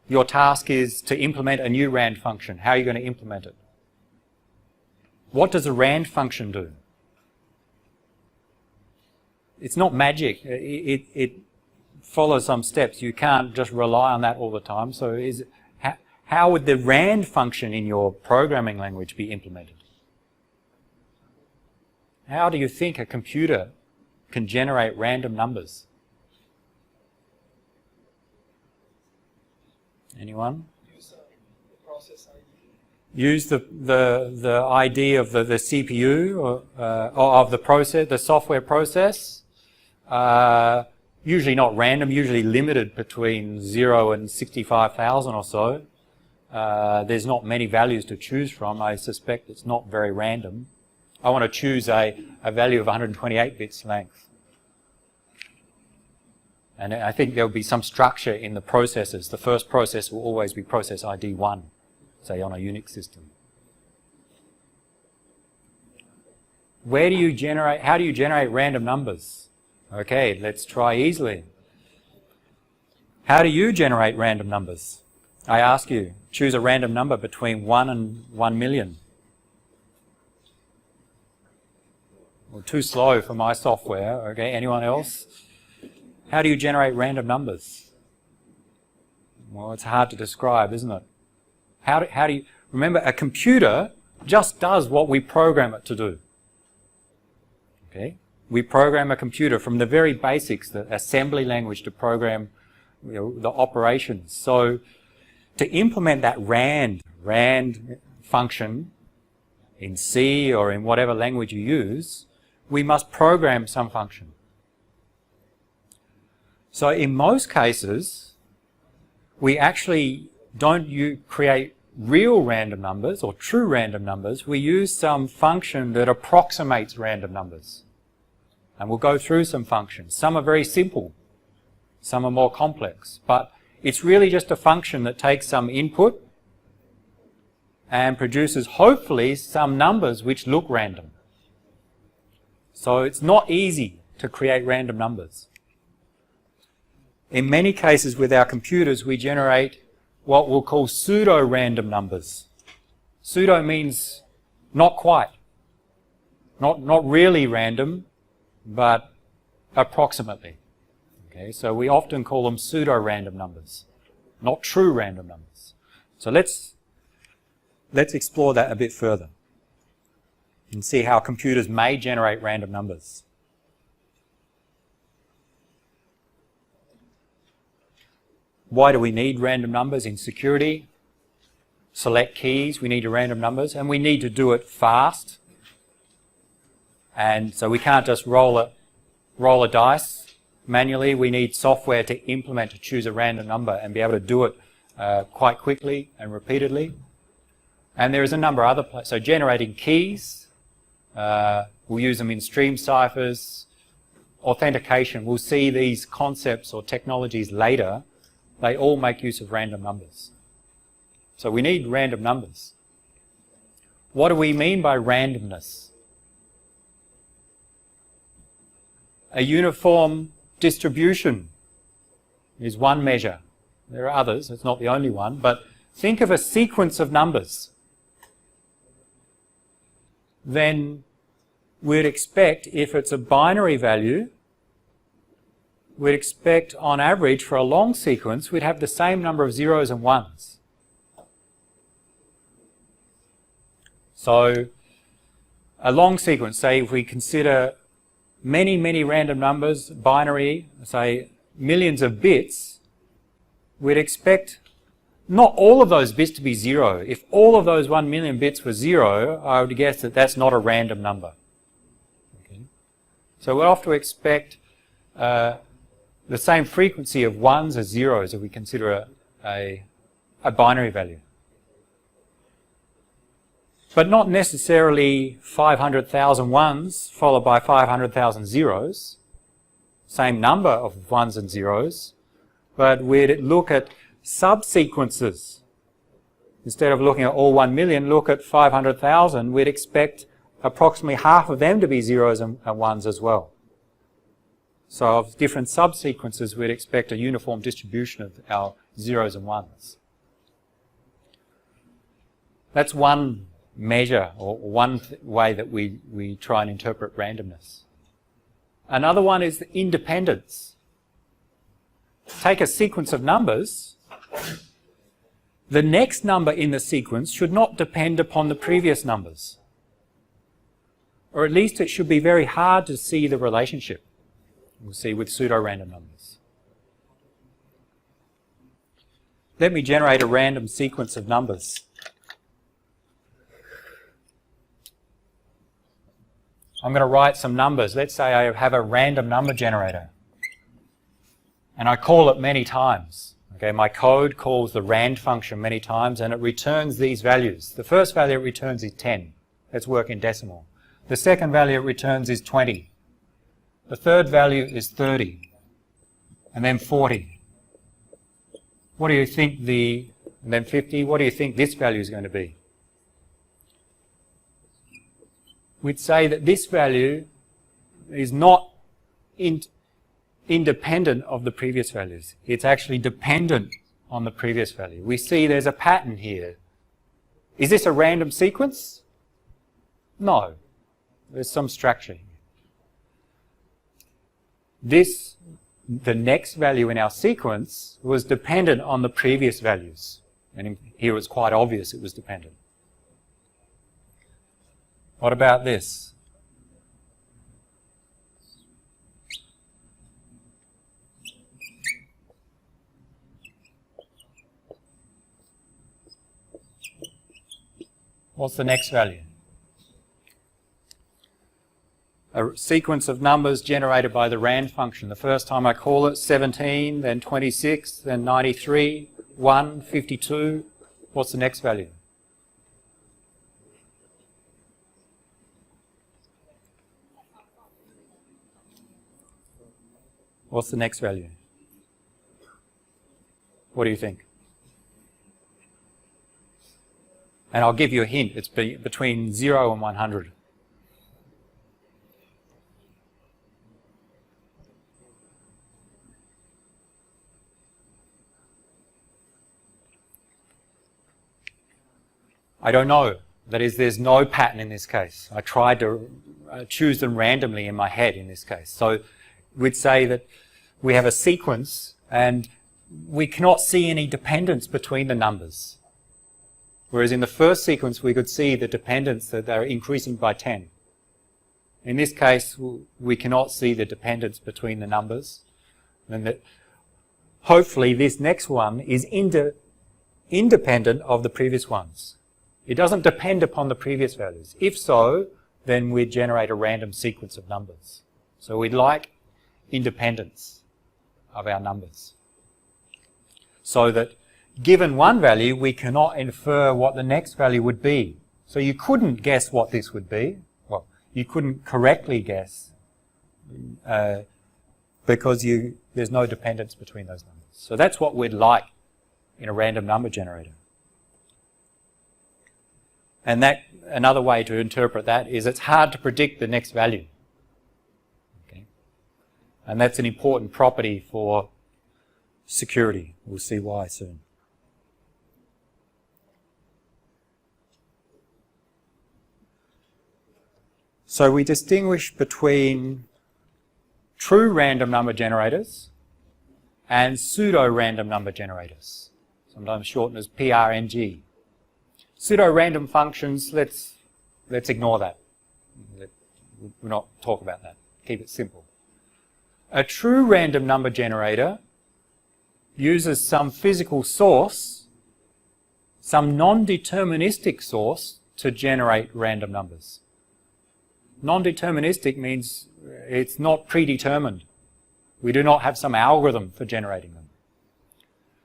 your task is to implement a new rand function. How are you going to implement it? What does a rand function do? It's not magic. It follows some steps. You can't just rely on that all the time. So how would the rand function in your programming language be implemented? How do you think a computer can generate random numbers? Anyone? Use the process ID. Use the ID of the CPU or of the process, the software process. Usually not random, usually limited between 0 and 65,000 or so. There's not many values to choose from. I suspect it's not very random. I want to choose a value of 128 bits length. And I think there'll be some structure in the processes. The first process will always be process ID 1, say on a Unix system. How do you generate random numbers? Okay, let's try easily. How do you generate random numbers? I ask you, choose a random number between 1 and 1 million. Well, too slow for my software. Okay, anyone else? How do you generate random numbers? Well, it's hard to describe, isn't it? How do you... Remember, a computer just does what we program it to do. Okay? We program a computer from the very basics, the assembly language to program the operations. So to implement that rand function in C or in whatever language you use, we must program some function. So in most cases, we actually don't create real random numbers or true random numbers. We use some function that approximates random numbers. And we'll go through some functions. Some are very simple. Some are more complex. But it's really just a function that takes some input and produces, hopefully, some numbers which look random. So it's not easy to create random numbers. In many cases with our computers, we generate what we'll call pseudo-random numbers. Pseudo means not quite. Not really random, but approximately. Okay, so we often call them pseudo-random numbers, not true random numbers. So let's explore that a bit further and see how computers may generate random numbers. Why do we need random numbers in security? Select keys, we need random numbers, and we need to do it fast. And so we can't just roll a dice manually. We need software to implement, to choose a random number and be able to do it quite quickly and repeatedly. And there is a number of other places. So generating keys, we'll use them in stream ciphers. Authentication, we'll see these concepts or technologies later. They all make use of random numbers. So we need random numbers. What do we mean by randomness? A uniform distribution is one measure. There are others, it's not the only one, but think of a sequence of numbers. Then we'd expect, if it's a binary value, we'd expect on average for a long sequence, we'd have the same number of zeros and ones. So a long sequence, say if we consider many, many random numbers, binary, say millions of bits, we'd expect not all of those bits to be zero. If all of those 1 million bits were zero, I would guess that that's not a random number. Okay. So we'll have to expect the same frequency of ones as zeros if we consider a binary value. But not necessarily 500,000 ones followed by 500,000 zeros. Same number of ones and zeros. But we'd look at subsequences. Instead of looking at all 1 million, look at 500,000. We'd expect approximately half of them to be zeros and ones as well. So of different subsequences, we'd expect a uniform distribution of our zeros and ones. That's one measure, or one way that we try and interpret randomness. Another one is the independence. Take a sequence of numbers. The next number in the sequence should not depend upon the previous numbers. Or at least it should be very hard to see the relationship. We'll see with pseudo-random numbers. Let me generate a random sequence of numbers. I'm going to write some numbers. Let's say I have a random number generator. And I call it many times. Okay, my code calls the rand function many times and it returns these values. The first value it returns is 10. Let's work in decimal. The second value it returns is 20. The third value is 30. And then 40. What do you think and then 50, what do you think this value is going to be? We'd say that this value is not independent of the previous values. It's actually dependent on the previous value. We see there's a pattern here. Is this a random sequence? No. There's some structure here. The next value in our sequence was dependent on the previous values. And here it's quite obvious it was dependent. What about this? What's the next value? A sequence of numbers generated by the rand function. The first time I call it 17, then 26, then 93, 1, 52. What's the next value? What's the next value? What do you think? And I'll give you a hint. It's between 0 and 100. I don't know. That is, there's no pattern in this case. I tried to choose them randomly in my head in this case. So we'd say that we have a sequence and we cannot see any dependence between the numbers. Whereas in the first sequence we could see the dependence that they're increasing by 10. In this case we cannot see the dependence between the numbers. And that hopefully this next one is independent of the previous ones. It doesn't depend upon the previous values. If so, then we'd generate a random sequence of numbers. So we'd like independence of our numbers. So that given one value, we cannot infer what the next value would be. So you couldn't guess what this would be. Well, you couldn't correctly guess because there's no dependence between those numbers. So that's what we'd like in a random number generator. And that another way to interpret that is it's hard to predict the next value. Okay? And that's an important property for security. We'll see why soon. So we distinguish between true random number generators and pseudo-random number generators, sometimes shortened as PRNG. Pseudo-random functions, let's ignore that. We'll not talk about that. Keep it simple. A true random number generator uses some physical source, some non-deterministic source, to generate random numbers. Non-deterministic means it's not predetermined. We do not have some algorithm for generating them.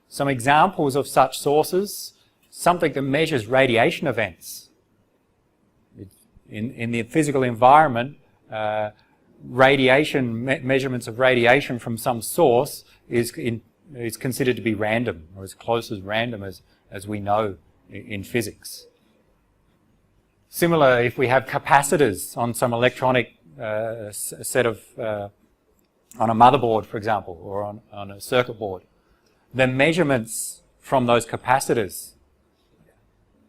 Some examples of such sources, something that measures radiation events. In the physical environment, measurements of radiation from some source is considered to be random, or as close as random as we know in physics. Similar, if we have capacitors on some electronic set of, on a motherboard, for example, or on a circuit board, the measurements from those capacitors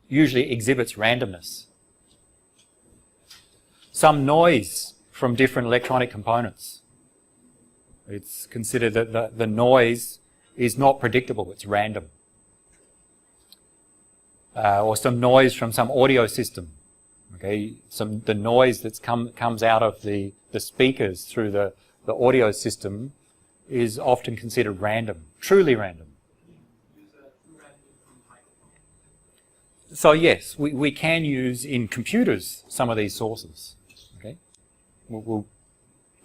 usually exhibits randomness. Some noise from different electronic components. It's considered that the noise is not predictable, it's random. Or some noise from some audio system. Okay, the noise that comes out of the speakers through the audio system is often considered random, truly random. So yes, we can use in computers some of these sources. Okay, we'll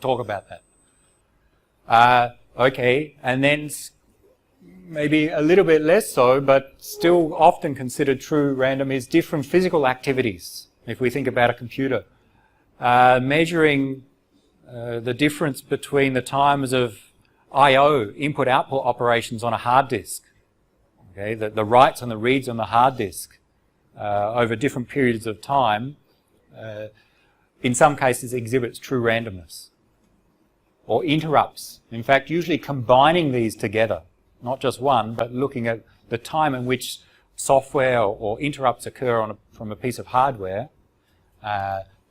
talk about that. Okay, and then maybe a little bit less so, but still often considered true random is different physical activities. If we think about a computer, measuring the difference between the times of I/O, input-output operations on a hard disk, okay, the writes and the reads on the hard disk over different periods of time, in some cases exhibits true randomness. Or interrupts. In fact, usually combining these together, not just one, but looking at the time in which software or interrupts occur from a piece of hardware,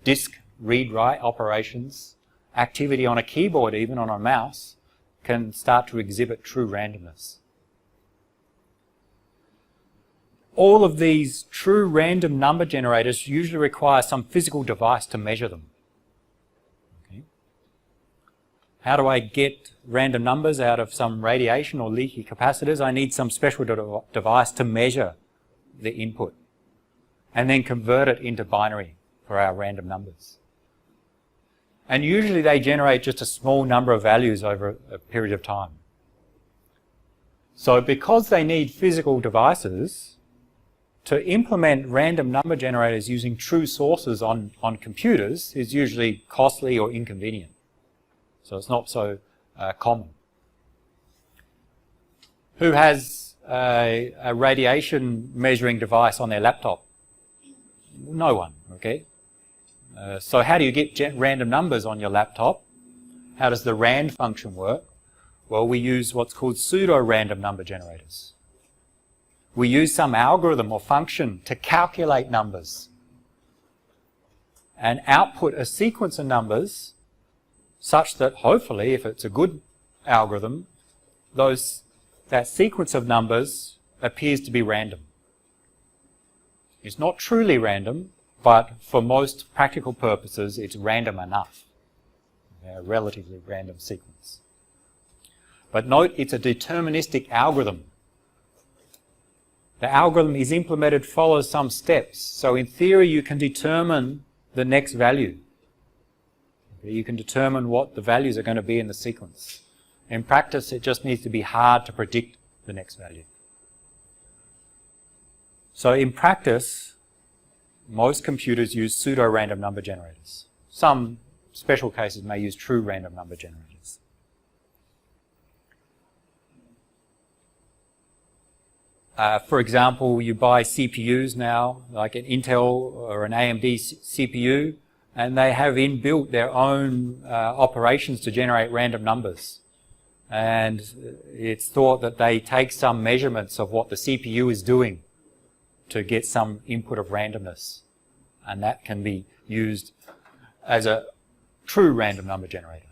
disk read-write operations, activity on a keyboard, even on a mouse, can start to exhibit true randomness. All of these true random number generators usually require some physical device to measure them. Okay. How do I get random numbers out of some radiation or leaky capacitors? I need some special device to measure the input and then convert it into binary for our random numbers. And usually they generate just a small number of values over a period of time. So because they need physical devices, to implement random number generators using true sources on computers is usually costly or inconvenient. So it's not so common. Who has a radiation measuring device on their laptop? No one, okay? So how do you get random numbers on your laptop? How does the RAND function work? Well, we use what's called pseudo-random number generators. We use some algorithm or function to calculate numbers and output a sequence of numbers such that hopefully, if it's a good algorithm, that sequence of numbers appears to be random. It's not truly random, but for most practical purposes, it's random enough. A relatively random sequence. But note, it's a deterministic algorithm. The algorithm is implemented, follows some steps. So in theory, you can determine the next value. You can determine what the values are going to be in the sequence. In practice, it just needs to be hard to predict the next value. So in practice, most computers use pseudo-random number generators. Some special cases may use true random number generators. For example, you buy CPUs now, like an Intel or an AMD CPU, and they have inbuilt their own operations to generate random numbers. And it's thought that they take some measurements of what the CPU is doing to get some input of randomness. And that can be used as a true random number generator.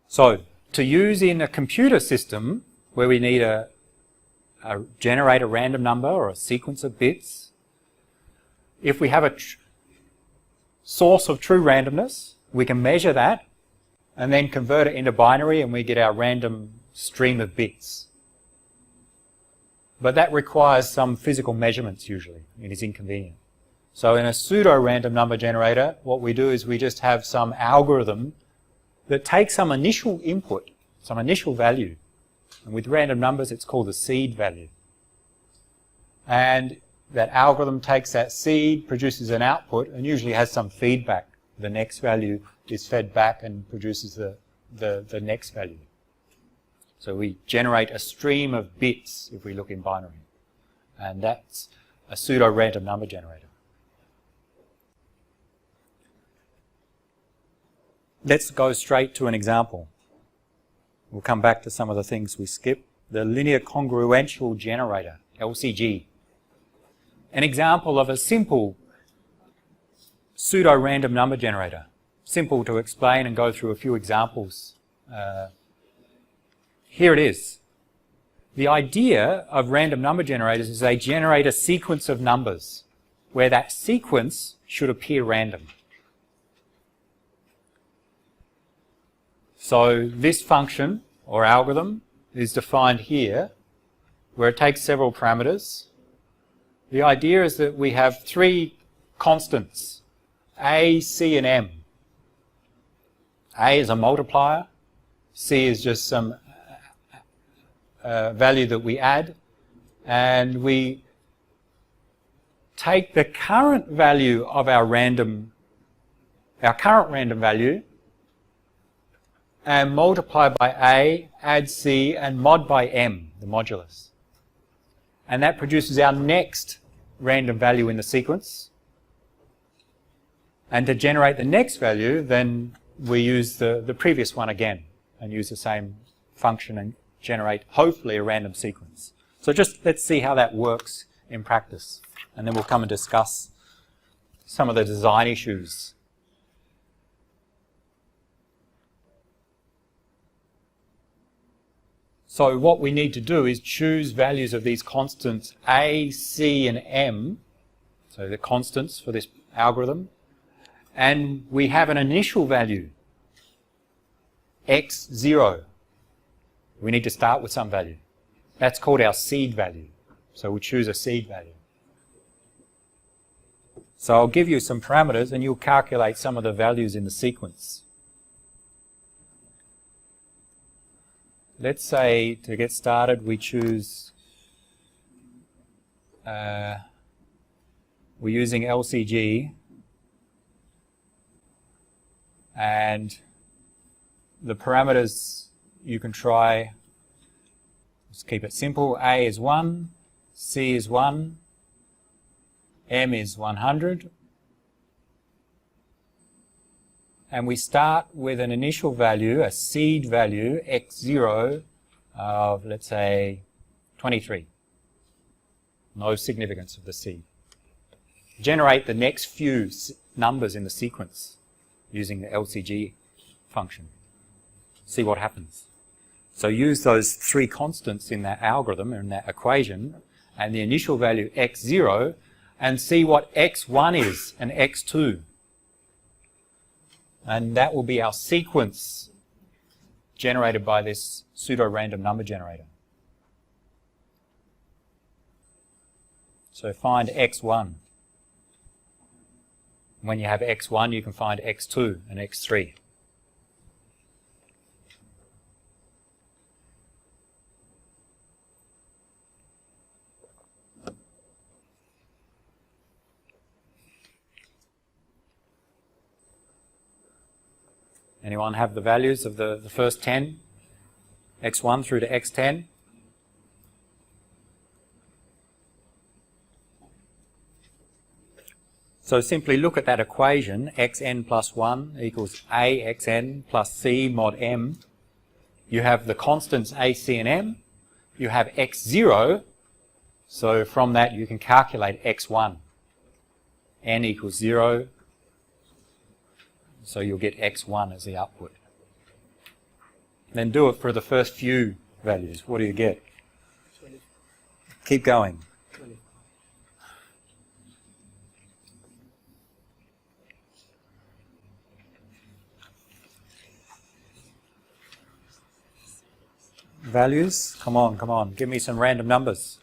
So, to use in a computer system where we need a generate a random number or a sequence of bits, if we have a source of true randomness, we can measure that and then convert it into binary and we get our random stream of bits. But that requires some physical measurements usually. It is inconvenient. So in a pseudo-random number generator, what we do is we just have some algorithm that takes some initial input, some initial value. And with random numbers, it's called the seed value. And that algorithm takes that seed, produces an output, and usually has some feedback. The next value is fed back and produces the next value. So we generate a stream of bits if we look in binary. And that's a pseudo-random number generator. Let's go straight to an example. We'll come back to some of the things we skipped. The linear congruential generator, LCG. An example of a simple pseudo-random number generator. Simple to explain and go through a few examples. Here it is. The idea of random number generators is they generate a sequence of numbers where that sequence should appear random. So this function or algorithm is defined here where it takes several parameters. The idea is that we have three constants, A, C, and M. A is a multiplier, C is just some value that we add, and we take the current value of our current random value and multiply by A, add C, and mod by M, the modulus. And that produces our next random value in the sequence. And to generate the next value, then we use the previous one again and use the same function and generate, hopefully, a random sequence. So just let's see how that works in practice. And then we'll come and discuss some of the design issues. So what we need to do is choose values of these constants A, C, and M, so the constants for this algorithm, and we have an initial value, x0. We need to start with some value. That's called our seed value. So we choose a seed value. So I'll give you some parameters and you'll calculate some of the values in the sequence. Let's say, to get started, we choose, we're using LCG, and the parameters you can try, just keep it simple. A is 1, C is 1, M is 100, and we start with an initial value, a seed value, x0 of, let's say, 23. No significance of the seed. Generate the next few numbers in the sequence using the LCG function. See what happens. So use those three constants in that algorithm, in that equation, and the initial value x0, and see what x1 is and x2. And that will be our sequence generated by this pseudo-random number generator. So find x1. When you have x1, you can find x2 and x3. Anyone have the values of the first 10? X1 through to X10? So simply look at that equation, xn plus 1 equals axn plus c mod m. You have the constants a, c and m. You have x0, so from that you can calculate x1. N equals 0, so you'll get x1 as the output. Then do it for the first few values. What do you get? 20. Keep going. 20. Values? Come on, come on. Give me some random numbers.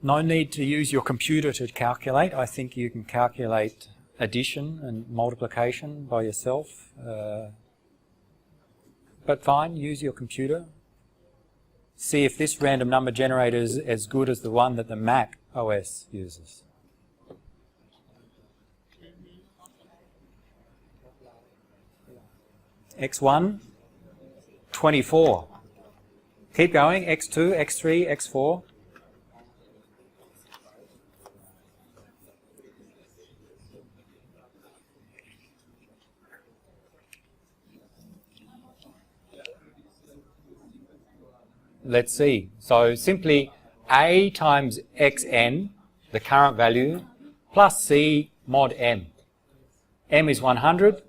No need to use your computer to calculate. I think you can calculate addition and multiplication by yourself. But fine, use your computer. See if this random number generator is as good as the one that the Mac OS uses. X1, 24. Keep going, X2, X3, X4. Let's see. So simply A times xn, the current value, plus C mod m. M is 100,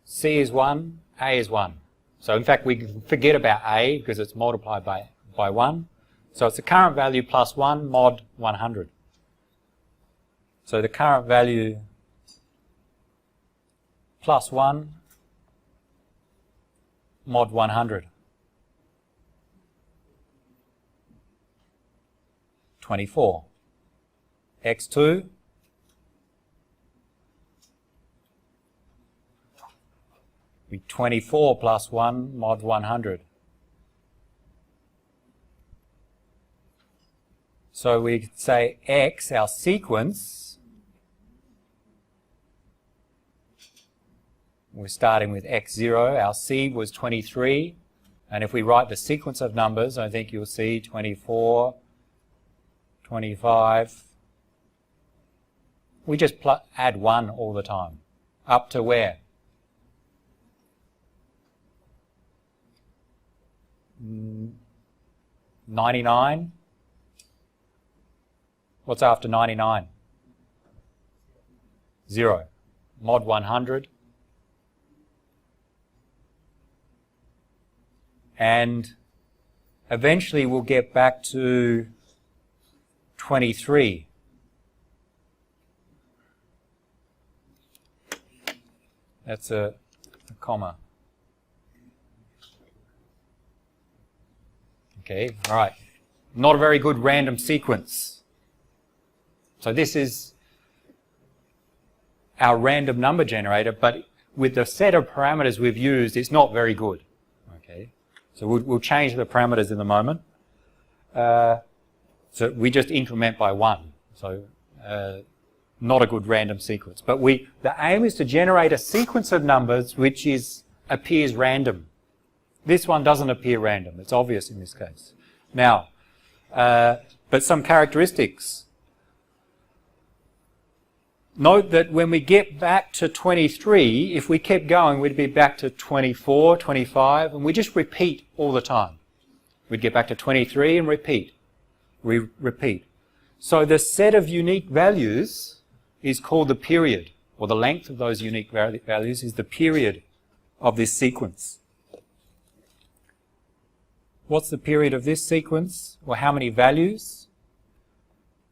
C is 1, A is 1. So in fact we can forget about A because it's multiplied by 1. So it's the current value plus 1 mod 100. So the current value plus 1 mod 100. 24. X2 be 24 plus 1 mod 100. So we could say X, our sequence, we're starting with X0, our C was 23, and if we write the sequence of numbers, I think you'll see 24, 25. We just add 1 all the time. Up to where? 99. What's after 99? 0. Mod 100. And eventually we'll get back to 23. That's a comma. Okay, all right. Not a very good random sequence. So this is our random number generator, but with the set of parameters we've used, it's not very good. Okay, so we'll change the parameters in a moment. So we just increment by 1. So not a good random sequence. But the aim is to generate a sequence of numbers which appears random. This one doesn't appear random. It's obvious in this case. Now, but some characteristics. Note that when we get back to 23, if we kept going, we'd be back to 24, 25, and we just repeat all the time. We'd get back to 23 and repeat. We repeat. So the set of unique values is called the period, or the length of those unique values is the period of this sequence. What's the period of this sequence? Well, how many values?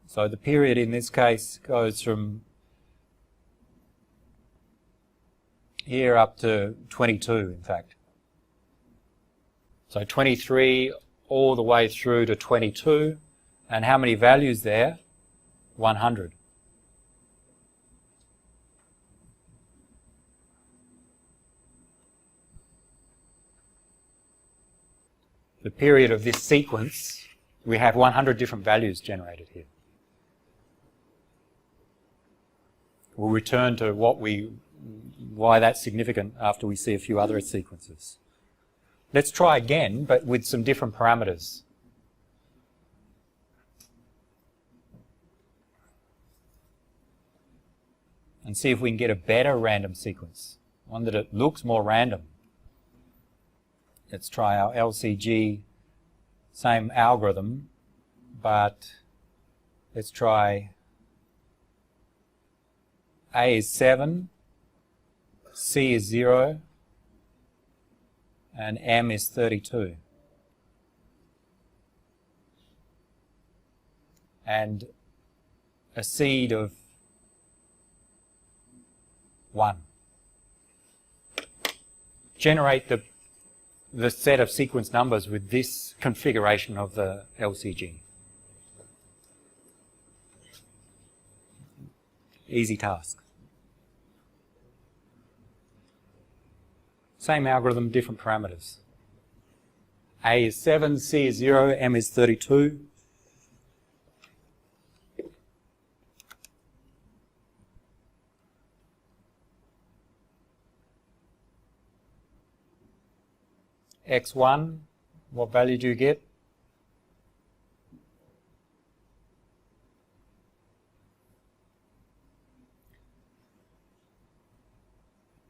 So the period in this case goes from here up to 22, in fact. So 23 all the way through to 22. And how many values there? 100. the period of this sequence, we have 100 different values generated here. We'll return to why that's significant after we see a few other sequences. Let's try again, but with some different parameters. And see if we can get a better random sequence, one that it looks more random. Let's try our LCG, same algorithm, but let's try A is 7, C is 0, and M is 32. And a seed of 1. Generate the set of sequence numbers with this configuration of the LCG. Easy task. Same algorithm, different parameters. A is 7, C is 0, M is 32. X1, what value do you get?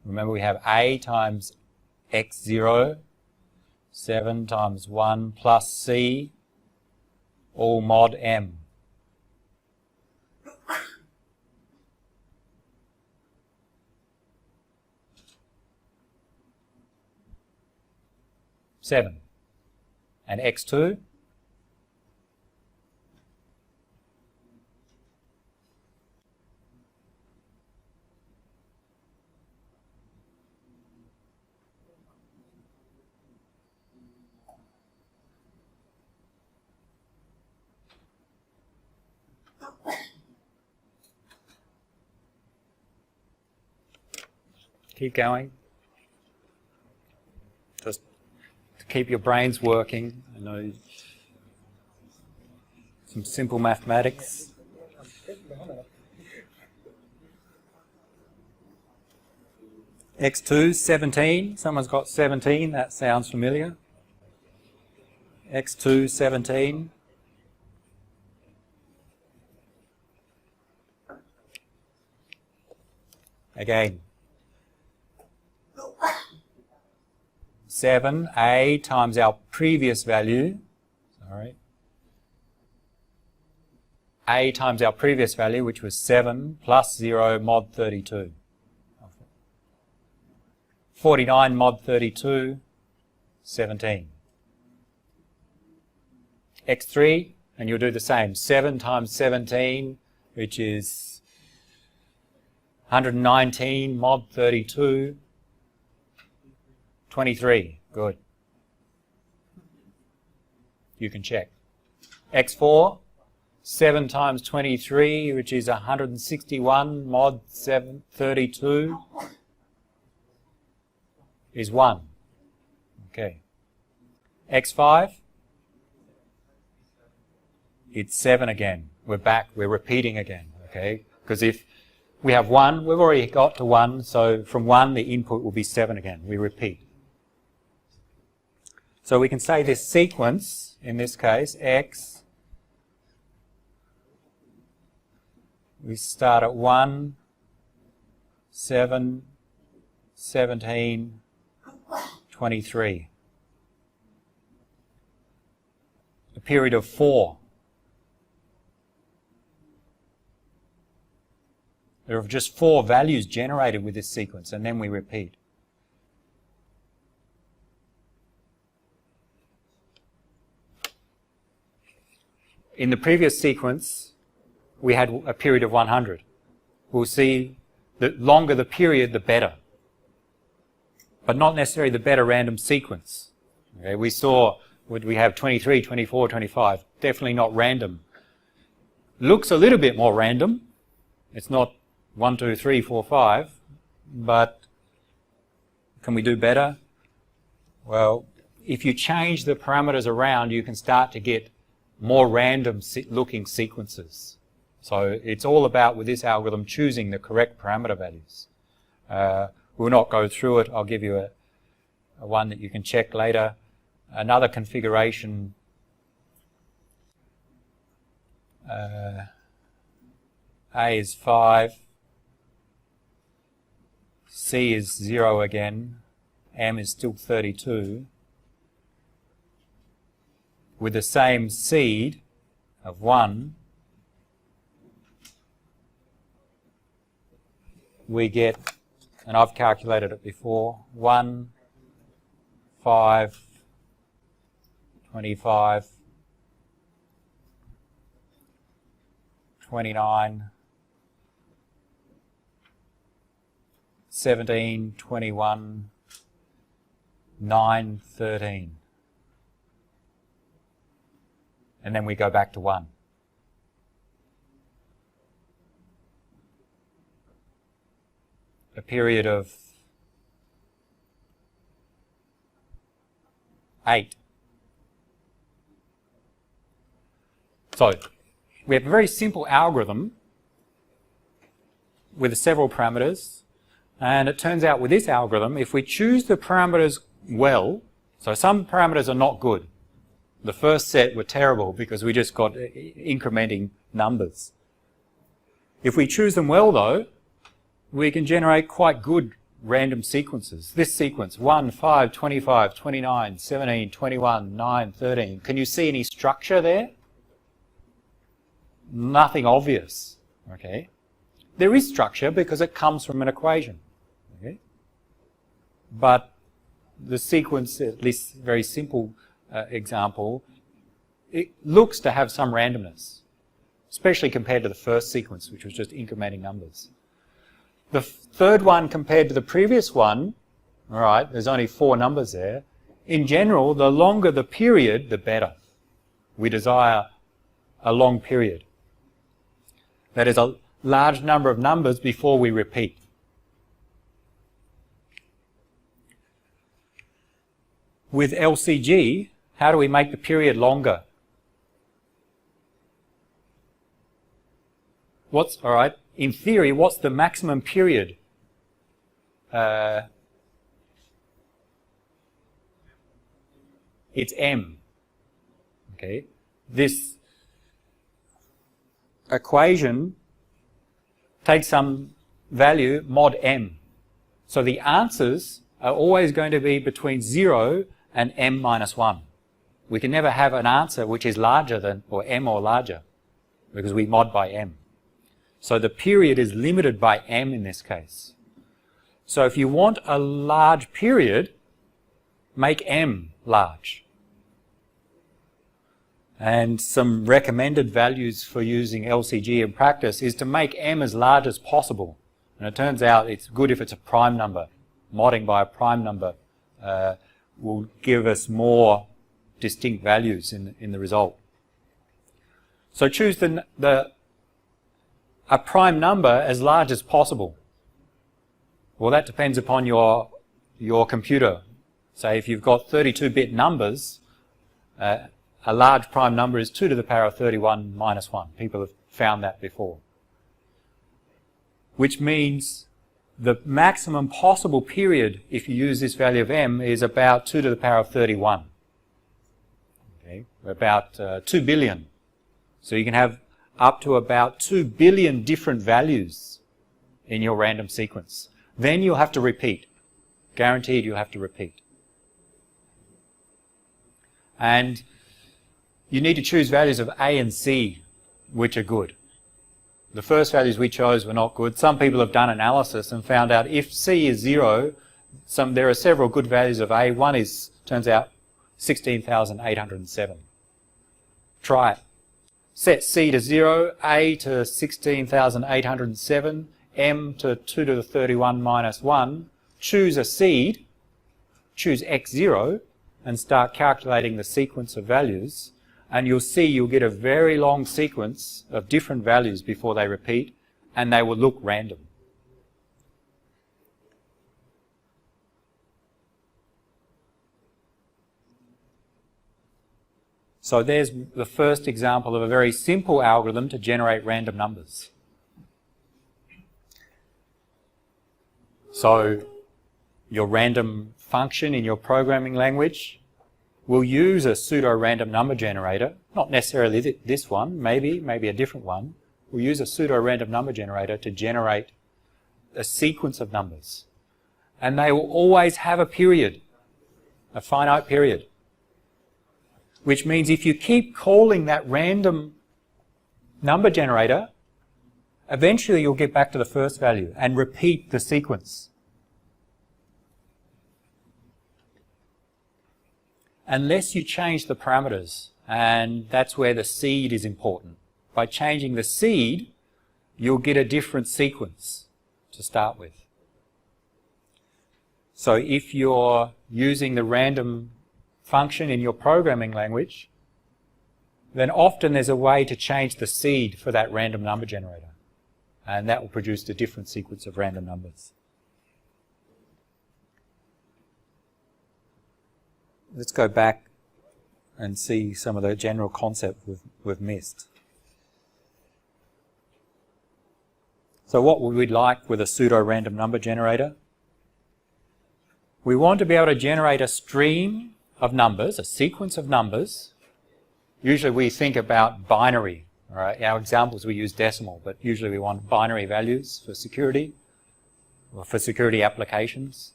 Remember, we have A times X0, 7 times 1 plus C, all mod M. Seven. And X2? Keep going. Just to keep your brains working. I know some simple mathematics. X2, 17. Someone's got 17. That sounds familiar. X2, 17. Again. 7A times our previous value. Sorry. A times our previous value, which was 7 plus 0 mod 32. 49 mod 32, 17. X3, and you'll do the same. 7 times 17, which is 119 mod 32, 23. Good. You can check. X4, 7 times 23, which is 161 mod 32, is 1. Okay. X5, it's 7 again. We're back. We're repeating again. Okay. Because if we have 1, we've already got to 1, so from 1 the input will be 7 again. We repeat. So we can say this sequence, in this case, X, we start at 1, 7, 17, 23. A period of 4. There are just 4 values generated with this sequence, and then we repeat. In the previous sequence, we had a period of 100. We'll see that longer the period, the better. But not necessarily the better random sequence. Okay, we saw, we have 23, 24, 25. Definitely not random. Looks a little bit more random. It's not 1, 2, 3, 4, 5. But can we do better? Well, if you change the parameters around, you can start to get more random looking sequences. So it's all about, with this algorithm, choosing the correct parameter values. We'll not go through it. I'll give you a one that you can check later. Another configuration, A is 5, C is 0 again, M is still 32. With the same seed of 1, we get, and I've calculated it before, 1, 5, 25, 29, 17, 21, 9, 13. And then we go back to 1. A period of 8. So we have a very simple algorithm with several parameters, and it turns out with this algorithm, if we choose the parameters well, so some parameters are not good. The first set were terrible because we just got incrementing numbers. If we choose them well though, we can generate quite good random sequences. This sequence, 1, 5, 25, 29, 17, 21, 9, 13. Can you see any structure there? Nothing obvious. Okay. There is structure because it comes from an equation. Okay. But the sequence, at least very simple example, it looks to have some randomness, especially compared to the first sequence, which was just incrementing numbers. The third one compared to the previous one, all right, there's only 4 numbers there. In general, the longer the period, the better. We desire a long period. That is a large number of numbers before we repeat. With LCG, how do we make the period longer? All right, in theory, what's the maximum period? It's M. Okay, this equation takes some value, mod M. So the answers are always going to be between 0 and M minus 1. We can never have an answer which is larger than, or M or larger, because we mod by M. So the period is limited by M in this case. So if you want a large period, make M large. And some recommended values for using LCG in practice is to make M as large as possible. And it turns out it's good if it's a prime number. Modding by a prime number will give us more distinct values in the result. So choose a prime number as large as possible. Well, that depends upon your computer. Say if you've got 32-bit numbers, a large prime number is 2 to the power of 31 minus 1. People have found that before. Which means the maximum possible period, if you use this value of M, is about 2 to the power of 31. Okay, about 2 billion. So you can have up to about 2 billion different values in your random sequence. Then you'll have to repeat. Guaranteed you'll have to repeat. And you need to choose values of A and C which are good. The first values we chose were not good. Some people have done analysis and found out if C is 0, there are several good values of A. One is, turns out, 16,807. Try it. Set C to 0, A to 16,807, M to 2 to the 31 minus 1. Choose a seed, choose X0, and start calculating the sequence of values. And you'll see you'll get a very long sequence of different values before they repeat, and they will look random. So there's the first example of a very simple algorithm to generate random numbers. So your random function in your programming language will use a pseudo-random number generator, not necessarily this one, maybe a different one. We'll use a pseudo-random number generator to generate a sequence of numbers. And they will always have a period, a finite period. Which means if you keep calling that random number generator, eventually you'll get back to the first value and repeat the sequence. Unless you change the parameters, and that's where the seed is important. By changing the seed, you'll get a different sequence to start with. So if you're using the random function in your programming language, then often there's a way to change the seed for that random number generator, and that will produce a different sequence of random numbers. Let's go back and see some of the general concept we've missed. So what would we like with a pseudo-random number generator? We want to be able to generate a stream of numbers, a sequence of numbers. Usually we think about binary. All right? Our examples we use decimal, but usually we want binary values for security or for security applications.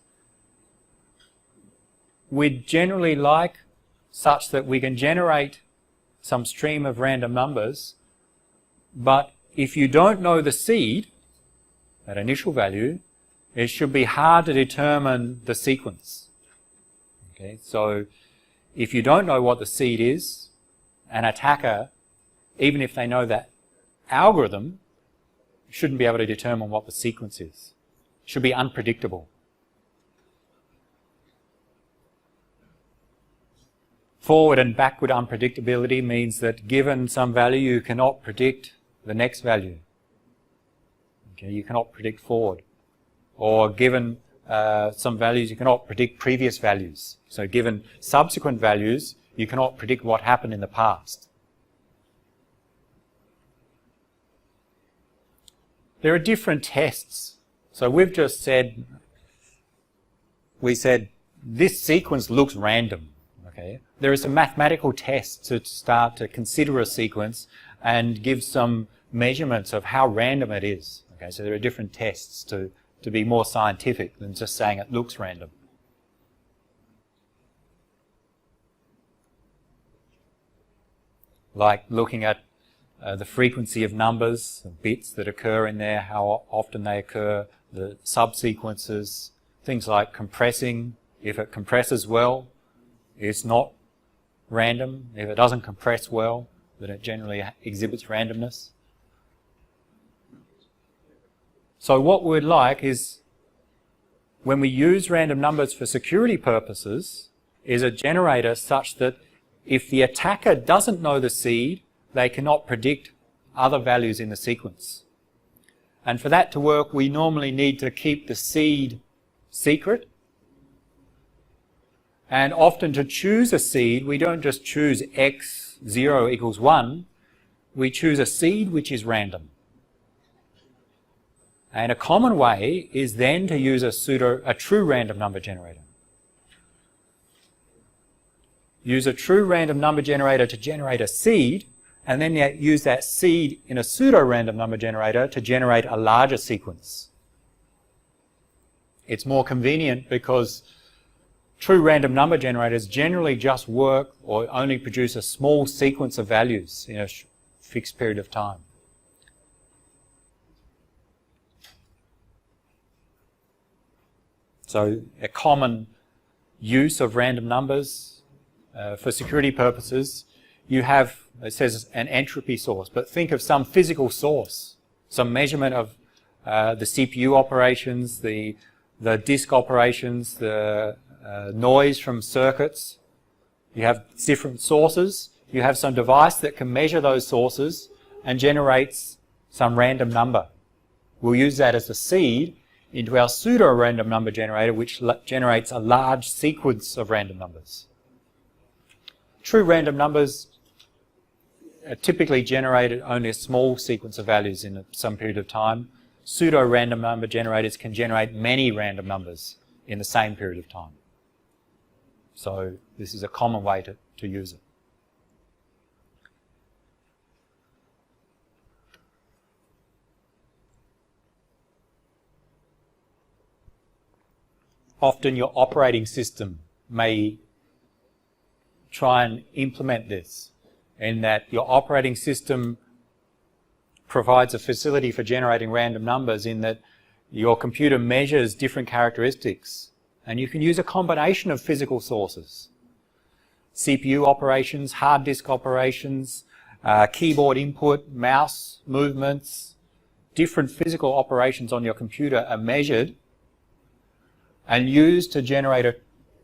We'd generally like such that we can generate some stream of random numbers, but if you don't know the seed, that initial value, it should be hard to determine the sequence. Okay, so if you don't know what the seed is, an attacker, even if they know that algorithm, shouldn't be able to determine what the sequence is. It should be unpredictable. Forward and backward unpredictability means that given some value, you cannot predict the next value. Okay, you cannot predict forward. Or given some values, you cannot predict previous values. So given subsequent values, you cannot predict what happened in the past. There are different tests. So we've just said, this sequence looks random. Okay. There are some mathematical tests to start to consider a sequence and give some measurements of how random it is. Okay, so there are different tests to be more scientific than just saying it looks random. Like looking at the frequency of numbers, of bits that occur in there, how often they occur, the subsequences, things like compressing. If it compresses well, it's not random. If it doesn't compress well, then it generally exhibits randomness. So what we'd like is, when we use random numbers for security purposes, is a generator such that if the attacker doesn't know the seed, they cannot predict other values in the sequence. And for that to work, we normally need to keep the seed secret. And often to choose a seed, we don't just choose x0 equals 1, we choose a seed which is random. And a common way is then to use a true random number generator. Use a true random number generator to generate a seed, and then use that seed in a pseudo-random number generator to generate a larger sequence. It's more convenient because true random number generators generally just work or only produce a small sequence of values in a fixed period of time. So a common use of random numbers for security purposes, you have, it says, an entropy source, but think of some physical source, some measurement of the CPU operations, the disk operations, the noise from circuits. You have different sources. You have some device that can measure those sources and generates some random number. We'll use that as a seed into our pseudo-random number generator, which generates a large sequence of random numbers. True random numbers typically generated only a small sequence of values in some period of time. Pseudo random number generators can generate many random numbers in the same period of time. So this is a common way to use it. Often your operating system may try and implement this, in that your operating system provides a facility for generating random numbers, in that your computer measures different characteristics, and you can use a combination of physical sources. CPU operations, hard disk operations, keyboard input, mouse movements, different physical operations on your computer are measured and used to generate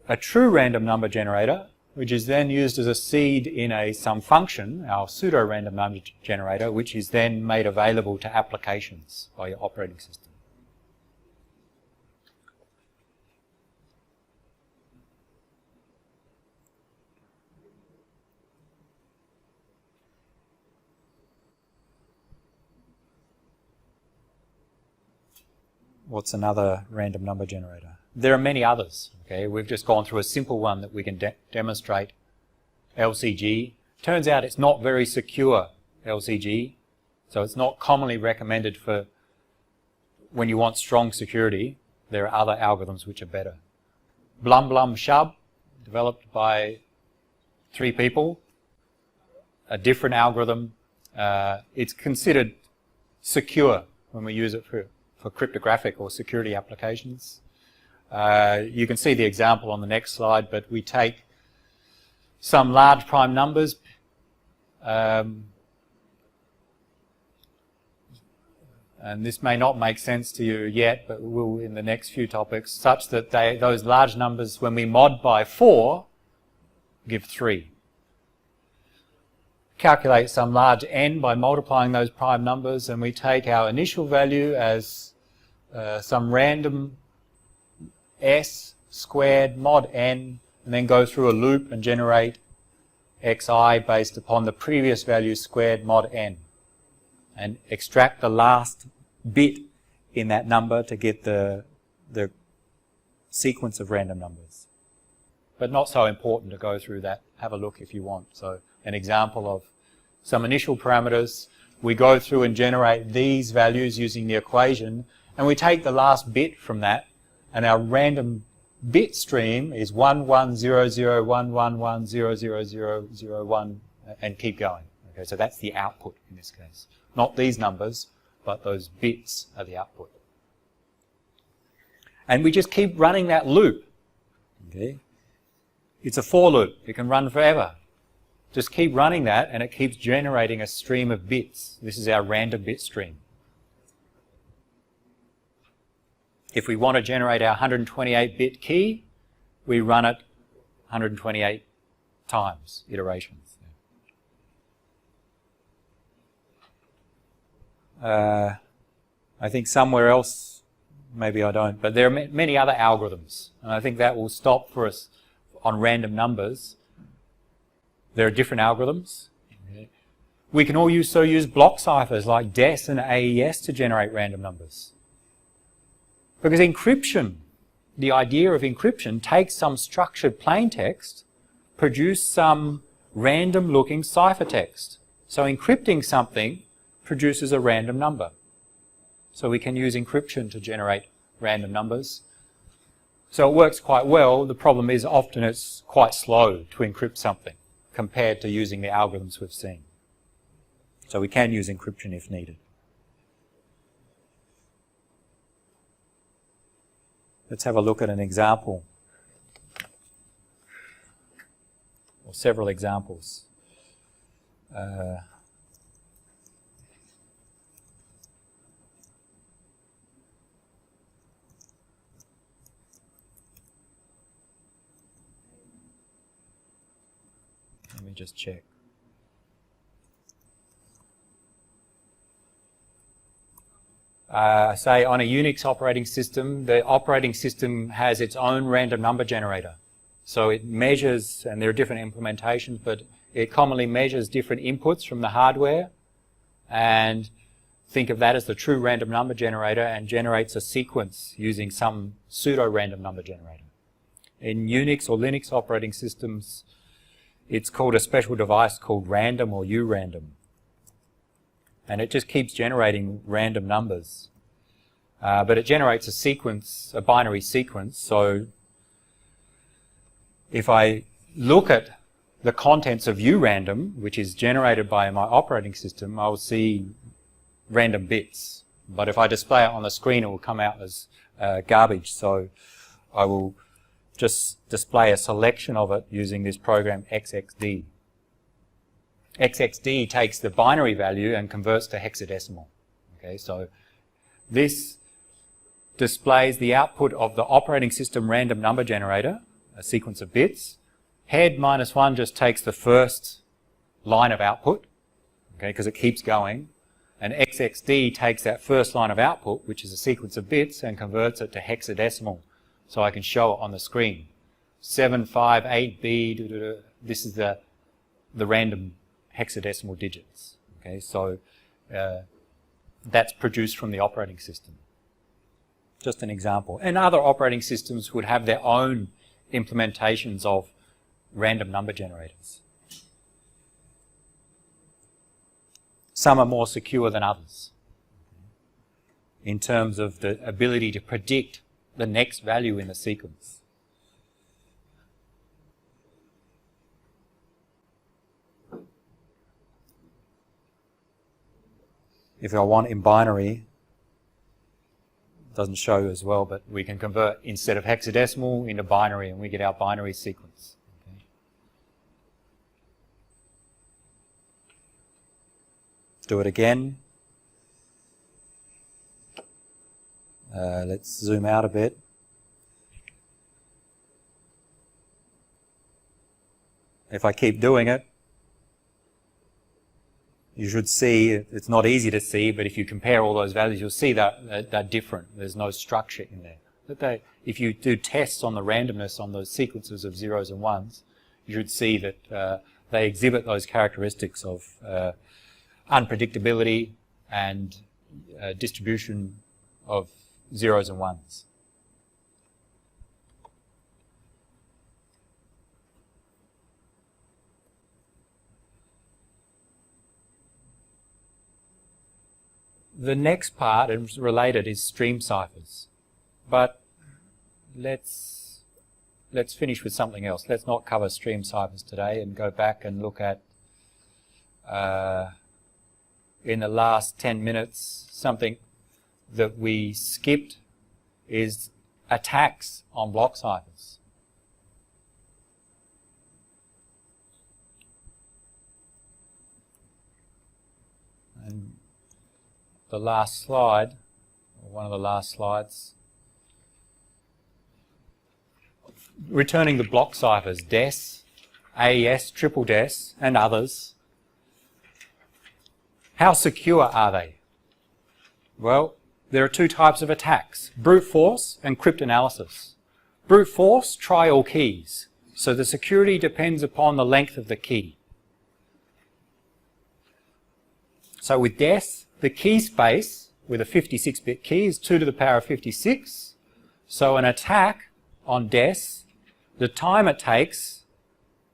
a true random number generator, which is then used as a seed in some function, our pseudo random number generator, which is then made available to applications by your operating system. What's another random number generator? There are many others. Okay, we've just gone through a simple one that we can demonstrate. LCG. Turns out it's not very secure, LCG, so it's not commonly recommended for when you want strong security. There are other algorithms which are better. Blum Blum Shub, developed by 3 people. A different algorithm. It's considered secure when we use it for cryptographic or security applications. You can see the example on the next slide, but we take some large prime numbers, and this may not make sense to you yet, but will in the next few topics, such that those large numbers, when we mod by 4, give 3. Calculate some large n by multiplying those prime numbers, and we take our initial value as some random s squared mod n, and then go through a loop and generate xi based upon the previous value squared mod n, and extract the last bit in that number to get the sequence of random numbers. But not so important to go through that. Have a look if you want. So an example of some initial parameters. We go through and generate these values using the equation, and we take the last bit from that, and our random bit stream is 110011100001, and keep going. Okay, so that's the output in this case. Not these numbers, but those bits are the output. And we just keep running that loop. Okay, it's a for loop. It can run forever. Just keep running that, and it keeps generating a stream of bits. This is our random bit stream. If we want to generate our 128-bit key, we run it 128 times, iterations. I think somewhere else, maybe I don't, but there are many other algorithms, and I think that will stop for us on random numbers. There are different algorithms. We can also use block ciphers like DES and AES to generate random numbers. Because encryption, the idea of encryption, takes some structured plain text, produce some random looking ciphertext. So encrypting something produces a random number. So we can use encryption to generate random numbers. So it works quite well. The problem is often it's quite slow to encrypt something compared to using the algorithms we've seen. So we can use encryption if needed. Let's have a look at an example, or several examples. Let me just check. Say on a Unix operating system, the operating system has its own random number generator. So it measures, and there are different implementations, but It commonly measures different inputs from the hardware, and think of that as the true random number generator, and generates a sequence using some pseudo random number generator. In Unix or Linux operating systems, it's called a special device called random or urandom. And it just keeps generating random numbers. But it generates a sequence, a binary sequence. So if I look at the contents of urandom, which is generated by my operating system, I'll see random bits. But if I display it on the screen, it will come out as garbage. So I will just display a selection of it using this program XXD. XXD takes the binary value and converts to hexadecimal. Okay, so this displays the output of the operating system random number generator, a sequence of bits. Head -1 just takes the first line of output, okay, because it keeps going. And XXD takes that first line of output, which is a sequence of bits, and converts it to hexadecimal. So I can show it on the screen. 758B, this is the random hexadecimal digits. Okay, so that's produced from the operating system. Just an example. And other operating systems would have their own implementations of random number generators. Some are more secure than others in terms of the ability to predict the next value in the sequence. If I want in binary, it doesn't show as well, but we can convert instead of hexadecimal into binary, and we get our binary sequence. Okay. Do it again. Let's zoom out a bit. If I keep doing it, you should see, it's not easy to see, but if you compare all those values, you'll see that they're different. There's no structure in there. If you do tests on the randomness on those sequences of zeros and ones, you should see that they exhibit those characteristics of unpredictability and distribution of zeros and ones. The next part, and related, is stream ciphers. But let's finish with something else. Let's not cover stream ciphers today and go back and look at, in the last 10 minutes, something that we skipped is attacks on block ciphers. And the last slide, or one of the last slides, returning the block ciphers, DES, AES, triple DES, and others. How secure are they? Well, there are two types of attacks, brute force and cryptanalysis. Brute force, try all keys. So the security depends upon the length of the key. So with DES, the key space with a 56-bit key is 2 to the power of 56. So an attack on DES, the time it takes,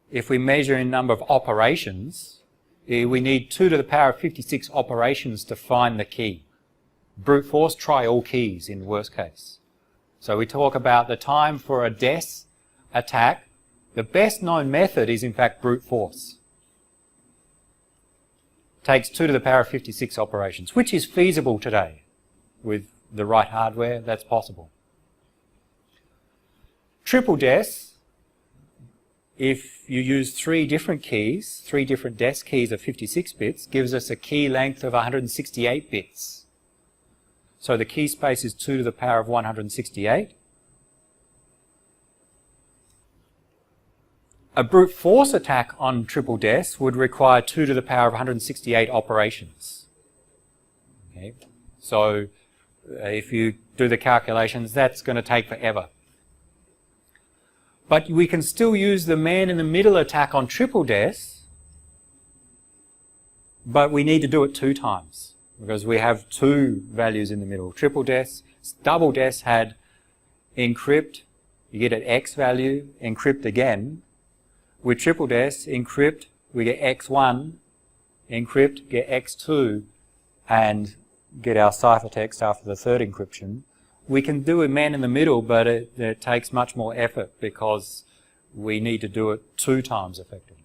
if we measure in number of operations, we need 2 to the power of 56 operations to find the key. Brute force, try all keys in worst case. So we talk about the time for a DES attack. The best known method is in fact brute force. Takes 2 to the power of 56 operations, which is feasible today. With the right hardware, that's possible. Triple DES, if you use 3 different keys, 3 different DES keys of 56 bits, gives us a key length of 168 bits. So the key space is 2 to the power of 168. A brute force attack on triple DES would require 2 to the power of 168 operations. Okay. So if you do the calculations, that's going to take forever. But we can still use the man-in-the-middle attack on triple DES but we need to do it 2 times because we have 2 values in the middle. Triple DES, double DES had encrypt, you get an X value, encrypt again. With triple DES, encrypt, we get X1, encrypt, get X2, and get our ciphertext after the 3rd encryption. We can do a man in the middle, but it takes much more effort because we need to do it 2 times effectively.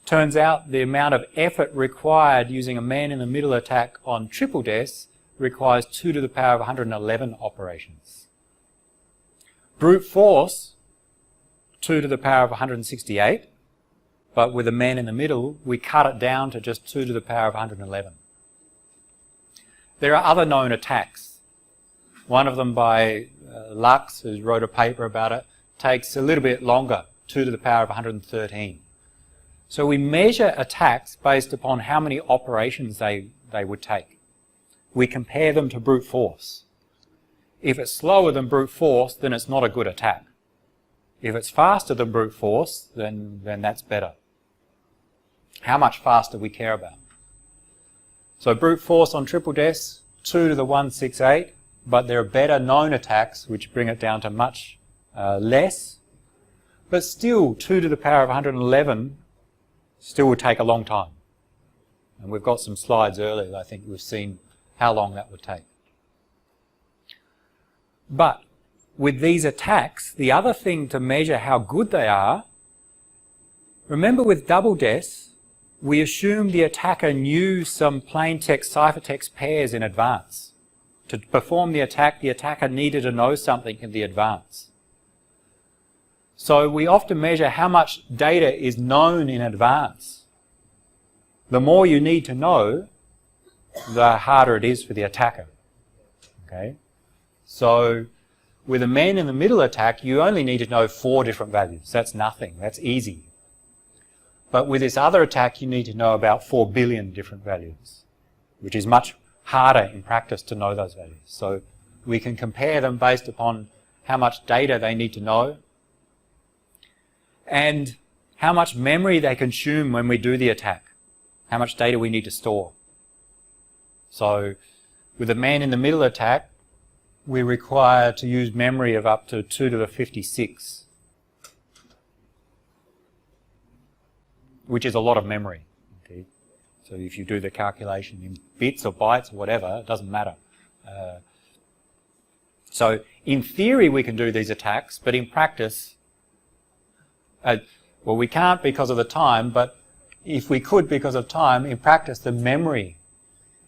Turns out the amount of effort required using a man-in-the-middle attack on triple DES requires 2 to the power of 111 operations. Brute force, 2 to the power of 168, but with a man-in-the-middle, we cut it down to just 2 to the power of 111. There are other known attacks. One of them by Lux, who wrote a paper about it, takes a little bit longer, 2 to the power of 113. So we measure attacks based upon how many operations they would take. We compare them to brute force. If it's slower than brute force, then it's not a good attack. If it's faster than brute force, then that's better. How much faster we care about. So brute force on triple DES, 2 to the 168, but there are better known attacks which bring it down to much less. But still, 2 to the power of 111 still would take a long time. And we've got some slides earlier, I think we've seen how long that would take. But with these attacks, the other thing to measure how good they are, remember with double DES, we assumed the attacker knew some plain text ciphertext pairs in advance. To perform the attack, the attacker needed to know something in the advance. So we often measure how much data is known in advance. The more you need to know, the harder it is for the attacker. Okay? So with a man-in-the-middle attack, you only need to know 4 different values. That's nothing. That's easy. But with this other attack, you need to know about 4 billion different values, which is much harder in practice to know those values. So we can compare them based upon how much data they need to know and how much memory they consume when we do the attack, how much data we need to store. So with a man-in-the-middle attack, we require to use memory of up to 2 to the 56, which is a lot of memory. Okay? So if you do the calculation in bits or bytes or whatever, it doesn't matter. So in theory we can do these attacks, but in practice, well, we can't because of the time, but if we could because of time, in practice the memory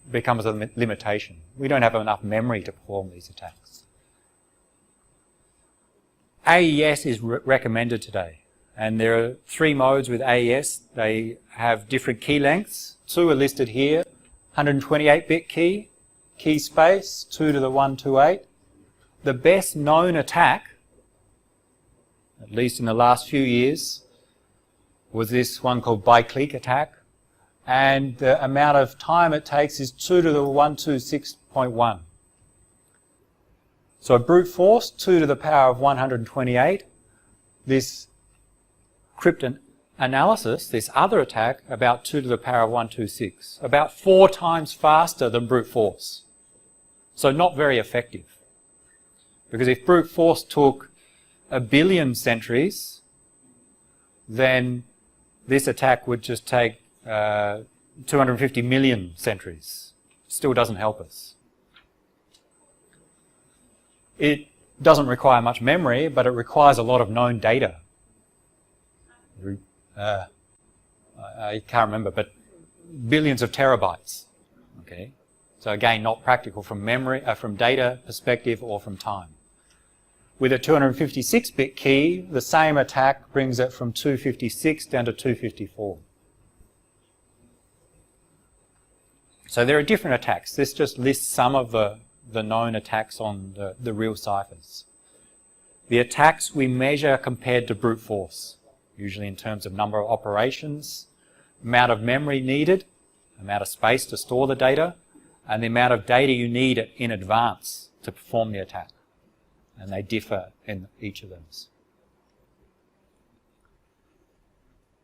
becomes a limitation. We don't have enough memory to perform these attacks. AES is recommended today, and there are 3 modes with AES. They have different key lengths. 2 are listed here: 128-bit key space, 2 to the 128. The best known attack, at least in the last few years, was this one called bi-click attack, and the amount of time it takes is 2 to the 126.1. So brute force, 2 to the power of 128. This cryptanalysis, this other attack, about 2 to the power of 126, about 4 times faster than brute force. So not very effective. Because if brute force took 1 billion centuries, then this attack would just take 250 million centuries. Still doesn't help us. It doesn't require much memory, but it requires a lot of known data. I can't remember, but billions of terabytes. Okay, so again, not practical from memory, from data perspective or from time. With a 256-bit key, the same attack brings it from 256 down to 254. So there are different attacks. This just lists some of the known attacks on the real ciphers. The attacks we measure compared to brute force, usually in terms of number of operations, amount of memory needed, amount of space to store the data, and the amount of data you need in advance to perform the attack. And they differ in each of them.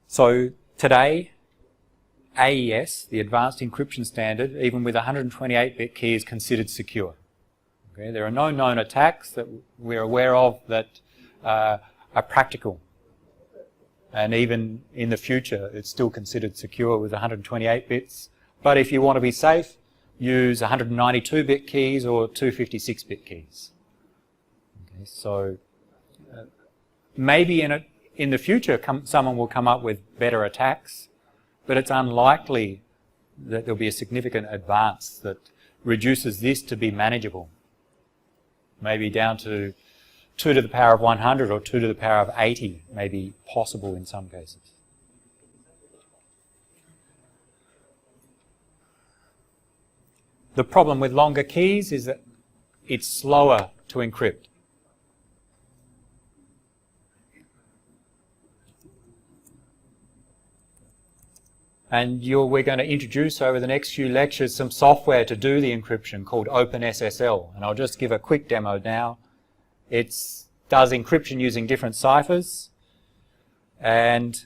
So today, AES, the Advanced Encryption Standard, even with 128-bit key, is considered secure. Okay? There are no known attacks that we're aware of that are practical. And even in the future, it's still considered secure with 128 bits. But if you want to be safe, use 192-bit keys or 256-bit keys. Okay, so maybe in the future someone will come up with better attacks, but it's unlikely that there'll be a significant advance that reduces this to be manageable. Maybe down to 2 to the power of 100 or 2 to the power of 80 may be possible in some cases. The problem with longer keys is that it's slower to encrypt. And we're going to introduce over the next few lectures some software to do the encryption called OpenSSL. And I'll just give a quick demo now. It does encryption using different ciphers. And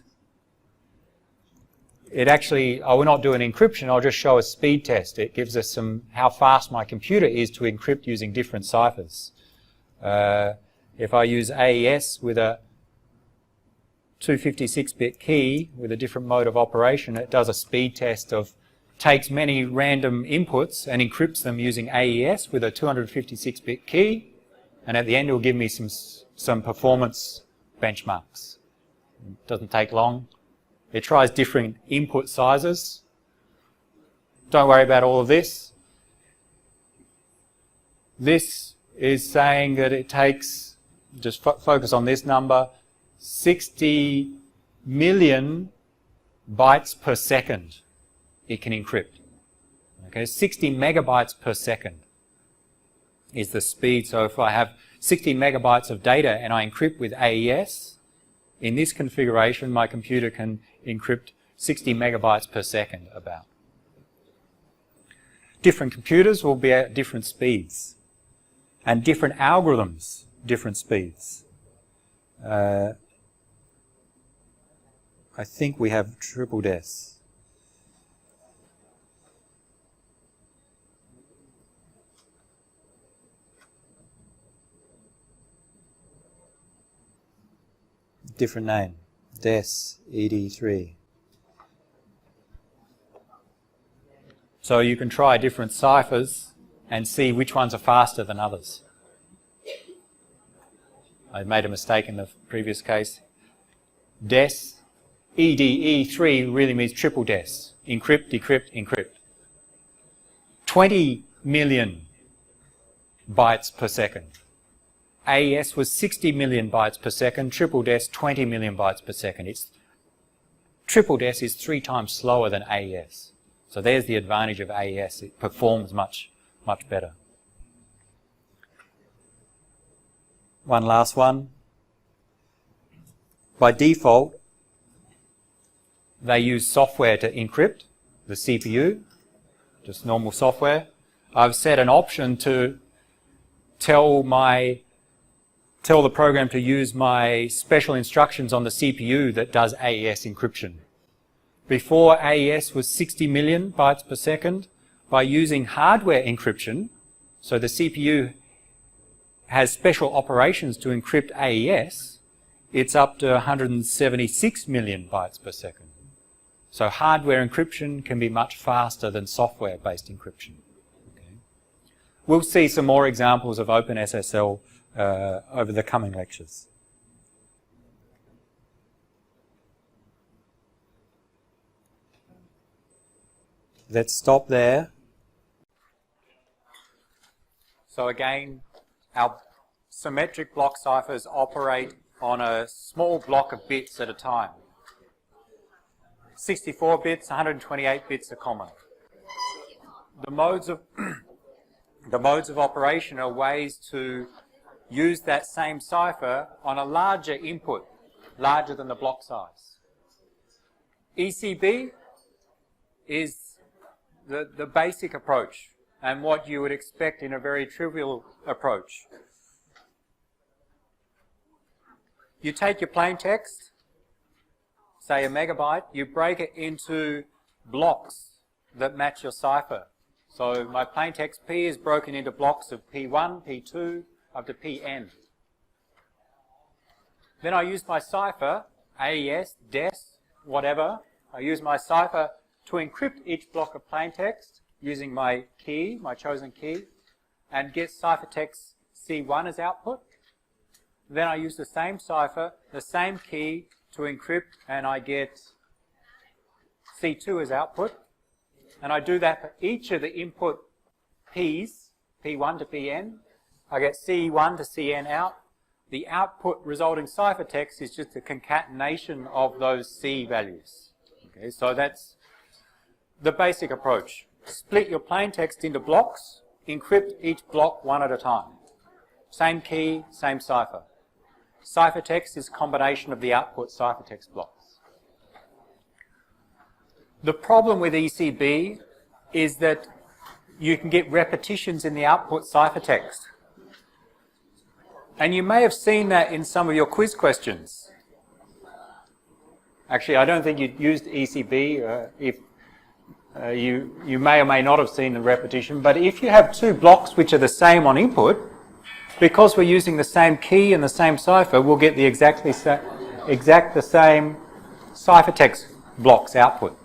it actually, I will not do an encryption, I'll just show a speed test. It gives us how fast my computer is to encrypt using different ciphers. If I use AES with a 256-bit key with a different mode of operation, it does a speed test takes many random inputs and encrypts them using AES with a 256-bit key, and at the end it will give me some performance benchmarks. It doesn't take long. It tries different input sizes. Don't worry about all of this. This is saying that it takes, just focus on this number, 60 million bytes per second it can encrypt. Okay, 60 megabytes per second is the speed. So if I have 60 megabytes of data and I encrypt with AES, in this configuration my computer can encrypt 60 megabytes per second about. Different computers will be at different speeds, and different algorithms, different speeds. I think we have triple DES. Different name, DES ED3. So you can try different ciphers and see which ones are faster than others. I made a mistake in the previous case. DES EDE3 really means triple DES. Encrypt, decrypt, encrypt. 20 million bytes per second. AES was 60 million bytes per second. Triple DES, 20 million bytes per second. Triple DES is 3 times slower than AES. So there's the advantage of AES. It performs much, much better. One last one. By default, they use software to encrypt, the CPU, just normal software. I've set an option to tell the program to use my special instructions on the CPU that does AES encryption. Before, AES was 60 million bytes per second. By using hardware encryption, so the CPU has special operations to encrypt AES, it's up to 176 million bytes per second. So hardware encryption can be much faster than software-based encryption. Okay. We'll see some more examples of OpenSSL over the coming lectures. Let's stop there. So again, our symmetric block ciphers operate on a small block of bits at a time. 64 bits, 128 bits are common. The modes of operation are ways to use that same cipher on a larger input, larger than the block size. ECB is the basic approach and what you would expect in a very trivial approach. You take your plain text, say a megabyte, you break it into blocks that match your cipher. So my plaintext P is broken into blocks of P1, P2, up to Pn. Then I use my cipher, AES, DES, whatever. I use my cipher to encrypt each block of plaintext using my key, my chosen key, and get ciphertext C1 as output. Then I use the same cipher, the same key to encrypt, and I get C2 as output. And I do that for each of the input P's, P1 to Pn. I get C1 to Cn out. The output resulting ciphertext is just a concatenation of those C values. Okay, so that's the basic approach. Split your plaintext into blocks, encrypt each block one at a time. Same key, same cipher. Ciphertext is a combination of the output ciphertext blocks. The problem with ECB is that you can get repetitions in the output ciphertext. And you may have seen that in some of your quiz questions. Actually, I don't think you used ECB. You may or may not have seen the repetition, but if you have two blocks which are the same on input, because we're using the same key and the same cipher, we'll get the exact the same ciphertext blocks output.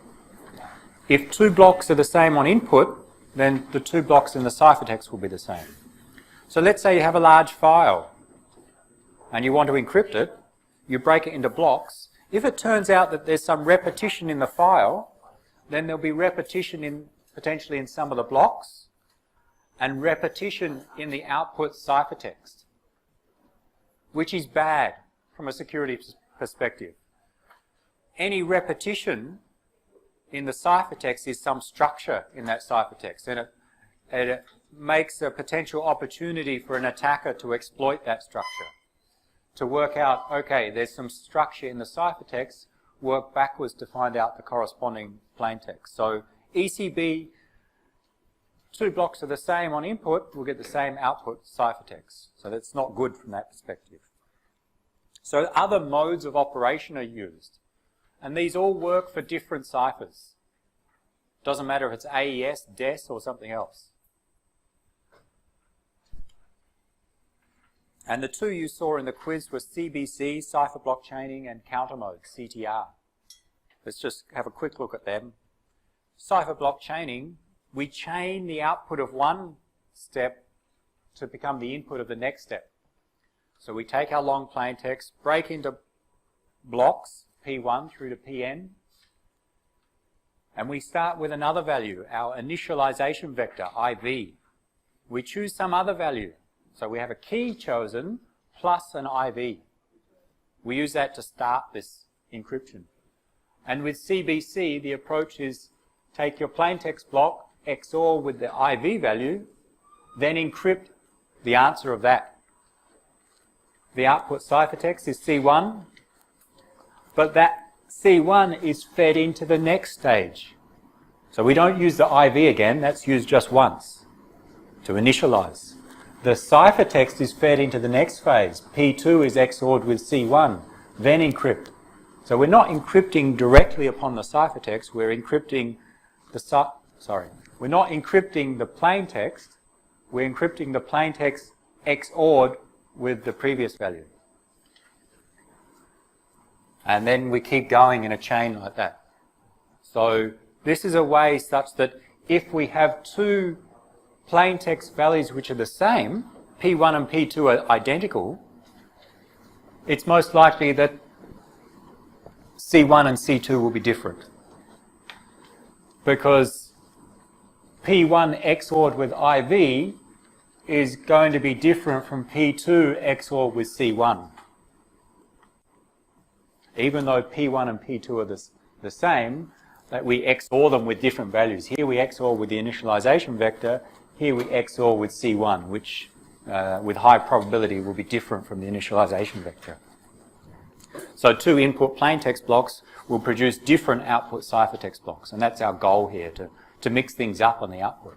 If two blocks are the same on input, then the two blocks in the ciphertext will be the same. So let's say you have a large file and you want to encrypt it, you break it into blocks. If it turns out that there's some repetition in the file, then there'll be repetition potentially in some of the blocks and repetition in the output ciphertext, which is bad from a security perspective. Any repetition in the ciphertext is some structure in that ciphertext, and it makes a potential opportunity for an attacker to exploit that structure, to work out, okay, there's some structure in the ciphertext, work backwards to find out the corresponding plaintext. So ECB, two blocks are the same on input, we'll get the same output ciphertext. So that's not good from that perspective. So other modes of operation are used. And these all work for different ciphers. Doesn't matter if it's AES, DES, or something else. And the two you saw in the quiz were CBC, cipher block chaining, and counter mode, CTR. Let's just have a quick look at them. Cipher block chaining, we chain the output of one step to become the input of the next step. So we take our long plaintext, break into blocks, P1 through to Pn, and we start with another value, our initialization vector, IV. We choose some other value. So we have a key chosen plus an IV. We use that to start this encryption. And with CBC, the approach is take your plaintext block, XOR with the IV value, then encrypt the answer of that. The output ciphertext is C1, but that C1 is fed into the next stage. So we don't use the IV again, that's used just once to initialize. The ciphertext is fed into the next phase. P2 is XORed with C1, then encrypt. So we're not encrypting directly upon the ciphertext, we're encrypting we're not encrypting the plaintext, we're encrypting the plaintext XORed with the previous value. And then we keep going in a chain like that. So this is a way such that if we have two plaintext values which are the same, P1 and P2 are identical, it's most likely that C1 and C2 will be different. Because P1 XORed with IV is going to be different from P2 XORed with C1. Even though P1 and P2 are the same, that we XOR them with different values. Here we XOR with the initialization vector, here we XOR with C1, which with high probability will be different from the initialization vector. So two input plaintext blocks will produce different output ciphertext blocks, and that's our goal here, to mix things up on the output.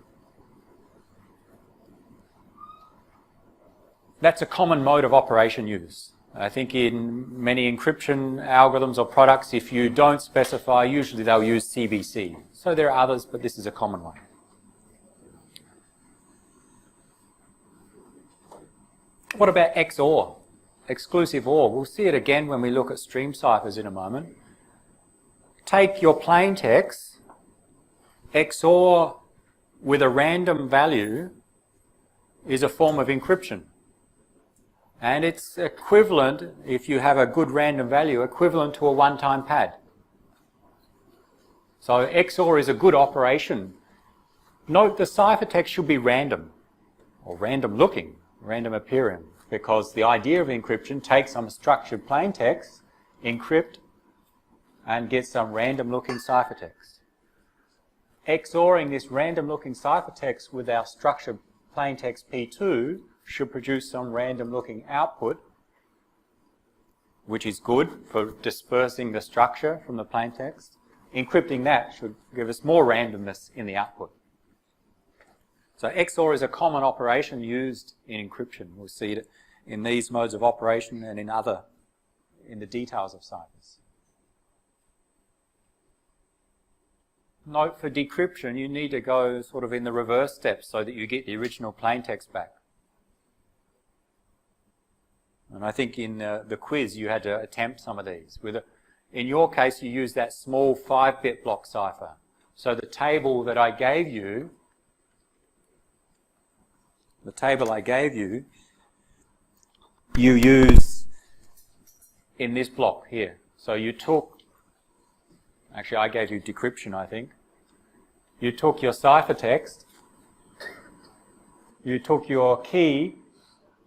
That's a common mode of operation used. I think in many encryption algorithms or products, if you don't specify, usually they'll use CBC. So there are others, but this is a common one. What about XOR? Exclusive OR. We'll see it again when we look at stream ciphers in a moment. Take your plain text, XOR with a random value is a form of encryption. And it's equivalent, if you have a good random value, equivalent to a one-time pad. So XOR is a good operation. Note the ciphertext should be random, or random looking, random appearing, because the idea of encryption takes some structured plain text, encrypt, and get some random looking ciphertext. XORing this random looking ciphertext with our structured plain text P2 should produce some random looking output, which is good for dispersing the structure from the plain text. Encrypting that should give us more randomness in the output. So XOR is a common operation used in encryption. We'll see it in these modes of operation and in the details of ciphers. Note for decryption, you need to go sort of in the reverse steps so that you get the original plain text back. And I think in the quiz you had to attempt some of these. In your case, you used that small 5-bit block cipher. So the table that I gave you, you use in this block here. So you took, actually I gave you decryption, I think. You took your ciphertext, you took your key,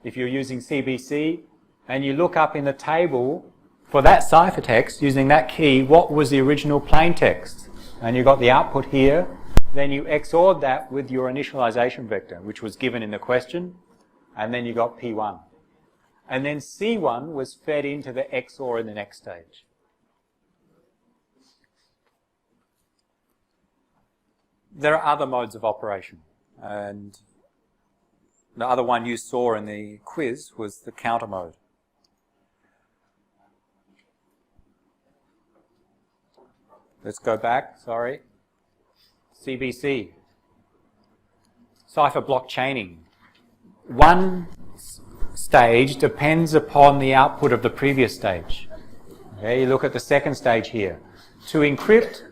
if you're using CBC, and you look up in the table for that ciphertext, using that key, what was the original plain text? And you got the output here. Then you XOR'd that with your initialization vector, which was given in the question, and then you got P1. And then C1 was fed into the XOR in the next stage. There are other modes of operation, and the other one you saw in the quiz was the counter mode. Let's go back, sorry. CBC, cipher block chaining. One stage depends upon the output of the previous stage. Okay, you look at the second stage here. To encrypt,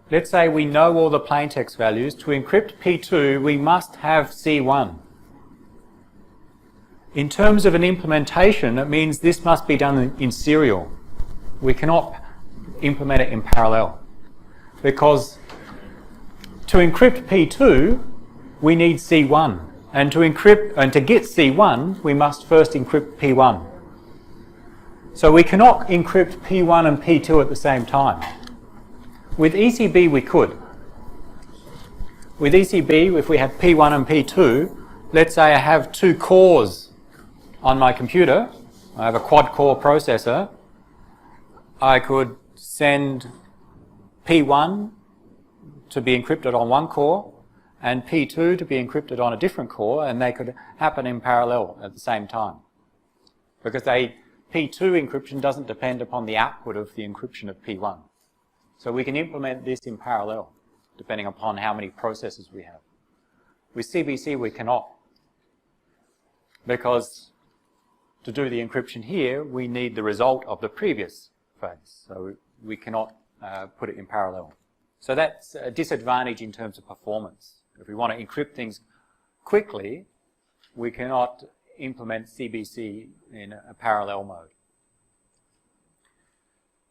let's say we know all the plaintext values. To encrypt P2, we must have C1. In terms of an implementation, it means this must be done in serial. We cannot implement it in parallel, because to encrypt P2, we need C1. And to get C1, we must first encrypt P1. So we cannot encrypt P1 and P2 at the same time. With ECB, we could. With ECB, if we have P1 and P2, let's say I have 2 cores on my computer. I have a quad-core processor. I could send P1 to be encrypted on one core and P2 to be encrypted on a different core, and they could happen in parallel at the same time. Because P2 encryption doesn't depend upon the output of the encryption of P1. So we can implement this in parallel, depending upon how many processes we have. With CBC, we cannot. Because to do the encryption here, we need the result of the previous phase. So we cannot put it in parallel. So that's a disadvantage in terms of performance. If we want to encrypt things quickly, we cannot implement CBC in a parallel mode.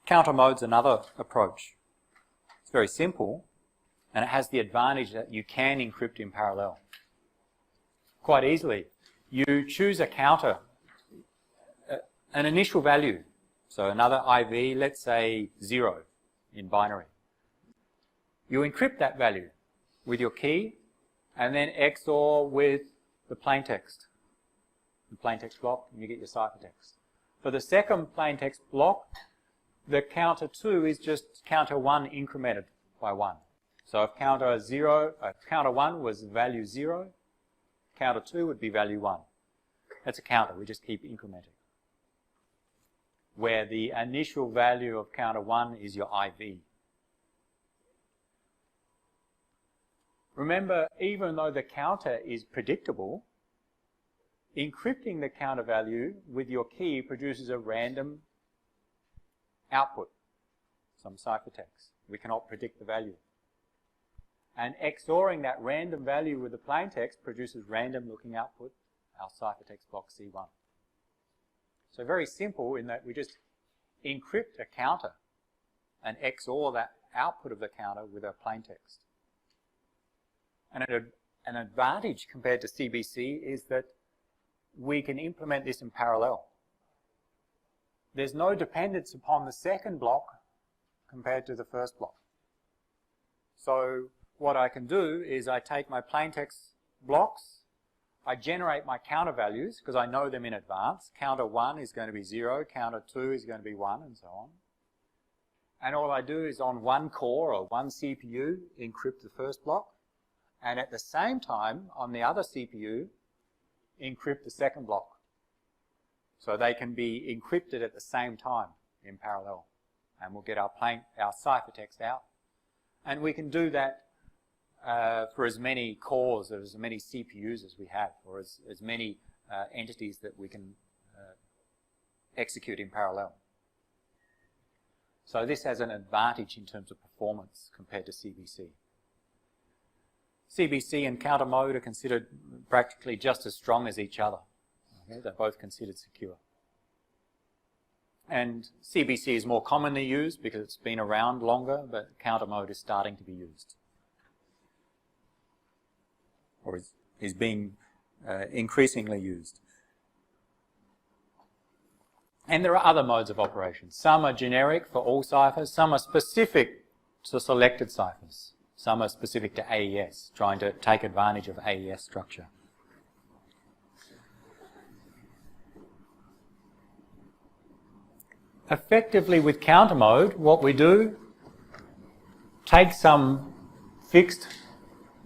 Counter mode's another approach. It's very simple, and it has the advantage that you can encrypt in parallel quite easily. You choose a counter, an initial value, so another IV, let's say 0 in binary. You encrypt that value with your key and then XOR with the plaintext block, and you get your ciphertext. For the second plaintext block, the counter 2 is just counter 1 incremented by 1. So if counter 1 was value 0, counter 2 would be value 1. That's a counter, we just keep incrementing. where the initial value of counter 1 is your IV. Remember, even though the counter is predictable, encrypting the counter value with your key produces a random output, some ciphertext. We cannot predict the value. And XORing that random value with the plaintext produces random looking output, our ciphertext block C1. So very simple in that we just encrypt a counter and XOR that output of the counter with a plaintext. And an advantage compared to CBC is that we can implement this in parallel. There's no dependence upon the second block compared to the first block. So what I can do is I take my plaintext blocks, I generate my counter values because I know them in advance. Counter 1 is going to be 0, counter 2 is going to be 1, and so on. And all I do is on one core or one CPU encrypt the first block, and at the same time on the other CPU encrypt the second block. So they can be encrypted at the same time in parallel. And we'll get our ciphertext out. And we can do that for as many cores or as many CPUs as we have, or as many entities that we can execute in parallel. So this has an advantage in terms of performance compared to CBC. CBC and counter mode are considered practically just as strong as each other. Okay? They're both considered secure. And CBC is more commonly used because it's been around longer, but counter mode is starting to be used. Or is being increasingly used. And there are other modes of operation. Some are generic for all ciphers, some are specific to selected ciphers. Some are specific to AES, trying to take advantage of AES structure. Effectively with counter mode, what we do, take some fixed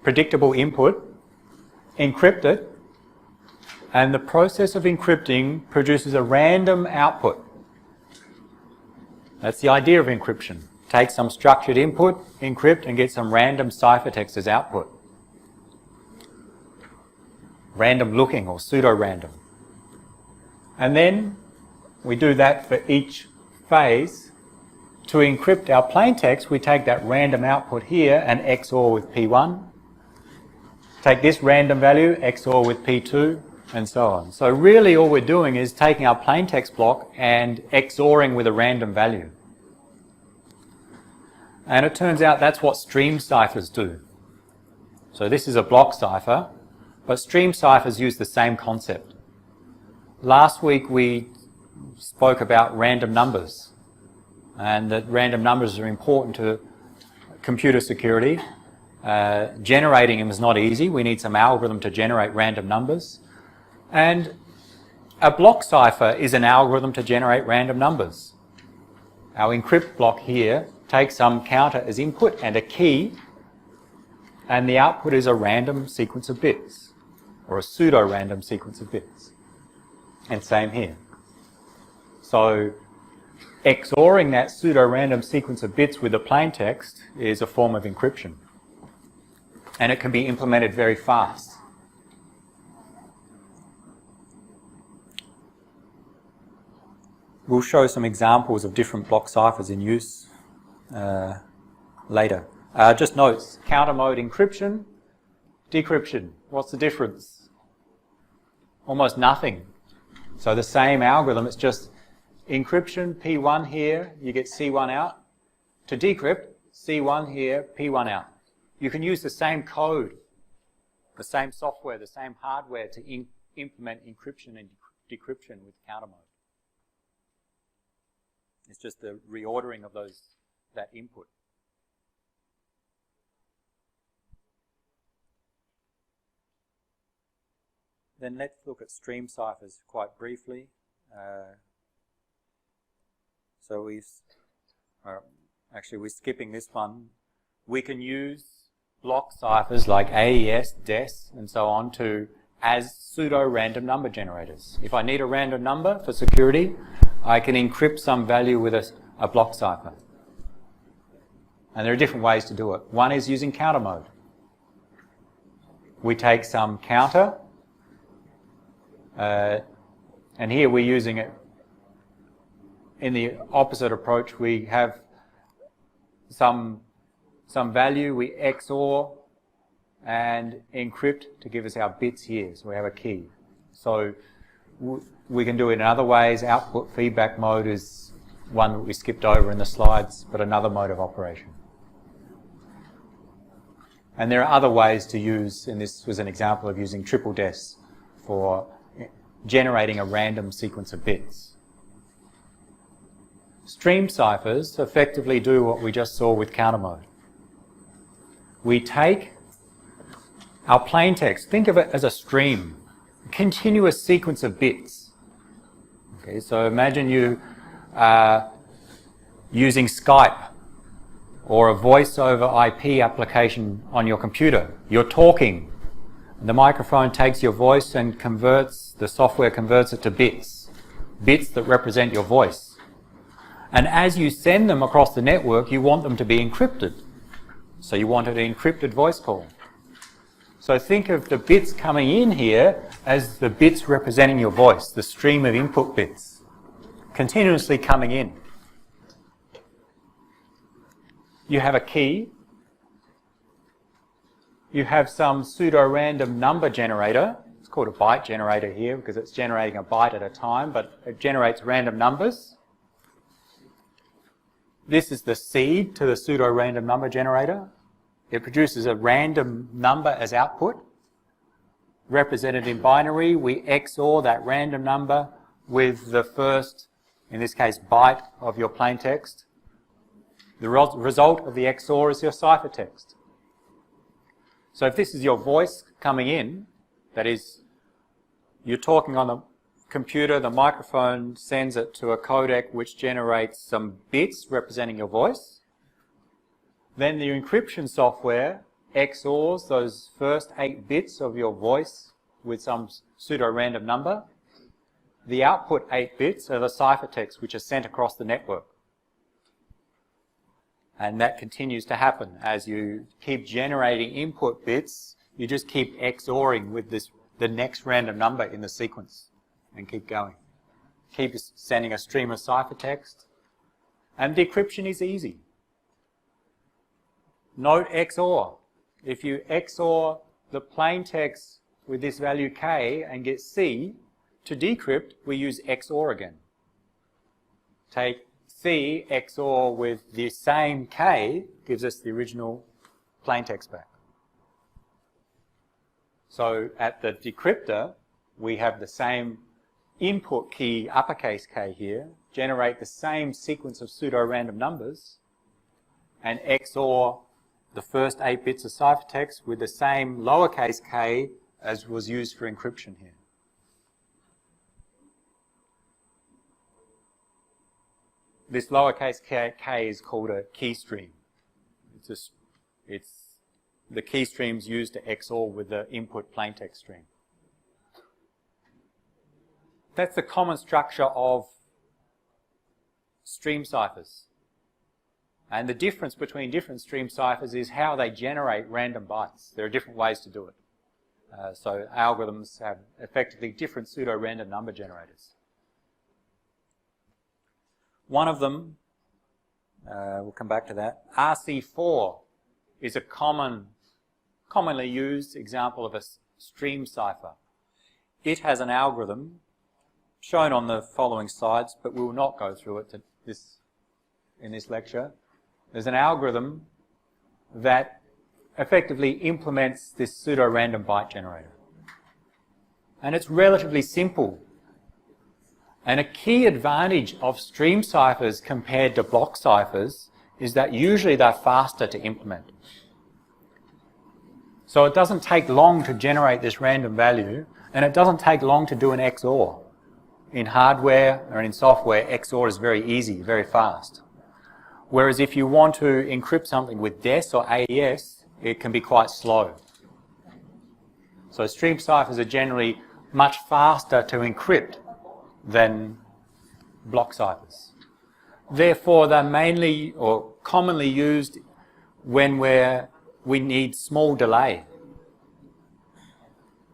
predictable input, encrypt it, and the process of encrypting produces a random output. That's the idea of encryption. Take some structured input, encrypt, and get some random ciphertext as output. Random looking or pseudo-random. And then we do that for each phase. To encrypt our plaintext, we take that random output here and XOR with P1. Take this random value, XOR with P2, and so on. So really all we're doing is taking our plaintext block and XORing with a random value. And it turns out that's what stream ciphers do. So this is a block cipher, but stream ciphers use the same concept. Last week we spoke about random numbers, and that random numbers are important to computer security. Generating them is not easy. We need some algorithm to generate random numbers. And a block cipher is an algorithm to generate random numbers. Our encrypt block here takes some counter as input and a key, and the output is a random sequence of bits, or a pseudo-random sequence of bits. And same here. So XORing that pseudo-random sequence of bits with a plaintext is a form of encryption. And it can be implemented very fast. We'll show some examples of different block ciphers in use later. Just notes, counter mode encryption, decryption. What's the difference? Almost nothing. So the same algorithm, it's just encryption, P1 here, you get C1 out. To decrypt, C1 here, P1 out. You can use the same code, the same software, the same hardware to implement encryption and decryption with counter mode. It's just the reordering of that input. Then let's look at stream ciphers quite briefly. So we're skipping this one. We can use block ciphers like AES, DES, and so on as pseudo-random number generators. If I need a random number for security, I can encrypt some value with a block cipher. And there are different ways to do it. One is using counter mode. We take some counter, and here we're using it in the opposite approach. We have some value, we XOR and encrypt to give us our bits here. So we have a key. So we can do it in other ways. Output feedback mode is one that we skipped over in the slides, but another mode of operation. And there are other ways to use, and this was an example of using triple DES for generating a random sequence of bits. Stream ciphers effectively do what we just saw with counter mode. We take our plain text, think of it as a stream, a continuous sequence of bits. Okay, so imagine you are using Skype or a voice over IP application on your computer. You're talking, and the microphone takes your voice and the software converts it to bits that represent your voice. And as you send them across the network, you want them to be encrypted. So you want an encrypted voice call. So think of the bits coming in here as the bits representing your voice, the stream of input bits, continuously coming in. You have a key. You have some pseudo-random number generator. It's called a byte generator here because it's generating a byte at a time, but it generates random numbers. This is the seed to the pseudo-random number generator. It produces a random number as output. Represented in binary, we XOR that random number with the first, in this case, byte of your plain text. The result of the XOR is your ciphertext. So if this is your voice coming in, that is, you're talking on the computer, the microphone sends it to a codec which generates some bits representing your voice. Then the encryption software XORs those first 8 bits of your voice with some pseudo-random number. The output 8 bits are the ciphertext which are sent across the network. And that continues to happen. As you keep generating input bits, you just keep XORing with the next random number in the sequence and keep going. Keep sending a stream of ciphertext. And decryption is easy. Note XOR. If you XOR the plain text with this value K and get C, to decrypt, we use XOR again. Take C XOR with the same K gives us the original plain text back. So at the decryptor, we have the same input key, uppercase K here, generate the same sequence of pseudo-random numbers, and XOR the first 8 bits of ciphertext with the same lowercase k as was used for encryption here. This lowercase k is called a key stream. It's the key streams used to XOR with the input plaintext stream. That's the common structure of stream ciphers. And the difference between different stream ciphers is how they generate random bytes. There are different ways to do it. So algorithms have effectively different pseudo-random number generators. One of them, we'll come back to that, RC4 is a commonly used example of a stream cipher. It has an algorithm shown on the following slides, but we will not go through it in this lecture. There's an algorithm that effectively implements this pseudo-random byte generator. And it's relatively simple. And a key advantage of stream ciphers compared to block ciphers is that usually they're faster to implement. So it doesn't take long to generate this random value, and it doesn't take long to do an XOR. In hardware or in software, XOR is very easy, very fast. Whereas if you want to encrypt something with DES or AES, it can be quite slow. So stream ciphers are generally much faster to encrypt than block ciphers. Therefore, they're mainly or commonly used when we need small delay.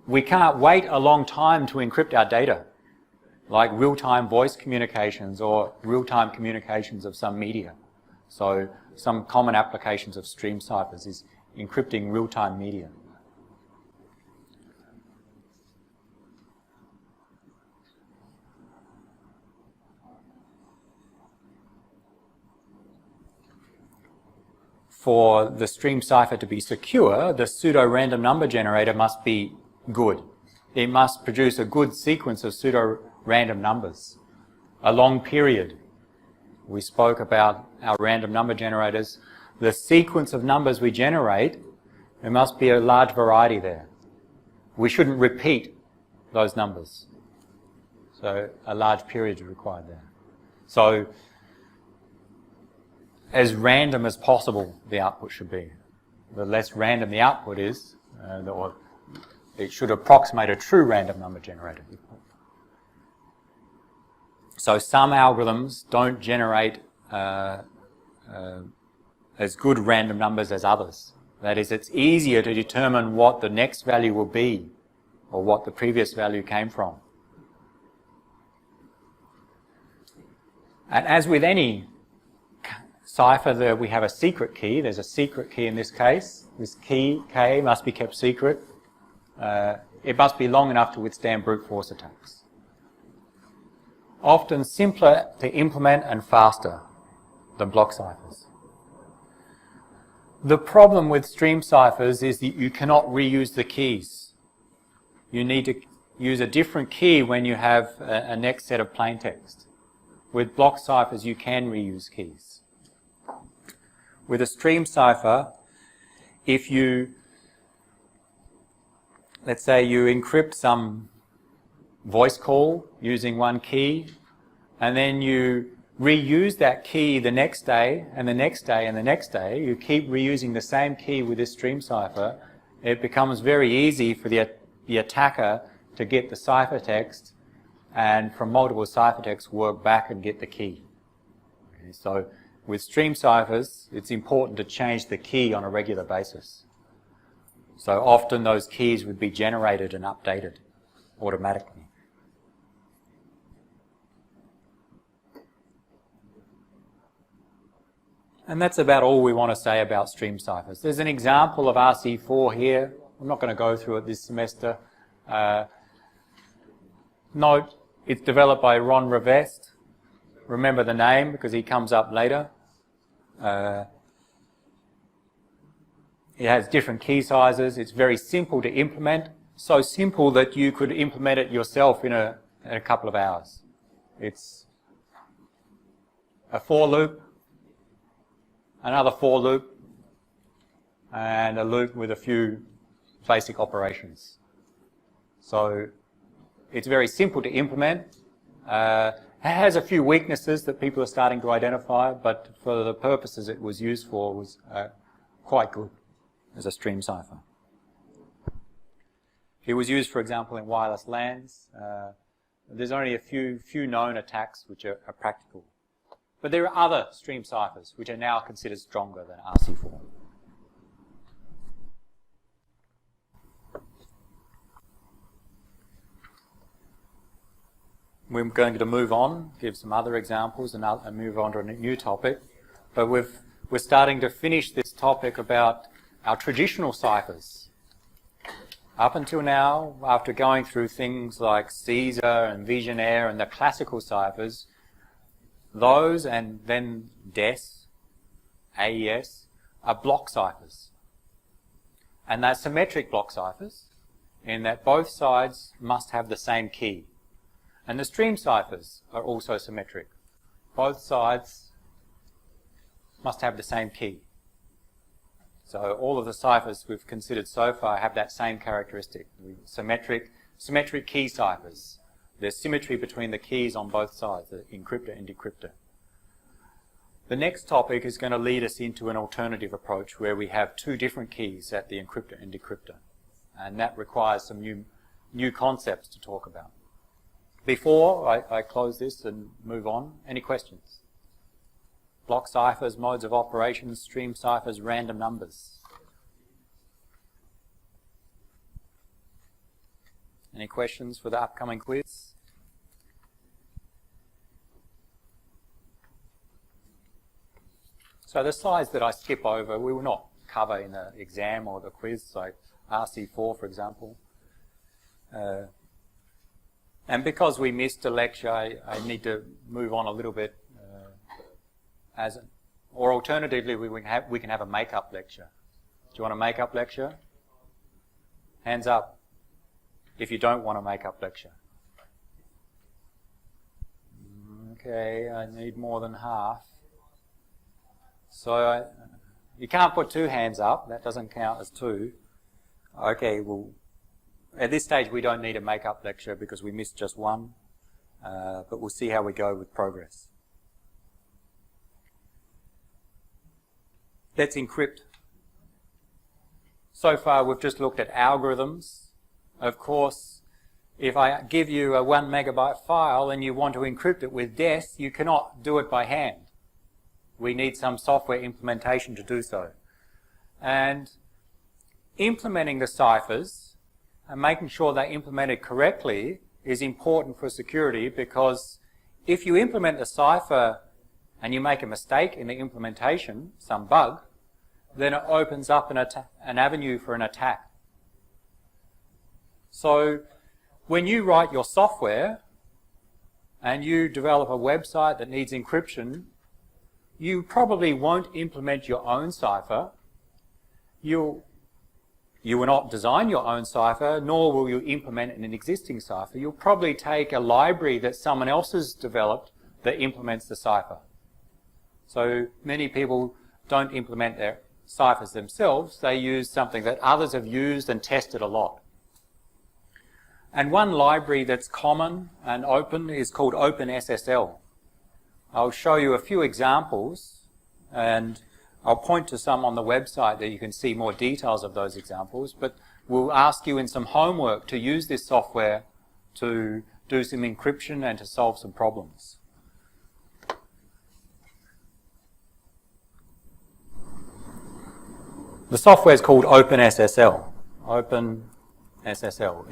We can't wait a long time to encrypt our data, like real-time voice communications or real-time communications of some media. So some common applications of stream ciphers is encrypting real-time media. For the stream cipher to be secure, the pseudo-random number generator must be good. It must produce a good sequence of pseudo-random numbers, a long period. We spoke about our random number generators. The sequence of numbers we generate, there must be a large variety there. We shouldn't repeat those numbers. So a large period is required there. So as random as possible the output should be. The less random the output is, it should approximate a true random number generator. So some algorithms don't generate as good random numbers as others. That is, it's easier to determine what the next value will be or what the previous value came from. And as with any cipher, we have a secret key. There's a secret key in this case. This key, K, must be kept secret. It must be long enough to withstand brute force attacks. Often simpler to implement and faster than block ciphers. The problem with stream ciphers is that you cannot reuse the keys. You need to use a different key when you have a next set of plain text. With block ciphers, you can reuse keys. With a stream cipher, if you, let's say you encrypt some voice call using one key, and then you reuse that key the next day, and the next day, and the next day, you keep reusing the same key with this stream cipher, it becomes very easy for the attacker to get the ciphertext, and from multiple ciphertexts work back and get the key. Okay, so with stream ciphers, it's important to change the key on a regular basis. So often those keys would be generated and updated automatically. And that's about all we want to say about stream ciphers. There's an example of RC4 here. I'm not going to go through it this semester. Note, it's developed by Ron Rivest. Remember the name because he comes up later. It has different key sizes. It's very simple to implement. So simple that you could implement it yourself in a couple of hours. It's a for loop, another for loop, and a loop with a few basic operations. So it's very simple to implement. It has a few weaknesses that people are starting to identify, but for the purposes it was used for, was quite good as a stream cipher. It was used, for example, in wireless LANs. There's only a few known attacks which are practical. But there are other stream ciphers which are now considered stronger than RC4. We're going to move on, give some other examples and move on to a new topic. But we're starting to finish this topic about our traditional ciphers. Up until now, after going through things like Caesar and Visionaire and the classical ciphers, those and then DES, AES, are block ciphers. And they're symmetric block ciphers in that both sides must have the same key. And the stream ciphers are also symmetric. Both sides must have the same key. So all of the ciphers we've considered so far have that same characteristic. Symmetric key ciphers. There's symmetry between the keys on both sides, the encryptor and decryptor. The next topic is going to lead us into an alternative approach where we have two different keys at the encryptor and decryptor. And that requires some new concepts to talk about. before I close this and move on, any questions? Block ciphers, modes of operations, stream ciphers, random numbers. Any questions for the upcoming quiz? So the slides that I skip over, we will not cover in the exam or the quiz, like RC4, for example. And because we missed a lecture, I need to move on a little bit. Or alternatively, we can have a make-up lecture. Do you want a make-up lecture? Hands up if you don't want a make-up lecture. Okay, I need more than half. So you can't put 2 hands up. That doesn't count as 2. Okay, well, at this stage we don't need a make-up lecture because we missed just 1. But we'll see how we go with progress. Let's encrypt. So far we've just looked at algorithms. Of course, if I give you a 1 megabyte file and you want to encrypt it with DES, you cannot do it by hand. We need some software implementation to do so. And implementing the ciphers and making sure they're implemented correctly is important for security, because if you implement the cipher and you make a mistake in the implementation, some bug, then it opens up an avenue for an attack. So when you write your software and you develop a website that needs encryption, you probably won't implement your own cipher. You will not design your own cipher, nor will you implement an existing cipher. You'll probably take a library that someone else has developed that implements the cipher. So many people don't implement their ciphers themselves. They use something that others have used and tested a lot. And one library that's common and open is called OpenSSL. I'll show you a few examples, and I'll point to some on the website that you can see more details of those examples, but we'll ask you in some homework to use this software to do some encryption and to solve some problems. The software is called OpenSSL. OpenSSL.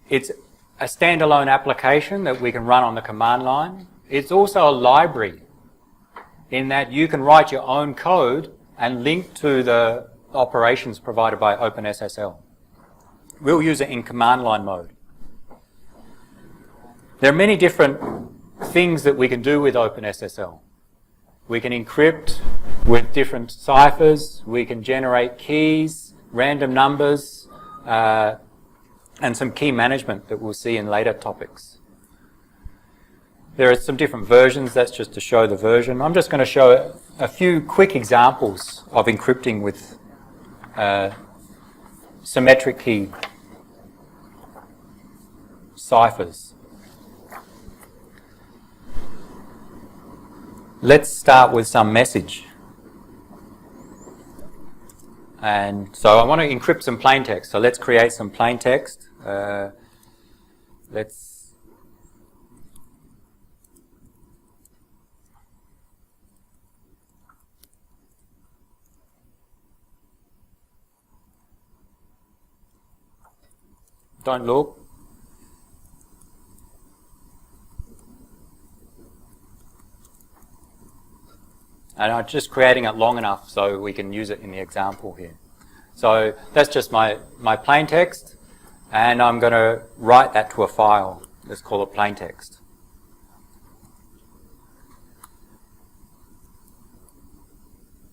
It's a standalone application that we can run on the command line. It's also a library in that you can write your own code and link to the operations provided by OpenSSL. We'll use it in command line mode. There are many different things that we can do with OpenSSL. We can encrypt with different ciphers, we can generate keys, random numbers, and some key management that we'll see in later topics. There are some different versions. That's just to show the version. I'm just going to show a few quick examples of encrypting with symmetric key ciphers. Let's start with some message. And so I want to encrypt some plain text. So let's create some plain text. Don't look. And I'm just creating it long enough so we can use it in the example here. So that's just my plain text, and I'm going to write that to a file. Let's call it plain text.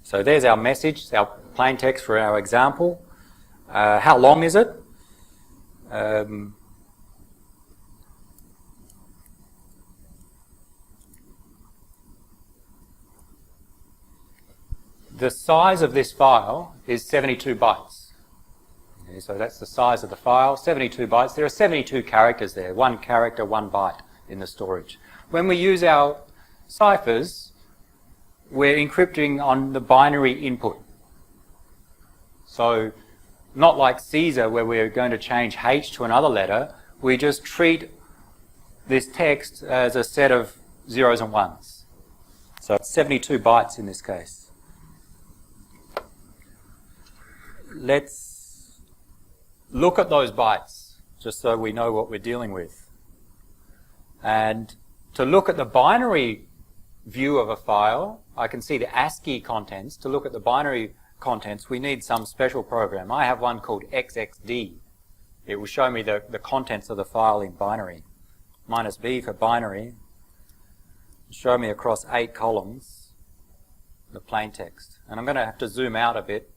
So there's our message, our plain text for our example. How long is it? The size of this file is 72 bytes. Okay, so that's the size of the file, 72 bytes. There are 72 characters there, 1 character, 1 byte in the storage. When we use our ciphers, we're encrypting on the binary input. So not like Caesar where we're going to change H to another letter, we just treat this text as a set of zeros and ones. So it's 72 bytes in this case. Let's look at those bytes just so we know what we're dealing with. And to look at the binary view of a file, I can see the ASCII contents. To look at the binary contents, we need some special program. I have one called XXD. It will show me the contents of the file in binary. -B for binary. Show me across 8 columns the plain text. And I'm going to have to zoom out a bit.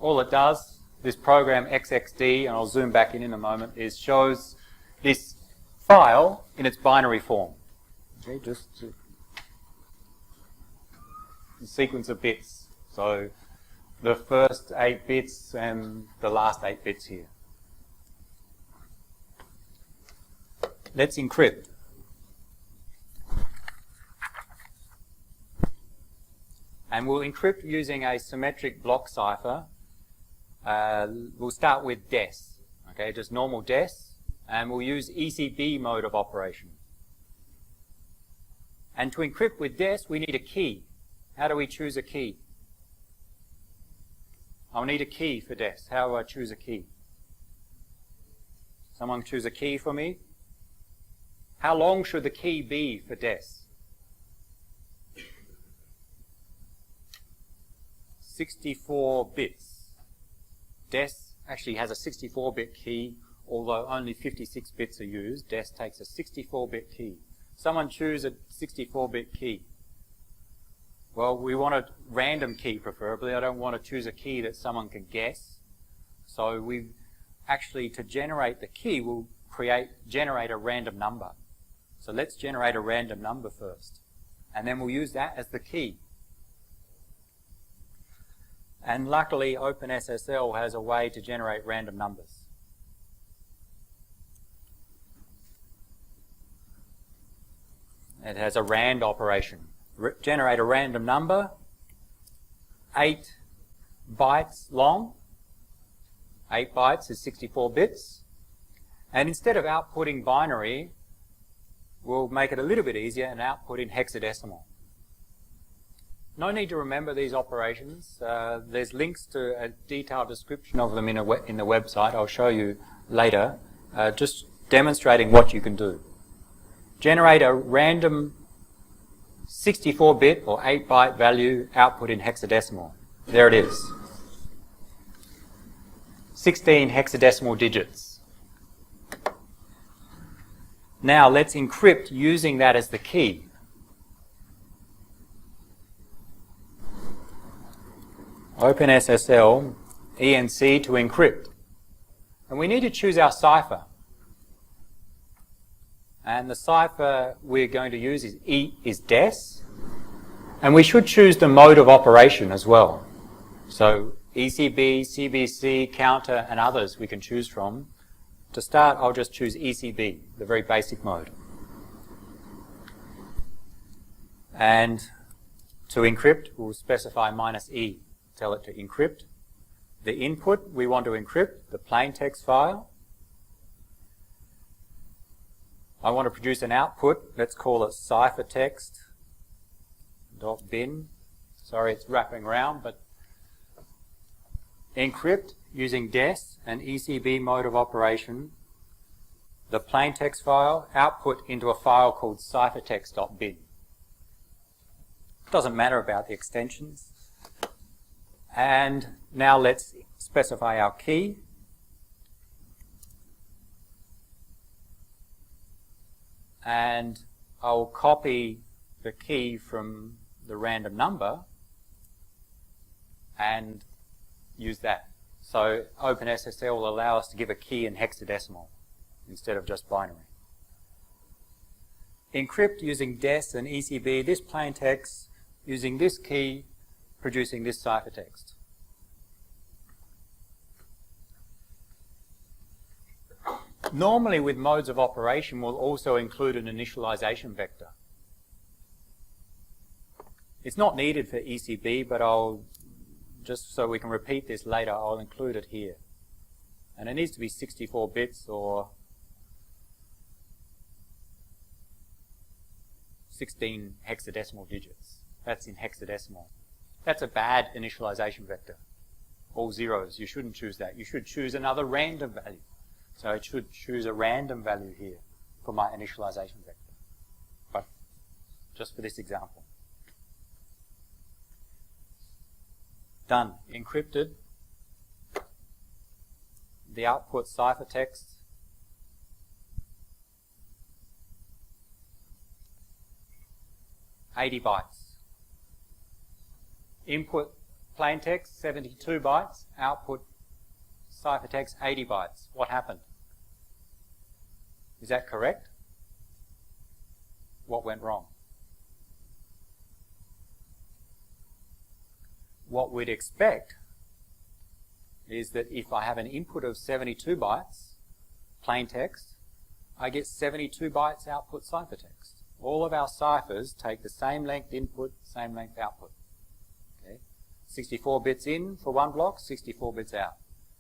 All it does, this program XXD, and I'll zoom back in a moment, is shows this file in its binary form. Okay, just a sequence of bits. So the first 8 bits and the last 8 bits here. Let's encrypt. And we'll encrypt using a symmetric block cipher. We'll start with DES, okay, just normal DES, and we'll use ECB mode of operation. And to encrypt with DES, we need a key. How do we choose a key? I'll need a key for DES. How do I choose a key? Someone choose a key for me? How long should the key be for DES? 64 bits. DES actually has a 64-bit key, although only 56 bits are used. DES takes a 64-bit key. Someone choose a 64-bit key. Well, we want a random key preferably. I don't want to choose a key that someone can guess. So we actually, to generate the key, we'll generate a random number. So let's generate a random number first. And then we'll use that as the key. And luckily, OpenSSL has a way to generate random numbers. It has a rand operation. Generate a random number, 8 bytes long. 8 bytes is 64 bits. And instead of outputting binary, we'll make it a little bit easier and output in hexadecimal. No need to remember these operations. There's links to a detailed description of them in the website. I'll show you later, just demonstrating what you can do. Generate a random 64-bit or 8-byte value output in hexadecimal. There it is. 16 hexadecimal digits. Now let's encrypt using that as the key. OpenSSL ENC to encrypt. And we need to choose our cipher. And the cipher we're going to use is DES. And we should choose the mode of operation as well. So ECB, CBC, counter, and others we can choose from. To start, I'll just choose ECB, the very basic mode. And to encrypt, we'll specify -E. Tell it to encrypt. The input, we want to encrypt the plain text file. I want to produce an output. Let's call it ciphertext.bin. Sorry, it's wrapping around, but encrypt using DES and ECB mode of operation the plain text file, output into a file called ciphertext.bin. Doesn't matter about the extensions. And now let's specify our key. And I'll copy the key from the random number and use that. So OpenSSL will allow us to give a key in hexadecimal instead of just binary. Encrypt using DES and ECB this plain text using this key, producing this ciphertext. Normally with modes of operation we'll also include an initialization vector. It's not needed for ECB, but just so we can repeat this later, I'll include it here. And it needs to be 64 bits or 16 hexadecimal digits. That's in hexadecimal. That's a bad initialization vector. All zeros. You shouldn't choose that. You should choose another random value. So it should choose a random value here for my initialization vector. But just for this example. Done. Encrypted. The output ciphertext. $80 bytes. Input plaintext 72 bytes. Output ciphertext 80 bytes. What happened? Is that correct? What went wrong? What we'd expect is that if I have an input of 72 bytes, plain text, I get 72 bytes output ciphertext. All of our ciphers take the same length input, same length output. Okay? 64 bits in for one block, 64 bits out.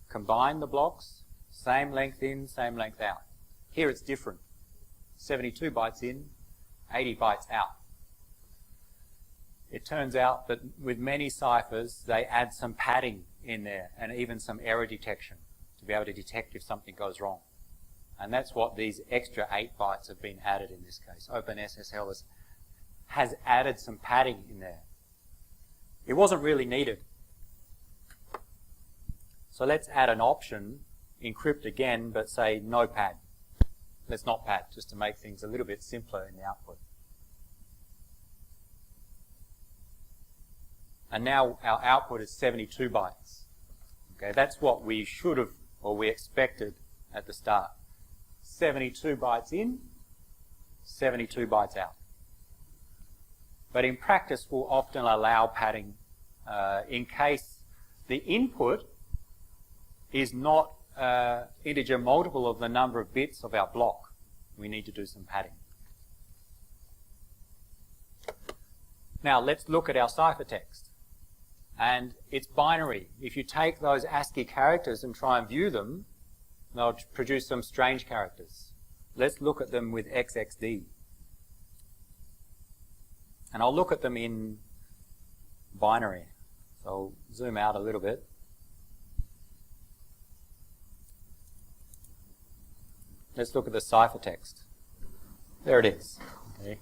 Combine the blocks, same length in, same length out. Here it's different. 72 bytes in, 80 bytes out. It turns out that with many ciphers, they add some padding in there and even some error detection to be able to detect if something goes wrong. And that's what these extra 8 bytes have been added in this case. OpenSSL has added some padding in there. It wasn't really needed. So let's add an option, encrypt again, but say no pad. Let's not pad, just to make things a little bit simpler in the output. And now our output is 72 bytes. Okay, that's what we should have, or we expected at the start. 72 bytes in, 72 bytes out. But in practice, we'll often allow padding in case the input is not integer multiple of the number of bits of our block. We need to do some padding. Now let's look at our ciphertext. And it's binary. If you take those ASCII characters and try and view them, they'll produce some strange characters. Let's look at them with XXD. And I'll look at them in binary. So I'll zoom out a little bit. Let's look at the ciphertext. There it is. Okay.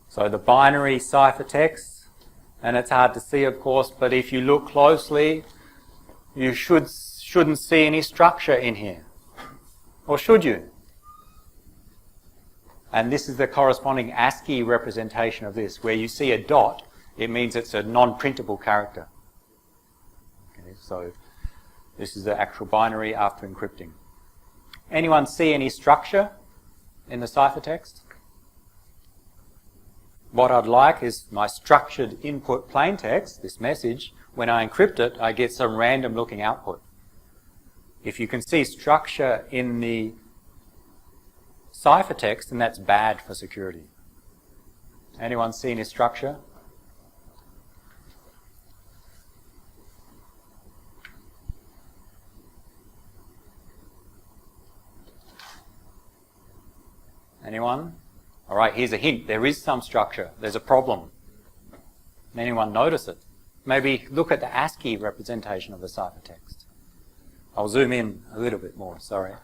So the binary ciphertext, and it's hard to see, of course, but if you look closely, you shouldn't see any structure in here. Or should you? And this is the corresponding ASCII representation of this. Where you see a dot, it means it's a non-printable character. Okay, so this is the actual binary after encrypting. Anyone see any structure in the ciphertext? What I'd like is my structured input plaintext, this message. When I encrypt it, I get some random looking output. If you can see structure in the ciphertext, then that's bad for security. Anyone see any structure? Anyone? All right, here's a hint. There is some structure. There's a problem. Anyone notice it? Maybe look at the ASCII representation of the ciphertext. I'll zoom in a little bit more, sorry.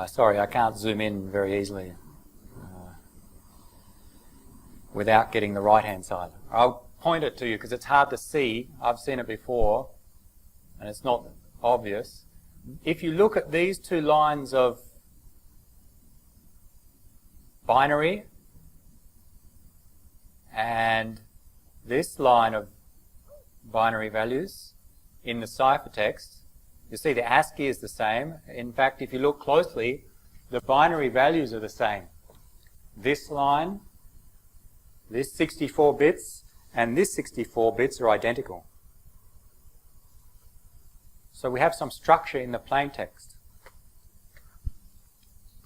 Sorry, I can't zoom in very easily without getting the right-hand side. I'll point it to you because it's hard to see. I've seen it before, and it's not obvious. If you look at these two lines of binary and this line of binary values in the ciphertext, you see the ASCII is the same. In fact, if you look closely, the binary values are the same. This line, this 64 bits, and this 64 bits are identical. So we have some structure in the plain text.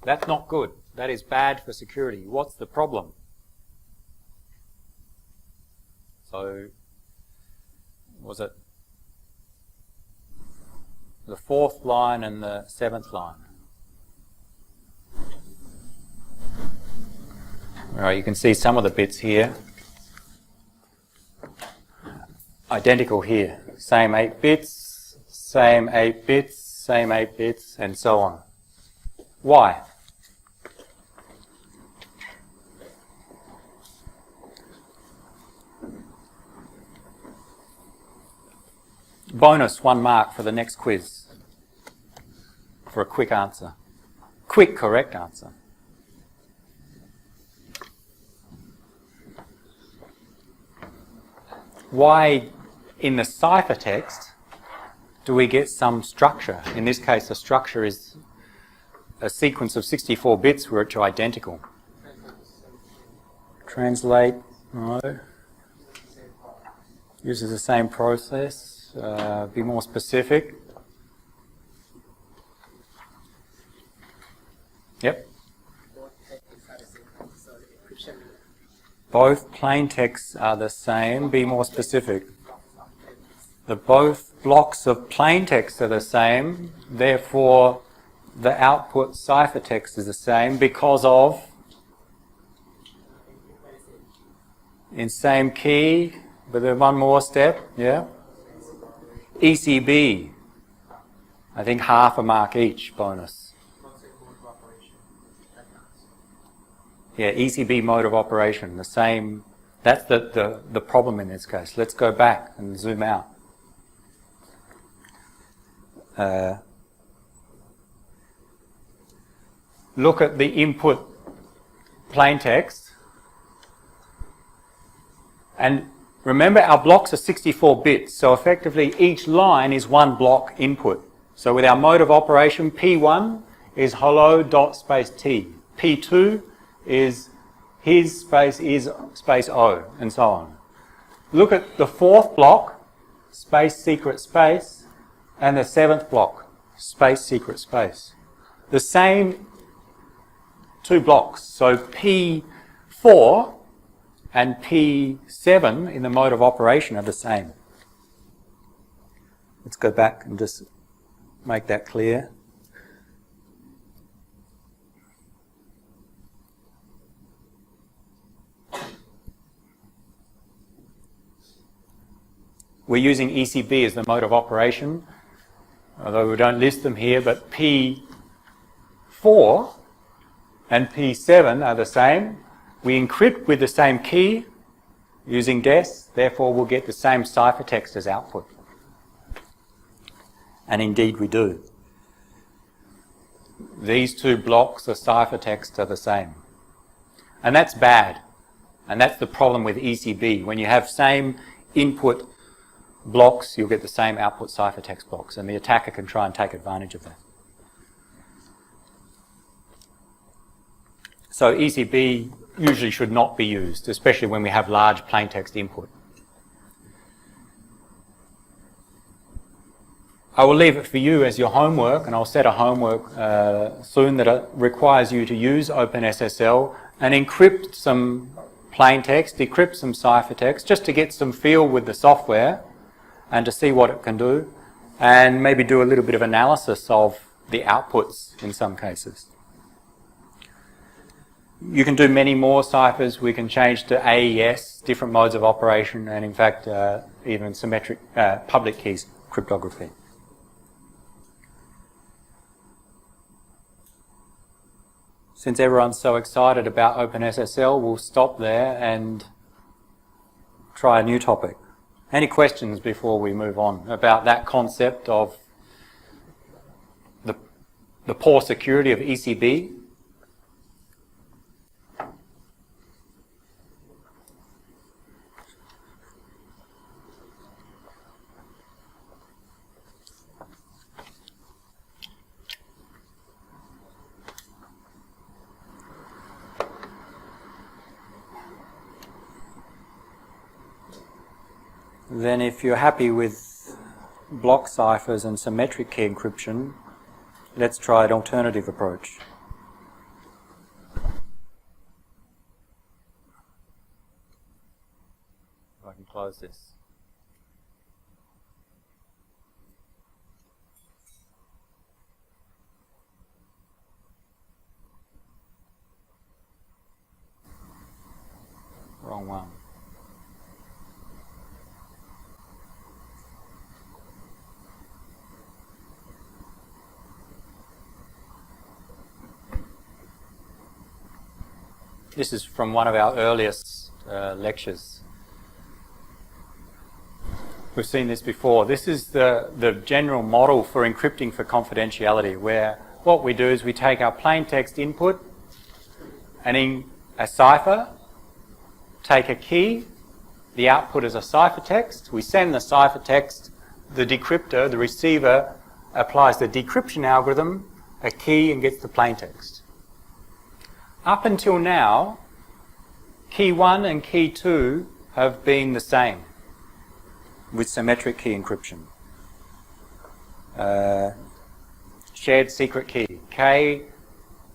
That's not good. That is bad for security. What's the problem? So, was it the 4th line and the 7th line? Alright, you can see some of the bits here. Identical here. Same 8 bits, same 8 bits, same 8 bits, and so on. Why? Bonus 1 mark for the next quiz. For a quick answer. Quick, correct answer. Why in the ciphertext do we get some structure? In this case, the structure is a sequence of 64 bits which are identical. Translate, no. Uses the same process. Be more specific. Yep. Both plain texts are the same. Be more specific. The both blocks of plain text are the same. Therefore, the output ciphertext is the same because of in same key, but there's one more step. Yeah. ECB. I think half a mark each bonus. Yeah, ECB mode of operation, the same. That's the problem in this case. Let's go back and zoom out. Look at the input plain text. And remember, our blocks are 64 bits, so effectively each line is one block input. So with our mode of operation, P1 is hello dot space T. P2 is his space is space O, and so on. Look at the 4th block, space secret space, and the 7th block, space secret space. The same 2 blocks. So P4 and P7 in the mode of operation are the same. Let's go back and just make that clear. We're using ECB as the mode of operation, although we don't list them here, but P4 and P7 are the same. We encrypt with the same key using DES, therefore we'll get the same ciphertext as output. And indeed we do. These 2 blocks of ciphertext are the same. And that's bad. And that's the problem with ECB. When you have same input blocks, you'll get the same output ciphertext blocks, and the attacker can try and take advantage of that. So ECB usually should not be used, especially when we have large plaintext input. I will leave it for you as your homework, and I'll set a homework soon that requires you to use OpenSSL and encrypt some plaintext, decrypt some ciphertext, just to get some feel with the software and to see what it can do, and maybe do a little bit of analysis of the outputs in some cases. You can do many more ciphers. We can change to AES, different modes of operation, and in fact even symmetric public keys cryptography. Since everyone's so excited about OpenSSL, we'll stop there and try a new topic. Any questions before we move on about that concept of the poor security of ECB? Then if you're happy with block ciphers and symmetric key encryption, let's try an alternative approach. If I can close this. Wrong one. This is from one of our earliest lectures. We've seen this before. This is the general model for encrypting for confidentiality, where what we do is we take our plain text input and in a cipher, take a key, the output is a ciphertext, we send the ciphertext, the decryptor, the receiver, applies the decryption algorithm, a key, and gets the plain text. Up until now, key 1 and key 2 have been the same with symmetric key encryption. Shared secret key.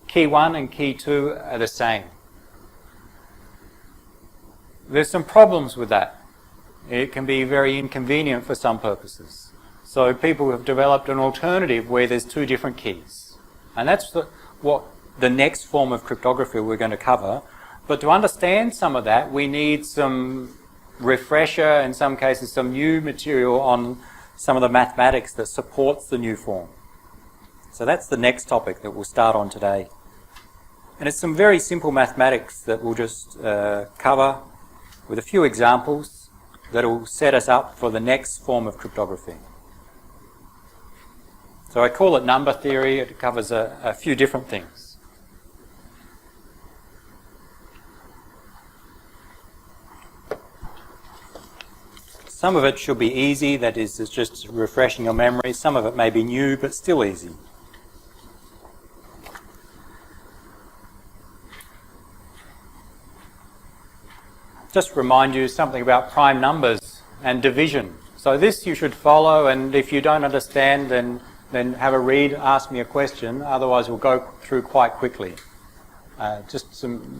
Key 1 and key 2 are the same. There's some problems with that. It can be very inconvenient for some purposes. So people have developed an alternative where there's two different keys. And that's what the next form of cryptography we're going to cover. But to understand some of that, we need some refresher, in some cases some new material on some of the mathematics that supports the new form. So that's the next topic that we'll start on today. And it's some very simple mathematics that we'll just cover with a few examples that will set us up for the next form of cryptography. So I call it number theory. It covers a few different things. Some of it should be easy, that is, it's just refreshing your memory. Some of it may be new, but still easy. Just remind you something about prime numbers and division. So this you should follow, and if you don't understand, then have a read, ask me a question. Otherwise, we'll go through quite quickly. Just some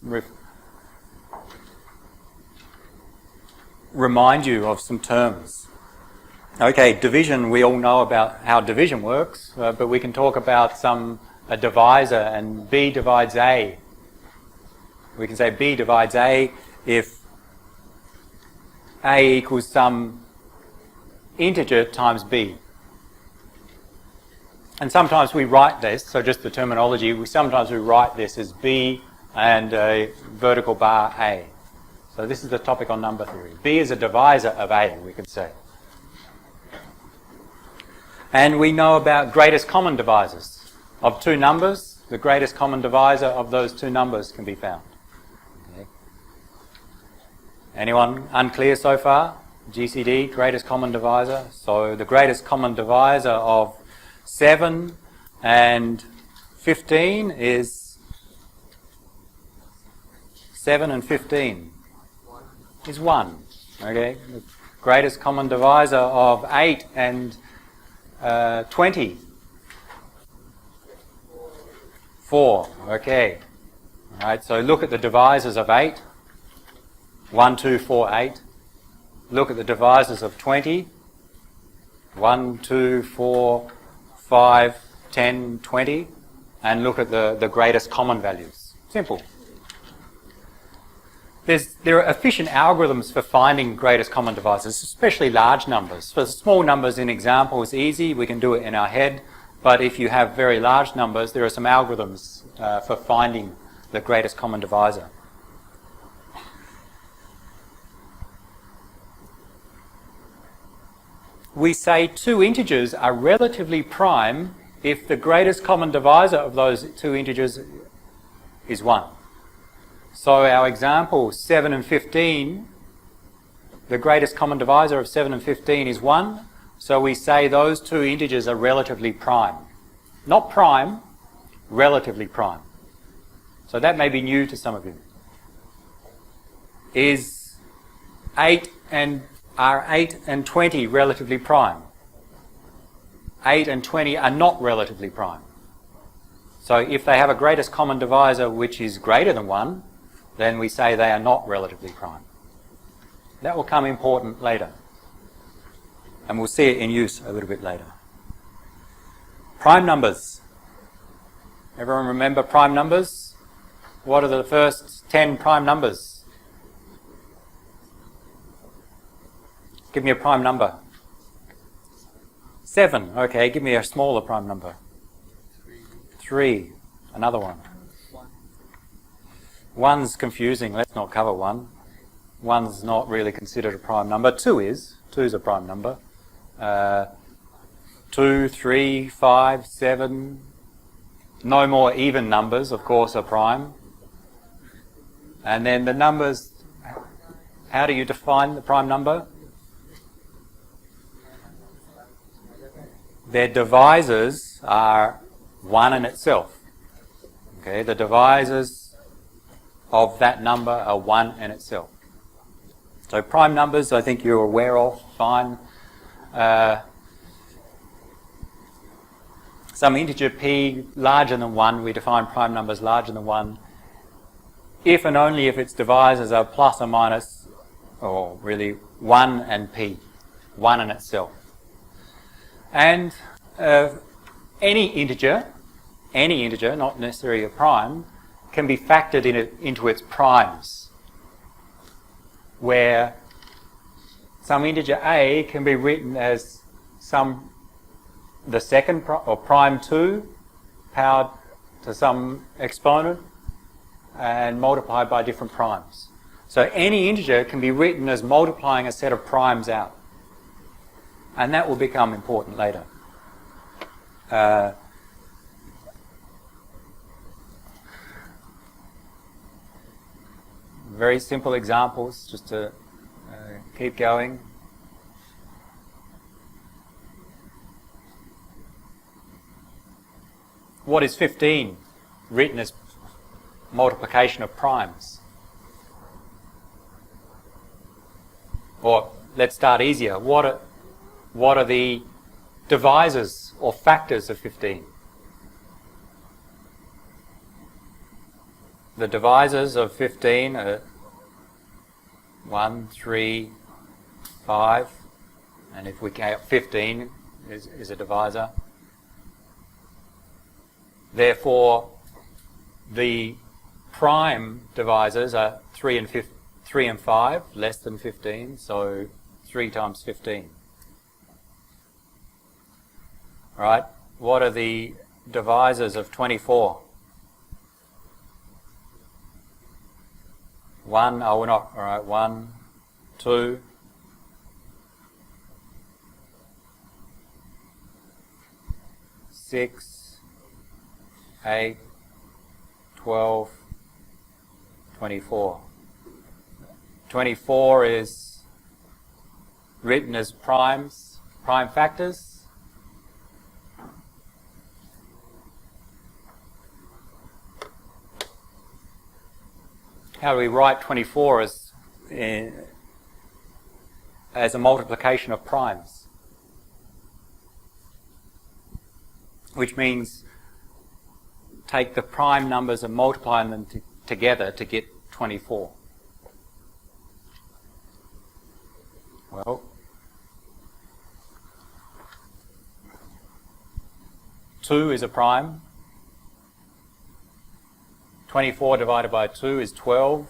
remind you of some terms. Okay, division, we all know about how division works, but we can talk about a divisor, and B divides A. We can say B divides A if A equals some integer times B. And sometimes we write this, so just the terminology, sometimes we write this as B and a vertical bar A. So this is the topic on number theory. B is a divisor of A, we could say. And we know about greatest common divisors. Of two numbers, the greatest common divisor of those two numbers can be found. Okay. Anyone unclear so far? GCD, greatest common divisor. So the greatest common divisor of 7 and 15 is 7 and 15 is 1. Okay. The greatest common divisor of 8 and 20. 4. Okay. All right. So look at the divisors of 8. 1, 2, 4, 8. Look at the divisors of 20. 1, 2, 4, 5, 10, 20. And look at the greatest common values. Simple. There are efficient algorithms for finding greatest common divisors, especially large numbers. For small numbers, in example, is easy. We can do it in our head. But if you have very large numbers, there are some algorithms for finding the greatest common divisor. We say two integers are relatively prime if the greatest common divisor of those two integers is 1. So our example, 7 and 15, the greatest common divisor of 7 and 15 is 1. So we say those two integers are relatively prime. Not prime, relatively prime. So that may be new to some of you. Are 8 and 20 relatively prime? 8 and 20 are not relatively prime. So if they have a greatest common divisor which is greater than 1, then we say they are not relatively prime. That will come important later. And we'll see it in use a little bit later. Prime numbers. Everyone remember prime numbers? What are the first 10 prime numbers? Give me a prime number. 7. Okay, give me a smaller prime number. 3. Another one. 1's confusing. Let's not cover 1. 1's not really considered a prime number. 2 is. 2's a prime number. 2, 3, 5, 7. No more even numbers, of course, are prime. And then the numbers, how do you define the prime number? Their divisors are 1 in itself. Okay, the divisors of that number are 1 in itself. So prime numbers, I think you're aware of, fine. Some integer p larger than 1, we define prime numbers larger than 1, if and only if its divisors are plus or minus, or really 1 and p, 1 in itself. And any integer, not necessarily a prime, can be factored into its primes, where some integer a can be written as the second or prime 2 powered to some exponent and multiplied by different primes. So any integer can be written as multiplying a set of primes out. And that will become important later. Very simple examples just to keep going. What is 15 written as multiplication of primes? Or let's start easier. What are the divisors or factors of 15? The divisors of 15 are 1, 3, 5, and if we count 15 is a divisor. Therefore, the prime divisors are 3 and 5, less than 15, so 3 times 15. All right, what are the divisors of 24? 1, oh, we're not, all right, 1, 2, 6, 8, 12, 24. 24 is written as prime factors. How do we write 24 as a multiplication of primes? Which means take the prime numbers and multiply them together to get 24. Well, 2 is a prime. 24 divided by 2 is 12.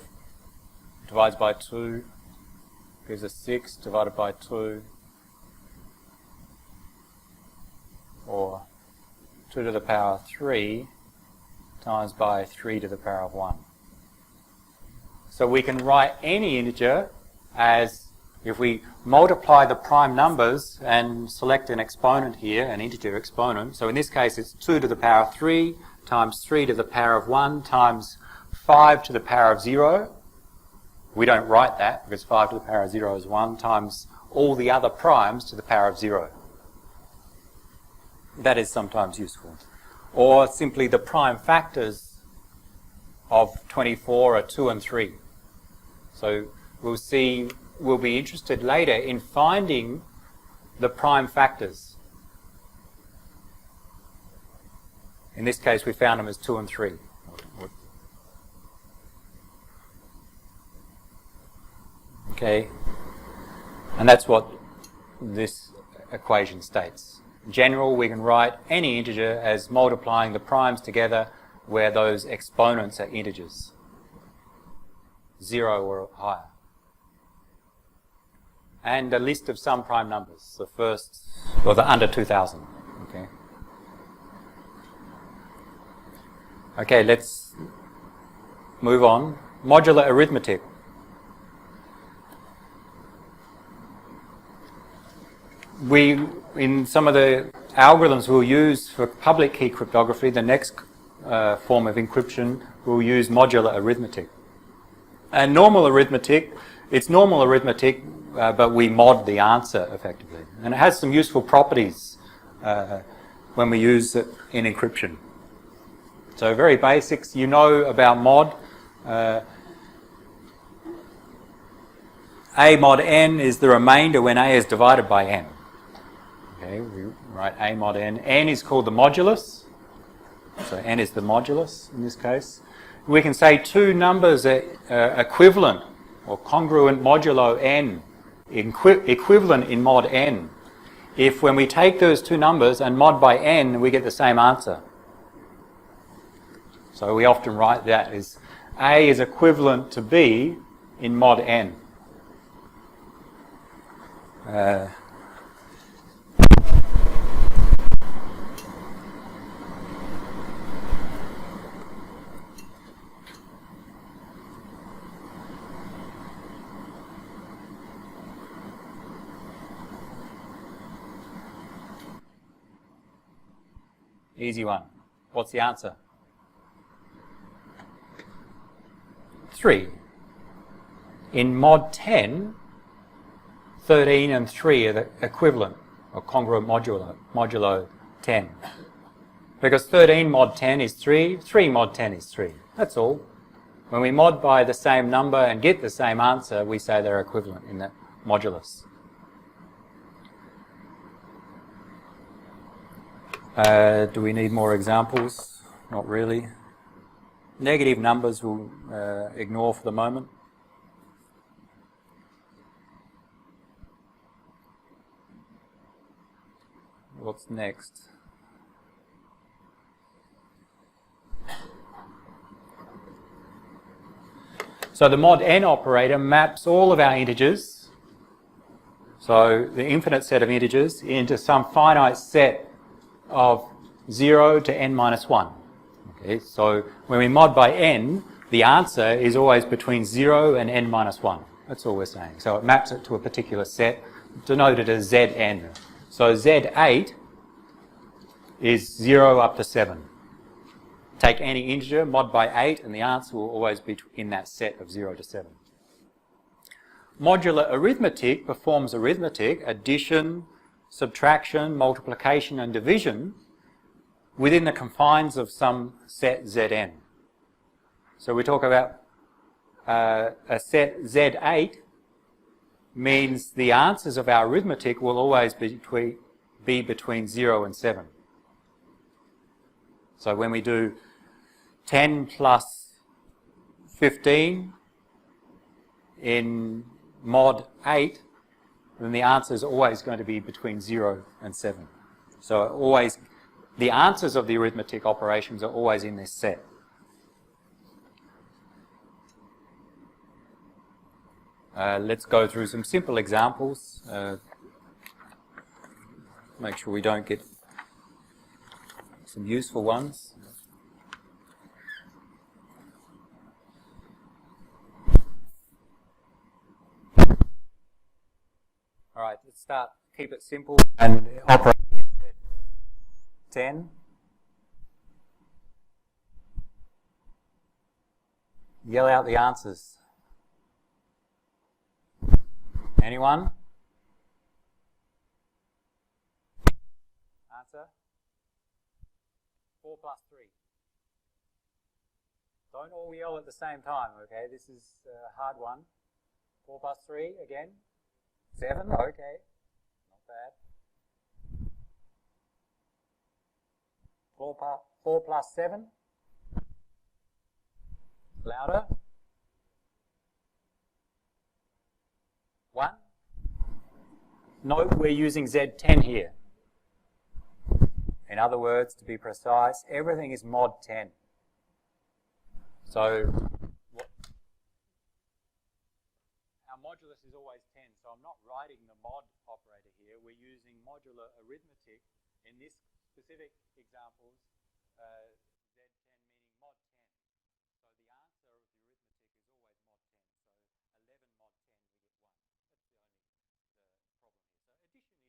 Divides by 2 gives us 6 divided by 2. Or 2 to the power 3 times by 3 to the power of 1. So we can write any integer as, if we multiply the prime numbers and select an exponent here, an integer exponent, so in this case it's 2 to the power of 3 times 3 to the power of 1 times 5 to the power of 0. We don't write that because 5 to the power of 0 is 1 times all the other primes to the power of 0. That is sometimes useful. Or simply the prime factors of 24 are 2 and 3. So we'll be interested later in finding the prime factors. In this case, we found them as 2 and 3. Okay, and that's what this equation states. In general, we can write any integer as multiplying the primes together where those exponents are integers, 0 or higher. And a list of some prime numbers, the first, or the under 2000. Okay. Okay, let's move on. Modular arithmetic. In some of the algorithms we'll use for public key cryptography, the next form of encryption, we'll use modular arithmetic. And normal arithmetic, it's normal arithmetic, but we mod the answer effectively. And it has some useful properties when we use it in encryption. So very basics, you know about mod. A mod n is the remainder when a is divided by n. Okay, we write a mod n. N is called the modulus. So n is the modulus in this case. We can say two numbers are equivalent or congruent modulo n, equivalent in mod n, if when we take those two numbers and mod by n, we get the same answer. So we often write that as A is equivalent to B in mod n. Easy one. What's the answer? 3. In mod 10, 13 and 3 are the equivalent or congruent modulo 10. Because 13 mod 10 is 3, 3 mod 10 is 3. That's all. When we mod by the same number and get the same answer, we say they're equivalent in that modulus. Do we need more examples? Not really. Negative numbers we'll ignore for the moment. What's next? So the mod n operator maps all of our integers, so the infinite set of integers, into some finite set of 0 to n minus 1. Okay, so when we mod by n, the answer is always between 0 and n minus 1. That's all we're saying. So it maps it to a particular set, denoted as Zn. So Z8 is 0 up to 7. Take any integer, mod by 8, and the answer will always be in that set of 0 to 7. Modular arithmetic performs arithmetic, addition, subtraction, multiplication, and division within the confines of some set Zn. So we talk about a set Z8 means the answers of our arithmetic will always be between 0 and 7. So when we do 10 plus 15 in mod 8, then the answer is always going to be between 0 and 7. So always, the answers of the arithmetic operations are always in this set. Let's go through some simple examples. Make sure we don't get some useful ones. All right, let's start. Keep it simple and operate in 10. Yell out the answers. Anyone? Answer? 4 plus 3. Don't all yell at the same time, okay? This is a hard one. 4 plus 3 again. 7, okay. Not bad. 4 plus 7. Louder. 1. Note we're using Z10 here. In other words, to be precise, everything is mod 10. So our modulus is always 10, so I'm not writing the mod operator here. We're using modular arithmetic. In this specific examples, Z10 meaning mod 10. So the answer of the arithmetic is always mod 10. So 11 mod 10, we get 1. That's the only problem here. So addition is easy.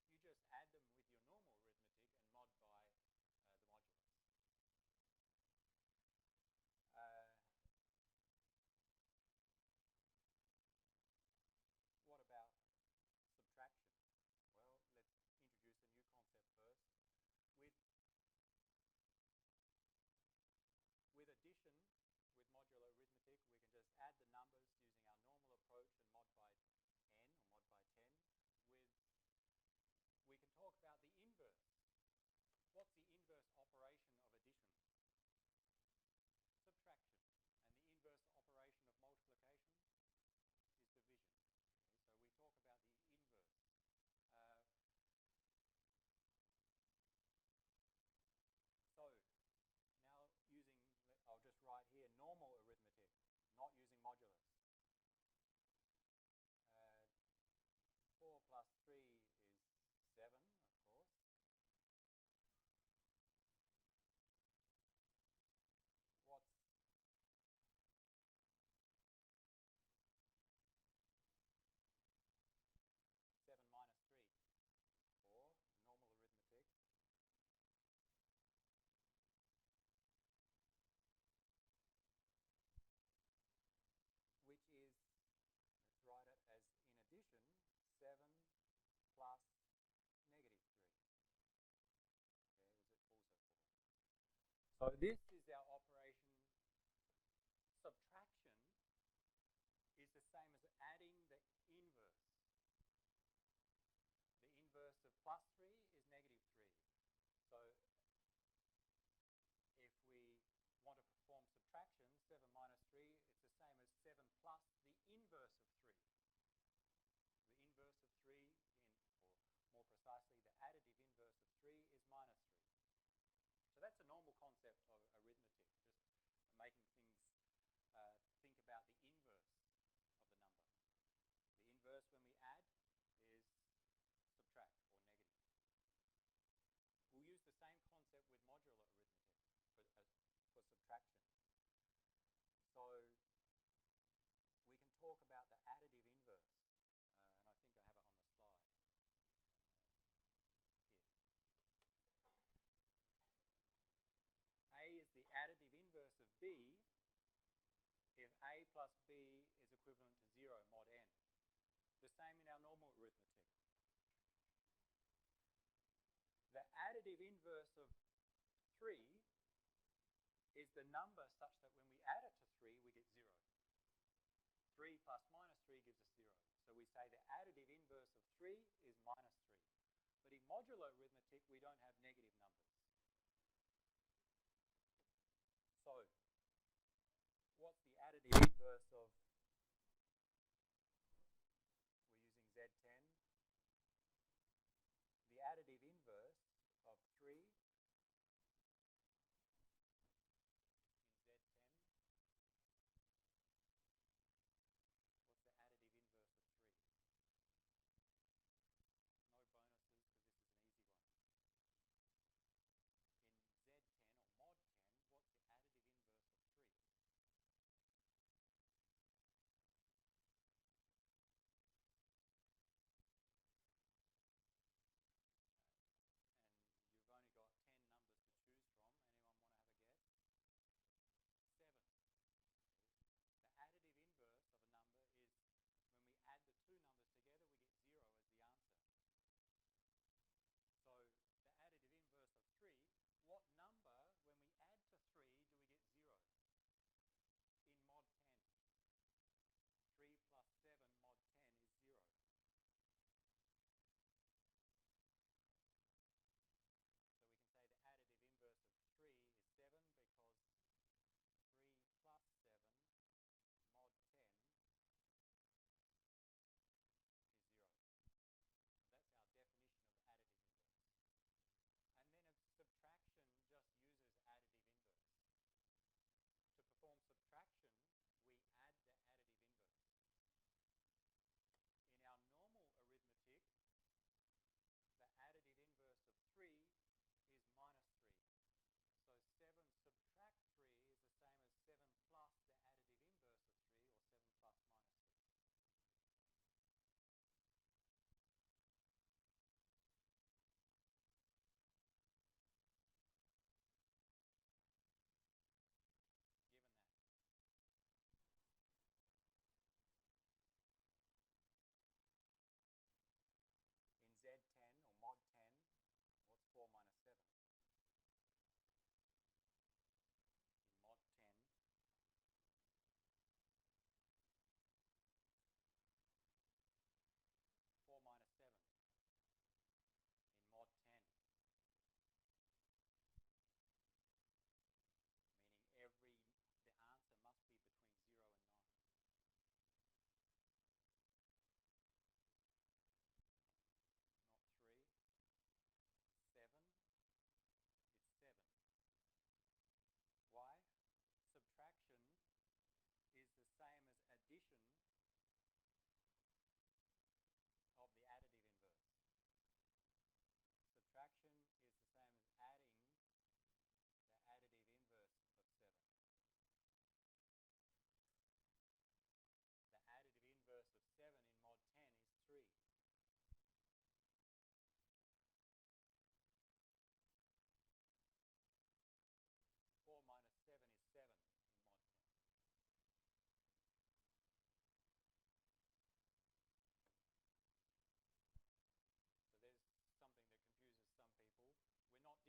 You just add them with your normal arithmetic and mod by the modulus. What about subtraction? Well, let's introduce a new concept first. With addition, with modular arithmetic, we can just add the numbers using our normal approach and mod by n or mod by 10. We can talk about the inverse. What's the inverse operation of addition? Subtraction. And the inverse operation of multiplication is division. Okay, so we talk about the inverse. So now I'll just write here normal arithmetic, not using modulus. 4 plus 3 is 7, of course. What's 7 minus 3? 4, normal arithmetic. Which is, let's write it as in addition, 7 plus negative 3. Okay, was it also 4? So this is our operation. Subtraction is the same as adding the inverse. The inverse of plus 3 is negative 3. So if we want to perform subtraction, 7 minus 3, it's the same as 7 plus the inverse of 3. The inverse of 3, or more precisely, the additive inverse of 3 is minus 3. So that's a normal concept of arithmetic, just making things think about the inverse of the number. The inverse when we add is subtract or negative. We'll use the same concept with modular arithmetic for subtraction. So we can talk about the additive inverse, and I think I have it on the slide. Here. A is the additive inverse of B if A plus B is equivalent to 0 mod n. The same in our normal arithmetic. The additive inverse of 3 is the number such that when we add it to 3, we get 0. 3 plus minus 3 gives us 0. So we say the additive inverse of 3 is minus 3. But in modular arithmetic, we don't have negative numbers. So what's the additive inverse of, we're using Z10. The additive inverse of 3 in Z10. What's the additive inverse of 3? No bonuses because this is an easy one.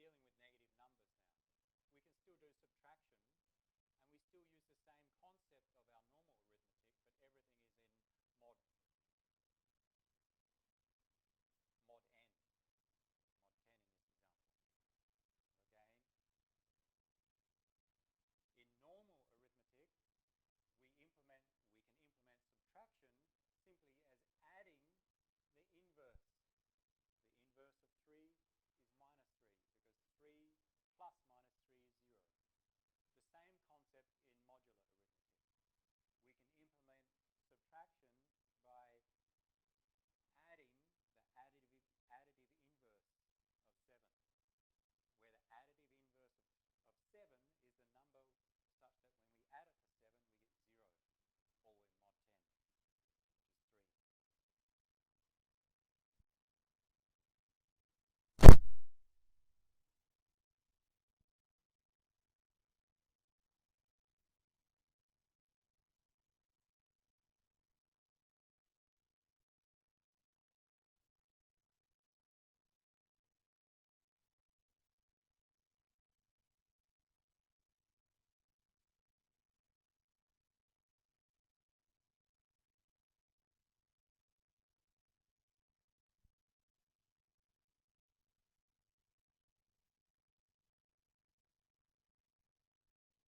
dealing with negative numbers now. We can still do subtraction, and we still use the same concept of our normal arithmetic, but everything is in mod n, mod 10 in this example. Again, in normal arithmetic, we can implement subtraction simply as adding the inverse. The inverse of 3 is minus 3, because 3 plus minus 3 is 0. The same concept in modular arithmetic. We can implement subtraction by adding the additive inverse of 7, where the additive inverse of 7 is the number such that when we add it to 7, we get 0, all in mod 10, which is 3. Minus 6 is 6. 2 plus the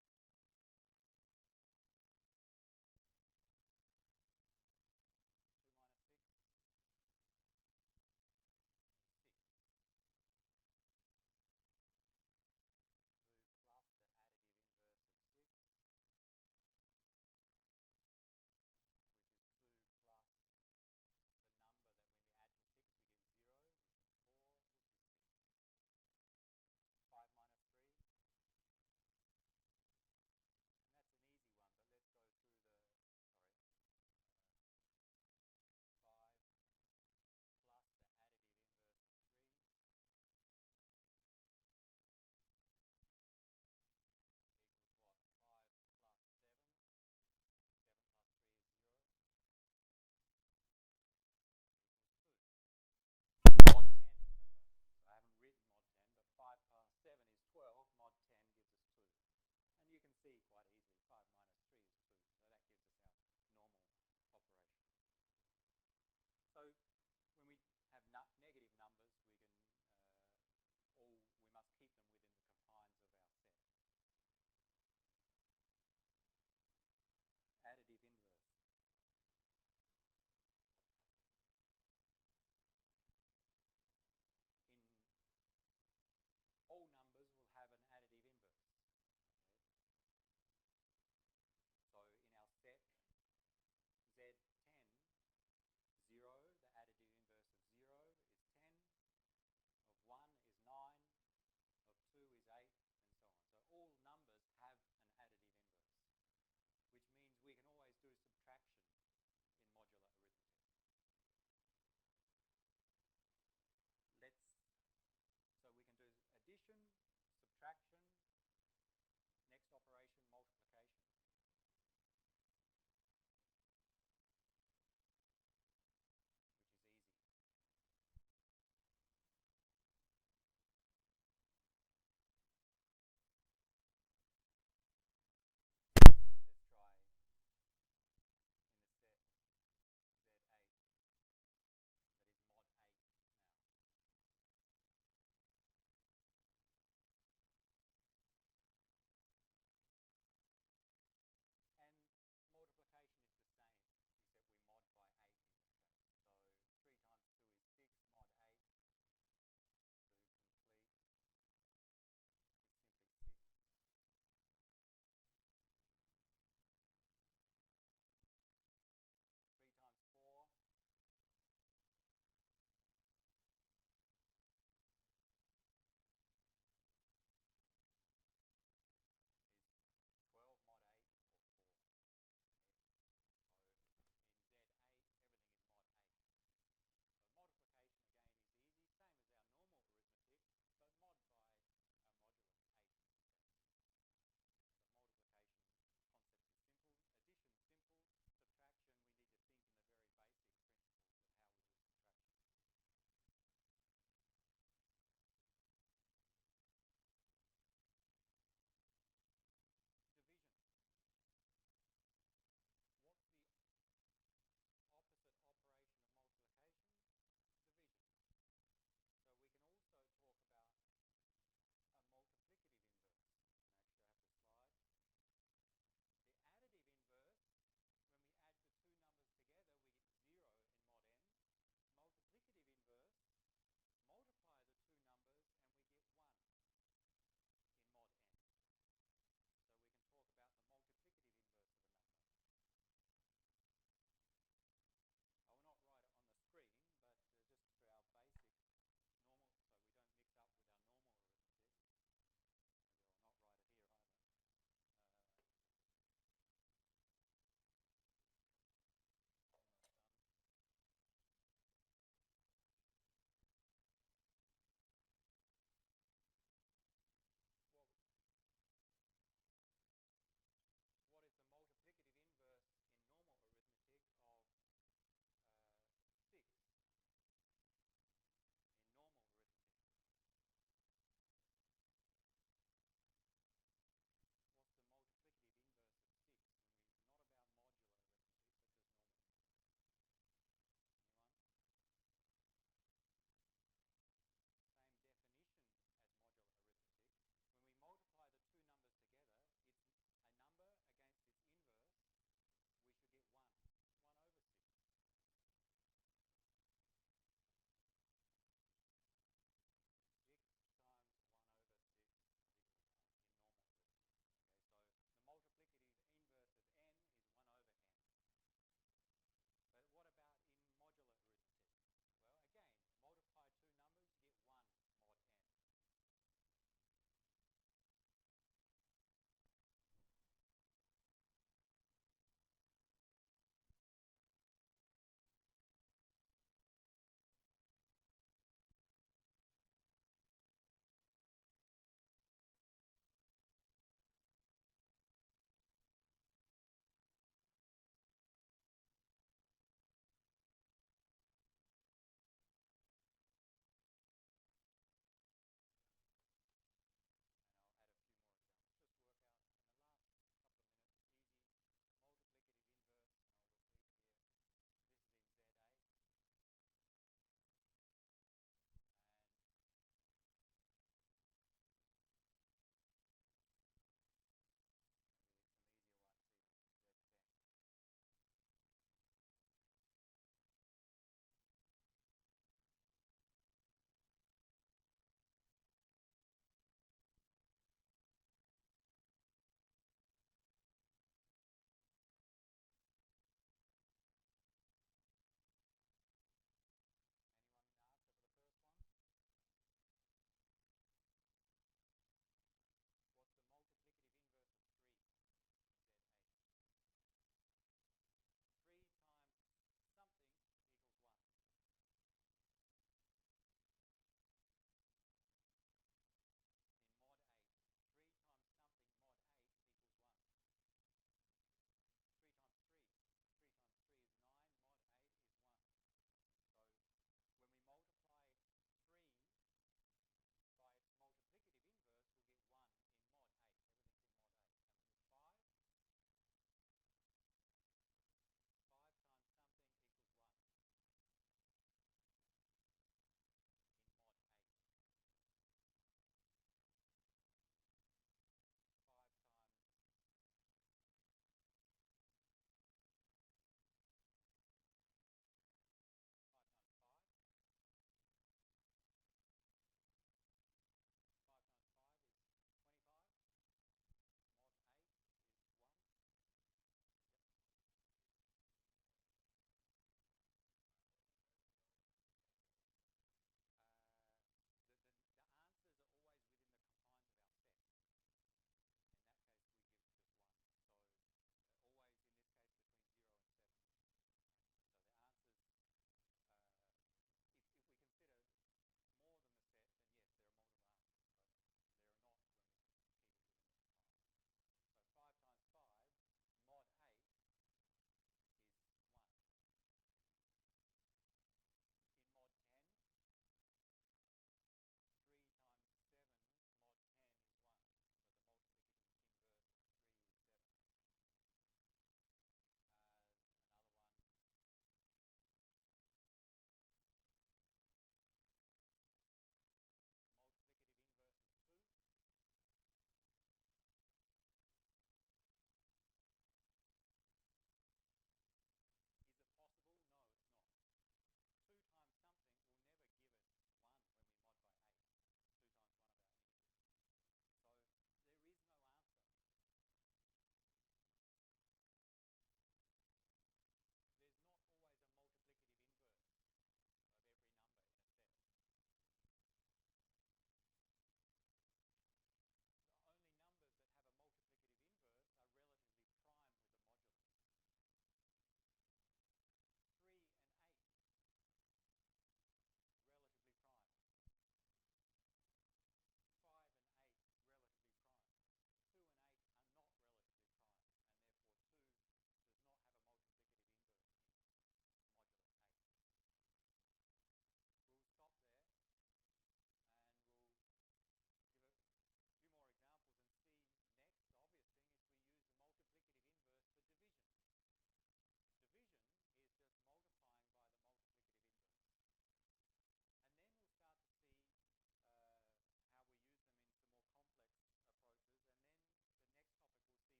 additive inverse of 6, which is 2 plus the number that when we add to 6 we get 0, which is 4, which is 6. 5 minus 3, and that's an easy one, but let's go through the, 5 plus the additive inverse of 3 equals what? 5 plus 7. 7 plus 3 is 0. Equals 2. Mod 10, remember. So I haven't written mod 10, but 5 plus 7 is 12. Mod 10 gives us 2. And you can see quite easily 5 minus 3 is 2. So that gives us our normal operation. So when we have negative numbers, we can we must keep them within the confines of our set. Additive inverse. In all numbers will have an additive inverse. Okay. So in our set Z10, 0, the additive inverse of 0 is 10, of 1 is 9, of 2 is 8, and so on. So all numbers have an additive inverse, which means we can always do subtraction in modular arithmetic. So we can do addition, subtraction, next operation, multiplication. Which is easy. Let's try in the set Z8, that is mod 8 now.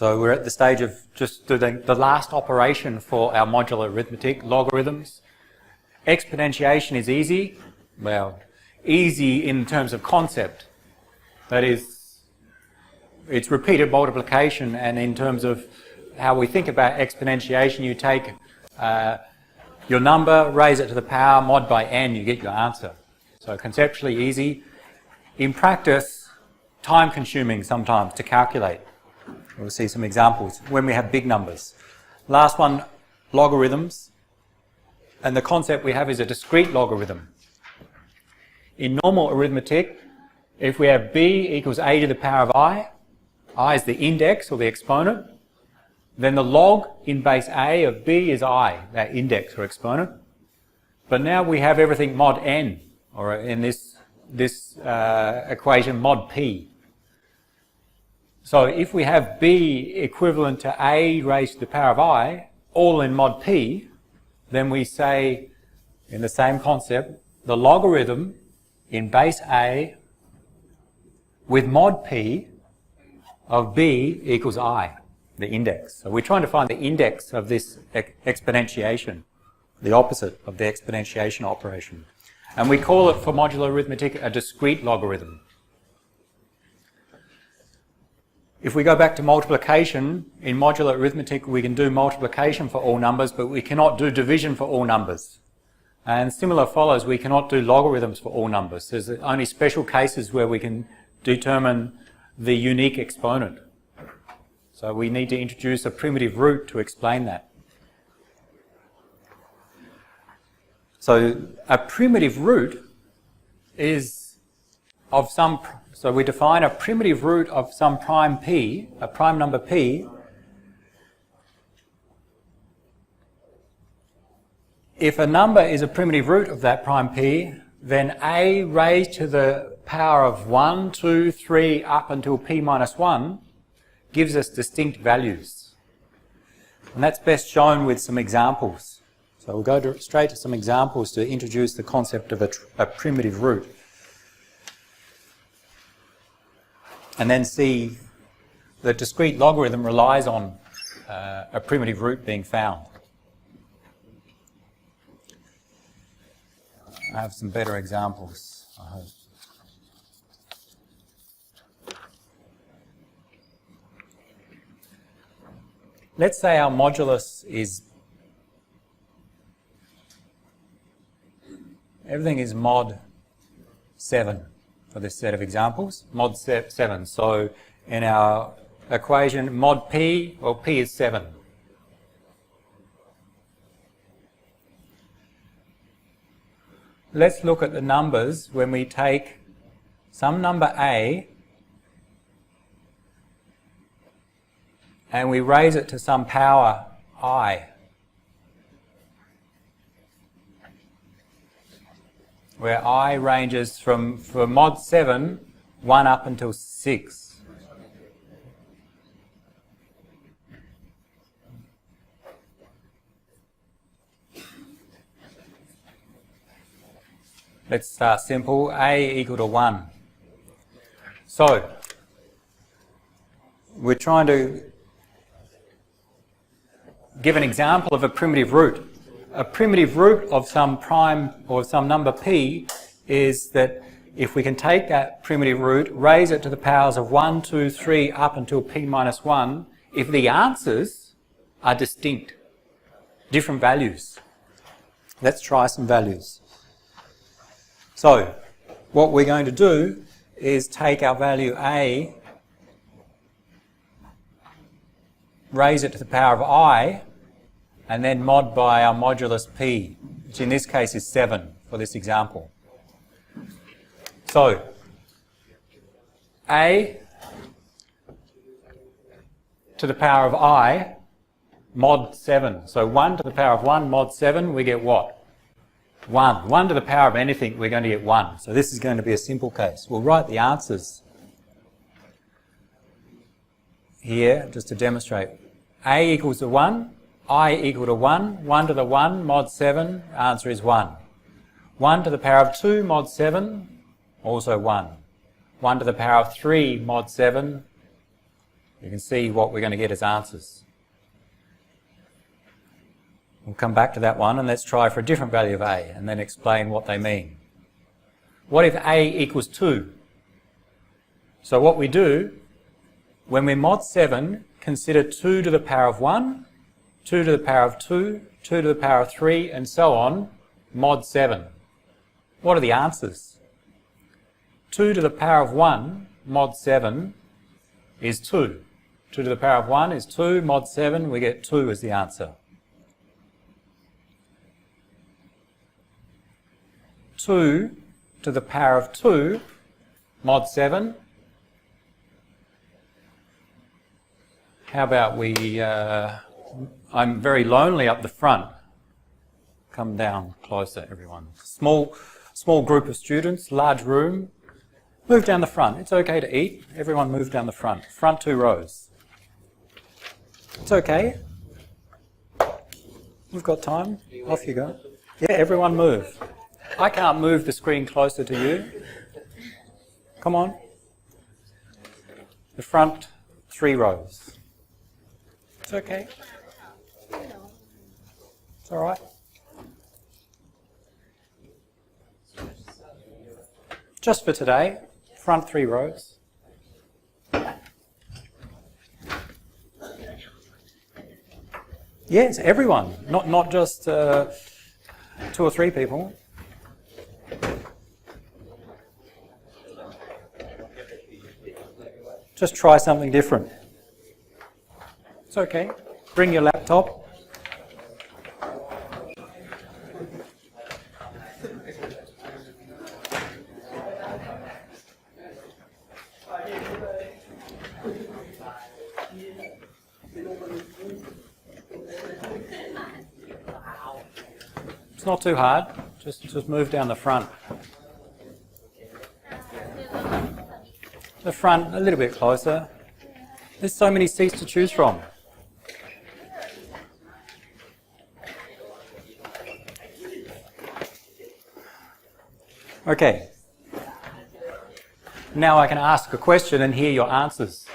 So we're at the stage of just doing the last operation for our modular arithmetic, logarithms. Exponentiation is easy. Well, easy in terms of concept. That is, it's repeated multiplication, and in terms of how we think about exponentiation, you take your number, raise it to the power, mod by n, you get your answer. So conceptually easy. In practice, time consuming sometimes to calculate. We'll see some examples when we have big numbers. Last one, logarithms. And the concept we have is a discrete logarithm. In normal arithmetic, if we have b equals a to the power of I is the index or the exponent, then the log in base a of b is I, that index or exponent. But now we have everything mod n, or in this equation mod p. So if we have b equivalent to a raised to the power of I, all in mod p, then we say, in the same concept, the logarithm in base a with mod p of b equals I, the index. So we're trying to find the index of this exponentiation, the opposite of the exponentiation operation. And we call it, for modular arithmetic, a discrete logarithm. If we go back to multiplication, in modular arithmetic we can do multiplication for all numbers, but we cannot do division for all numbers. And similar follows, we cannot do logarithms for all numbers. There's only special cases where we can determine the unique exponent. So we need to introduce a primitive root to explain that. So a primitive root is of some, so we define a primitive root of some prime p, a prime number p, if a number is a primitive root of that prime p, then a raised to the power of 1, 2, 3 up until p minus 1 gives us distinct values. And that's best shown with some examples. So we'll go straight to some examples to introduce the concept of a primitive root. And then see the discrete logarithm relies on a primitive root being found. I have some better examples, I hope. Let's say our modulus is, everything is mod 7 for this set of examples, mod 7. So in our equation, mod p, well, p is 7. Let's look at the numbers when we take some number a and we raise it to some power I, where I ranges from, for mod 7, 1 up until 6. Let's start simple. A equal to 1. So, we're trying to give an example of a primitive root. A primitive root of some prime or some number p is that if we can take that primitive root, raise it to the powers of 1, 2, 3 up until p minus 1, if the answers are distinct, different values. Let's try some values. So, what we're going to do is take our value a, raise it to the power of I, and then mod by our modulus p, which in this case is 7 for this example. So, a to the power of I, mod 7. So 1 to the power of 1, mod 7, we get what? 1. 1 to the power of anything, we're going to get 1. So this is going to be a simple case. We'll write the answers here just to demonstrate. A equals to 1, I equal to 1, 1 to the 1, mod 7, answer is 1. 1 to the power of 2, mod 7, also 1. 1 to the power of 3, mod 7, You can see what we're going to get as answers. We'll come back to that one and let's try for a different value of a and then explain what they mean. What if a equals 2? So what we do, when we're mod 7, consider 2 to the power of 1, 2 to the power of 2, 2 to the power of 3, and so on, mod 7. What are the answers? 2 to the power of 1, mod 7, is 2. 2 to the power of 1 is 2, mod 7, we get 2 as the answer. 2 to the power of 2, mod 7. How about we, I'm very lonely up the front. Come down closer, everyone. Small group of students, large room. Move down the front. It's okay to eat. Everyone move down the front. Front 2 rows. It's okay. We've got time. Off you go. Yeah, everyone move. I can't move the screen closer to you. Come on. The front 3 rows. It's okay. It's all right. Just for today, front 3 rows. Yes, everyone, not just 2 or 3 people. Just try something different. It's okay. Bring your laptop. It's not too hard. Just move down the front. The front a little bit closer. There's so many seats to choose from. Okay. Now I can ask a question and hear your answers.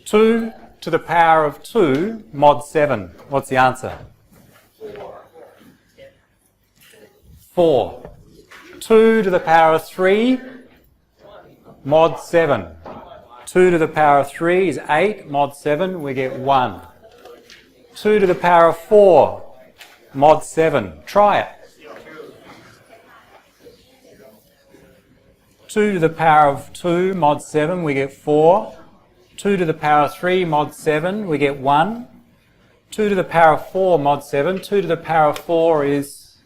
2 to the power of 2 mod 7. What's the answer? 4. 2 to the power of 3 mod 7. 2 to the power of 3 is 8 mod 7. We get 1. 2 to the power of 4 mod 7. Try it. 2 to the power of 2 mod 7, we get 4. 2 to the power of 3 mod 7, we get 1. 2 to the power of 4 mod 7, 2 to the power of 4 is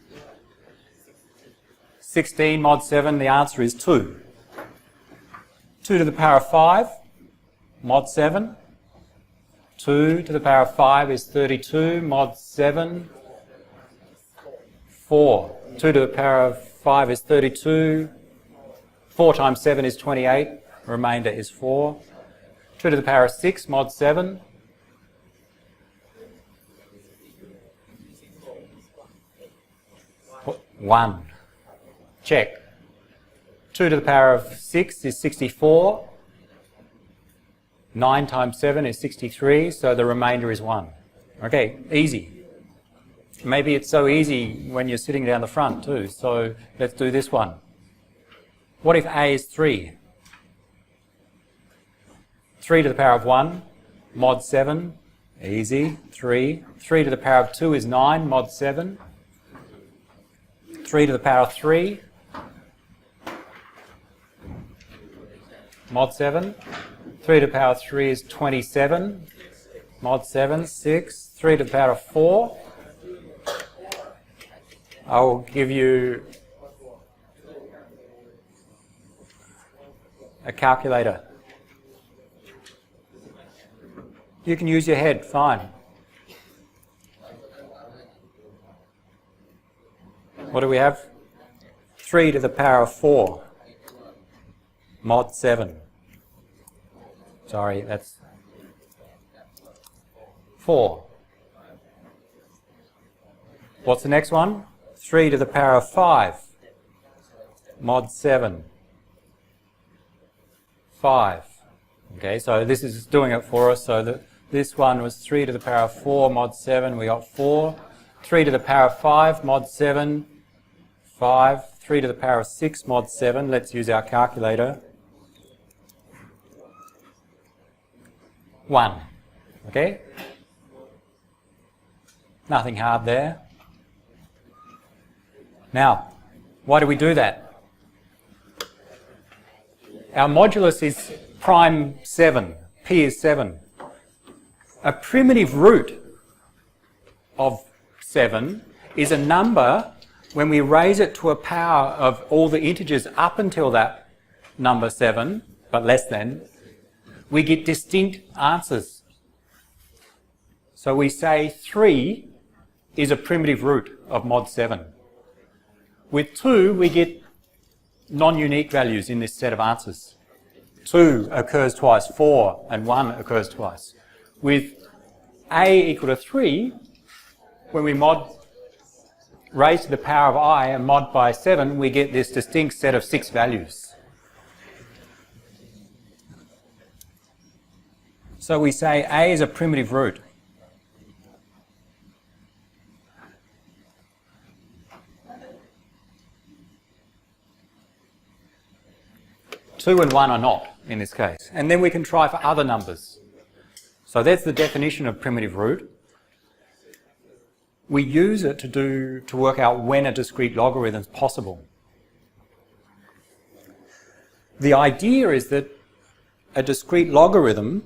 16 mod 7, the answer is 2. 2 to the power of 5 mod 7, 2 to the power of 5 is 32 mod 7, 4. 2 to the power of 5 is 32. 4 times 7 is 28, remainder is 4. 2 to the power of 6 mod 7. One. Check. 2 to the power of 6 is 64. 9 times 7 is 63, so the remainder is 1. Okay, easy. Maybe it's so easy when you're sitting down the front too, so let's do this one. What if a is 3? 3 to the power of 1, mod 7, easy, 3. 3 to the power of 2 is 9, mod 7. 3 to the power of 3, mod 7. 3 to the power of 3 is 27, mod 7, 6. 3 to the power of 4, I'll give you a calculator. You can use your head, fine. What do we have? 3 to the power of 4, mod 7. Sorry, that's 4. What's the next one? 3 to the power of 5, mod 7. 5. Okay, so this is doing it for us. So that this one was 3 to the power of 4 mod 7, we got 4. 3 to the power of 5 mod 7, 5. 3 to the power of 6 mod 7, let's use our calculator. 1. Okay? Nothing hard there. Now, why do we do that? Our modulus is prime 7. P is 7. A primitive root of 7 is a number when we raise it to a power of all the integers up until that number 7, but less than, we get distinct answers. So we say 3 is a primitive root of mod 7. With 2, we get non-unique values in this set of answers. 2 occurs twice, 4 and 1 occurs twice. With a equal to 3, when we mod raise to the power of I and mod by 7, we get this distinct set of 6 values. So we say A is a primitive root. Two and 1 are not in this case. And then we can try for other numbers. So that's the definition of primitive root. We use it to work out when a discrete logarithm is possible. The idea is that a discrete logarithm,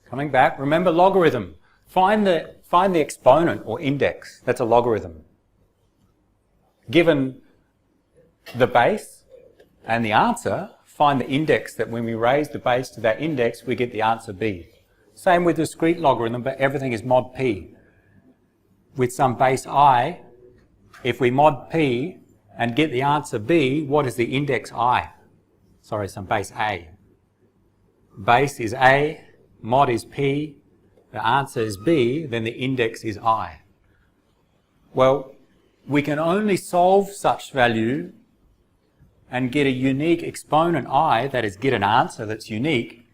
coming back, remember logarithm, find the exponent or index, that's a logarithm. Given the base and the answer, find the index that when we raise the base to that index, we get the answer B. Same with discrete logarithm, but everything is mod P. With some base I, if we mod P and get the answer B, what is the index I? Sorry, some base A. Base is A, mod is P, the answer is B, then the index is I. Well, we can only solve such value and get a unique exponent I, that is get an answer that's unique,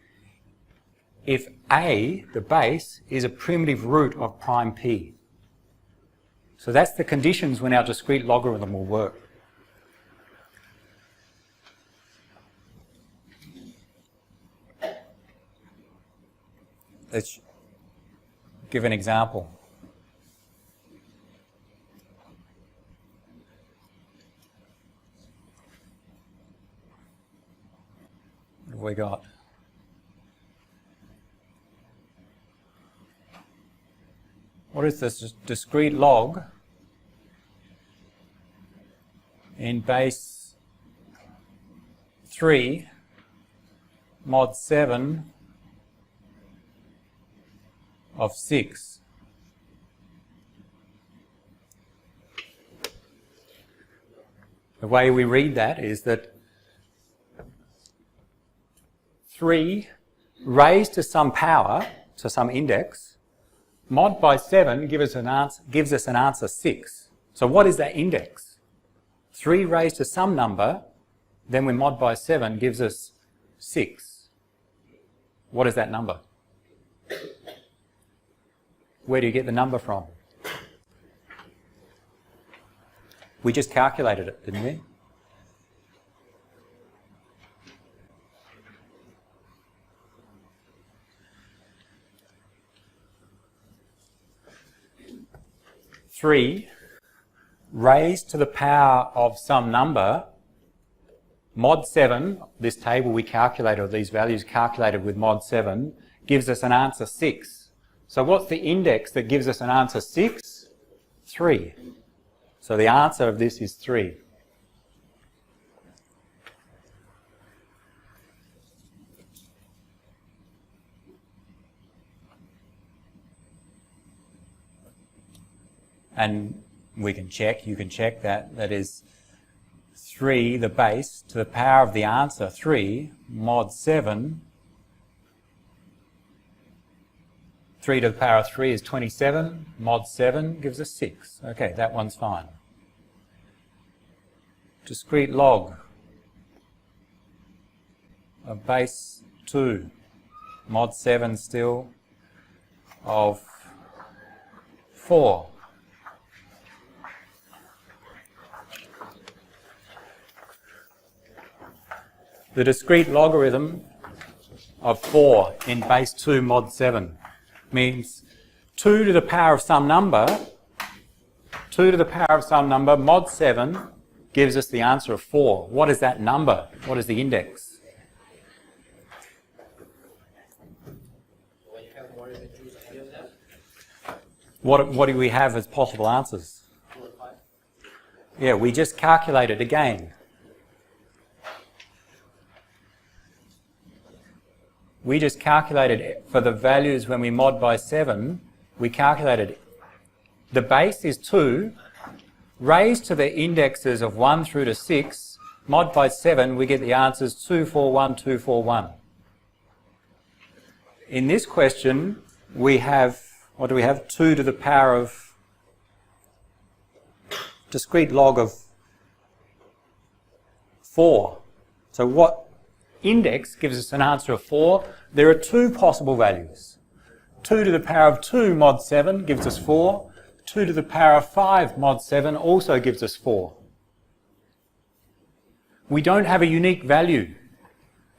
if A, the base, is a primitive root of prime P. So that's the conditions when our discrete logarithm will work. Let's give an example. What have we got? What is this discrete log in base 3 mod 7 of 6? The way we read that is that 3 raised to some power, to some index, mod by 7 gives us an answer 6. So what is that index? 3 raised to some number, then we mod by 7 gives us 6. What is that number? Where do you get the number from? We just calculated it, didn't we? Three raised to the power of some number, mod 7, this table we calculated, or these values calculated with mod 7, gives us an answer 6. So what's the index that gives us an answer 6? 3. So the answer of this is 3. And we can check, you can check that, that is 3, the base, to the power of the answer 3, mod 7. 3 to the power of 3 is 27, mod 7 gives us 6. Okay, that one's fine. Discrete log of base 2 mod 7 still of 4. The discrete logarithm of 4 in base 2 mod 7 means 2 to the power of some number, 2 to the power of some number, mod 7 gives us the answer of 4. What is that number? What is the index? When you have more than choose any of them, What do we have as possible answers? 2 or 5. Yeah, we just calculated again. We just calculated for the values when we mod by 7, we calculated the base is 2, raised to the indexes of 1 through to 6, mod by 7, we get the answers 2, 4, 1, 2, 4, 1. In this question, we have, what do we have? 2 to the power of discrete log of 4. So what index gives us an answer of 4? There are 2 possible values. 2 to the power of 2 mod 7 gives us 4. 2 to the power of 5 mod 7 also gives us 4. We don't have a unique value,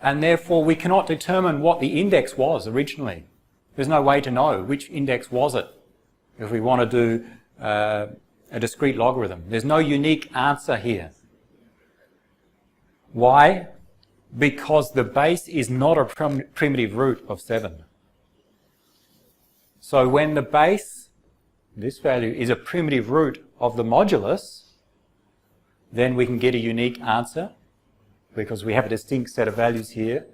and therefore we cannot determine what the index was originally. There's no way to know which index was it if we want to do a discrete logarithm. There's no unique answer here. Why? Because the base is not a primitive root of 7. So when the base, this value, is a primitive root of the modulus, then we can get a unique answer because we have a distinct set of values here.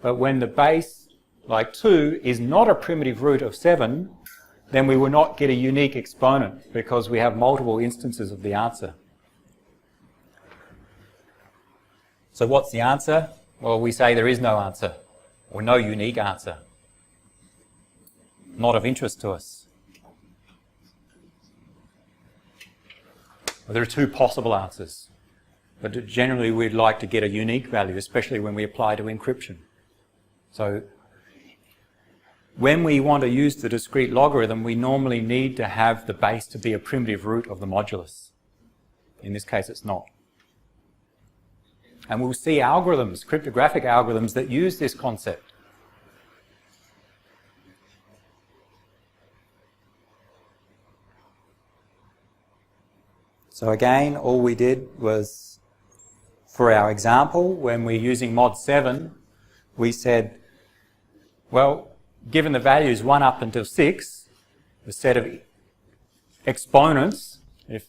But when the base, like 2, is not a primitive root of 7, then we will not get a unique exponent because we have multiple instances of the answer. So what's the answer? Well, we say there is no answer, or no unique answer. Not of interest to us. Well, there are 2 possible answers, but generally we'd like to get a unique value, especially when we apply to encryption. So when we want to use the discrete logarithm, we normally need to have the base to be a primitive root of the modulus. In this case, it's not. And we'll see algorithms, cryptographic algorithms, that use this concept. So again, all we did was, for our example, when we're using mod 7, we said, well, given the values 1 up until 6, the set of exponents, if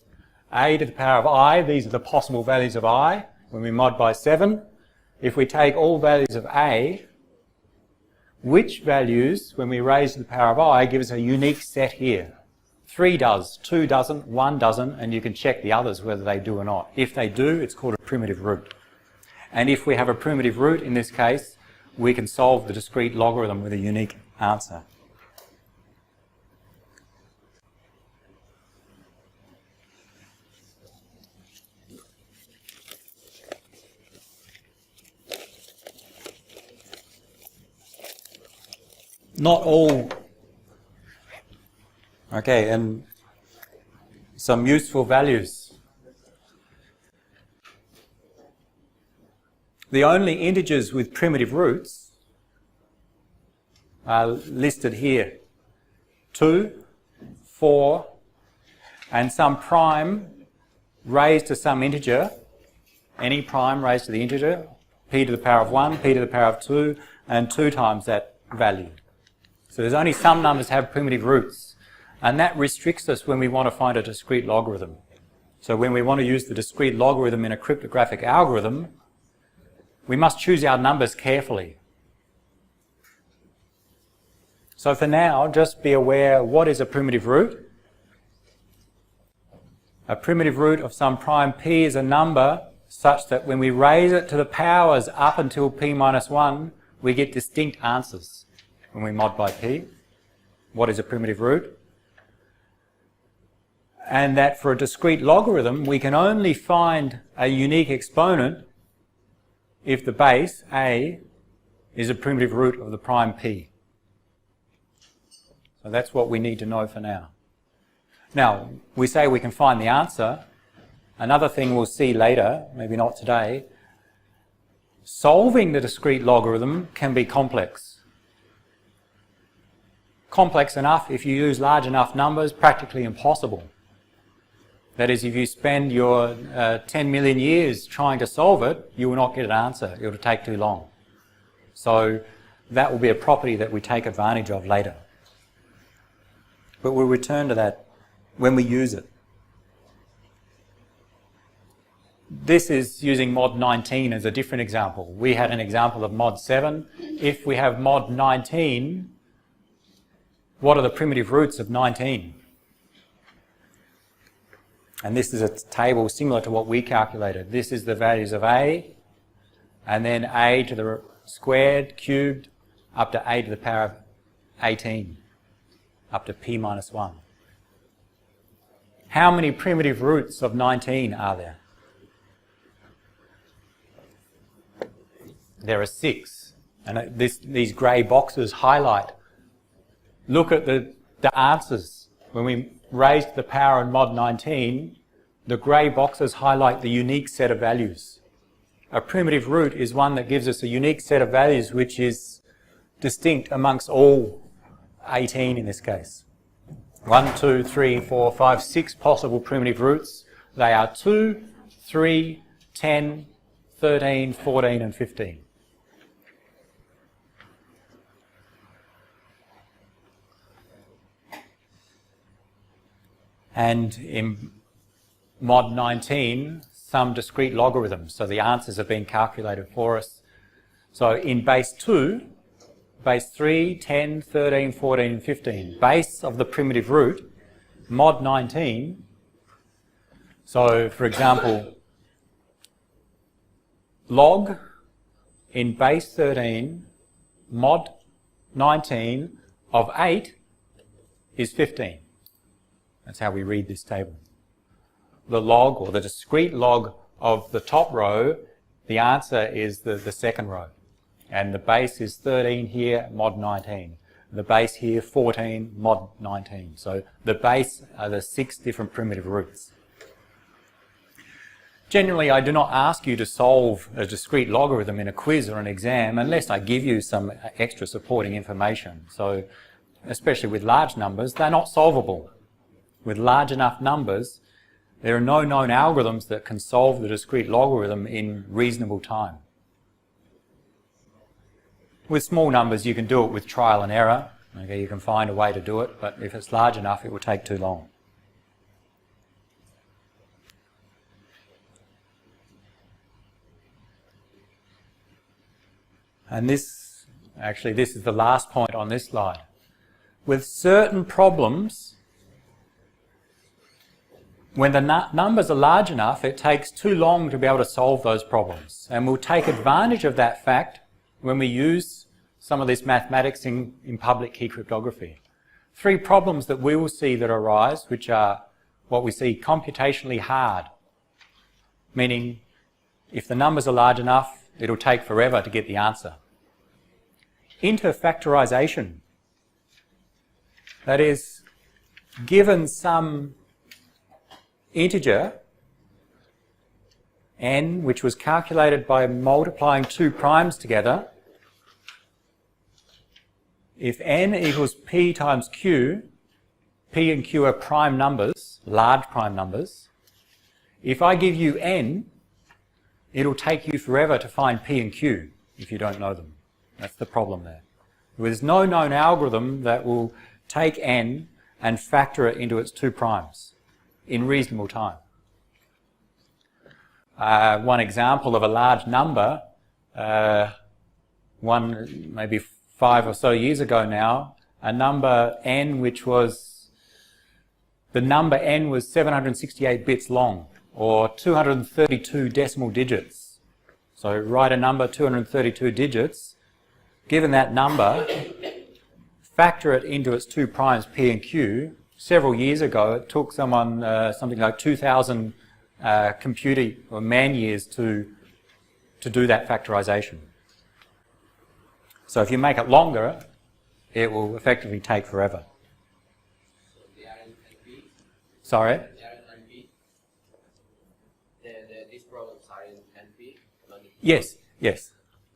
a to the power of I, these are the possible values of I, when we mod by 7, if we take all values of a, which values, when we raise to the power of I, give us a unique set here? 3 does, 2 doesn't, 1 doesn't, and you can check the others whether they do or not. If they do, it's called a primitive root. And if we have a primitive root, in this case, we can solve the discrete logarithm with a unique answer. Not all. Okay, and some useful values. The only integers with primitive roots are listed here. 2, 4, and some prime raised to some integer, any prime raised to the integer, p to the power of 1, p to the power of 2, and 2 times that value. So there's only some numbers have primitive roots, and that restricts us when we want to find a discrete logarithm. So when we want to use the discrete logarithm in a cryptographic algorithm, we must choose our numbers carefully. So for now, just be aware, what is a primitive root? A primitive root of some prime p is a number such that when we raise it to the powers up until p minus 1, we get distinct answers. When we mod by p, what is a primitive root? And that for a discrete logarithm, we can only find a unique exponent if the base, a, is a primitive root of the prime p. So that's what we need to know for now. Now, we say we can find the answer. Another thing we'll see later, maybe not today, solving the discrete logarithm can be complex. Complex enough if you use large enough numbers, practically impossible. That is, if you spend your 10 million years trying to solve it, you will not get an answer. It will take too long. So that will be a property that we take advantage of later. But we'll return to that when we use it. This is using mod 19 as a different example. We had an example of mod 7. If we have mod 19, what are the primitive roots of 19? And this is a table similar to what we calculated. This is the values of a, and then a to the squared, cubed, up to a to the power of 18, up to p minus 1. How many primitive roots of 19 are there? There are 6. And these grey boxes highlight. Look at the answers. When we raised the power in mod 19, the grey boxes highlight the unique set of values. A primitive root is one that gives us a unique set of values which is distinct amongst all 18 in this case. 1, 2, 3, 4, 5, 6 possible primitive roots. They are 2, 3, 10, 13, 14 and 15. And in mod 19, some discrete logarithms. So the answers have been calculated for us. So in base 2, base 3, 10, 13, 14, and 15, base of the primitive root, mod 19. So for example, log in base 13, mod 19 of 8 is 15. That's how we read this table. The log, or the discrete log of the top row, the answer is the second row. And the base is 13 here, mod 19. The base here, 14, mod 19. So the base are the 6 different primitive roots. Generally, I do not ask you to solve a discrete logarithm in a quiz or an exam unless I give you some extra supporting information. So, especially with large numbers, they're not solvable. With large enough numbers, there are no known algorithms that can solve the discrete logarithm in reasonable time. With small numbers, you can do it with trial and error. Okay, you can find a way to do it, but if it's large enough, it will take too long. And this is the last point on this slide. With certain problems, when the numbers are large enough, it takes too long to be able to solve those problems. And we'll take advantage of that fact when we use some of this mathematics in public key cryptography. 3 problems that we will see that arise, which are what we see computationally hard, meaning if the numbers are large enough, it'll take forever to get the answer. Interfactorization. That is, given some integer n, which was calculated by multiplying 2 primes together, if n equals p times q, p and q are prime numbers, large prime numbers. If I give you n, it'll take you forever to find p and q if you don't know them. That's the problem there. There's no known algorithm that will take n and factor it into its 2 primes in reasonable time. One example of a large number, maybe 5 or so years ago now, a number n which was, the number n was 768 bits long, or 232 decimal digits. So write a number 232 digits, given that number, factor it into its 2 primes p and q. Several years ago, it took someone something like 2,000 computer or man years to do that factorization. So if you make it longer, it will effectively take forever. So they are in NP. Sorry? They are in NP. These problems are in NP. Yes, yes.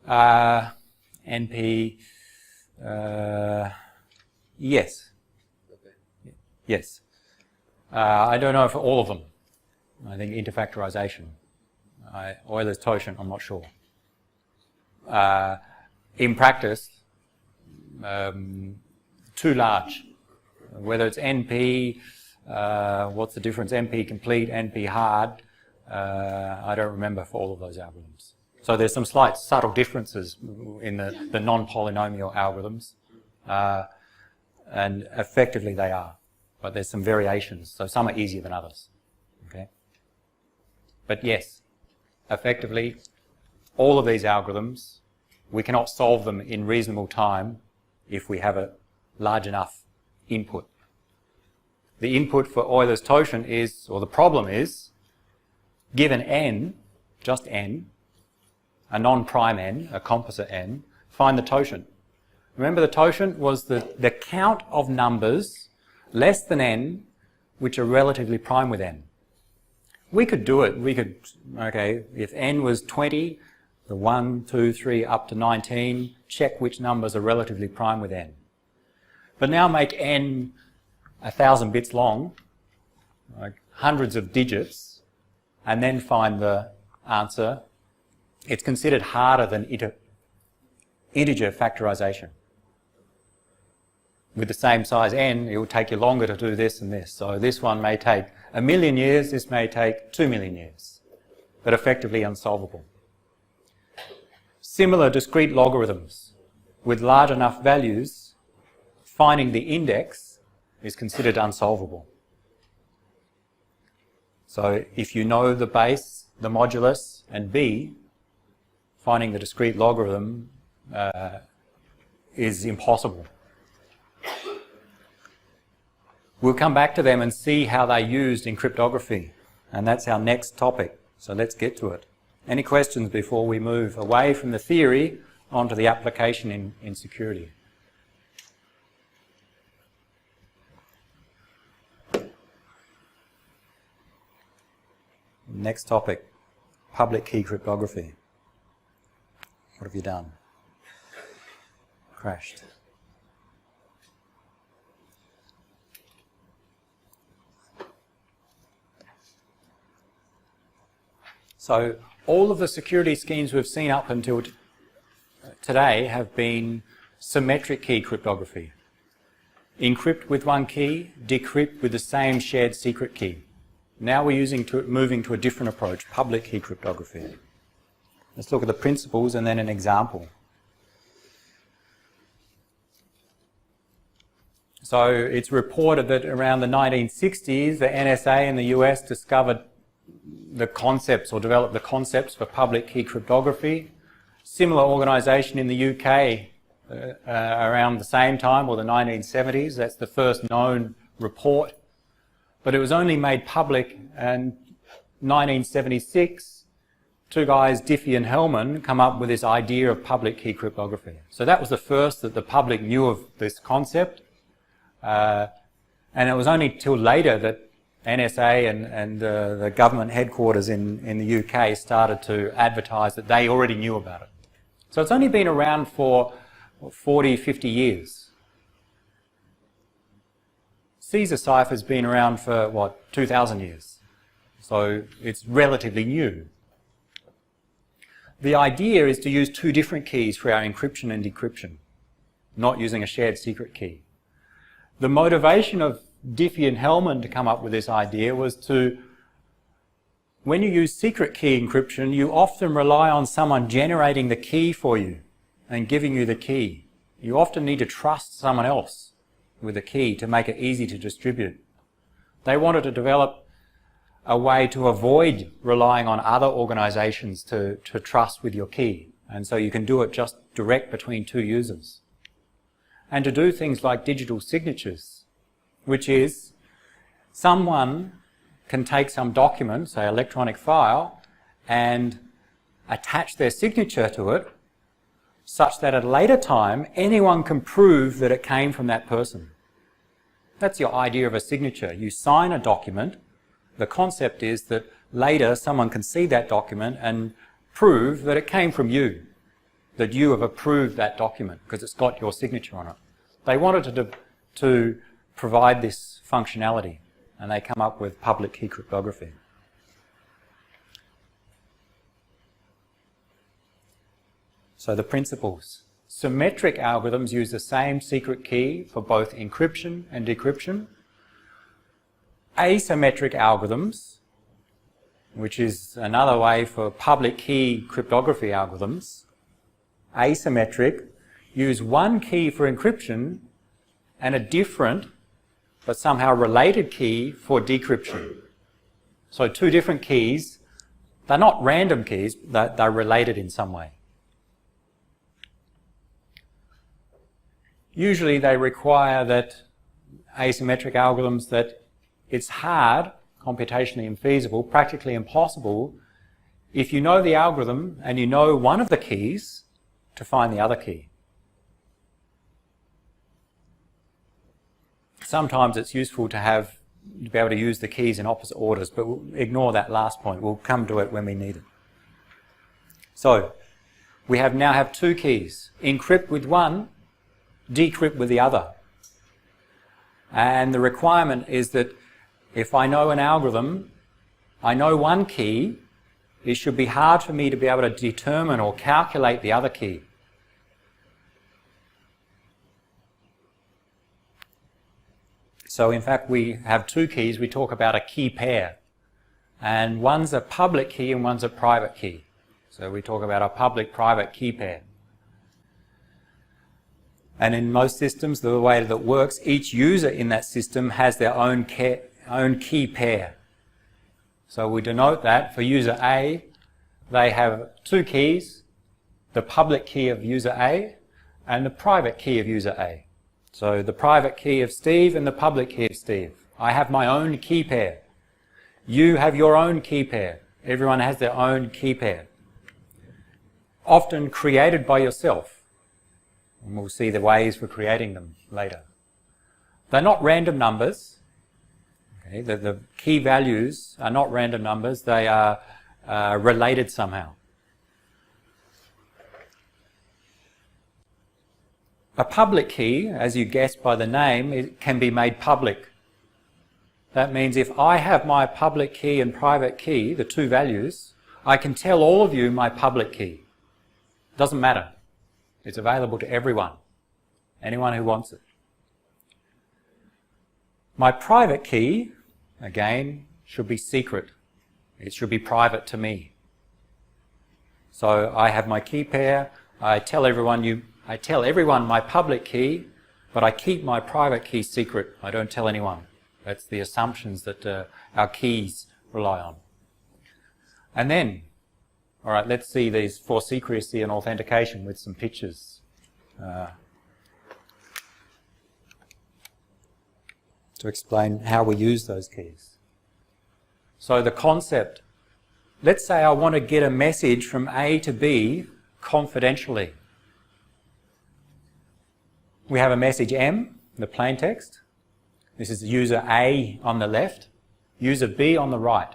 NP, yes. Okay. Yes. I don't know for all of them. I think interfactorization. Euler's totient, I'm not sure. In practice, too large. Whether it's NP, what's the difference? NP complete, NP hard. I don't remember for all of those algorithms. So there's some slight subtle differences in the non-polynomial algorithms, and effectively they are. But there's some variations, so some are easier than others. Okay. But yes, effectively, all of these algorithms, we cannot solve them in reasonable time if we have a large enough input. The input for Euler's totient is, or the problem is, given n, just n, a non-prime n, a composite n, find the totient. Remember, the totient was the count of numbers less than n which are relatively prime with n. We could do it. We could, okay, if n was 20, the 1, 2, 3 up to 19, check which numbers are relatively prime with n. But now make n 1,000 bits long, like hundreds of digits, and then find the answer. It's considered harder than integer factorization. With the same size n, it will take you longer to do this and this. So this one may take 1,000,000 years, this may take 2,000,000 years, but effectively unsolvable. Similar discrete logarithms with large enough values, finding the index is considered unsolvable. So if you know the base, the modulus, and b, finding the discrete logarithm is impossible. We'll come back to them and see how they're used in cryptography, and that's our next topic. So let's get to it. Any questions before we move away from the theory onto the application in security? Next topic, public key cryptography. What have you done? Crashed. So all of the security schemes we've seen up until today have been symmetric key cryptography. Encrypt with one key, decrypt with the same shared secret key. Now we're moving to a different approach, public key cryptography. Let's look at the principles and then an example. So it's reported that around the 1960s, the NSA in the US discovered the concepts or developed the concepts for public key cryptography. Similar organisation in the UK around the same time, or the 1970s. That's the first known report. But it was only made public in 1976. Two guys, Diffie and Hellman, come up with this idea of public key cryptography. So that was the first that the public knew of this concept. And it was only till later that NSA and the government headquarters in the UK started to advertise that they already knew about it. So it's only been around for 40, 50 years. Caesar cipher's been around for, 2,000 years. So it's relatively new. The idea is to use two different keys for our encryption and decryption, not using a shared secret key. The motivation of Diffie and Hellman to come up with this idea was to, when you use secret key encryption, you often rely on someone generating the key for you and giving you the key. You often need to trust someone else with the key to make it easy to distribute. They wanted to develop a way to avoid relying on other organizations to trust with your key. And so you can do it just direct between two users. And to do things like digital signatures, which is someone can take some document, say electronic file, and attach their signature to it such that at a later time anyone can prove that it came from that person. That's your idea of a signature. You sign a document. The concept is that later someone can see that document and prove that it came from you, that you have approved that document because it's got your signature on it. They wanted to provide this functionality, and they come up with public key cryptography. So the principles. Symmetric algorithms use the same secret key for both encryption and decryption. Asymmetric algorithms, which is another way for public key cryptography algorithms, asymmetric, use one key for encryption and a different but somehow related key for decryption. So two different keys, they're not random keys, they're related in some way. Usually they require that asymmetric algorithms that it's hard, computationally infeasible, practically impossible, if you know the algorithm and you know one of the keys, to find the other key. Sometimes it's useful to be able to use the keys in opposite orders, but we'll ignore that last point. We'll come to it when we need it. So, we now have two keys. Encrypt with one, decrypt with the other. And the requirement is that if I know an algorithm, I know one key, it should be hard for me to be able to determine or calculate the other key. So in fact we have two keys. We talk about a key pair, and one's a public key and one's a private key. So we talk about a public-private key pair. And in most systems, the way that it works, each user in that system has their own key pair. So we denote that for user A, they have two keys, the public key of user A and the private key of user A. So the private key of Steve and the public key of Steve. I have my own key pair. You have your own key pair. Everyone has their own key pair. Often created by yourself. And we'll see the ways for creating them later. They're not random numbers. Okay, the key values are not random numbers. They are related somehow. A public key, as you guessed by the name, it can be made public. That means if I have my public key and private key, the two values, I can tell all of you my public key. It doesn't matter. It's available to everyone, anyone who wants it. My private key, again, should be secret. It should be private to me. So I have my key pair. I tell everyone my public key, but I keep my private key secret. I don't tell anyone. That's the assumptions that our keys rely on. And then, all right, let's see these for secrecy and authentication with some pictures. To explain how we use those keys. So the concept, let's say I want to get a message from A to B confidentially. We have a message M, the plain text. This is user A on the left, user B on the right.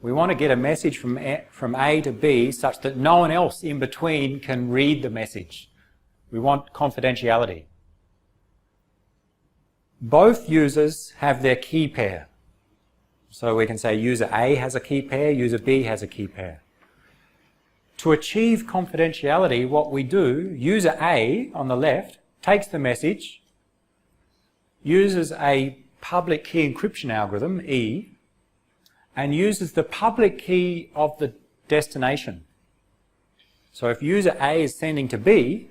We want to get a message from A to B such that no one else in between can read the message. We want confidentiality. Both users have their key pair. So we can say user A has a key pair, user B has a key pair. To achieve confidentiality, what we do, user A on the left takes the message, uses a public key encryption algorithm, E, and uses the public key of the destination. So if user A is sending to B,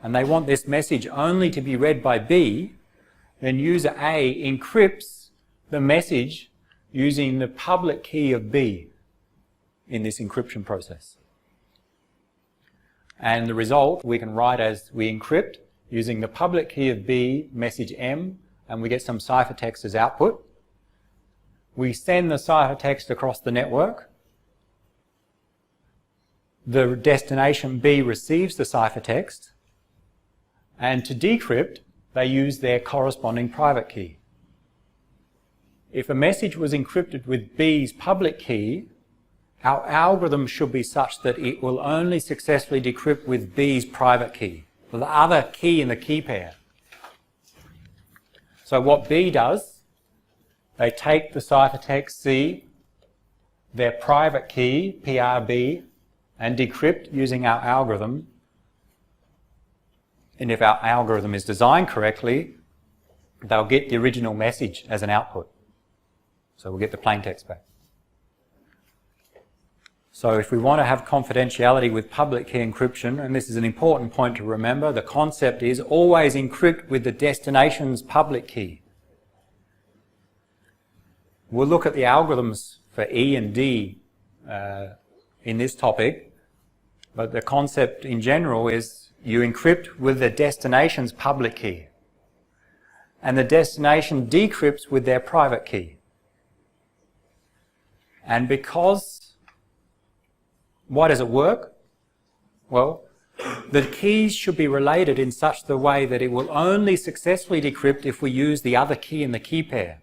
and they want this message only to be read by B, then user A encrypts the message using the public key of B in this encryption process. And the result we can write as we encrypt using the public key of B, message M, and we get some ciphertext as output. We send the ciphertext across the network. the destination B receives the ciphertext, and to decrypt, they use their corresponding private key. If a message was encrypted with B's public key, our algorithm should be such that it will only successfully decrypt with B's private key, the other key in the key pair. So what B does, they take the ciphertext C, their private key, PRB, and decrypt using our algorithm. And if our algorithm is designed correctly, they'll get the original message as an output. So we'll get the plain text back. So if we want to have confidentiality with public key encryption, and this is an important point to remember, the concept is always encrypt with the destination's public key. We'll look at the algorithms for E and D in this topic, but the concept in general is you encrypt with the destination's public key, and the destination decrypts with their private key. And because, why does it work? Well, the keys should be related in such the way that it will only successfully decrypt if we use the other key in the key pair.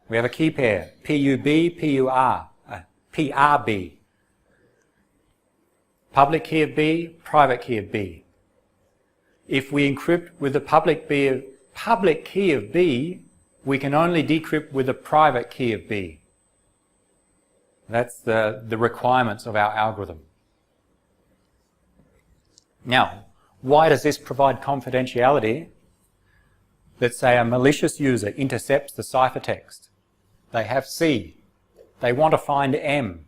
We have a key pair, PUB, PRB. Public key of B, private key of B. If we encrypt with the public key of B, we can only decrypt with the private key of B. That's the requirements of our algorithm. Now, why does this provide confidentiality? Let's say a malicious user intercepts the ciphertext. They have C. They want to find M.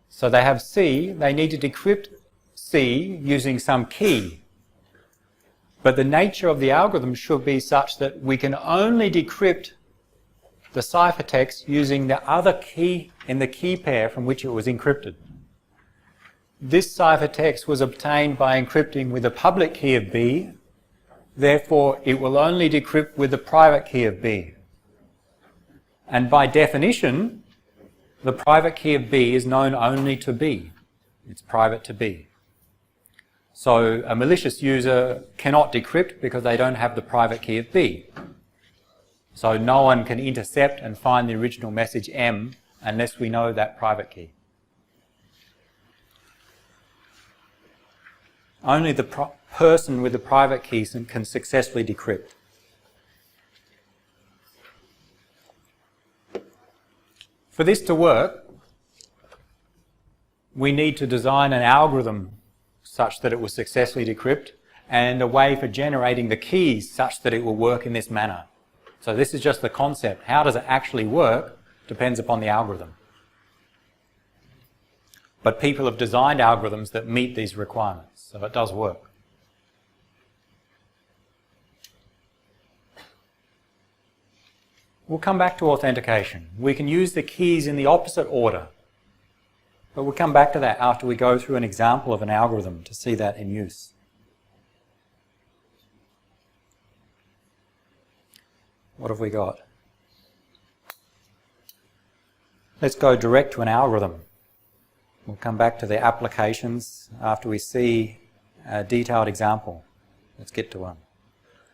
So they have C. They need to decrypt C using some key. But the nature of the algorithm should be such that we can only decrypt the ciphertext using the other key in the key pair from which it was encrypted. This ciphertext was obtained by encrypting with the public key of B, therefore it will only decrypt with the private key of B. And by definition, the private key of B is known only to B. It's private to B. So a malicious user cannot decrypt because they don't have the private key of B. So no one can intercept and find the original message M unless we know that private key. Only the person with the private key can successfully decrypt. For this to work, we need to design an algorithm such that it will successfully decrypt and a way for generating the keys such that it will work in this manner. So this is just the concept. How does it actually work depends upon the algorithm. But people have designed algorithms that meet these requirements, so it does work. We'll come back to authentication. We can use the keys in the opposite order, but we'll come back to that after we go through an example of an algorithm to see that in use. What have we got? Let's go direct to an algorithm. We'll come back to the applications after we see a detailed example. Let's get to one.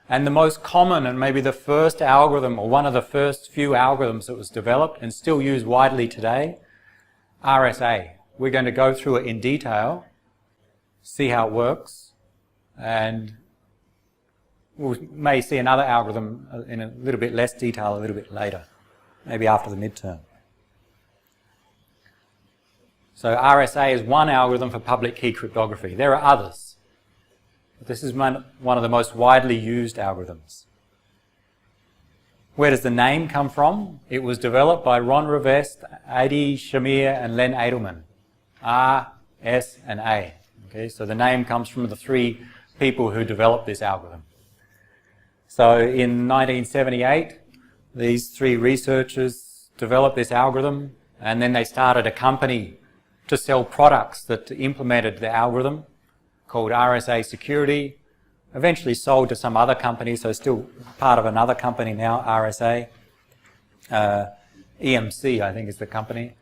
And the most common and maybe the first algorithm, or one of the first few algorithms that was developed and still used widely today, RSA. We're going to go through it in detail, see how it works, and we may see another algorithm in a little bit less detail a little bit later, maybe after the midterm. So RSA is one algorithm for public key cryptography. There are others, but this is one of the most widely used algorithms. Where does the name come from? It was developed by Ron Rivest, Adi Shamir, and Len Edelman. R, S, and A. Okay, so the name comes from the three people who developed this algorithm. So in 1978, these three researchers developed this algorithm, and then they started a company to sell products that implemented the algorithm called RSA Security, eventually sold to some other company, so still part of another company now, RSA. EMC, I think, is the company.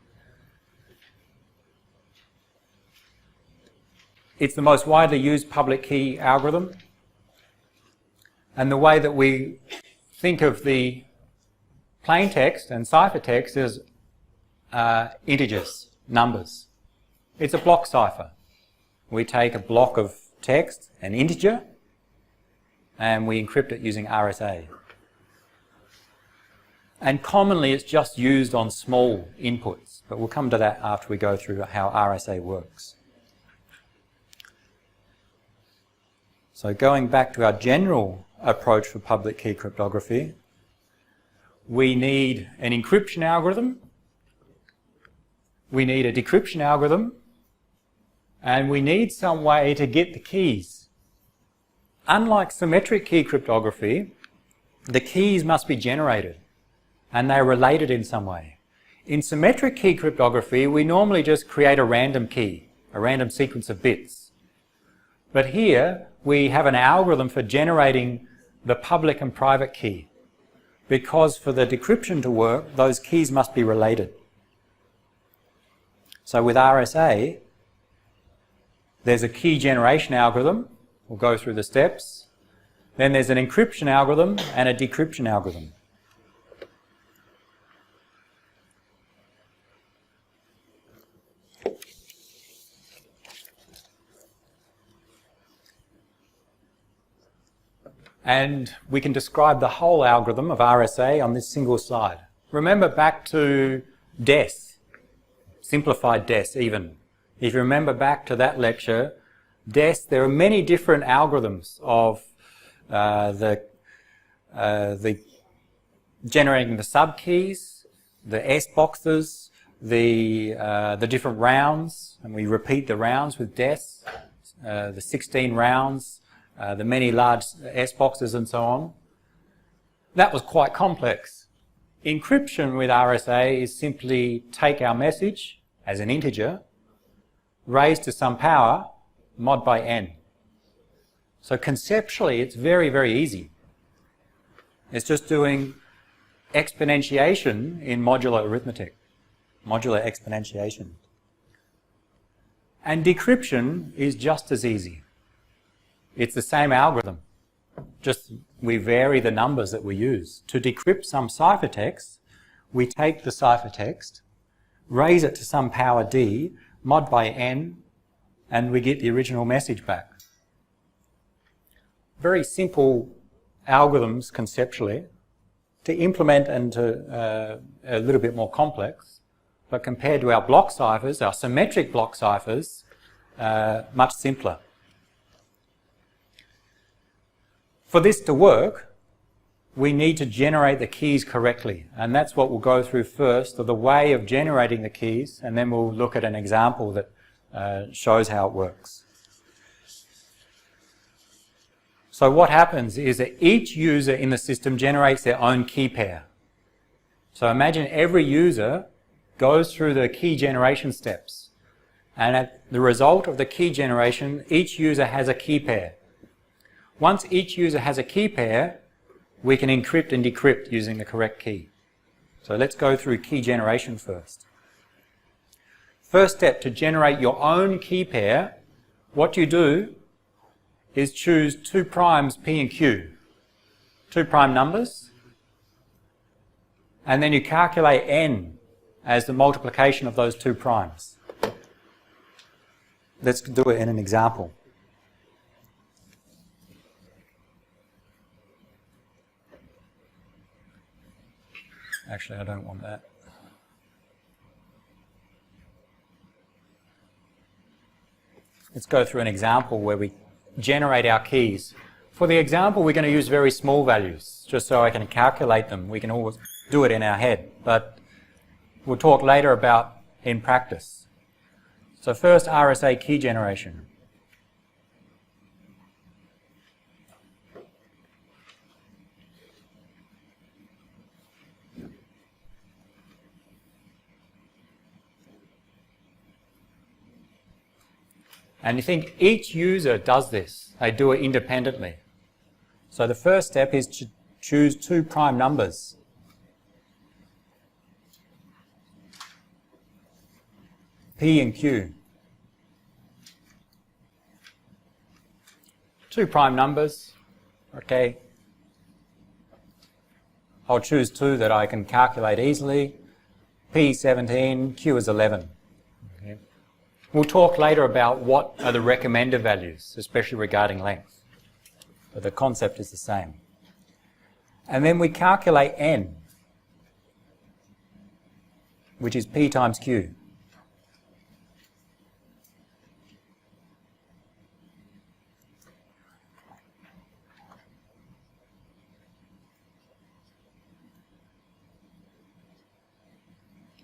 It's the most widely used public key algorithm. And the way that we think of the plain text and ciphertext is integers, numbers. It's a block cipher. We take a block of text, an integer, and we encrypt it using RSA. And commonly it's just used on small inputs, but we'll come to that after we go through how RSA works. So going back to our general approach for public key cryptography, we need an encryption algorithm, we need a decryption algorithm, and we need some way to get the keys. Unlike symmetric key cryptography, the keys must be generated and they're related in some way. In symmetric key cryptography, we normally just create a random key, a random sequence of bits. But here, we have an algorithm for generating the public and private key, because for the decryption to work, those keys must be related. So with RSA, there's a key generation algorithm. We'll go through the steps. Then there's an encryption algorithm and a decryption algorithm. And we can describe the whole algorithm of RSA on this single slide. Remember back to DES, Simplified DES even. If you remember back to that lecture, DES, there are many different algorithms of the generating the subkeys, the S boxes, the different rounds, and we repeat the rounds with DES, the 16 rounds, the many large S boxes and so on. That was quite complex. Encryption with RSA is simply take our message as an integer, raised to some power, mod by n. So conceptually, it's very, very easy. It's just doing exponentiation in modular arithmetic, modular exponentiation. And decryption is just as easy. It's the same algorithm, just we vary the numbers that we use. To decrypt some ciphertext, we take the ciphertext, raise it to some power d, mod by n, and we get the original message back. Very simple algorithms conceptually. To implement and to a little bit more complex, but compared to our block ciphers, our symmetric block ciphers, much simpler. For this to work, we need to generate the keys correctly, and that's what we'll go through first, of the way of generating the keys, and then we'll look at an example that shows how it works. So what happens is that each user in the system generates their own key pair. So imagine every user goes through the key generation steps, and at the result of the key generation, each user has a key pair. Once each user has a key pair, we can encrypt and decrypt using the correct key. So let's go through key generation first. First step, to generate your own key pair, what you do is choose two primes P and Q, two prime numbers, and then you calculate n as the multiplication of those two primes. Let's do it in an example. Actually, I don't want that. Let's go through an example where we generate our keys. For the example, we're going to use very small values, just so I can calculate them. We can always do it in our head, but we'll talk later about in practice. So first, RSA key generation. And you think each user does this. They do it independently. So the first step is to choose two prime numbers. P and Q. two prime numbers, okay. I'll choose two that I can calculate easily. P 17, Q is 11. Okay. We'll talk later about what are the recommender values, especially regarding length. But the concept is the same. And then we calculate N, which is P times Q.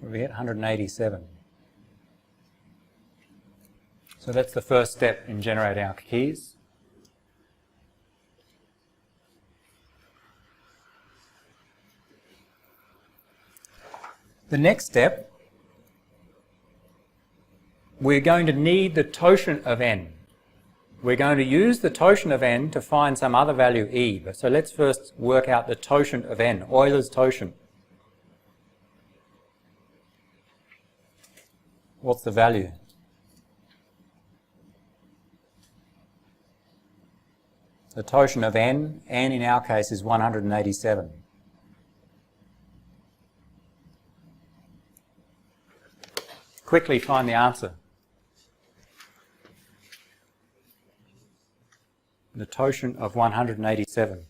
We hit 187. So that's the first step in generating our keys. The next step, we're going to need the totient of n. We're going to use the totient of n to find some other value e. So let's first work out the totient of n, Euler's totient. What's the value? The totient of n in our case is 187. Quickly find the answer. The totient of 187.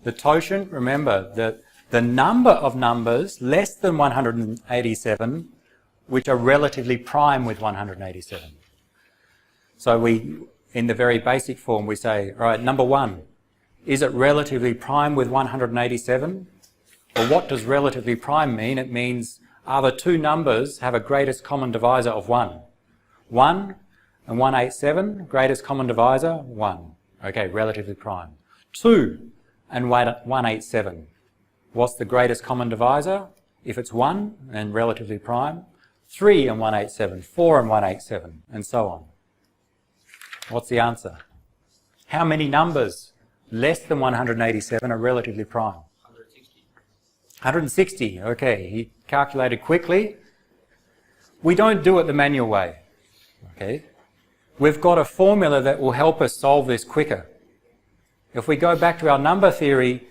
The totient, remember, the number of numbers less than 187 which are relatively prime with 187. So we, in the very basic form, we say, all right, number 1, is it relatively prime with 187? Well, what does relatively prime mean? It means are the two numbers have a greatest common divisor of 1? 1 and 187, greatest common divisor, 1. Okay, relatively prime. 2 and 187, what's the greatest common divisor? If it's 1 and relatively prime, 3 and 187, 4 and 187, and so on. What's the answer? How many numbers less than 187 are relatively prime? 160, okay, he calculated quickly. We don't do it the manual way, okay. We've got a formula that will help us solve this quicker. If we go back to our number theory,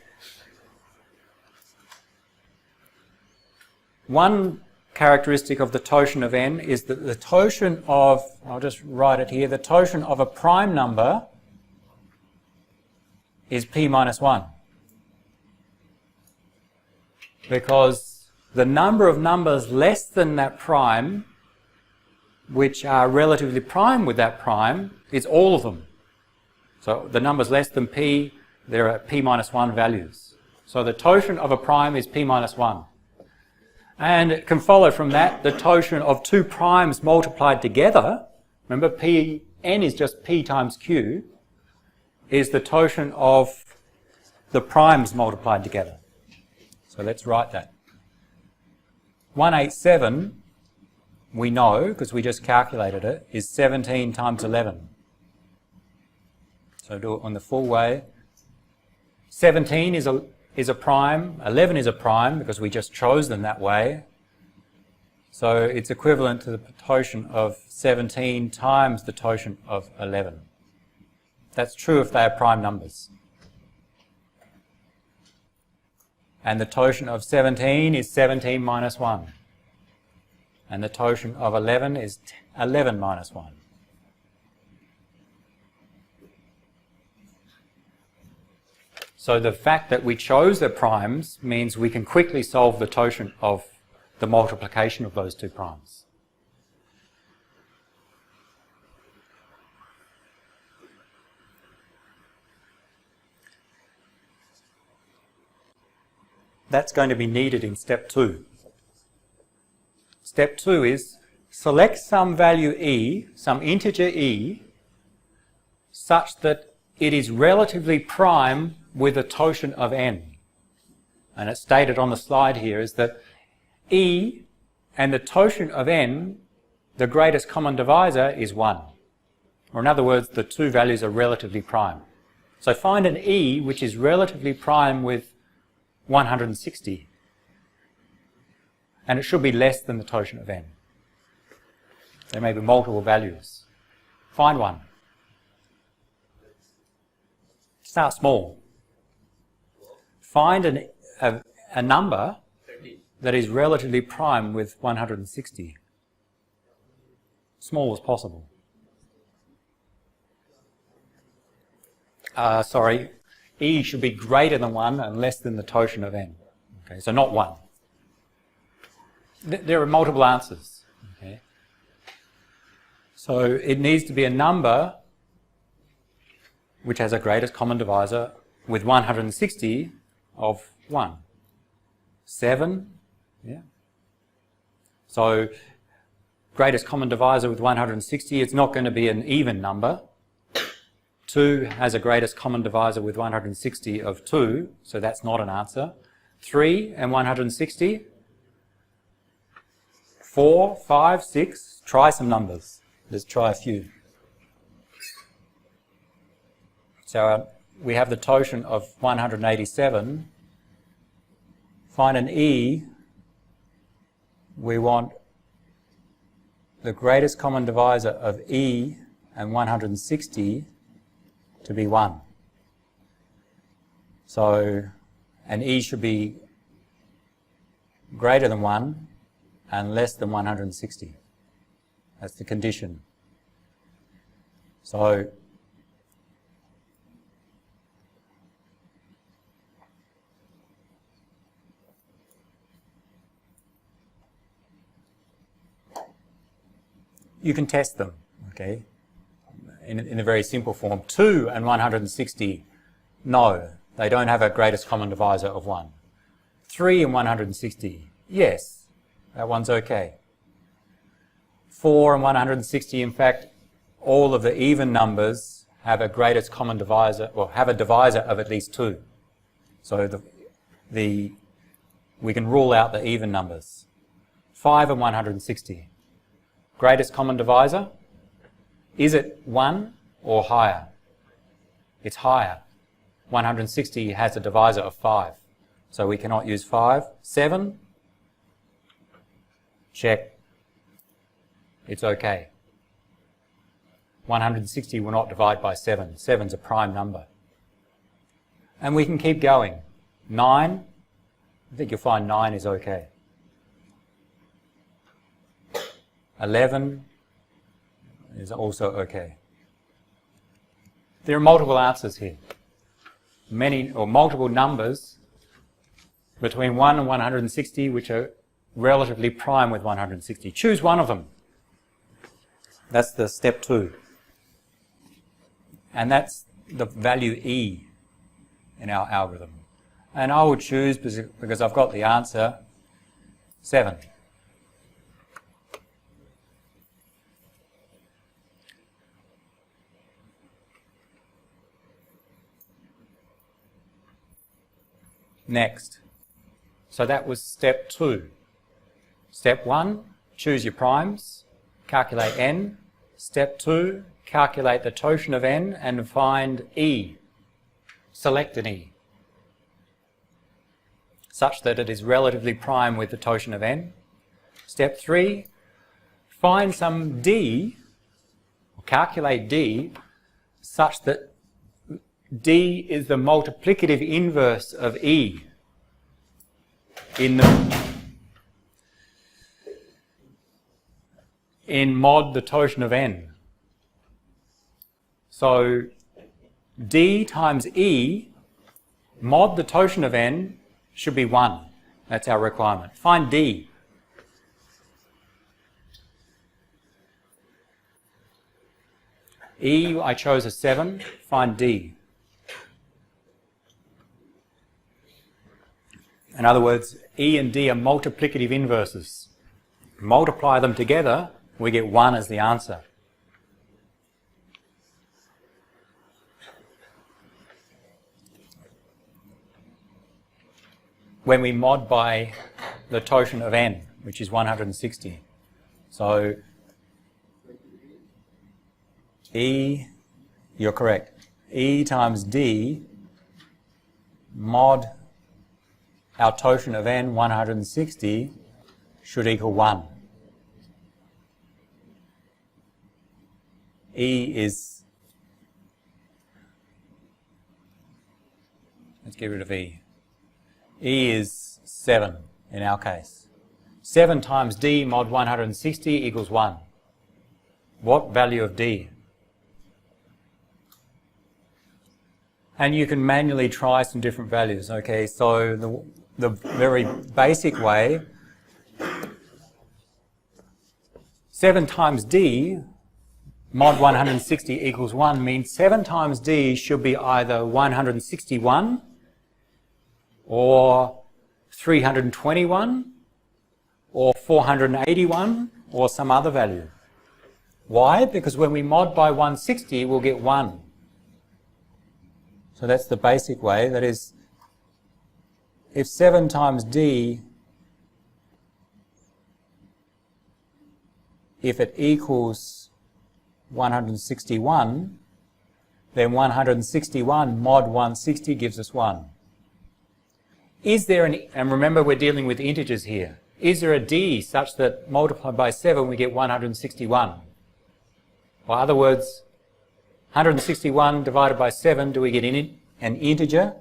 one characteristic of the totient of n is that the totient of, I'll just write it here, the totient of a prime number is p minus 1. Because the number of numbers less than that prime, which are relatively prime with that prime, is all of them. So the numbers less than p, there are p minus 1 values. So the totient of a prime is p minus 1. And it can follow from that the totient of two primes multiplied together, remember n is just p times q, is the totient of the primes multiplied together. So let's write that. 187, we know, because we just calculated it, is 17 times 11. So do it on the full way. 17 is a prime, 11 is a prime, because we just chose them that way. So it's equivalent to the totient of 17 times the totient of 11. That's true if they are prime numbers. And the totient of 17 is 17 minus 1. And the totient of 11 is 11 minus 1. So the fact that we chose the primes means we can quickly solve the totient of the multiplication of those two primes. That's going to be needed in step 2. Step 2 is select some value e, some integer e, such that it is relatively prime with a totient of n. And it's stated on the slide here is that e and the totient of n, the greatest common divisor is 1. Or in other words, the two values are relatively prime. So find an e which is relatively prime with 160. And it should be less than the totient of n. There may be multiple values. Find one. Start small. Find a number 30. that is relatively prime with 160. Small as possible. Sorry, E should be greater than 1 and less than the totient of n. Okay, so not 1. There are multiple answers. Okay. So it needs to be a number which has a greatest common divisor with 160 of 1. 7, yeah. So greatest common divisor with 160, it's not going to be an even number. 2 has a greatest common divisor with 160 of 2, so that's not an answer. 3 and 160. 4, 5, 6. Try some numbers. Let's try a few. So we have the totient of 187. Find an E. We want the greatest common divisor of E and 160 to be 1. So an E should be greater than 1 and less than 160. That's the condition. So you can test them, okay, in a very simple form. 2 and 160, no, they don't have a greatest common divisor of 1. 3 and 160, yes, that one's okay. 4 and 160, in fact, all of the even numbers have a greatest common divisor, well, have a divisor of at least 2. So we can rule out the even numbers. 5 and 160. Greatest common divisor, is it 1 or higher? It's higher. 160 has a divisor of 5, so we cannot use 5. 7, check, it's okay. 160 will not divide by 7. 7's a prime number. And we can keep going. 9, I think you'll find 9 is okay. 11 is also okay. There are multiple answers here. Many or multiple numbers between 1 and 160 which are relatively prime with 160. Choose one of them. That's the step 2. And that's the value E in our algorithm. And I would choose, because I've got the answer, 7. Next. So that was step 2. Step 1, choose your primes, calculate n. Step 2, calculate the totient of n and find E. Select an E such that it is relatively prime with the totient of n. Step 3, find some D, or calculate D, such that D is the multiplicative inverse of E in mod the totient of n. So D times E mod the totient of n should be 1. That's our requirement. Find D. E, I chose a 7. Find D. In other words, E and D are multiplicative inverses. Multiply them together, we get 1 as the answer. When we mod by the totient of n, which is 160. So E, you're correct. E times D mod our totient of n, 160, should equal 1. E is Let's get rid of E. E is 7 in our case. 7 times D mod 160 equals 1. What value of D? And you can manually try some different values. Okay, so the very basic way, 7 times D mod 160 equals 1 means 7 times D should be either 161 or 321 or 481 or some other value. Why? Because when we mod by 160 we'll get 1. So that's the basic way. That is, if 7 times D, if it equals 161, then 161 mod 160 gives us 1. Is there an, and remember we're dealing with integers here, is there a D such that multiplied by 7 we get 161? Or other words, 161 divided by 7, do we get an integer?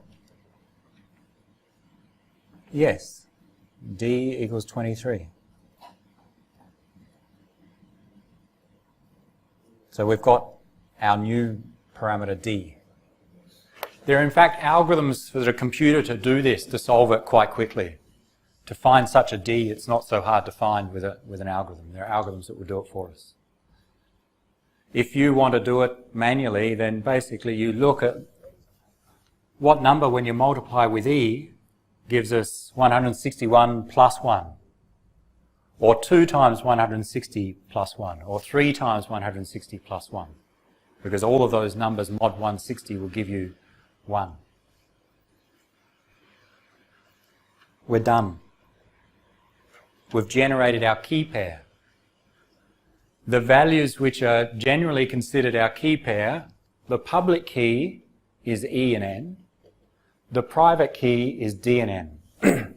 Yes. D equals 23. So we've got our new parameter D. There are in fact algorithms for the computer to do this, to solve it quite quickly. To find such a D, it's not so hard to find with an algorithm. There are algorithms that will do it for us. If you want to do it manually, then basically you look at what number when you multiply with E gives us 161 plus 1, or 2 times 160 plus 1, or 3 times 160 plus 1, because all of those numbers mod 160 will give you 1. We're done. We've generated our key pair. The values which are generally considered our key pair, the public key is E and N, the private key is D and N.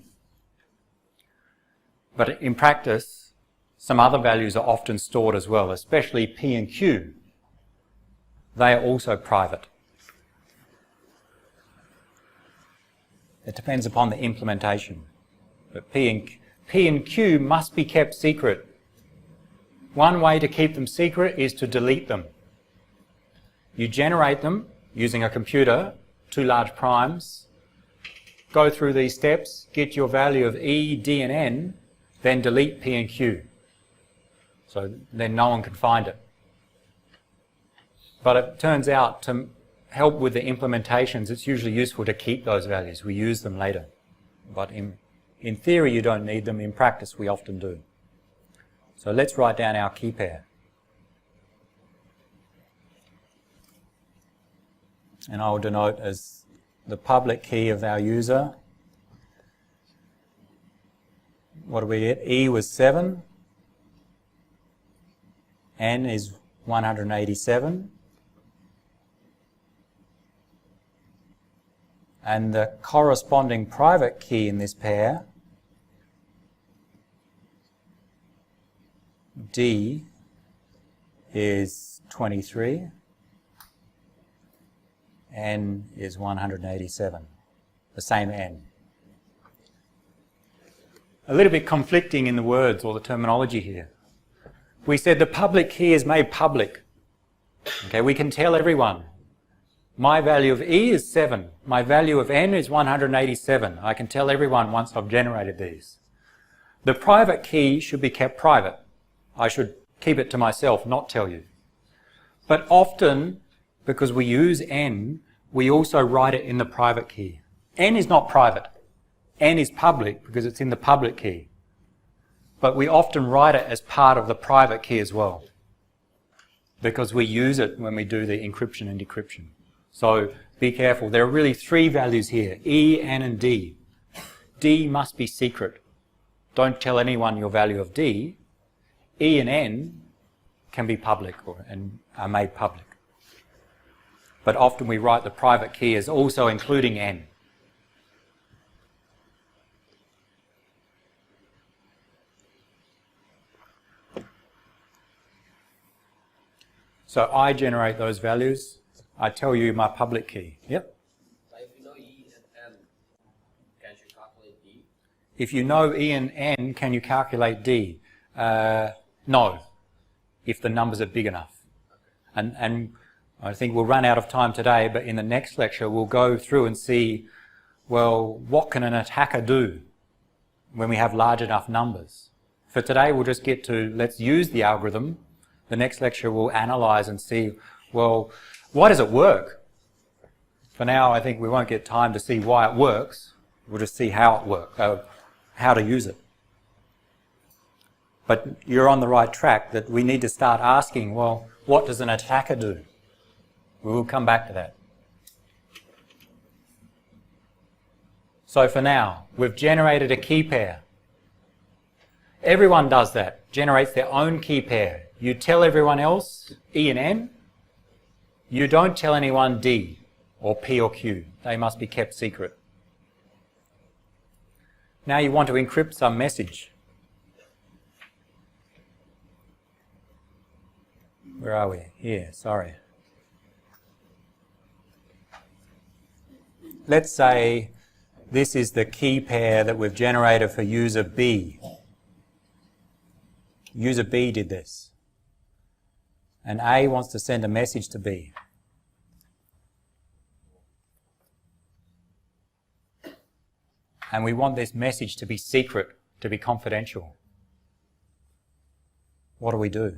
But in practice, some other values are often stored as well, especially P and Q. They are also private. It depends upon the implementation. But P and Q must be kept secret. One way to keep them secret is to delete them. You generate them using a computer, 2 large primes, go through these steps, get your value of E, D and N, then delete P and Q. So then no one can find it. But it turns out to help with the implementations, it's usually useful to keep those values. We use them later. But in theory you don't need them. In practice we often do. So let's write down our key pair. And I'll denote as the public key of our user. What do we get? E was 7. N is 187. And the corresponding private key in this pair, D, is 23. N is 187. The same N. A little bit conflicting in the words or the terminology here. We said the public key is made public. Okay, we can tell everyone. My value of E is 7. My value of N is 187. I can tell everyone once I've generated these. The private key should be kept private. I should keep it to myself, not tell you. But often, because we use N, we also write it in the private key. N is not private. N is public because it's in the public key. But we often write it as part of the private key as well, because we use it when we do the encryption and decryption. So be careful. There are really 3 values here, E, N and D. D must be secret. Don't tell anyone your value of D. E and N can be public and are made public. But often we write the private key as also including N. So I generate those values. I tell you my public key. Yep. So if you know E and if you know E and N, can you calculate D? No, if the numbers are big enough. And I think we'll run out of time today, but in the next lecture we'll go through and see, well, what can an attacker do when we have large enough numbers? For today we'll just get to, let's use the algorithm. The next lecture we'll analyze and see, well, why does it work? For now I think we won't get time to see why it works. We'll just see how it works, how to use it. But you're on the right track that we need to start asking, well, what does an attacker do? We will come back to that. So for now, we've generated a key pair. Everyone does that, generates their own key pair. You tell everyone else E and N. You don't tell anyone D or P or Q. They must be kept secret. Now you want to encrypt some message. Where are we? Here, sorry. Let's say this is the key pair that we've generated for user B. User B did this. And A wants to send a message to B. And we want this message to be secret, to be confidential. What do?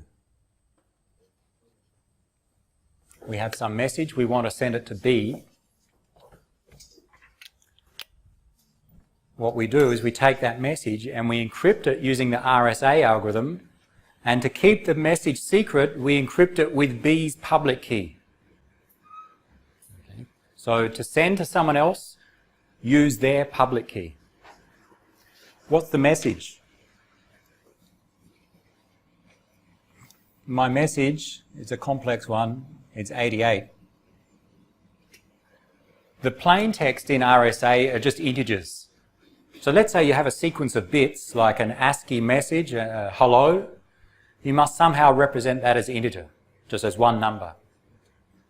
We have some message, we want to send it to B. What we do is we take that message and we encrypt it using the RSA algorithm, and to keep the message secret, we encrypt it with B's public key. Okay. So to send to someone else, use their public key. What's the message? My message is a complex one. It's 88. The plain text in RSA are just integers. So let's say you have a sequence of bits, like an ASCII message, hello. You must somehow represent that as integer, just as one number,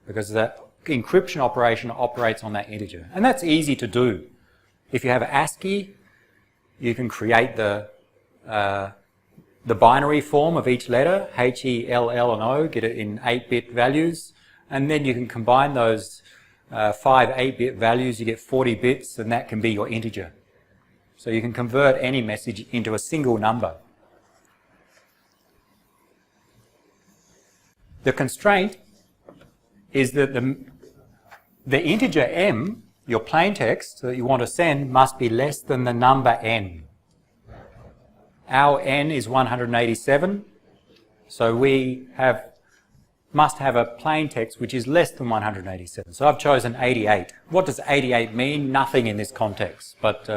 because that encryption operation operates on that integer. And that's easy to do. If you have ASCII, you can create the binary form of each letter, H, E, L, L, and O, get it in 8-bit values, and then you can combine those 5 8-bit values, you get 40 bits, and that can be your integer. So you can convert any message into a single number. The constraint is that the integer m, your plain text that you want to send, must be less than the number n. Our n is 187, so we must have a plain text which is less than 187. So I've chosen 88. What does 88 mean? Nothing in this context, but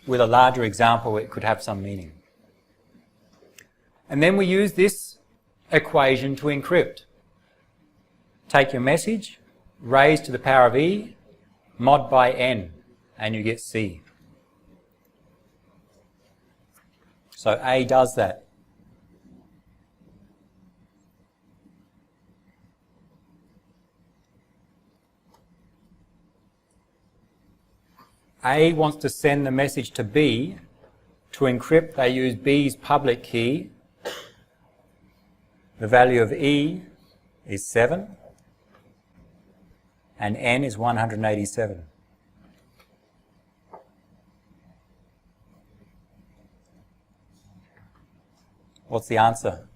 with a larger example it could have some meaning. And then we use this equation to encrypt. Take your message, raise to the power of e, mod by n, and you get C. So A does that. A wants to send the message to B. To encrypt, they use B's public key. The value of E is 7, and N is 187. What's the answer?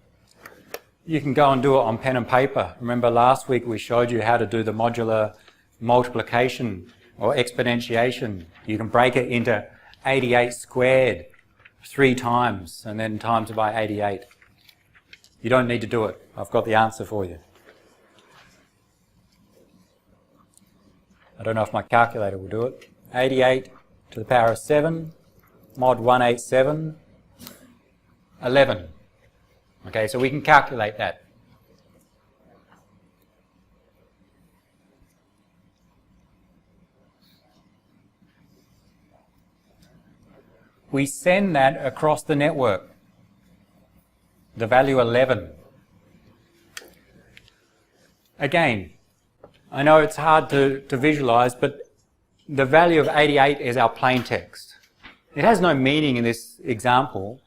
You can go and do it on pen and paper. Remember last week we showed you how to do the modular multiplication or exponentiation. You can break it into 88 squared 3 times and then times it by 88. You don't need to do it. I've got the answer for you. I don't know if my calculator will do it. 88 to the power of 7, mod 187, 11. Okay, so we can calculate that. We send that across the network. The value 11. Again, I know it's hard to visualize, but the value of 88 is our plain text. It has no meaning in this example,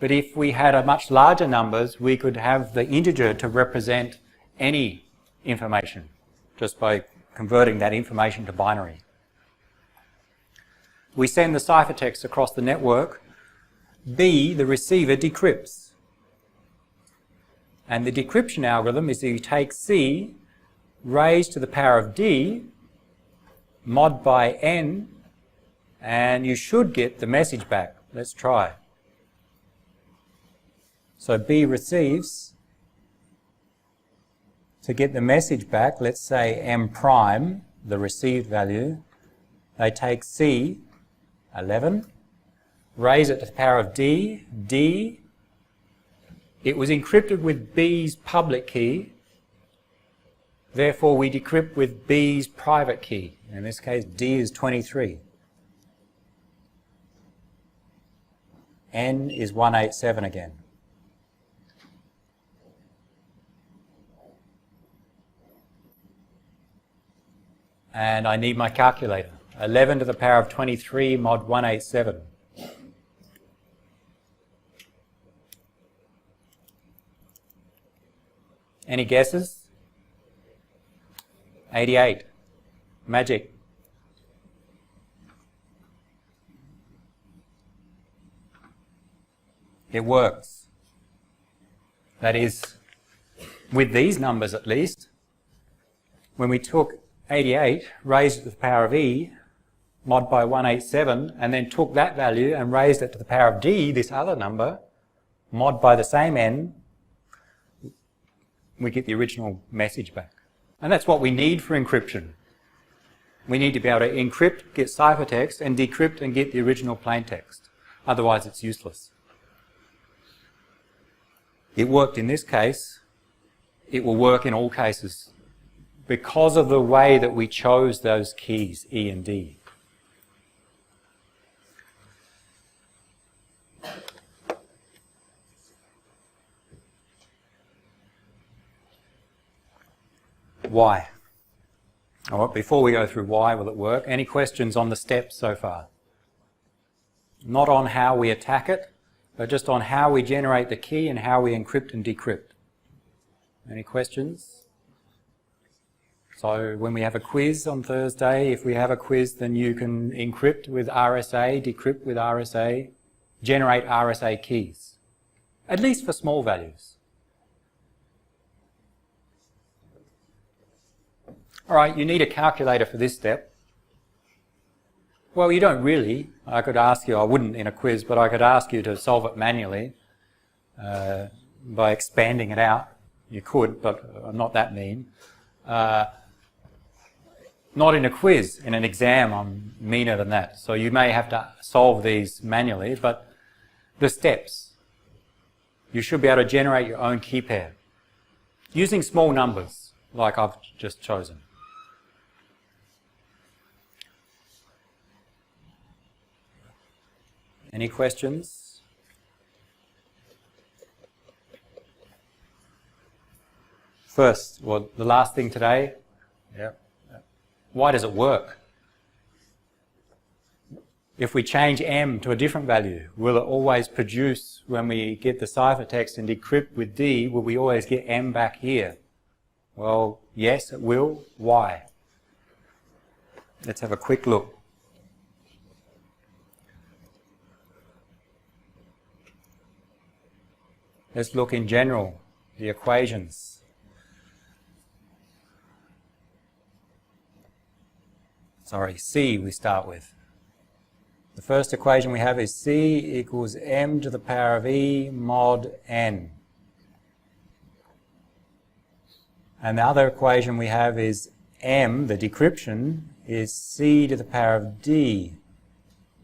but if we had a much larger numbers, we could have the integer to represent any information just by converting that information to binary. We send the ciphertext across the network. B, the receiver, decrypts. And the decryption algorithm is that you take C raised to the power of D mod by N, and you should get the message back. Let's try. So B receives. To get the message back, let's say M prime, the received value, they take C, 11, raise it to the power of D, D, it was encrypted with B's public key, therefore we decrypt with B's private key. In this case, D is 23. N is 187 again. And I need my calculator. 11 to the power of 23 mod 187. Any guesses? 88. Magic. It works. That is, with these numbers at least, when we took 88, raised it to the power of E, mod by 187, and then took that value and raised it to the power of D, this other number, mod by the same N, we get the original message back. And that's what we need for encryption. We need to be able to encrypt, get ciphertext, and decrypt and get the original plaintext. Otherwise it's useless. It worked in this case. It will work in all cases because of the way that we chose those keys, E and D. Why? All right, before we go through why will it work, any questions on the steps so far? Not on how we attack it, but just on how we generate the key and how we encrypt and decrypt. Any questions? So when we have a quiz on Thursday, if we have a quiz, then you can encrypt with RSA, decrypt with RSA, generate RSA keys, at least for small values. All right, you need a calculator for this step. Well, you don't really. I could ask you, I wouldn't in a quiz, but I could ask you to solve it manually by expanding it out. You could, but I'm not that mean. Not in a quiz. In an exam, I'm meaner than that. So you may have to solve these manually, but the steps. You should be able to generate your own key pair using small numbers, like I've just chosen. Any questions? First, well, the last thing today, why does it work? If we change M to a different value, will it always produce, when we get the ciphertext and decrypt with D, will we always get M back here? Well, yes, it will. Why? Let's have a quick look. Let's look in general, the equations. Sorry, C we start with. The first equation we have is C equals M to the power of E mod N. And the other equation we have is M, the decryption, is C to the power of D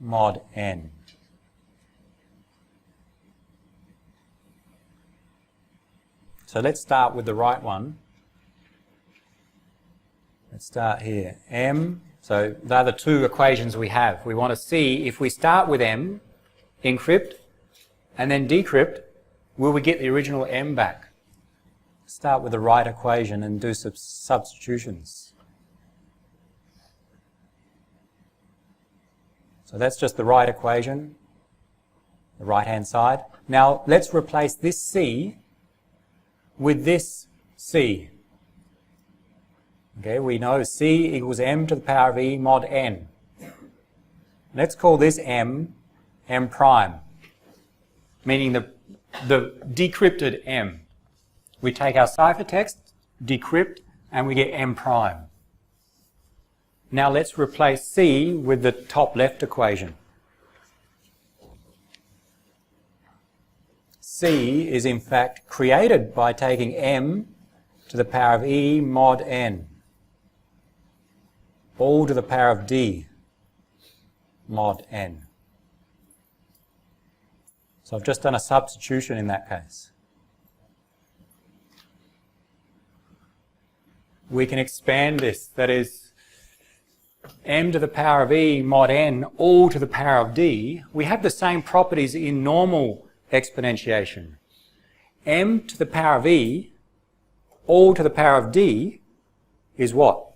mod N. So let's start with the right one. Let's start here. M, so they're the two equations we have. We want to see if we start with M, encrypt, and then decrypt, will we get the original M back? Start with the right equation and do some substitutions. So that's just the right equation, the right-hand side. Now let's replace this C with this C. Okay, we know C equals m to the power of e mod n. Let's call this m prime, meaning the decrypted m. We take our ciphertext, decrypt, and we get m prime. Now let's replace C with the top left equation. C is in fact created by taking m to the power of e mod n, all to the power of d mod n. So I've just done a substitution in that case. We can expand this, that is, m to the power of e mod n all to the power of d. We have the same properties in normal exponentiation. M to the power of e all to the power of d is what?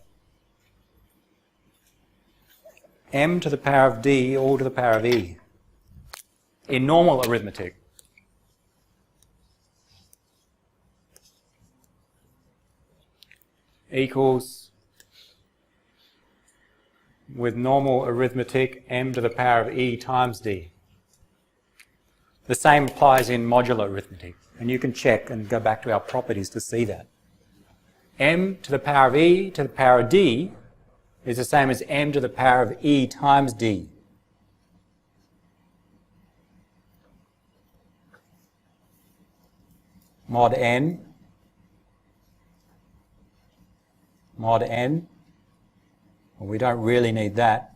M to the power of d all to the power of e in normal arithmetic. Equals, with normal arithmetic, m to the power of e times d. The same applies in modular arithmetic, and you can check and go back to our properties to see that. M to the power of e to the power of d is the same as m to the power of e times d. Mod n, well, we don't really need that.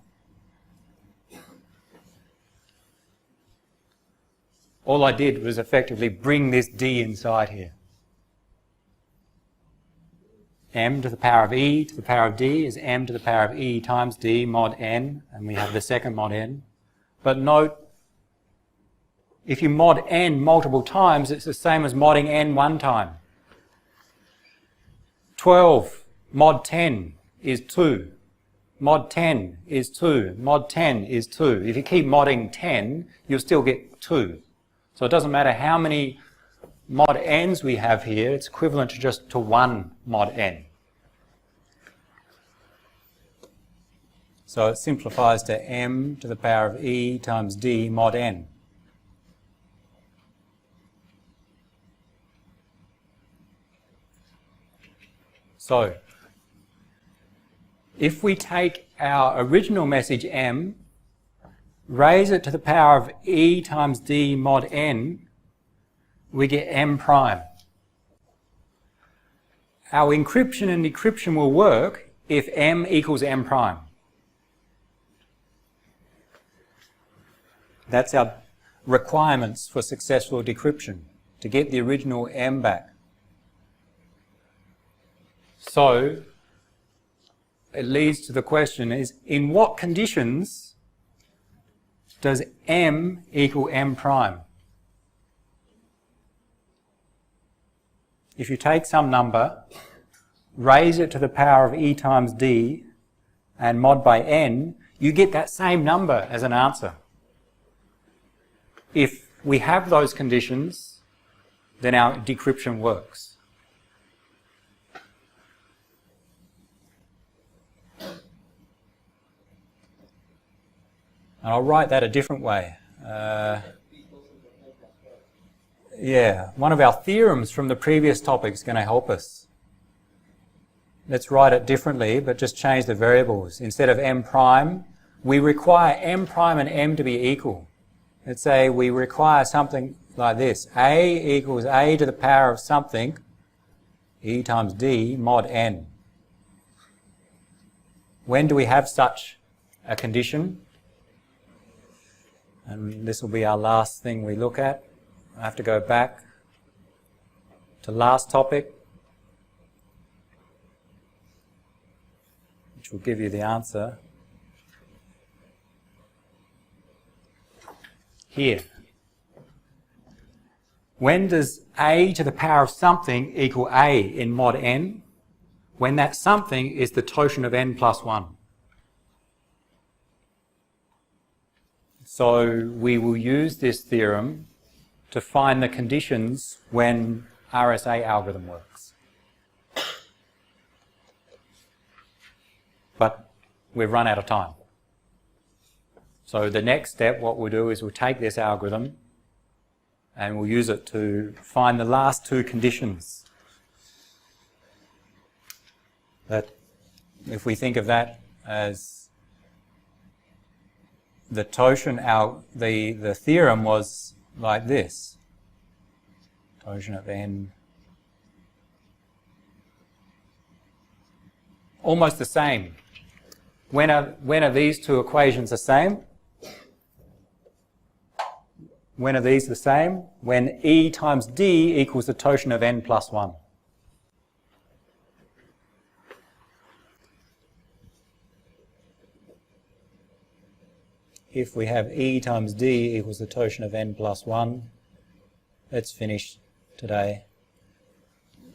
All I did was effectively bring this d inside here. M to the power of e to the power of d is m to the power of e times d mod n, and we have the second mod n. But note, if you mod n multiple times, it's the same as modding n one time. 12 mod 10 is 2. Mod 10 is 2. Mod 10 is 2. If you keep modding 10, you'll still get 2. So it doesn't matter how many mod n's we have here, it's equivalent to just to 1 mod n. So it simplifies to m to the power of e times d mod n. So if we take our original message m, raise it to the power of e times d mod n, we get m prime. Our encryption and decryption will work if m equals m prime. That's our requirements for successful decryption, to get the original m back. So it leads to the question is, in what conditions does m equal m prime? If you take some number, raise it to the power of e times d, and mod by n, you get that same number as an answer. If we have those conditions, then our decryption works. And I'll write that a different way. Yeah, one of our theorems from the previous topic is going to help us. Let's write it differently, but just change the variables. Instead of m prime, we require m prime and m to be equal. Let's say we require something like this. A equals a to the power of something, e times d mod n. When do we have such a condition? And this will be our last thing we look at. I have to go back to last topic, which will give you the answer. Here. When does a to the power of something equal a in mod n? When that something is the totient of n plus 1. So we will use this theorem to find the conditions when RSA algorithm works. But we've run out of time. So the next step, what we'll do is we'll take this algorithm and we'll use it to find the last two conditions. That, if we think of that as the totient, the theorem was like this. Totient of n. Almost the same. When are these two equations the same? When are these the same? When E times D equals the totient of n plus 1. If we have E times D equals the totient of n plus 1, let's finish today.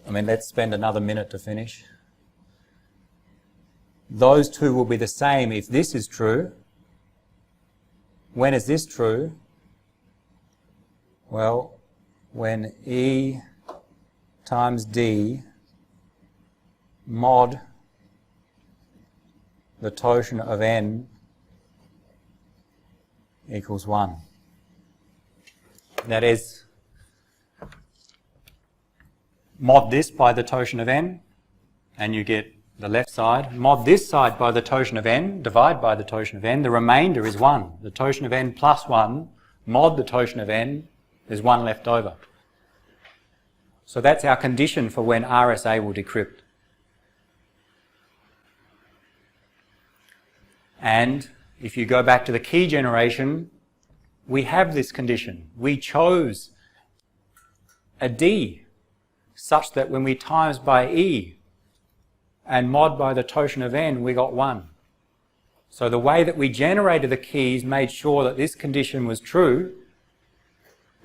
Let's spend another minute to finish. Those two will be the same if this is true. When is this true? Well, when E times D mod the totient of n equals 1. That is, mod this by the totient of n, and you get the left side. Mod this side by the totient of n, divide by the totient of n. The remainder is 1. The totient of n plus 1, mod the totient of n, there's 1 left over. So that's our condition for when RSA will decrypt. And if you go back to the key generation, we have this condition. We chose a D such that when we times by E and mod by the totient of n, we got 1. So the way that we generated the keys made sure that this condition was true,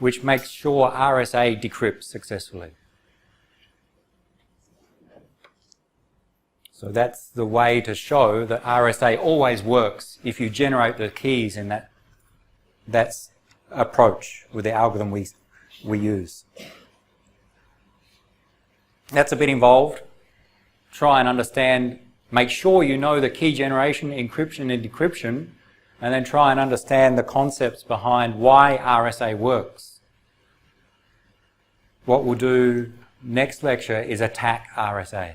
which makes sure RSA decrypts successfully. So that's the way to show that RSA always works if you generate the keys in that approach with the algorithm we use. That's a bit involved. Try and understand, make sure you know the key generation, encryption and decryption, and then try and understand the concepts behind why RSA works. What we'll do next lecture is attack RSA.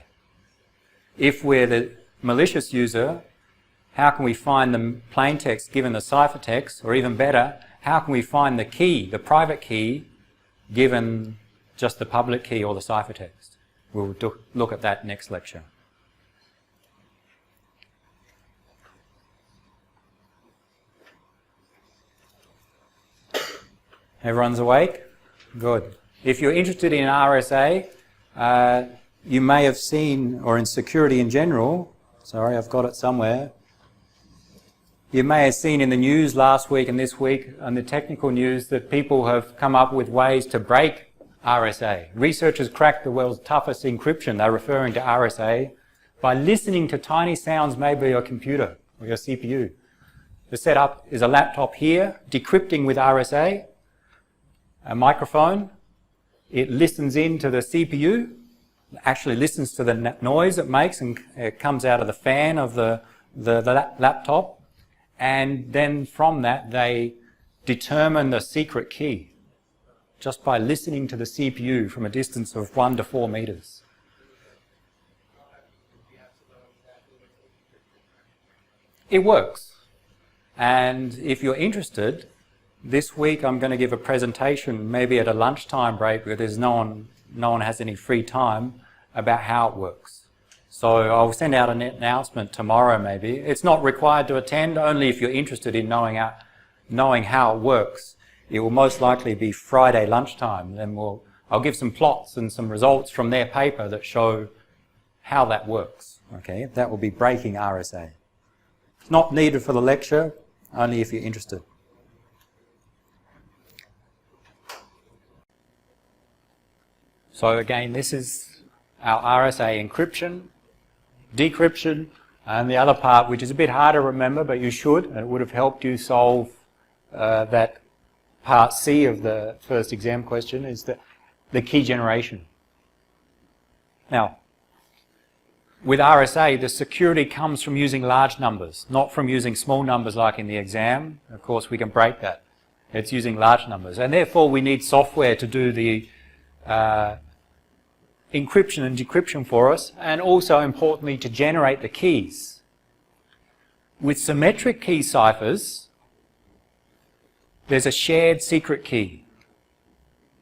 If we're the malicious user, how can we find the plain text given the ciphertext, or even better, how can we find the key, the private key, given just the public key or the ciphertext? We'll look at that next lecture. Everyone's awake? Good. If you're interested in RSA, you may have seen, or in security in general, sorry, I've got it somewhere. You may have seen in the news last week and this week, on the technical news, that people have come up with ways to break RSA. Researchers cracked the world's toughest encryption, they're referring to RSA, by listening to tiny sounds made by your computer or your CPU. The setup is a laptop here, decrypting with RSA, a microphone. It listens into the CPU, actually listens to the noise it makes, and it comes out of the fan of the laptop, and then from that they determine the secret key just by listening to the CPU from a distance of 1 to 4 meters. It works, and if you're interested, this week I'm going to give a presentation, maybe at a lunchtime break, because no one has any free time, about how it works. So I'll send out an announcement tomorrow maybe. It's not required to attend, only if you're interested in knowing how it works. It will most likely be Friday lunchtime. Then I'll give some plots and some results from their paper that show how that works. Okay, that will be breaking RSA. It's not needed for the lecture, only if you're interested. So again, this is our RSA encryption, decryption, and the other part, which is a bit harder to remember, but you should, and it would have helped you solve that part C of the first exam question is the key generation. Now, with RSA, the security comes from using large numbers, not from using small numbers like in the exam. Of course, we can break that. It's using large numbers. And therefore, we need software to do the encryption and decryption for us, and also, importantly, to generate the keys. With symmetric key ciphers, there's a shared secret key.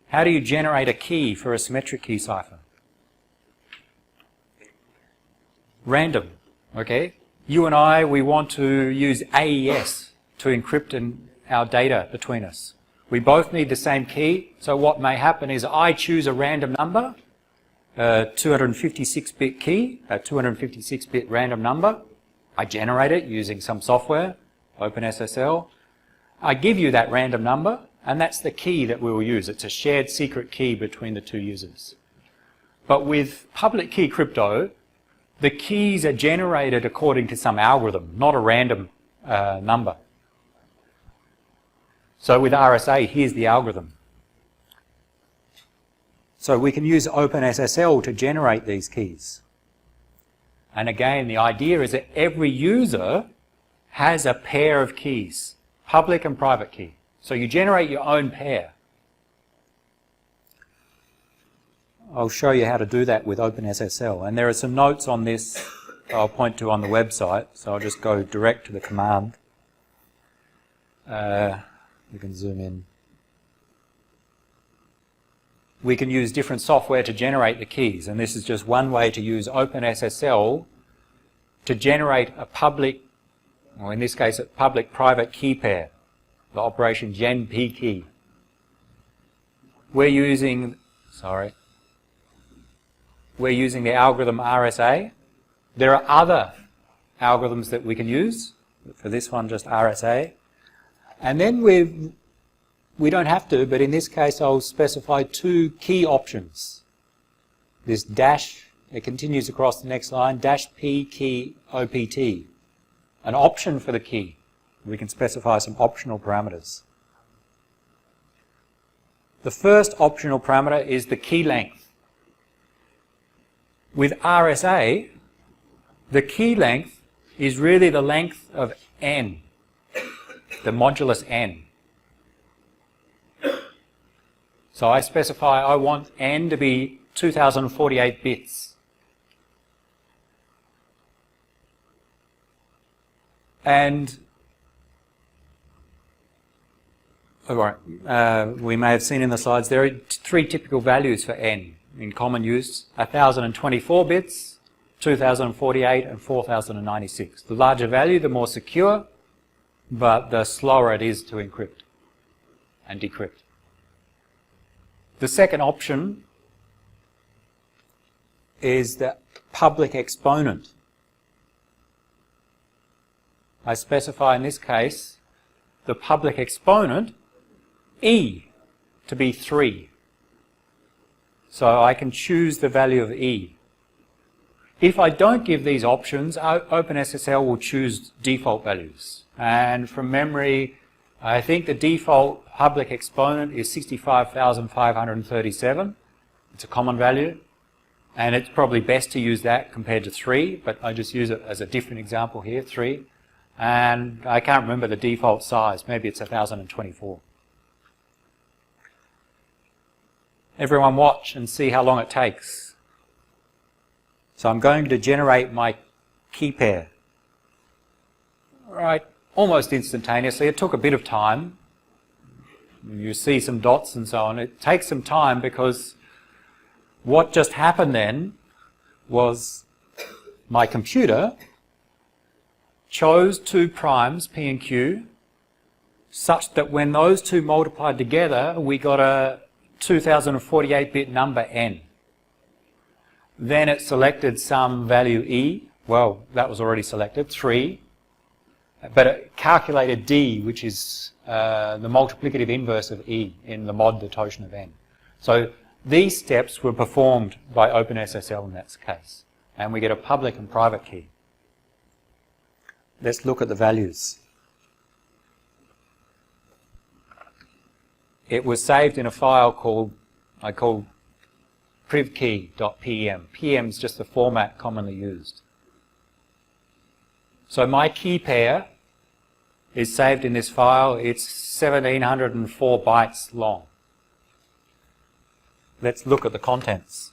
How do you generate a key for a symmetric key cipher? Random, okay? You and I, we want to use AES to encrypt our data between us. We both need the same key, so what may happen is I choose a random number, a 256-bit key, a 256-bit random number. I generate it using some software, OpenSSL. I give you that random number, and that's the key that we will use. It's a shared secret key between the two users. But with public key crypto, the keys are generated according to some algorithm, not a random number. So with RSA, here's the algorithm. So we can use OpenSSL to generate these keys. And again, the idea is that every user has a pair of keys, public and private key. So you generate your own pair. I'll show you how to do that with OpenSSL. And there are some notes on this I'll point to on the website. So I'll just go direct to the command. You can zoom in. We can use different software to generate the keys. And this is just one way to use OpenSSL to generate a public, or in this case, a public-private key pair, the operation gen p key. We're using the algorithm RSA. There are other algorithms that we can use. For this one, just RSA. And then we don't have to, but in this case I'll specify two key options. This dash, it continues across the next line, dash p key opt. An option for the key. We can specify some optional parameters. The first optional parameter is the key length. With RSA, the key length is really the length of n, the modulus n. So I specify I want n to be 2048 bits. And we may have seen in the slides there are three typical values for n in common use: 1024 bits, 2048 and 4096. The larger value, the more secure, but the slower it is to encrypt and decrypt. The second option is the public exponent. I specify in this case the public exponent e to be 3. So I can choose the value of e. If I don't give these options, OpenSSL will choose default values. And from memory, I think the default public exponent is 65,537. It's a common value. And it's probably best to use that compared to 3, but I just use it as a different example here, 3. And I can't remember the default size. Maybe it's 1024. Everyone watch and see how long it takes. So I'm going to generate my key pair. Right, almost instantaneously. It took a bit of time. You see some dots and so on. It takes some time because what just happened then was my computer chose two primes, P and Q, such that when those two multiplied together, we got a 2048-bit number n. Then it selected some value e. Well, that was already selected, 3. But it calculated d, which is the multiplicative inverse of e in the mod notation of n. So these steps were performed by OpenSSL in that case. And we get a public and private key. Let's look at the values. it was saved in a file called privkey.pem. PM is just the format commonly used. So my key pair is saved in this file. It's 1704 bytes long. Let's look at the contents.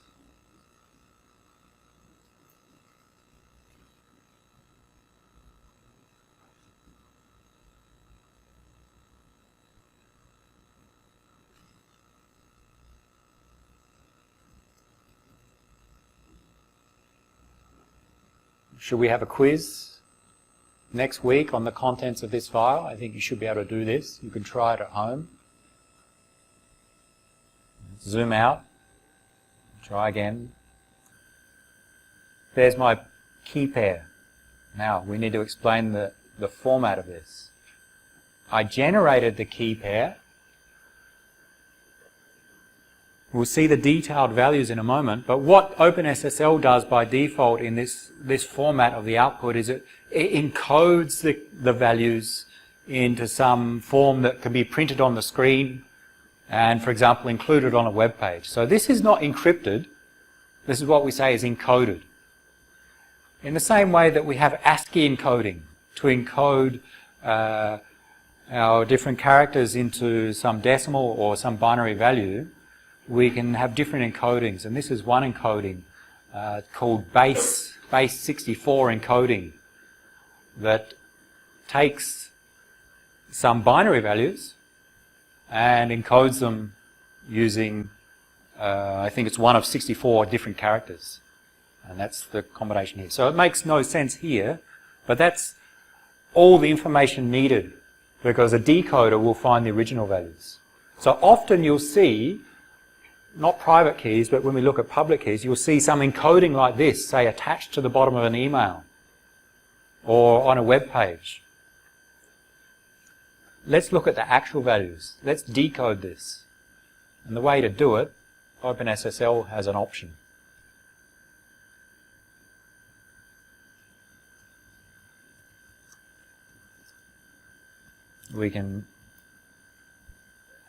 Should we have a quiz next week on the contents of this file? I think you should be able to do this. You can try it at home. Zoom out. Try again. There's my key pair. Now we need to explain the format of this. I generated the key pair. We'll see the detailed values in a moment, but what OpenSSL does by default in this format of the output is it encodes the values into some form that can be printed on the screen and, for example, included on a web page. So this is not encrypted. This is what we say is encoded. In the same way that we have ASCII encoding to encode our different characters into some decimal or some binary value, we can have different encodings, and this is one encoding called base 64 encoding that takes some binary values and encodes them using, I think it's one of 64 different characters, and that's the combination here. So it makes no sense here, but that's all the information needed because a decoder will find the original values. So often you'll see not private keys, but when we look at public keys, you'll see some encoding like this, say attached to the bottom of an email or on a web page. Let's look at the actual values. Let's decode this. And the way to do it, OpenSSL has an option. We can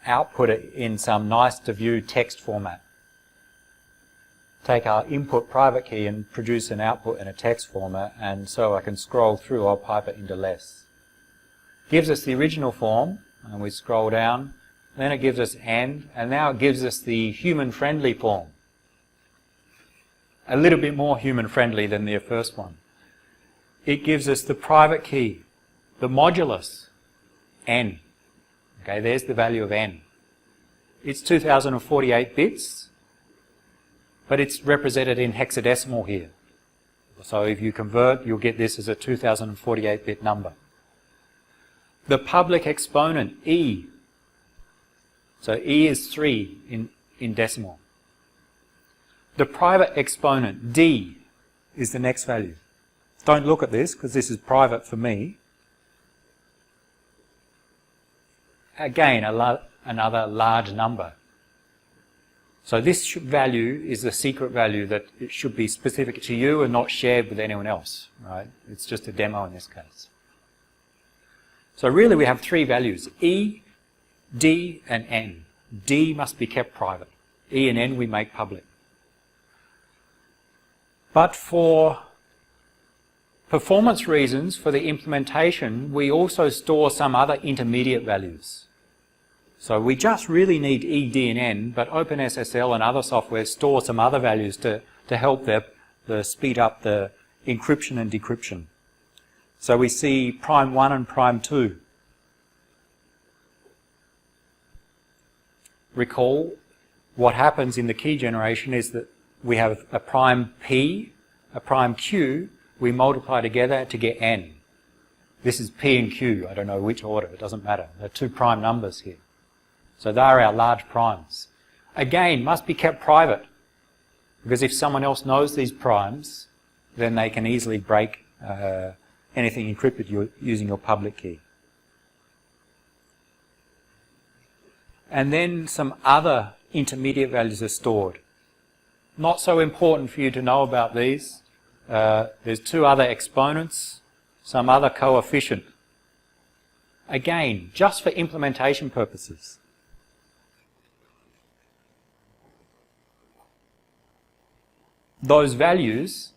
output it in some nice to view text format. Take our input private key and produce an output in a text format, and so I can scroll through, I'll pipe it into less. Gives us the original form, and we scroll down, then it gives us end, and now it gives us the human-friendly form. A little bit more human-friendly than the first one. It gives us the private key, the modulus, n. Okay, there's the value of n. It's 2048 bits, but it's represented in hexadecimal here. So if you convert, you'll get this as a 2048-bit number. The public exponent, e. So e is 3 in decimal. The private exponent, d, is the next value. Don't look at this, because this is private for me. Again, another large number. So this value is the secret value that it should be specific to you and not shared with anyone else, right? It's just a demo in this case. So really we have three values, E, D, and N. D must be kept private. E and N we make public. But for performance reasons, for the implementation, we also store some other intermediate values. So we just really need E, D, and N, but OpenSSL and other software store some other values to help speed up the encryption and decryption. So we see prime 1 and prime 2. Recall what happens in the key generation is that we have a prime P, a prime Q, we multiply together to get N. This is P and Q, I don't know which order, it doesn't matter. There are two prime numbers here. So they are our large primes. Again, must be kept private, because if someone else knows these primes, then they can easily break anything encrypted using your public key. And then some other intermediate values are stored. Not so important for you to know about these. There's two other exponents, some other coefficient. Again, just for implementation purposes. those values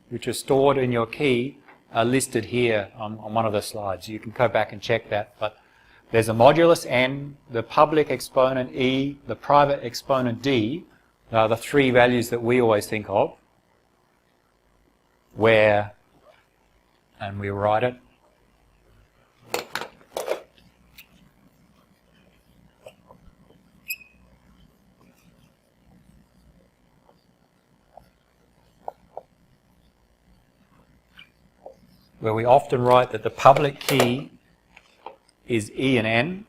which are stored in your key are listed here on one of the slides. You can go back and check that, but there's a modulus n, the public exponent e, the private exponent d. Are the three values that we always think of, where, and we write it, where we often write that the public key is E and N,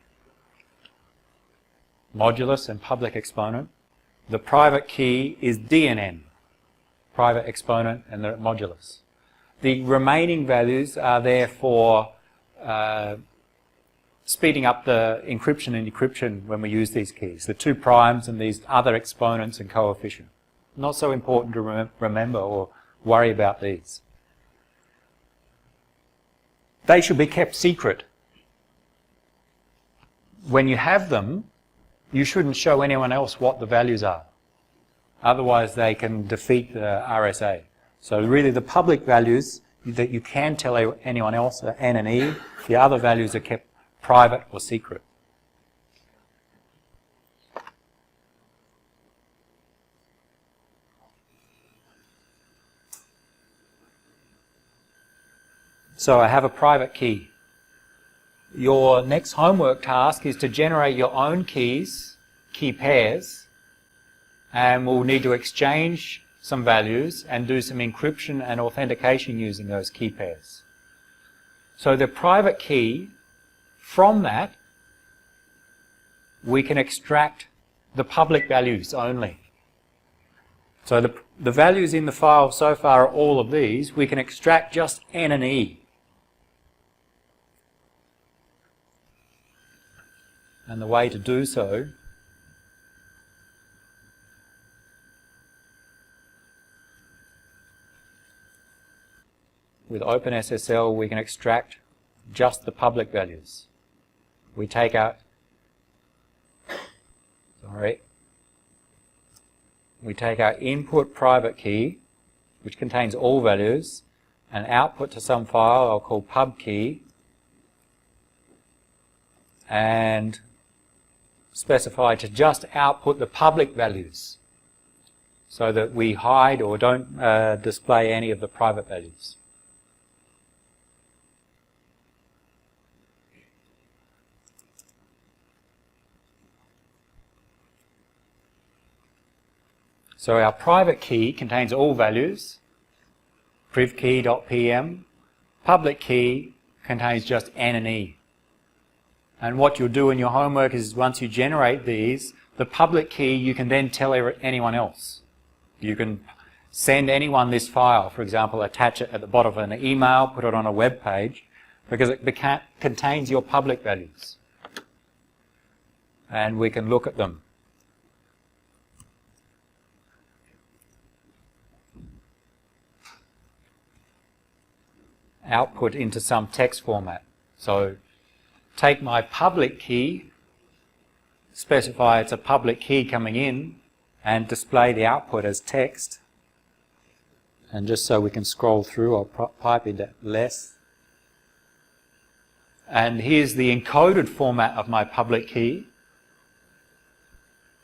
modulus and public exponent. The private key is D and N, private exponent and the modulus. The remaining values are there for speeding up the encryption and decryption when we use these keys. The two primes and these other exponents and coefficient. Not so important to remember or worry about these. They should be kept secret. When you have them, you shouldn't show anyone else what the values are. Otherwise they can defeat the RSA. So really the public values that you can tell anyone else are N and E. The other values are kept private or secret. So I have a private key. Your next homework task is to generate your own keys, key pairs, and we'll need to exchange some values and do some encryption and authentication using those key pairs. So the private key, from that, we can extract the public values only. So the values in the file so far are all of these. We can extract just N and E. And the way to do so with OpenSSL, we can extract just the public values. We take out, we take our input private key, which contains all values, and output to some file I'll call pub key, and specify to just output the public values so that we hide or don't display any of the private values. So our private key contains all values, privkey.pm. Public key contains just N and E. And what you'll do in your homework is once you generate these, the public key you can then tell anyone else. You can send anyone this file, for example, attach it at the bottom of an email, put it on a web page, because it contains your public values. And we can look at them. Output into some text format. So take my public key, specify it's a public key coming in, and display the output as text. And just so we can scroll through, I'll pipe it less. And here's the encoded format of my public key.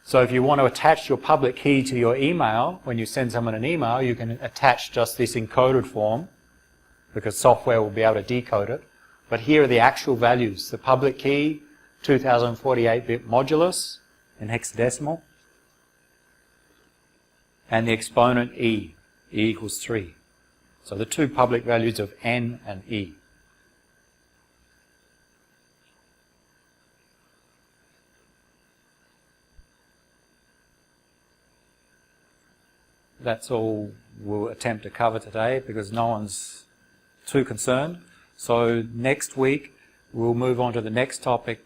So if you want to attach your public key to your email, when you send someone an email, you can attach just this encoded form, because software will be able to decode it. But here are the actual values. The public key, 2048-bit modulus in hexadecimal. And the exponent E. E equals 3. So the two public values of N and E. That's all we'll attempt to cover today because no one's too concerned. So next week we'll move on to the next topic.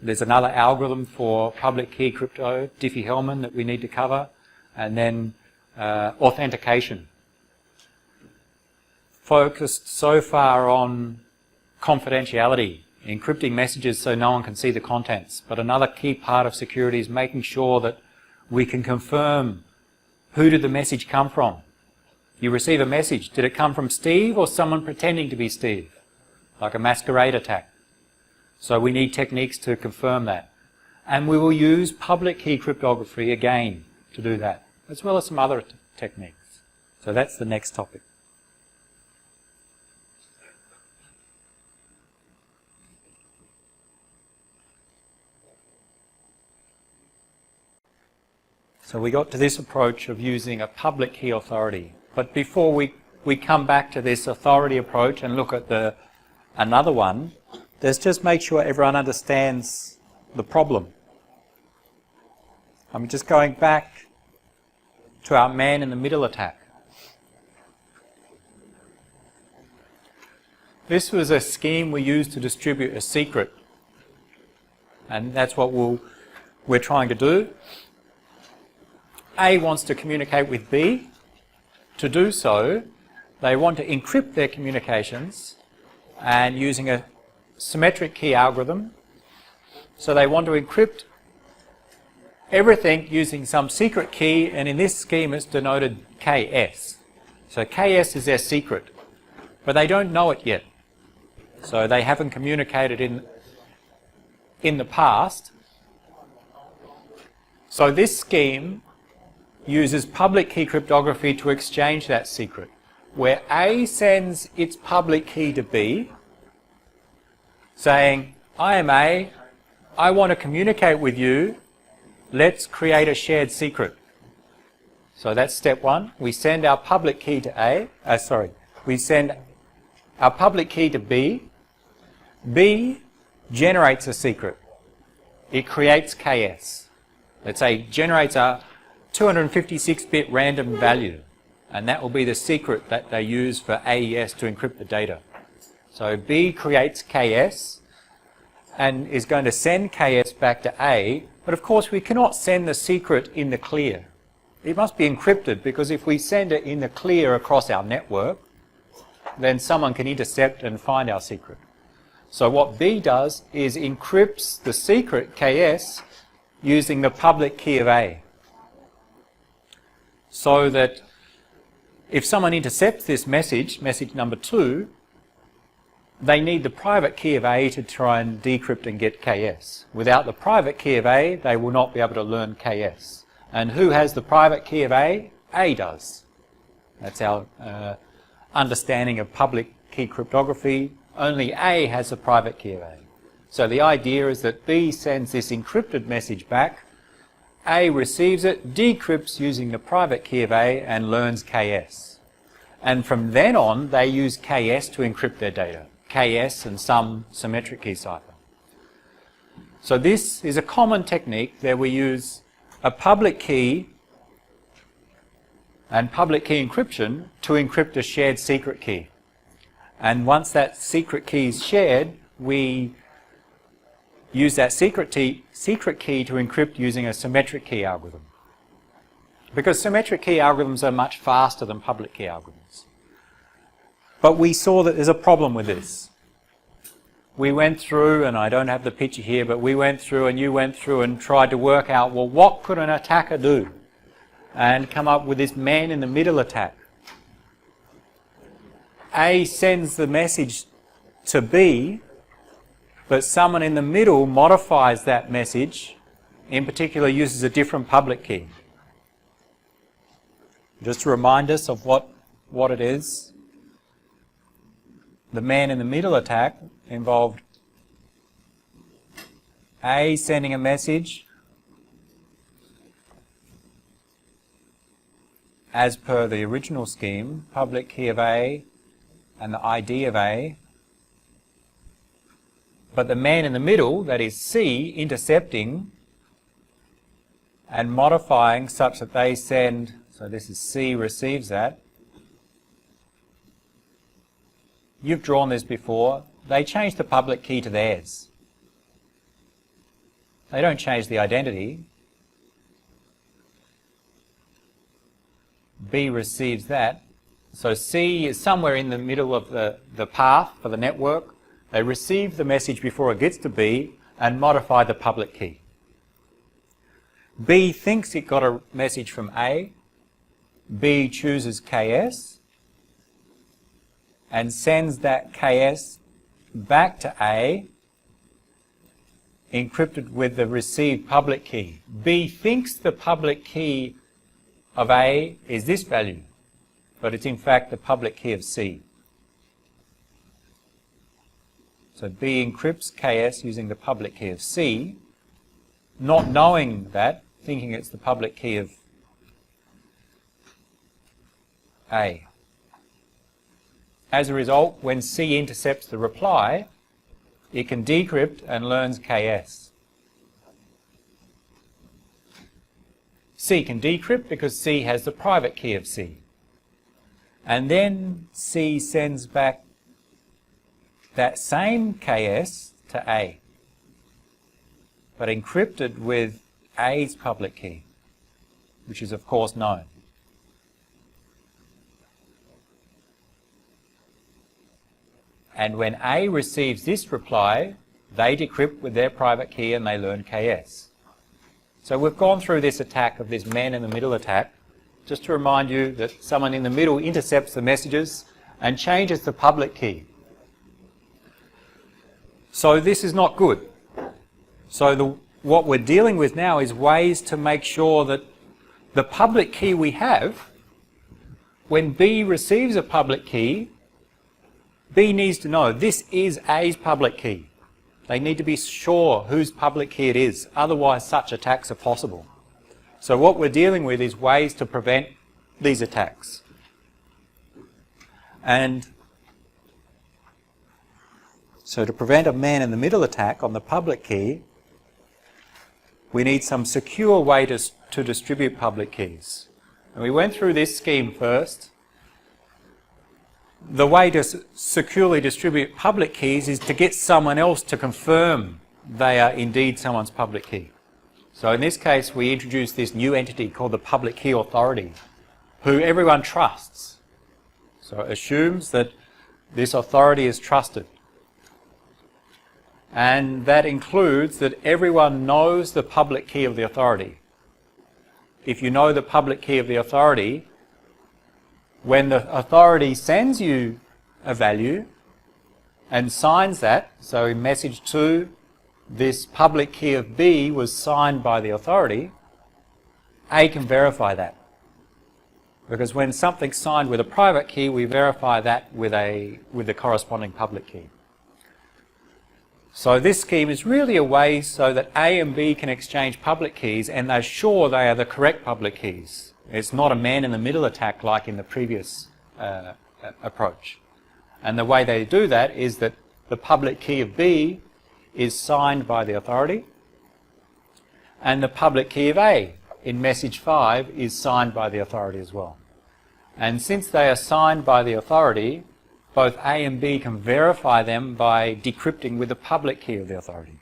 There's another algorithm for public key crypto, Diffie-Hellman, that we need to cover, and then authentication. Focused so far on confidentiality, encrypting messages so no one can see the contents. But another key part of security is making sure that we can confirm Who did the message come from? You receive a message. Did it come from Steve or someone pretending to be Steve? Like a masquerade attack. So we need techniques to confirm that. And we will use public key cryptography again to do that, as well as some other techniques. So that's the next topic. So we got to this approach of using a public key authority. But before we come back to this authority approach and look at another one, let's just make sure everyone understands the problem. I'm just going back to our man-in-the-middle attack. This was a scheme we used to distribute a secret. And that's what we're trying to do. A wants to communicate with B. To do so, they want to encrypt their communications and using a symmetric key algorithm. So they want to encrypt everything using some secret key, and in this scheme it's denoted KS. So KS is their secret, but they don't know it yet. So they haven't communicated in the past. So this scheme uses public key cryptography to exchange that secret, where A sends its public key to B, saying, I am A, I want to communicate with you, let's create a shared secret. So that's step one. We send our public key to we send our public key to B. B generates a secret. It creates KS. Let's say generates a 256-bit random value, and that will be the secret that they use for AES to encrypt the data. So B creates KS and is going to send KS back to A, but of course we cannot send the secret in the clear. It must be encrypted, because if we send it in the clear across our network, then someone can intercept and find our secret. So what B does is encrypts the secret KS using the public key of A. So that if someone intercepts this message, message number 2, they need the private key of A to try and decrypt and get KS. Without the private key of A, they will not be able to learn KS. And who has the private key of A? A does. That's our understanding of public key cryptography. Only A has the private key of A. So the idea is that B sends this encrypted message back, A receives it, decrypts using the private key of A, and learns KS. And from then on, they use KS to encrypt their data. KS and some symmetric key cipher. So this is a common technique where we use a public key and public key encryption to encrypt a shared secret key. And once that secret key is shared, we use that secret key to encrypt using a symmetric key algorithm. Because symmetric key algorithms are much faster than public key algorithms. But we saw that there's a problem with this. We went through, and I don't have the picture here, but we went through and you went through and tried to work out, well, what could an attacker do? And come up with this man-in-the-middle attack. A sends the message to B, but someone in the middle modifies that message, in particular uses a different public key. Just to remind us of what it is. The man-in-the-middle attack involved A sending a message as per the original scheme, public key of A and the ID of A, but the man in the middle, that is C, intercepting and modifying such that they send, so this is C receives that. You've drawn this before. They change the public key to theirs. They don't change the identity. B receives that. So C is somewhere in the middle of the path for the network. They receive the message before it gets to B and modify the public key. B thinks it got a message from A, B chooses KS and sends that KS back to A, encrypted with the received public key. B thinks the public key of A is this value, but it's in fact the public key of C. So B encrypts KS using the public key of C, not knowing that, thinking it's the public key of A. As a result, when C intercepts the reply, it can decrypt and learns KS. C can decrypt because C has the private key of C. And then C sends back that same KS to A, but encrypted with A's public key, which is of course known. And when A receives this reply, they decrypt with their private key and they learn KS. So we've gone through this attack of this man-in-the-middle attack, just to remind you that someone in the middle intercepts the messages and changes the public key. So this is not good. So what we're dealing with now is ways to make sure that the public key we have, when B receives a public key, B needs to know this is A's public key. They need to be sure whose public key it is, otherwise such attacks are possible. So what we're dealing with is ways to prevent these attacks. And so to prevent a man-in-the-middle attack on the public key, we need some secure way to distribute public keys. And we went through this scheme first. The way to securely distribute public keys is to get someone else to confirm they are indeed someone's public key. So in this case, we introduced this new entity called the public key authority, who everyone trusts. So it assumes that this authority is trusted. And that includes that everyone knows the public key of the authority. If you know the public key of the authority, when the authority sends you a value and signs that, so in message 2, this public key of B was signed by the authority, A can verify that. Because when something's signed with a private key, we verify that with the corresponding public key. So this scheme is really a way so that A and B can exchange public keys and they're sure they are the correct public keys. It's not a man-in-the-middle attack like in the previous approach. And the way they do that is that the public key of B is signed by the authority and the public key of A in message 5 is signed by the authority as well. And since they are signed by the authority, both A and B can verify them by decrypting with the public key of the authority.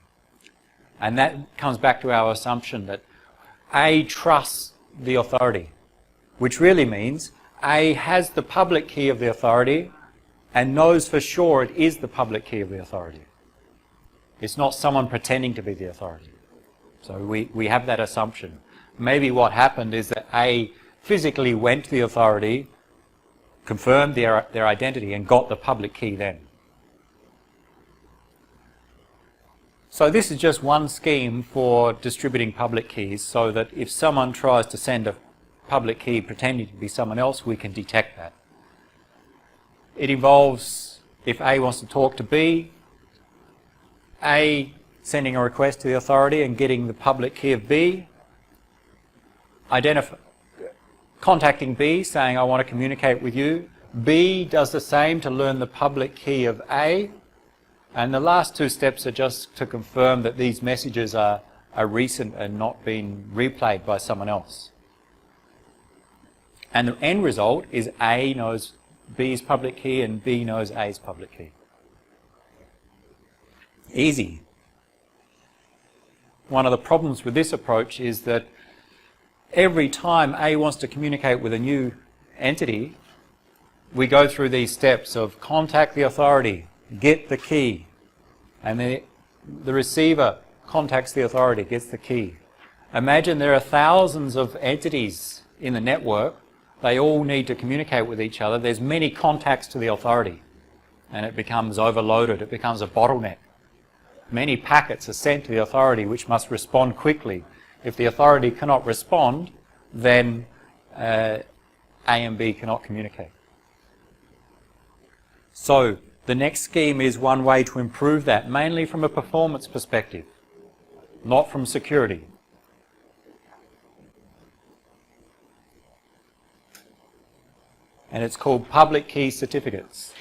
And that comes back to our assumption that A trusts the authority, which really means A has the public key of the authority and knows for sure it is the public key of the authority. It's not someone pretending to be the authority. So we have that assumption. Maybe what happened is that A physically went to the authority, confirmed their identity and got the public key then. So this is just one scheme for distributing public keys so that if someone tries to send a public key pretending to be someone else, we can detect that. It involves, if A wants to talk to B, A sending a request to the authority and getting the public key of B, contacting B saying I want to communicate with you. B does the same to learn the public key of A, and the last two steps are just to confirm that these messages are recent and not being replayed by someone else. And the end result is A knows B's public key and B knows A's public key. Easy. One of the problems with this approach is that every time A wants to communicate with a new entity, we go through these steps of contact the authority, get the key, and then the receiver contacts the authority, gets the key. Imagine there are thousands of entities in the network, they all need to communicate with each other. There's many contacts to the authority, and it becomes overloaded. It becomes a bottleneck. Many packets are sent to the authority which must respond quickly. If the authority cannot respond, then A and B cannot communicate. So the next scheme is one way to improve that, mainly from a performance perspective, not from security. And it's called public key certificates.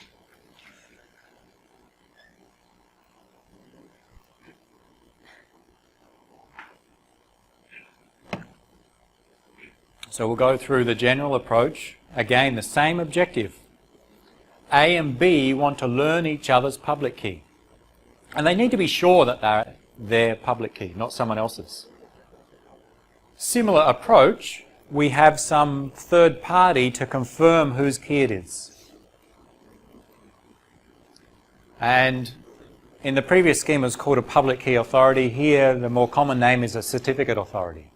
So we'll go through the general approach. Again, the same objective. A and B want to learn each other's public key. And they need to be sure that they're their public key, not someone else's. Similar approach, we have some third party to confirm whose key it is. And in the previous scheme it was called a public key authority. Here the more common name is a certificate authority.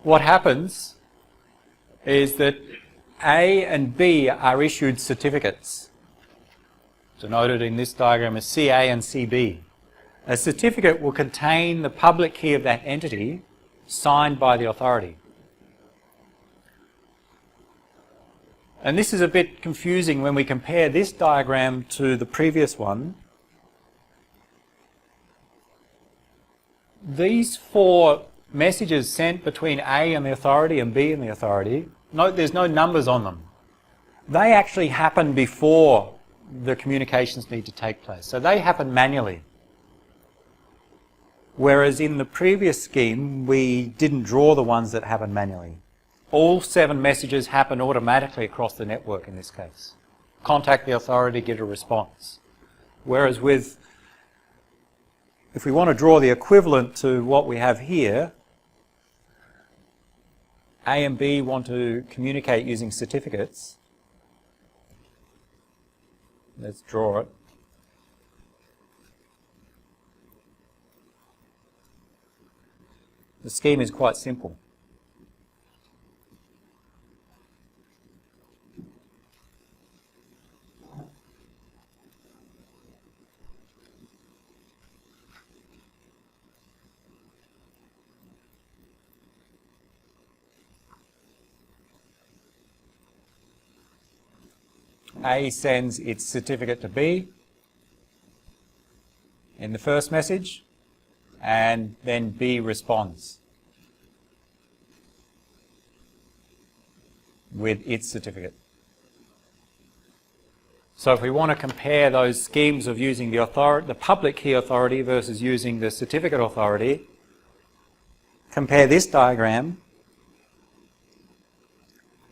What happens is that A and B are issued certificates, denoted in this diagram as CA and CB. A certificate will contain the public key of that entity signed by the authority. And this is a bit confusing when we compare this diagram to the previous one. These four messages sent between A and the authority and B and the authority, there's no numbers on them. They actually happen before the communications need to take place. So they happen manually. Whereas in the previous scheme, we didn't draw the ones that happen manually. All 7 messages happen automatically across the network in this case. Contact the authority, get a response. Whereas if we want to draw the equivalent to what we have here, A and B want to communicate using certificates. Let's draw it. The scheme is quite simple. A sends its certificate to B in the first message, and then B responds with its certificate. So if we want to compare those schemes of using the public key authority versus using the certificate authority, compare this diagram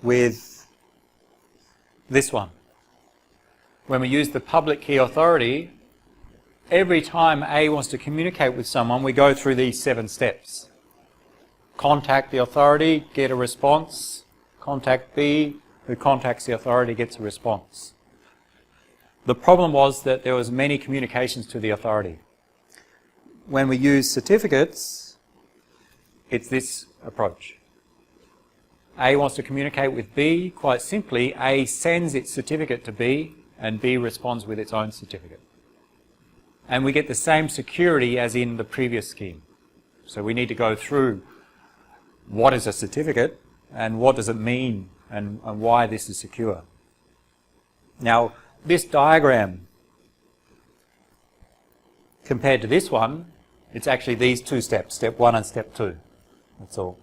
with this one. When we use the public key authority, every time A wants to communicate with someone, we go through these 7 steps. Contact the authority, get a response. Contact B, who contacts the authority, gets a response. The problem was that there was many communications to the authority. When we use certificates, it's this approach. A wants to communicate with B. Quite simply, A sends its certificate to B, and B responds with its own certificate. And we get the same security as in the previous scheme. So we need to go through what is a certificate and what does it mean and why this is secure. Now, this diagram, compared to this one, it's actually these 2 steps, step 1 and step 2. That's all.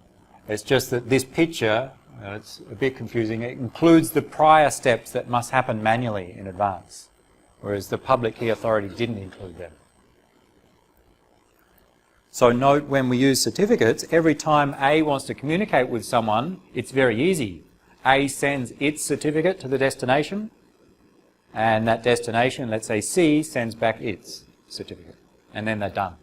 It's just that this picture, it's a bit confusing, it includes the prior steps that must happen manually in advance, whereas the public key authority didn't include them. So note, when we use certificates, every time A wants to communicate with someone, it's very easy. A sends its certificate to the destination, and that destination, let's say C, sends back its certificate, and then they're done.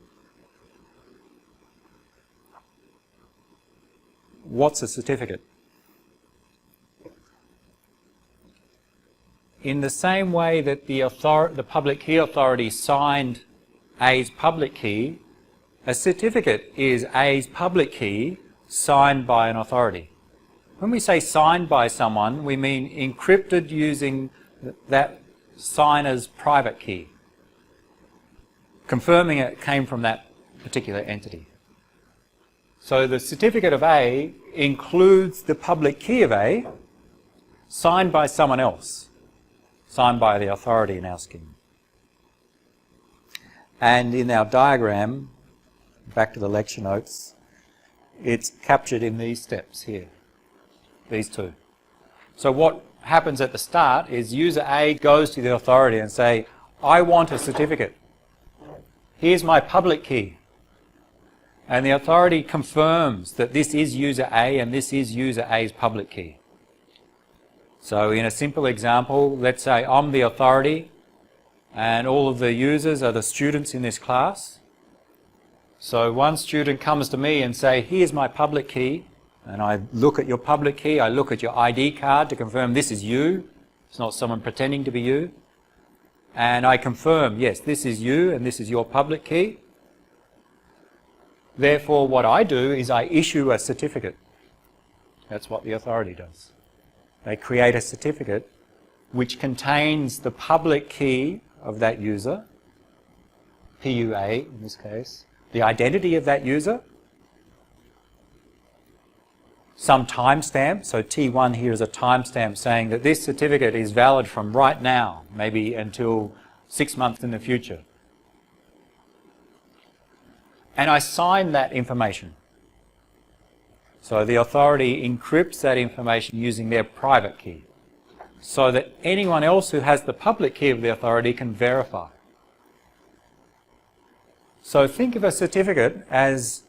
What's a certificate? In the same way that the public key authority signed A's public key, a certificate is A's public key signed by an authority. When we say signed by someone, we mean encrypted using that signer's private key, confirming it came from that particular entity. So the certificate of A includes the public key of A, signed by someone else, signed by the authority in our scheme. And in our diagram, back to the lecture notes, it's captured in these steps here, these two. So what happens at the start is user A goes to the authority and say, I want a certificate. Here's my public key. And the authority confirms that this is user A and this is user A's public key. So in a simple example, let's say I'm the authority and all of the users are the students in this class. So one student comes to me and say, here's my public key, and I look at your public key, I look at your ID card to confirm this is you, it's not someone pretending to be you, and I confirm, yes, this is you and this is your public key. Therefore, what I do is I issue a certificate. That's what the authority does. They create a certificate which contains the public key of that user, PUA in this case, the identity of that user, some timestamp, so T1 here is a timestamp saying that this certificate is valid from right now, maybe until 6 months in the future. And I sign that information. So the authority encrypts that information using their private key, so that anyone else who has the public key of the authority can verify. So think of a certificate as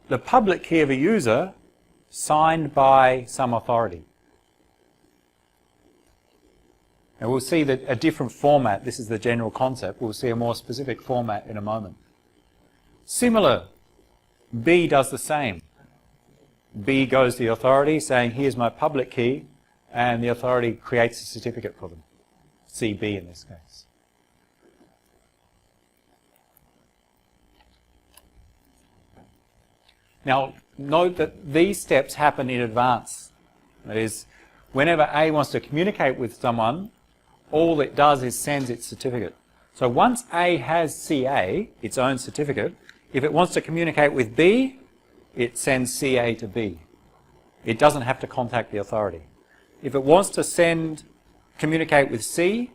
the public key of a user signed by some authority. And we'll see that a different format, this is the general concept, we'll see a more specific format in a moment. Similar, B does the same. B goes to the authority saying, here's my public key, and the authority creates a certificate for them. CB in this case. Now, note that these steps happen in advance. That is, whenever A wants to communicate with someone, all it does is sends its certificate. So once A has CA, its own certificate, if it wants to communicate with B, it sends CA to B. It doesn't have to contact the authority. If it wants to communicate with C,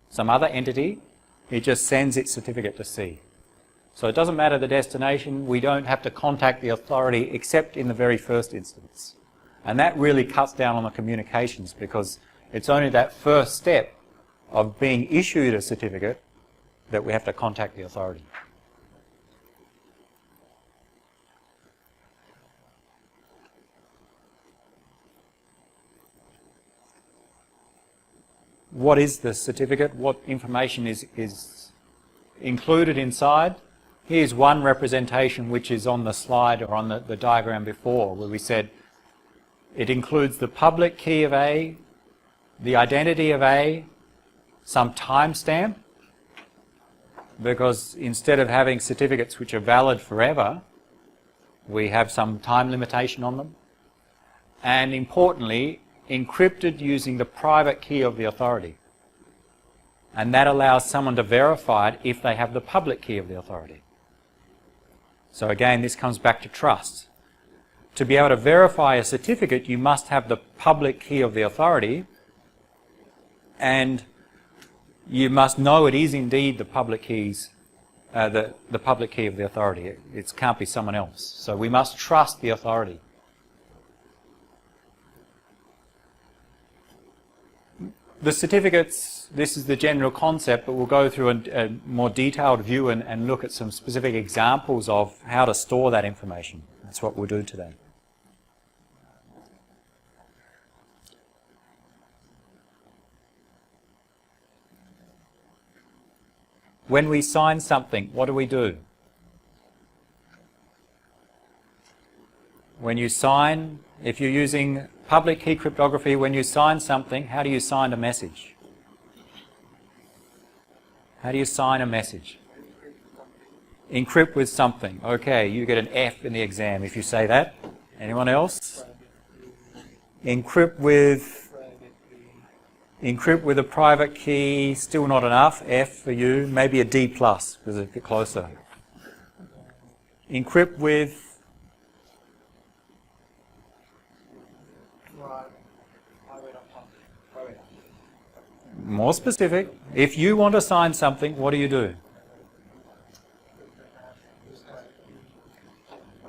some other entity, it just sends its certificate to C. So it doesn't matter the destination, we don't have to contact the authority except in the very first instance. And that really cuts down on the communications because it's only that first step of being issued a certificate that we have to contact the authority. What is the certificate? What information is included inside? Here's one representation which is on the slide or on the diagram before, where we said it includes the public key of A, the identity of A, some timestamp, because instead of having certificates which are valid forever, we have some time limitation on them, and importantly, encrypted using the private key of the authority. And that allows someone to verify it if they have the public key of the authority. So again, this comes back to trust. To be able to verify a certificate, you must have the public key of the authority, and you must know it is indeed the public keys, the public key of the authority. It can't be someone else. So we must trust the authority. The certificates, this is the general concept, but we'll go through a more detailed view and look at some specific examples of how to store that information. That's what we'll do today. When we sign something, what do? When you sign, if you're using public key cryptography, when you sign something, how do you sign a message? How do you sign a message? Encrypt with something. Okay, you get an F in the exam if you say that. Anyone else? Encrypt with a private key, still not enough. F for you, maybe a D plus because it's a bit closer. Encrypt with more specific. If you want to sign something, what do?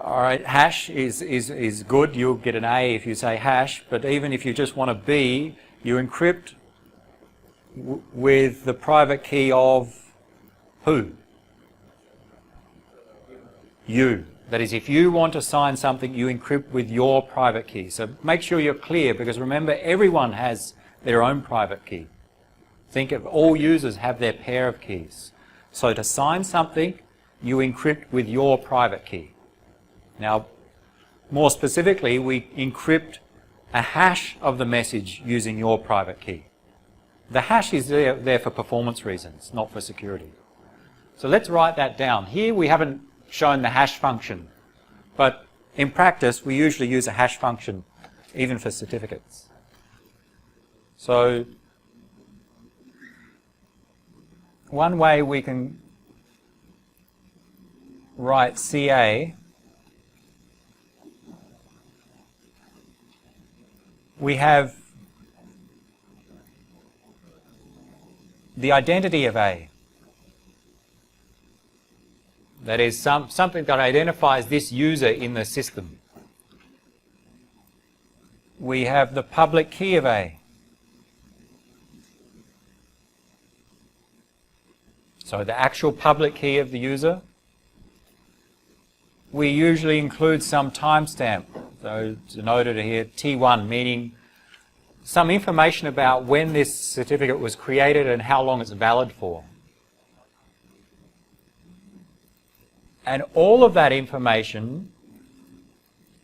All right, hash is good. You'll get an A if you say hash, but even if you just want a B, you encrypt with the private key of who? You. That is, if you want to sign something, you encrypt with your private key. So make sure you're clear, because remember, everyone has their own private key. Think of all users have their pair of keys. So to sign something, you encrypt with your private key. Now, more specifically, we encrypt a hash of the message using your private key. The hash is there for performance reasons, not for security. So let's write that down. Here we haven't shown the hash function, but in practice we usually use a hash function even for certificates. So one way we can write CA, we have the identity of A. That is something that identifies this user in the system. We have the public key of A. So the actual public key of the user. We usually include some timestamp. So it's denoted here T1, meaning some information about when this certificate was created and how long it's valid for. And all of that information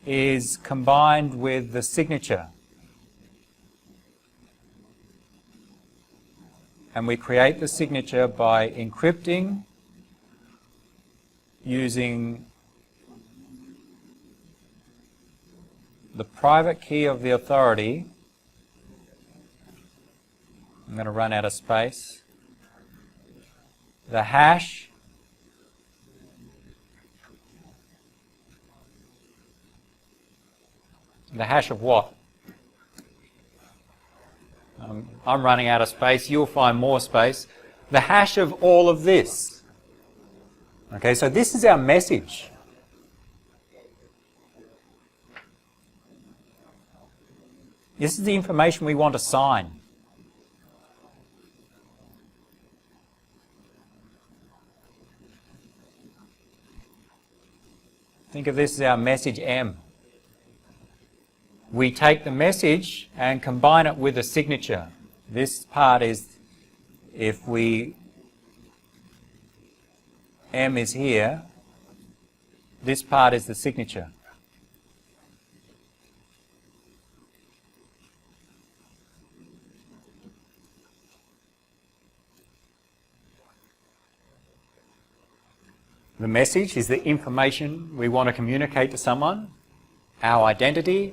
is combined with the signature. And we create the signature by encrypting using the private key of the authority. I'm going to run out of space. The hash of what? I'm running out of space. You'll find more space. The hash of all of this. Okay, so this is our message. This is the information we want to sign. Think of this as our message M. We take the message and combine it with a signature. This part is, if M is here, this part is the signature. The message is the information we want to communicate to someone, our identity,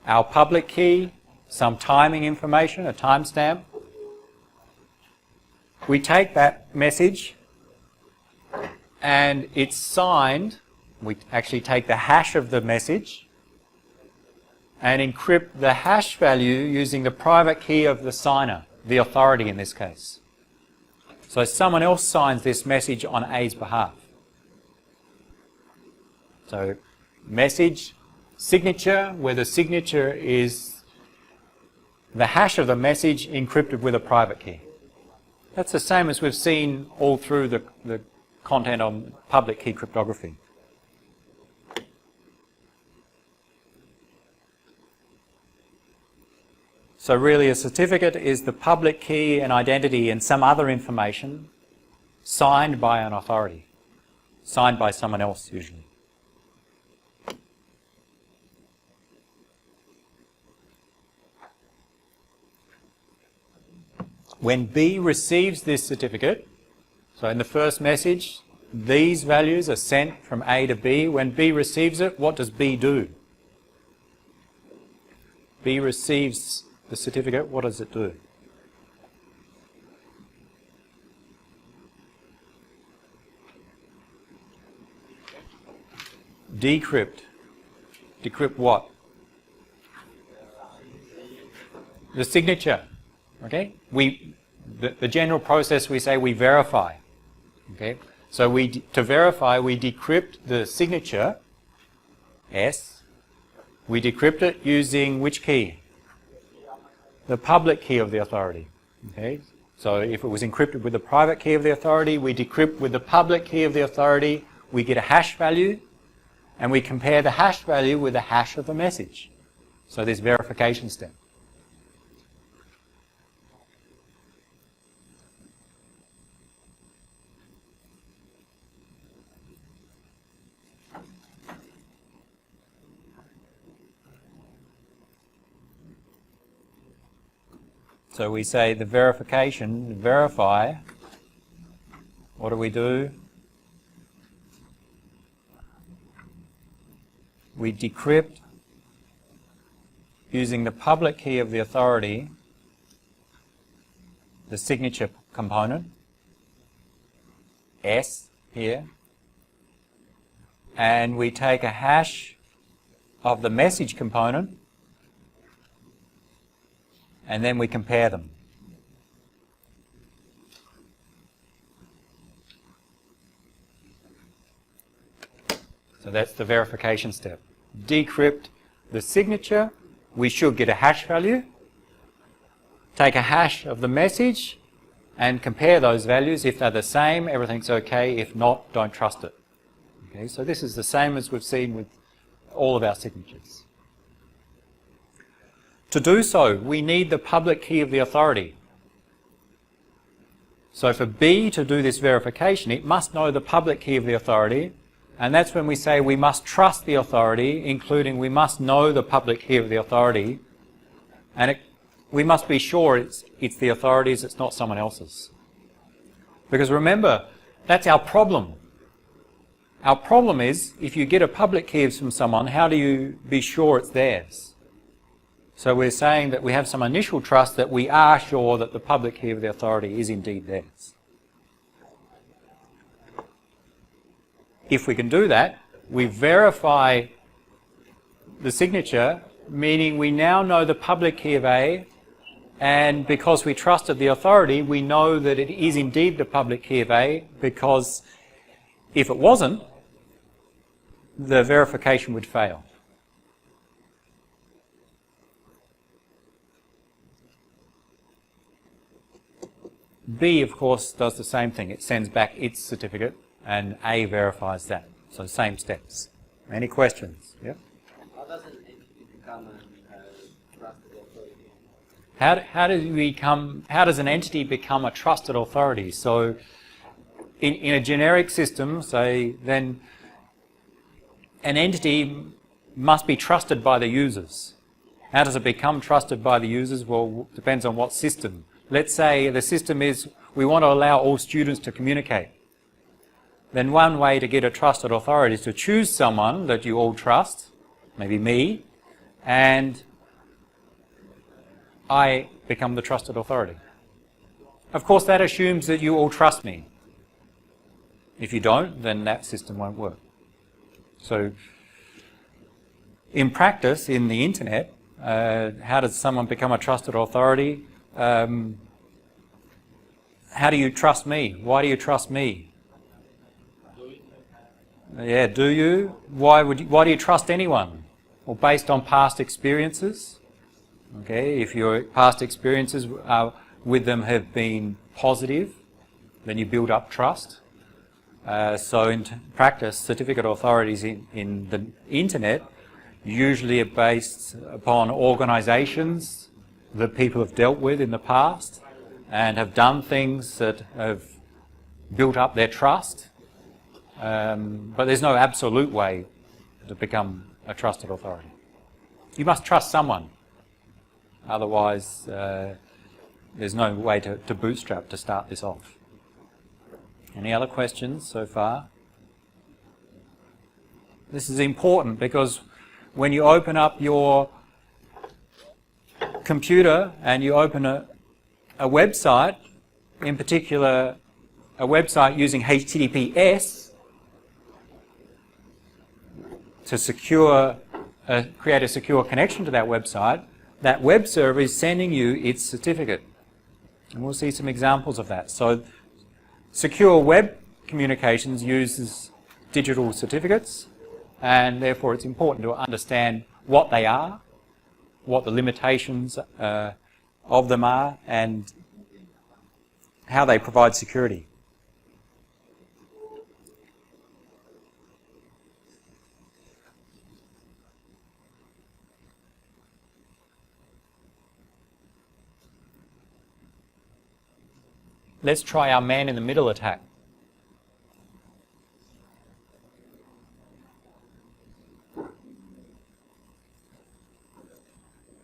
our public key, some timing information, a timestamp. We take that message and it's signed. We actually take the hash of the message and encrypt the hash value using the private key of the signer, the authority in this case. So someone else signs this message on A's behalf. So message, signature, where the signature is the hash of the message encrypted with a private key. That's the same as we've seen all through the content on public key cryptography. So really a certificate is the public key and identity and some other information signed by an authority, signed by someone else usually. When B receives this certificate, so in the first message, these values are sent from A to B. When B receives it, what does B do? B receives the certificate, what does it do? Decrypt. Decrypt what? The signature. Okay? The general process we say we verify. Okay? So to verify, we decrypt the signature, S. We decrypt it using which key? The public key of the authority. Okay? So if it was encrypted with the private key of the authority, we decrypt with the public key of the authority, we get a hash value, and we compare the hash value with the hash of the message. So this verification step. So we say the verification, verify, what do we do? We decrypt using the public key of the authority, the signature component, S here, and we take a hash of the message component, and then we compare them. So that's the verification step. Decrypt the signature, we should get a hash value, take a hash of the message, and compare those values. If they're the same, everything's okay. If not, don't trust it. Okay, so this is the same as we've seen with all of our signatures. To do so, we need the public key of the authority. So for B to do this verification, it must know the public key of the authority, and that's when we say we must trust the authority, including we must know the public key of the authority, and we must be sure it's the authority's, it's not someone else's. Because remember, that's our problem. Our problem is, if you get a public key from someone, how do you be sure it's theirs? So we're saying that we have some initial trust that we are sure that the public key of the authority is indeed theirs. If we can do that, we verify the signature, meaning we now know the public key of A, and because we trusted the authority, we know that it is indeed the public key of A, because if it wasn't, the verification would fail. B, of course, does the same thing. It sends back its certificate, and A verifies that. So same steps. Any questions? Yeah? How does an entity become a trusted authority? How does an entity become a trusted authority? So in a generic system, say, then an entity must be trusted by the users. How does it become trusted by the users? Well, it depends on what system. Let's say the system is we want to allow all students to communicate. Then one way to get a trusted authority is to choose someone that you all trust, maybe me, and I become the trusted authority. Of course, that assumes that you all trust me. If you don't, then that system won't work. So in practice, in the internet, how does someone become a trusted authority? How do you trust me? Why do you trust me? Yeah, do you? Why do you trust anyone? Well, based on past experiences. Okay, if your past experiences with them have been positive, then you build up trust. So in practice, certificate authorities in the internet usually are based upon organisations that people have dealt with in the past and have done things that have built up their trust. But there's no absolute way to become a trusted authority. You must trust someone. Otherwise, there's no way to bootstrap to start this off. Any other questions so far? This is important because when you open up your computer and you open a website, in particular a website using HTTPS to create a secure connection to that website, that web server is sending you its certificate. And we'll see some examples of that. So secure web communications uses digital certificates, and therefore it's important to understand what they are, what the limitations of them are, and how they provide security. Let's try our man-in-the-middle attack.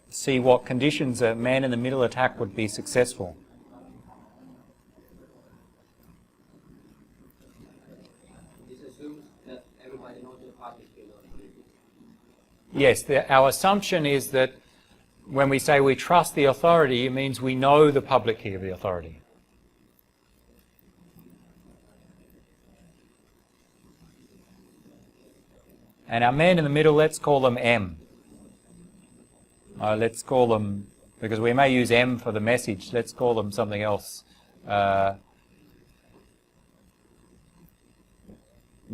See what conditions a man-in-the-middle attack would be successful. This assumes that everybody knows the public key. Yes, our assumption is that when we say we trust the authority, it means we know the public key of the authority. And our man in the middle, let's call them M. Let's call them, because we may use M for the message, let's call them something else.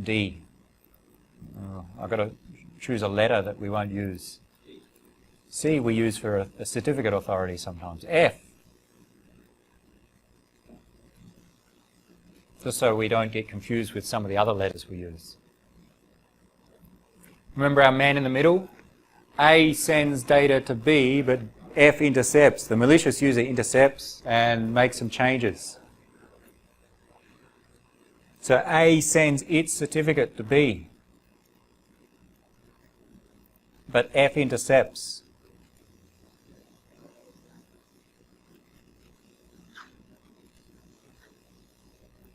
D. I've got to choose a letter that we won't use. C we use for a certificate authority sometimes. F. Just so we don't get confused with some of the other letters we use. Remember our man in the middle? A sends data to B, but F intercepts. The malicious user intercepts and makes some changes. So A sends its certificate to B, but F intercepts.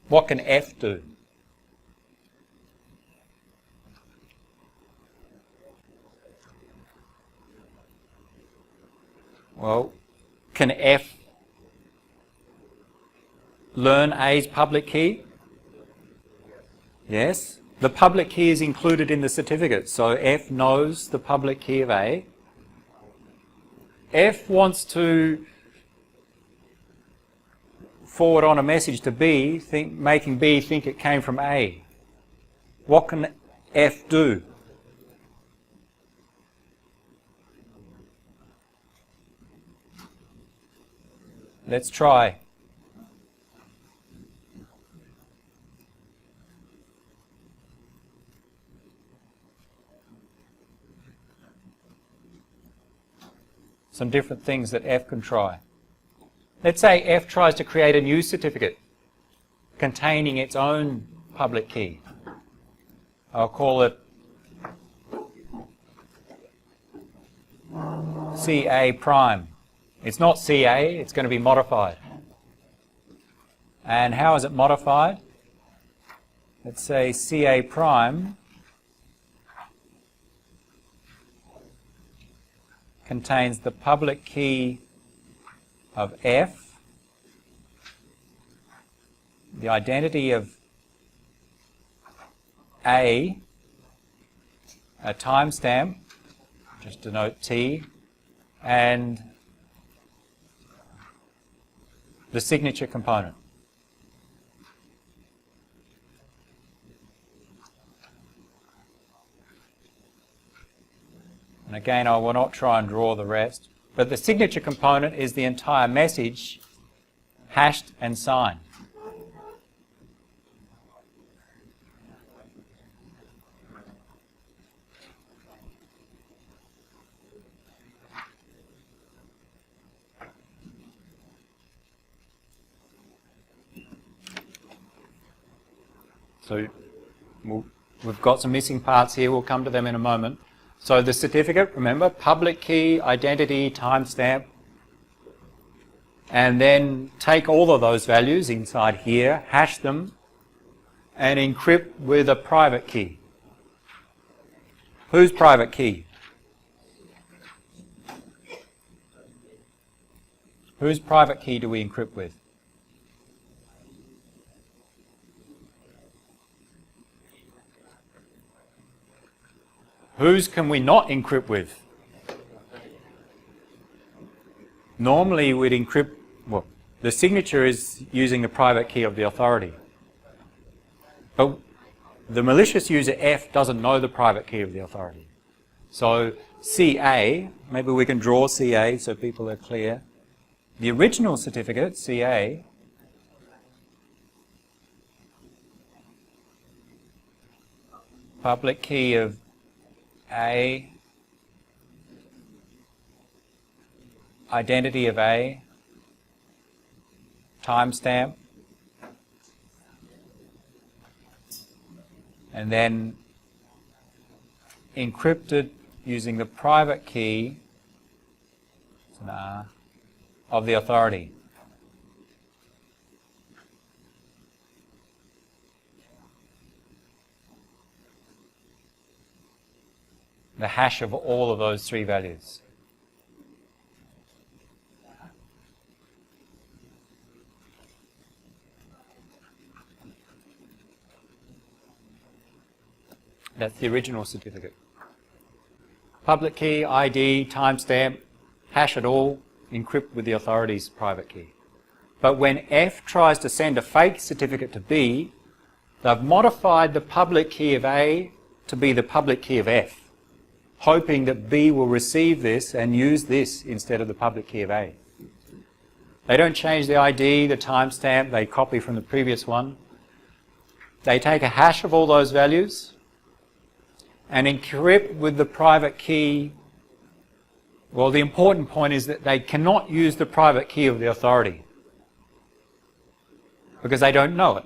What can F do? Well, can F learn A's public key? Yes. The public key is included in the certificate, so F knows the public key of A. F wants to forward on a message to B, making B think it came from A. What can F do? Let's try. Some different things that F can try. Let's say F tries to create a new certificate containing its own public key. I'll call it CA prime. It's not CA, it's going to be modified. And how is it modified? Let's say CA prime contains the public key of F, the identity of A, a timestamp, just denote T, and the signature component. And again, I will not try and draw the rest, but the signature component is the entire message hashed and signed. So we've got some missing parts here, we'll come to them in a moment. So the certificate, remember, public key, identity, timestamp, and then take all of those values inside here, hash them, and encrypt with a private key. Whose private key? Whose private key do we encrypt with? Whose can we not encrypt with? Normally we'd encrypt, well, the signature is using the private key of the authority. But the malicious user F doesn't know the private key of the authority. So CA, maybe we can draw CA so people are clear. The original certificate, CA, public key of A, identity of A, timestamp, and then encrypted using the private key, it's an R, of the authority. The hash of all of those three values. That's the original certificate. Public key, ID, timestamp, hash it all, encrypt with the authority's private key. But when F tries to send a fake certificate to B, they've modified the public key of A to be the public key of F, hoping that B will receive this and use this instead of the public key of A. They don't change the ID, the timestamp, they copy from the previous one. They take a hash of all those values and encrypt with the private key. Well, the important point is that they cannot use the private key of the authority because they don't know it.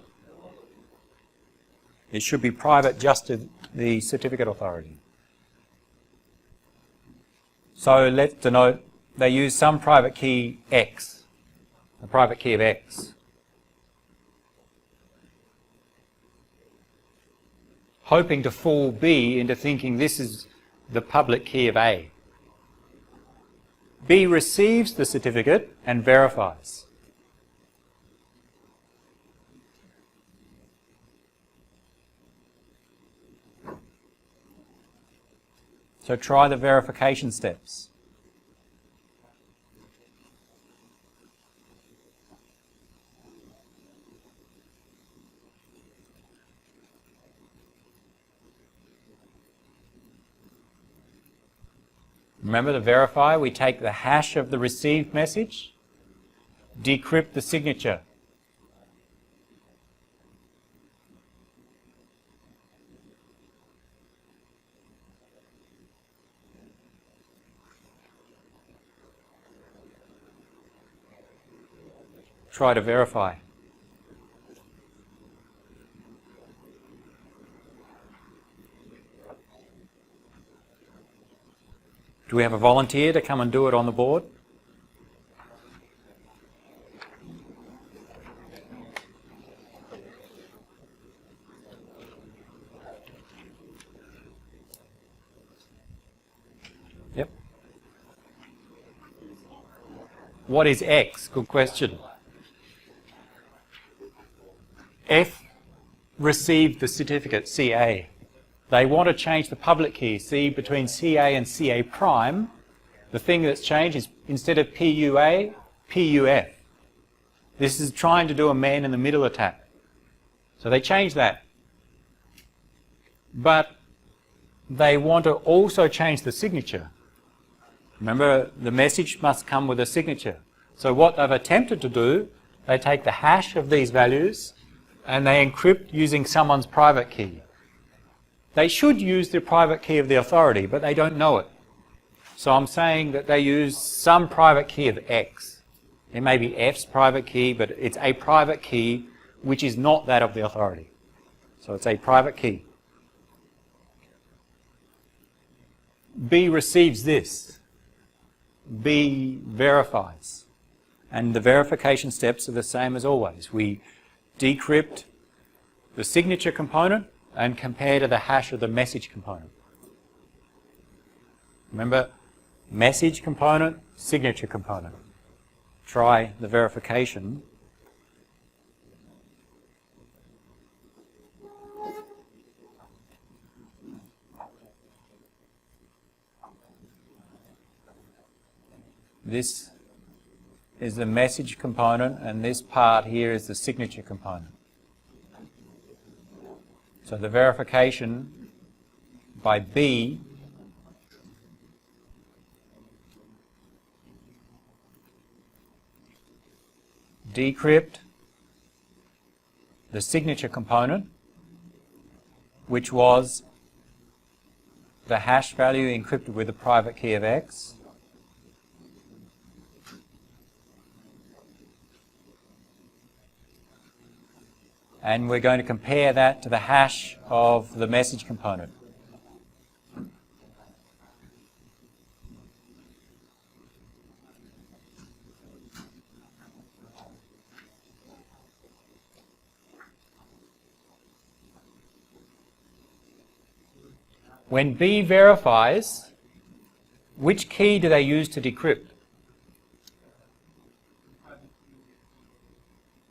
It should be private just to the certificate authority. So let's denote they use some private key X, the private key of X, hoping to fool B into thinking this is the public key of A. B receives the certificate and verifies. So try the verification steps. Remember to verify, we take the hash of the received message, decrypt the signature. Try to verify. Do we have a volunteer to come and do it on the board? Yep. What is X? Good question. F received the certificate CA. They want to change the public key, see, between CA and CA prime. The thing that's changed is instead of PUA, PUF. This is trying to do a man-in-the-middle attack. So they change that. But they want to also change the signature. Remember, the message must come with a signature. So what they've attempted to do, they take the hash of these values and they encrypt using someone's private key. They should use the private key of the authority, but they don't know it. So I'm saying that they use some private key of X. It may be F's private key, but it's a private key which is not that of the authority. So it's a private key. B receives this. B verifies. And the verification steps are the same as always. We decrypt the signature component and compare to the hash of the message component. Remember, message component, signature component. try the verification. This is the message component, and this part here is the signature component. So the verification by B decrypt the signature component, which was the hash value encrypted with the private key of X, and we're going to compare that to the hash of the message component. When B verifies, which key do they use to decrypt?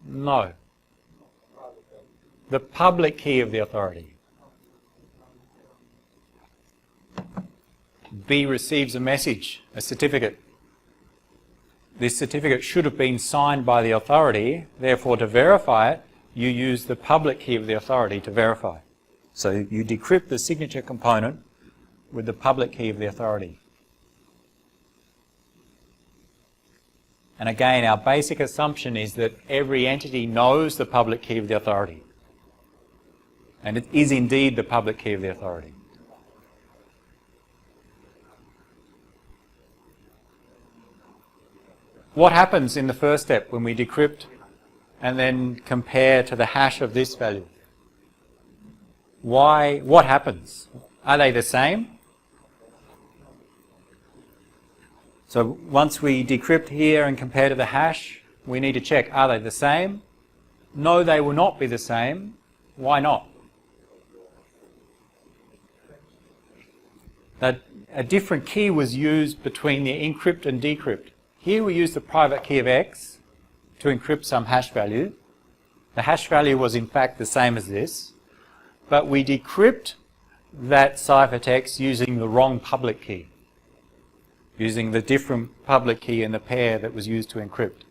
No. The public key of the authority. B receives a message, a certificate. This certificate should have been signed by the authority, therefore to verify it, you use the public key of the authority to verify. So you decrypt the signature component with the public key of the authority. And again, our basic assumption is that every entity knows the public key of the authority. And it is indeed the public key of the authority. What happens in the first step when we decrypt and then compare to the hash of this value? What happens? Are they the same? So once we decrypt here and compare to the hash, we need to check, are they the same? No, they will not be the same. Why not? That a different key was used between the encrypt and decrypt. Here we use the private key of X to encrypt some hash value. The hash value was in fact the same as this, but we decrypt that ciphertext using the wrong public key, using the different public key in the pair that was used to encrypt.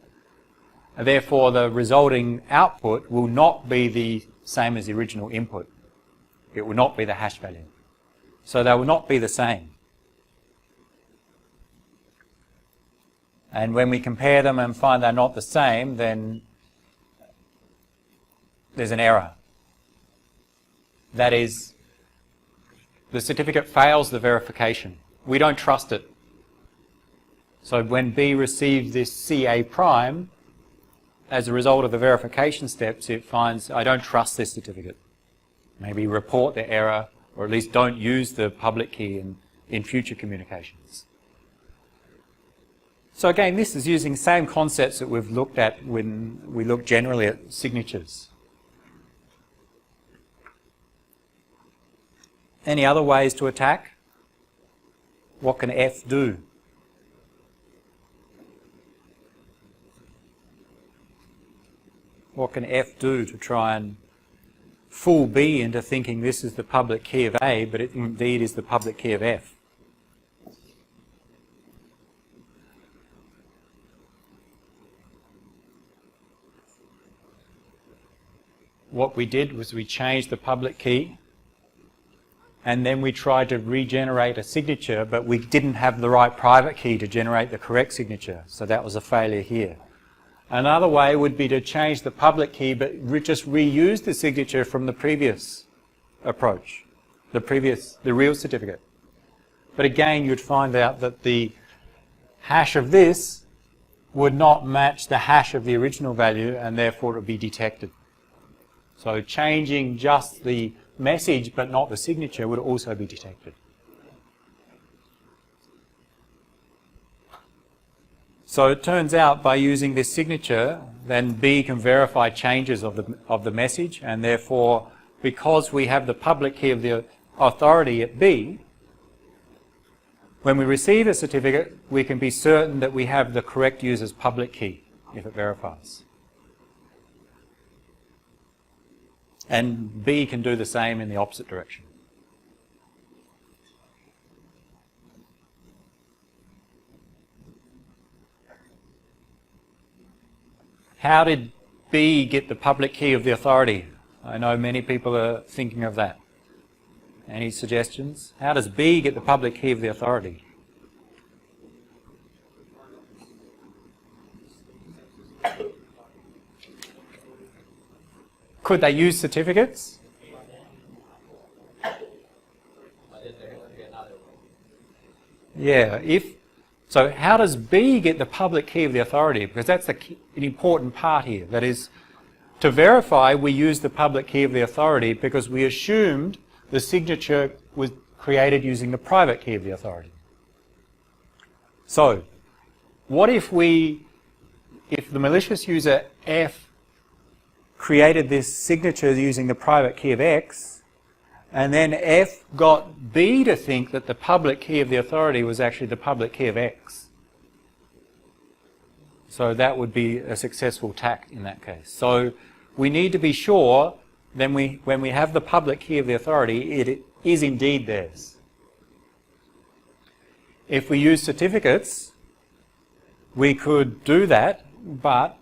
And therefore, the resulting output will not be the same as the original input. It will not be the hash value. So they will not be the same. And when we compare them and find they're not the same, then there's an error. That is, the certificate fails the verification. We don't trust it. So when B receives this CA prime, as a result of the verification steps, it finds, I don't trust this certificate. Maybe report the error, or at least don't use the public key in future communications. So again, this is using the same concepts that we've looked at when we look generally at signatures. Any other ways to attack? What can F do? What can F do to try and fool B into thinking this is the public key of A, but it indeed is the public key of F? What we did was we changed the public key, and then we tried to regenerate a signature, but we didn't have the right private key to generate the correct signature, so that was a failure here. Another way would be to change the public key, but just reuse the signature from the previous approach, the real certificate. But again, you'd find out that the hash of this would not match the hash of the original value, and therefore it would be detected. So changing just the message but not the signature would also be detected. So it turns out by using this signature, then B can verify changes of the message, and therefore, because we have the public key of the authority at B, When we receive a certificate, we can be certain that we have the correct user's public key if it verifies. And B can do the same in the opposite direction. How did B get the public key of the authority? I know many people are thinking of that. Any suggestions? How does B get the public key of the authority? Could they use certificates? Yeah, so how does B get the public key of the authority? Because that's an important part here. That is, to verify, we use the public key of the authority because we assumed the signature was created using the private key of the authority. So, what if the malicious user F created this signature using the private key of X, and then F got B to think that the public key of the authority was actually the public key of X? So that would be a successful attack in that case. So we need to be sure then when we have the public key of the authority, it is indeed theirs. If we use certificates, we could do that, but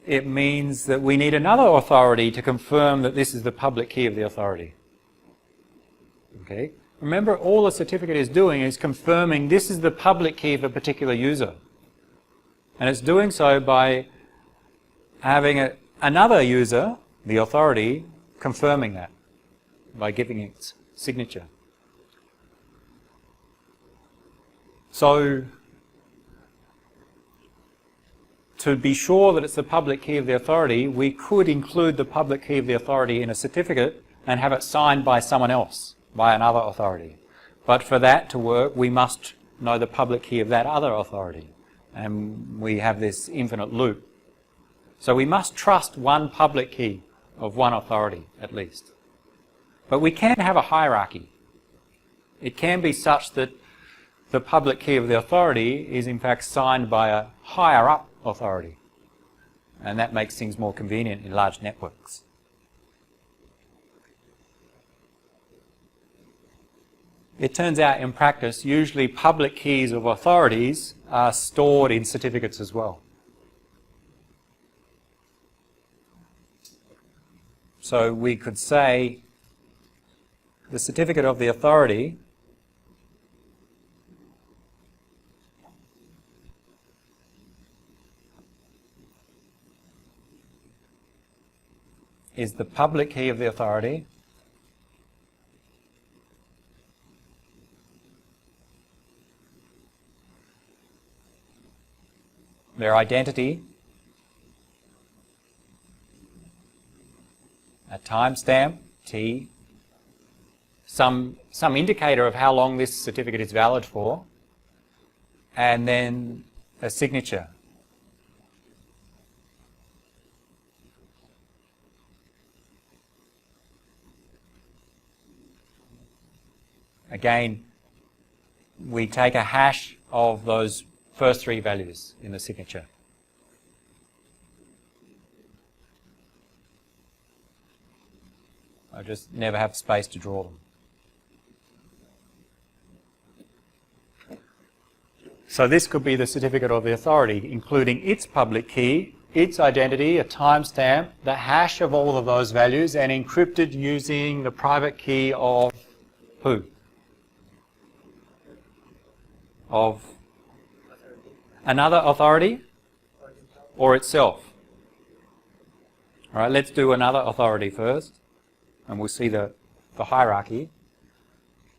it means that we need another authority to confirm that this is the public key of the authority. Okay? Remember, all a certificate is doing is confirming this is the public key of a particular user. And it's doing so by having another user, the authority, confirming that by giving its signature. So, to be sure that it's the public key of the authority, we could include the public key of the authority in a certificate and have it signed by someone else, by another authority. But for that to work, we must know the public key of that other authority. And we have this infinite loop. So we must trust one public key of one authority, at least. But we can have a hierarchy. It can be such that the public key of the authority is in fact signed by a higher up authority. And that makes things more convenient in large networks. It turns out in practice, usually public keys of authorities are stored in certificates as well. So we could say the certificate of the authority is the public key of the authority their identity, a timestamp, T, some indicator of how long this certificate is valid for, and then a signature. Again, we take a hash of those first three values in the signature. I just never have space to draw them. So this could be the certificate of the authority, including its public key, its identity, a timestamp, the hash of all of those values, and encrypted using the private key of who? Of another authority or itself? All right, let's do another authority first, and we'll see the hierarchy.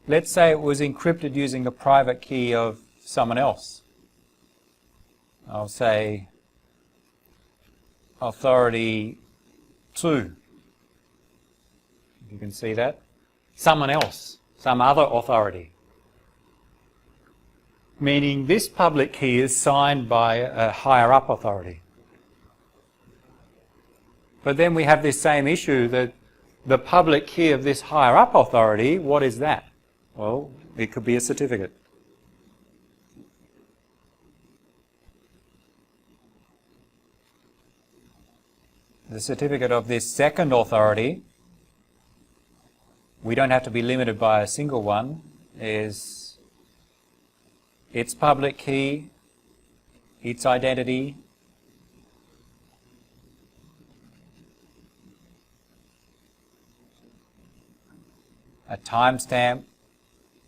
Let's say it was encrypted using the private key of someone else. I'll say authority 2. You can see that. Someone else, some other authority. Meaning this public key is signed by a higher up authority. But then we have this same issue that the public key of this higher up authority, what is that? Well, it could be a certificate. the certificate of this second authority, we don't have to be limited by a single one, is its public key, its identity, a timestamp.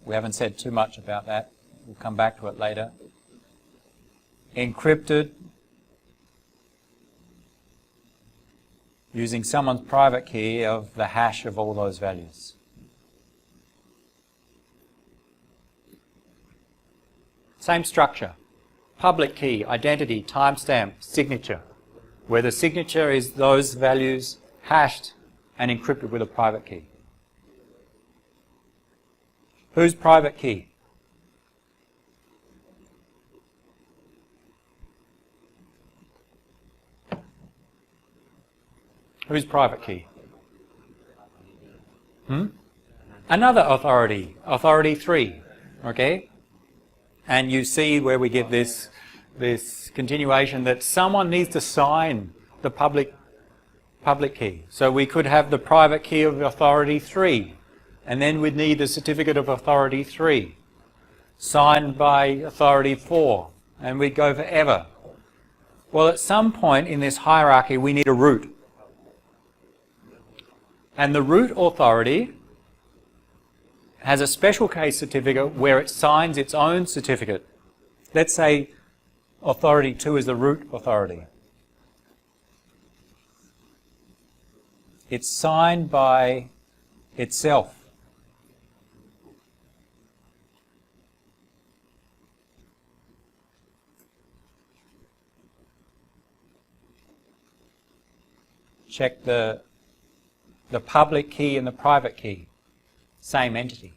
We haven't said too much about that. We'll come back to it later. Encrypted, using someone's private key of the hash of all those values. Same structure. Public key, identity, timestamp, signature, where the signature is those values hashed and encrypted with a private key. Whose private key? Whose private key? Another authority, authority 3, okay? And you see where we get this continuation that someone needs to sign the public key. So we could have the private key of authority 3, and then we'd need the certificate of authority 3, signed by authority 4, and we'd go forever. Well, at some point in this hierarchy, we need a root. And the root authority has a special case certificate where it signs its own certificate. Let's say authority 2 is the root authority. It's signed by itself. Check the public key and the private key, same entity.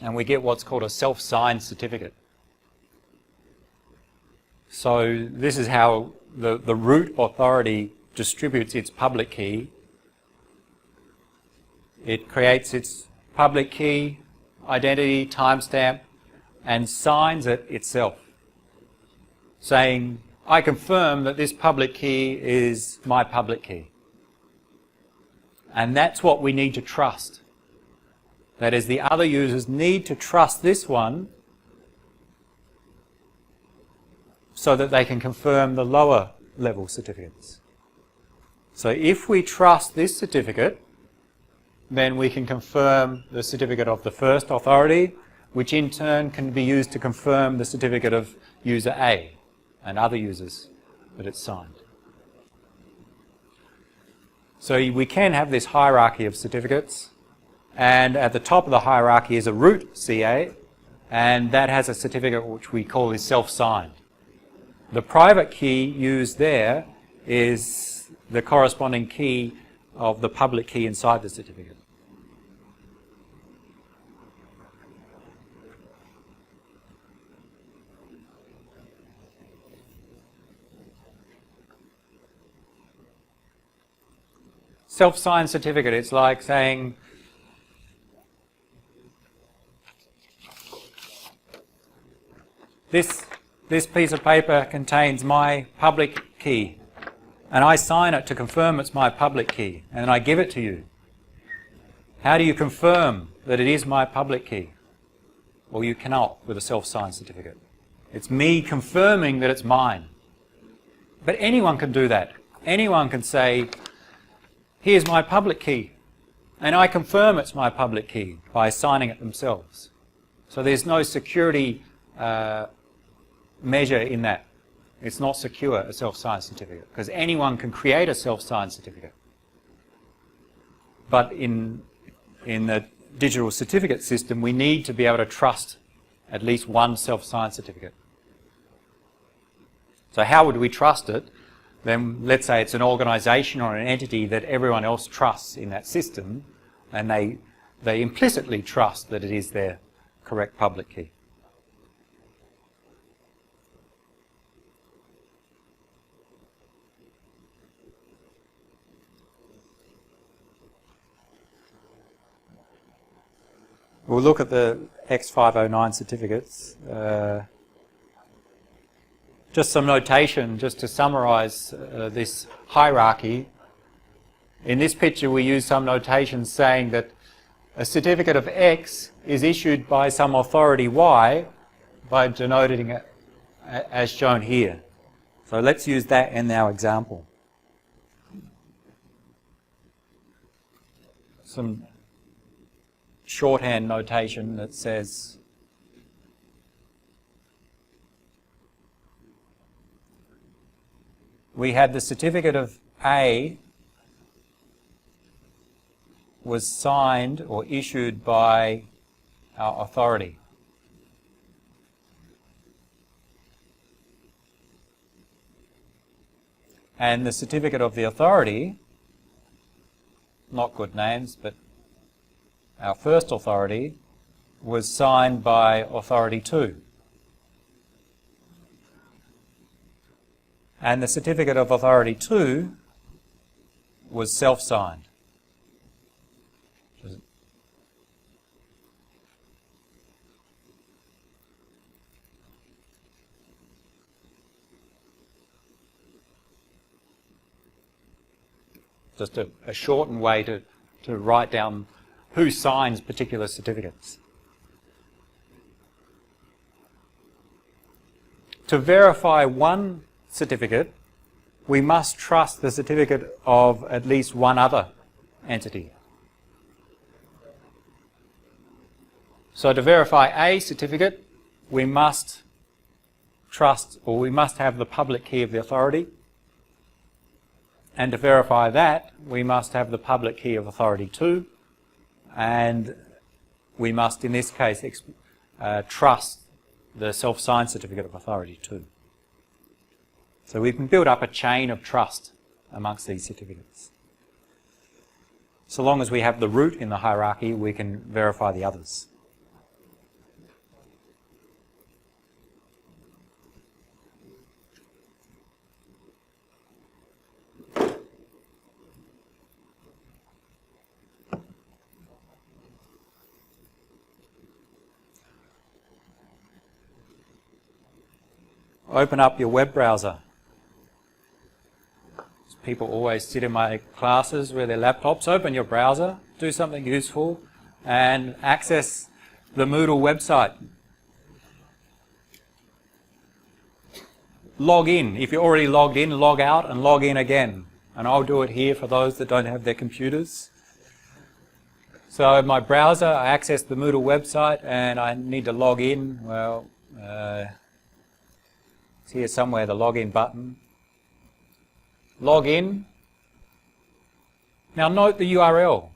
And we get what's called a self-signed certificate. So this is how the root authority distributes its public key. It creates its public key, identity, timestamp, and signs it itself, saying, I confirm that this public key is my public key. And that's what we need to trust. That is, the other users need to trust this one so that they can confirm the lower level certificates. So if we trust this certificate, then we can confirm the certificate of the first authority, which in turn can be used to confirm the certificate of user A and other users that it's signed. So we can have this hierarchy of certificates, and at the top of the hierarchy is a root CA, and that has a certificate which we call is self-signed. The private key used there is the corresponding key of the public key inside the certificate. Self-signed certificate, it's like saying, this piece of paper contains my public key, and I sign it to confirm it's my public key, and then I give it to you. How do you confirm that it is my public key? Well, you cannot with a self-signed certificate. It's me confirming that it's mine. But anyone can do that. Anyone can say, here's my public key, and I confirm it's my public key by signing it themselves. So there's no security measure in that. It's not secure, a self-signed certificate, because anyone can create a self-signed certificate. But in the digital certificate system, we need to be able to trust at least one self-signed certificate. So how would we trust it? Then let's say it's an organization or an entity that everyone else trusts in that system, and they implicitly trust that it is their correct public key. we'll look at the X509 certificates. Just some notation, just to summarize this hierarchy. In this picture we use some notation saying that a certificate of X is issued by some authority Y by denoting it as shown here. So let's use that in our example. Some shorthand notation that says we had the certificate of A was signed or issued by our authority. And the certificate of the authority, not good names, but our first authority, was signed by authority 2. And the certificate of authority 2 was self-signed. Just a shortened way to write down who signs particular certificates. To verify one certificate, we must trust the certificate of at least one other entity. So to verify a certificate, we must trust, or we must have the public key of the authority. And to verify that, we must have the public key of authority 2, and we must, in this case, trust the self-signed certificate of authority 2. So we can build up a chain of trust amongst these certificates. So long as we have the root in the hierarchy, we can verify the others. Open up your web browser. People always sit in my classes with their laptops. Open your browser, do something useful, and access the Moodle website. Log in. If you're already logged in, log out and log in again. And I'll do it here for those that don't have their computers. So in my browser, I access the Moodle website and I need to log in. Well, it's here somewhere, the login button. Log in. Now note the URL.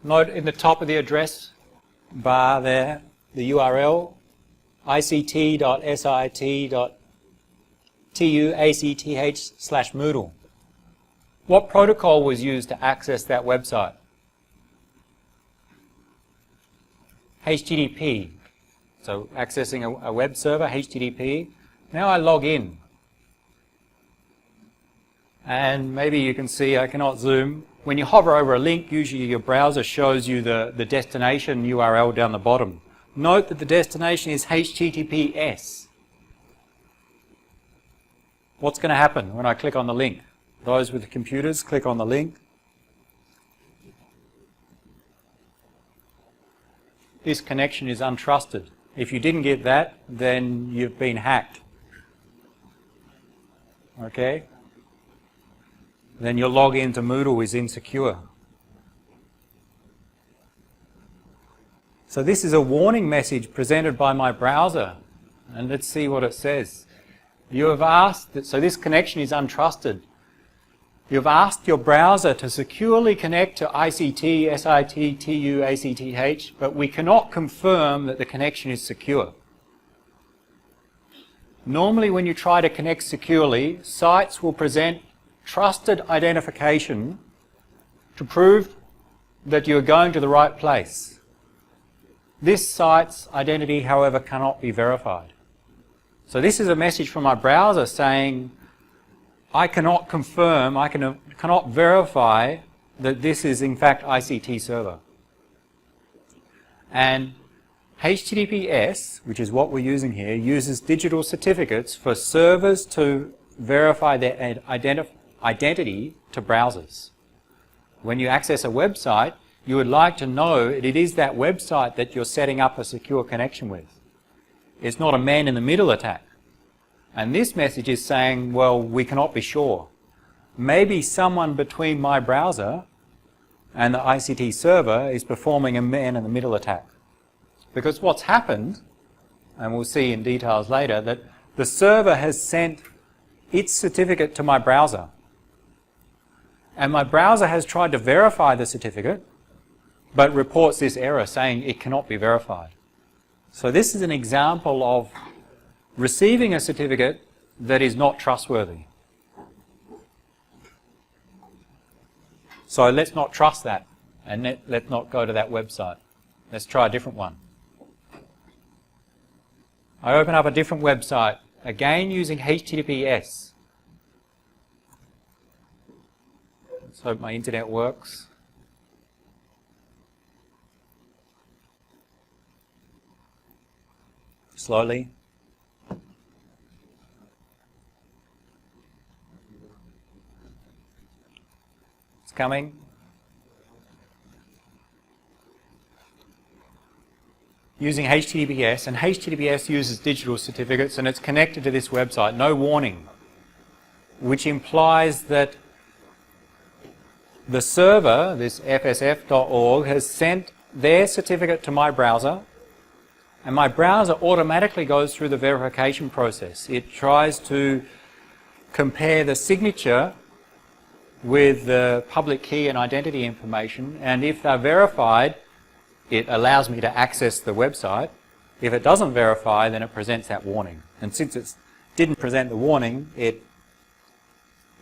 Note in the top of the address bar there, the URL, ict.sit.tuacth/Moodle. What protocol was used to access that website? HTTP. So accessing a web server, HTTP. Now I log in. And maybe you can see, I cannot zoom. When you hover over a link, usually your browser shows you the destination URL down the bottom. Note that the destination is HTTPS. What's going to happen when I click on the link? Those with computers, click on the link. This connection is untrusted. If you didn't get that, then you've been hacked. Okay? Then your login to Moodle is insecure. So this is a warning message presented by my browser. And let's see what it says. You have asked, so this connection is untrusted. You've asked your browser to securely connect to ICT, SIT, TU, ACTH, but we cannot confirm that the connection is secure. Normally when you try to connect securely, sites will present trusted identification to prove that you're going to the right place. This site's identity, however, cannot be verified. So this is a message from my browser saying, I cannot confirm, cannot verify that this is in fact ICT server. And HTTPS, which is what we're using here, uses digital certificates for servers to verify their identity to browsers. When you access a website, you would like to know it is that website that you're setting up a secure connection with. It's not a man-in-the-middle attack. And this message is saying, well, we cannot be sure. Maybe someone between my browser and the ICT server is performing a man-in-the-middle attack. Because what's happened, and we'll see in details later, that the server has sent its certificate to my browser. And my browser has tried to verify the certificate, but reports this error saying it cannot be verified. So this is an example of receiving a certificate that is not trustworthy. So let's not trust that, and let's not go to that website. Let's try a different one. I open up a different website, again using HTTPS. Let's hope my internet works. Slowly. It's coming. Using HTTPS, and HTTPS uses digital certificates, and it's connected to this website, no warning, which implies that the server, this fsf.org, has sent their certificate to my browser, and my browser automatically goes through the verification process. It tries to compare the signature with the public key and identity information, and if they're verified, it allows me to access the website. If it doesn't verify, then it presents that warning. And since it didn't present the warning, it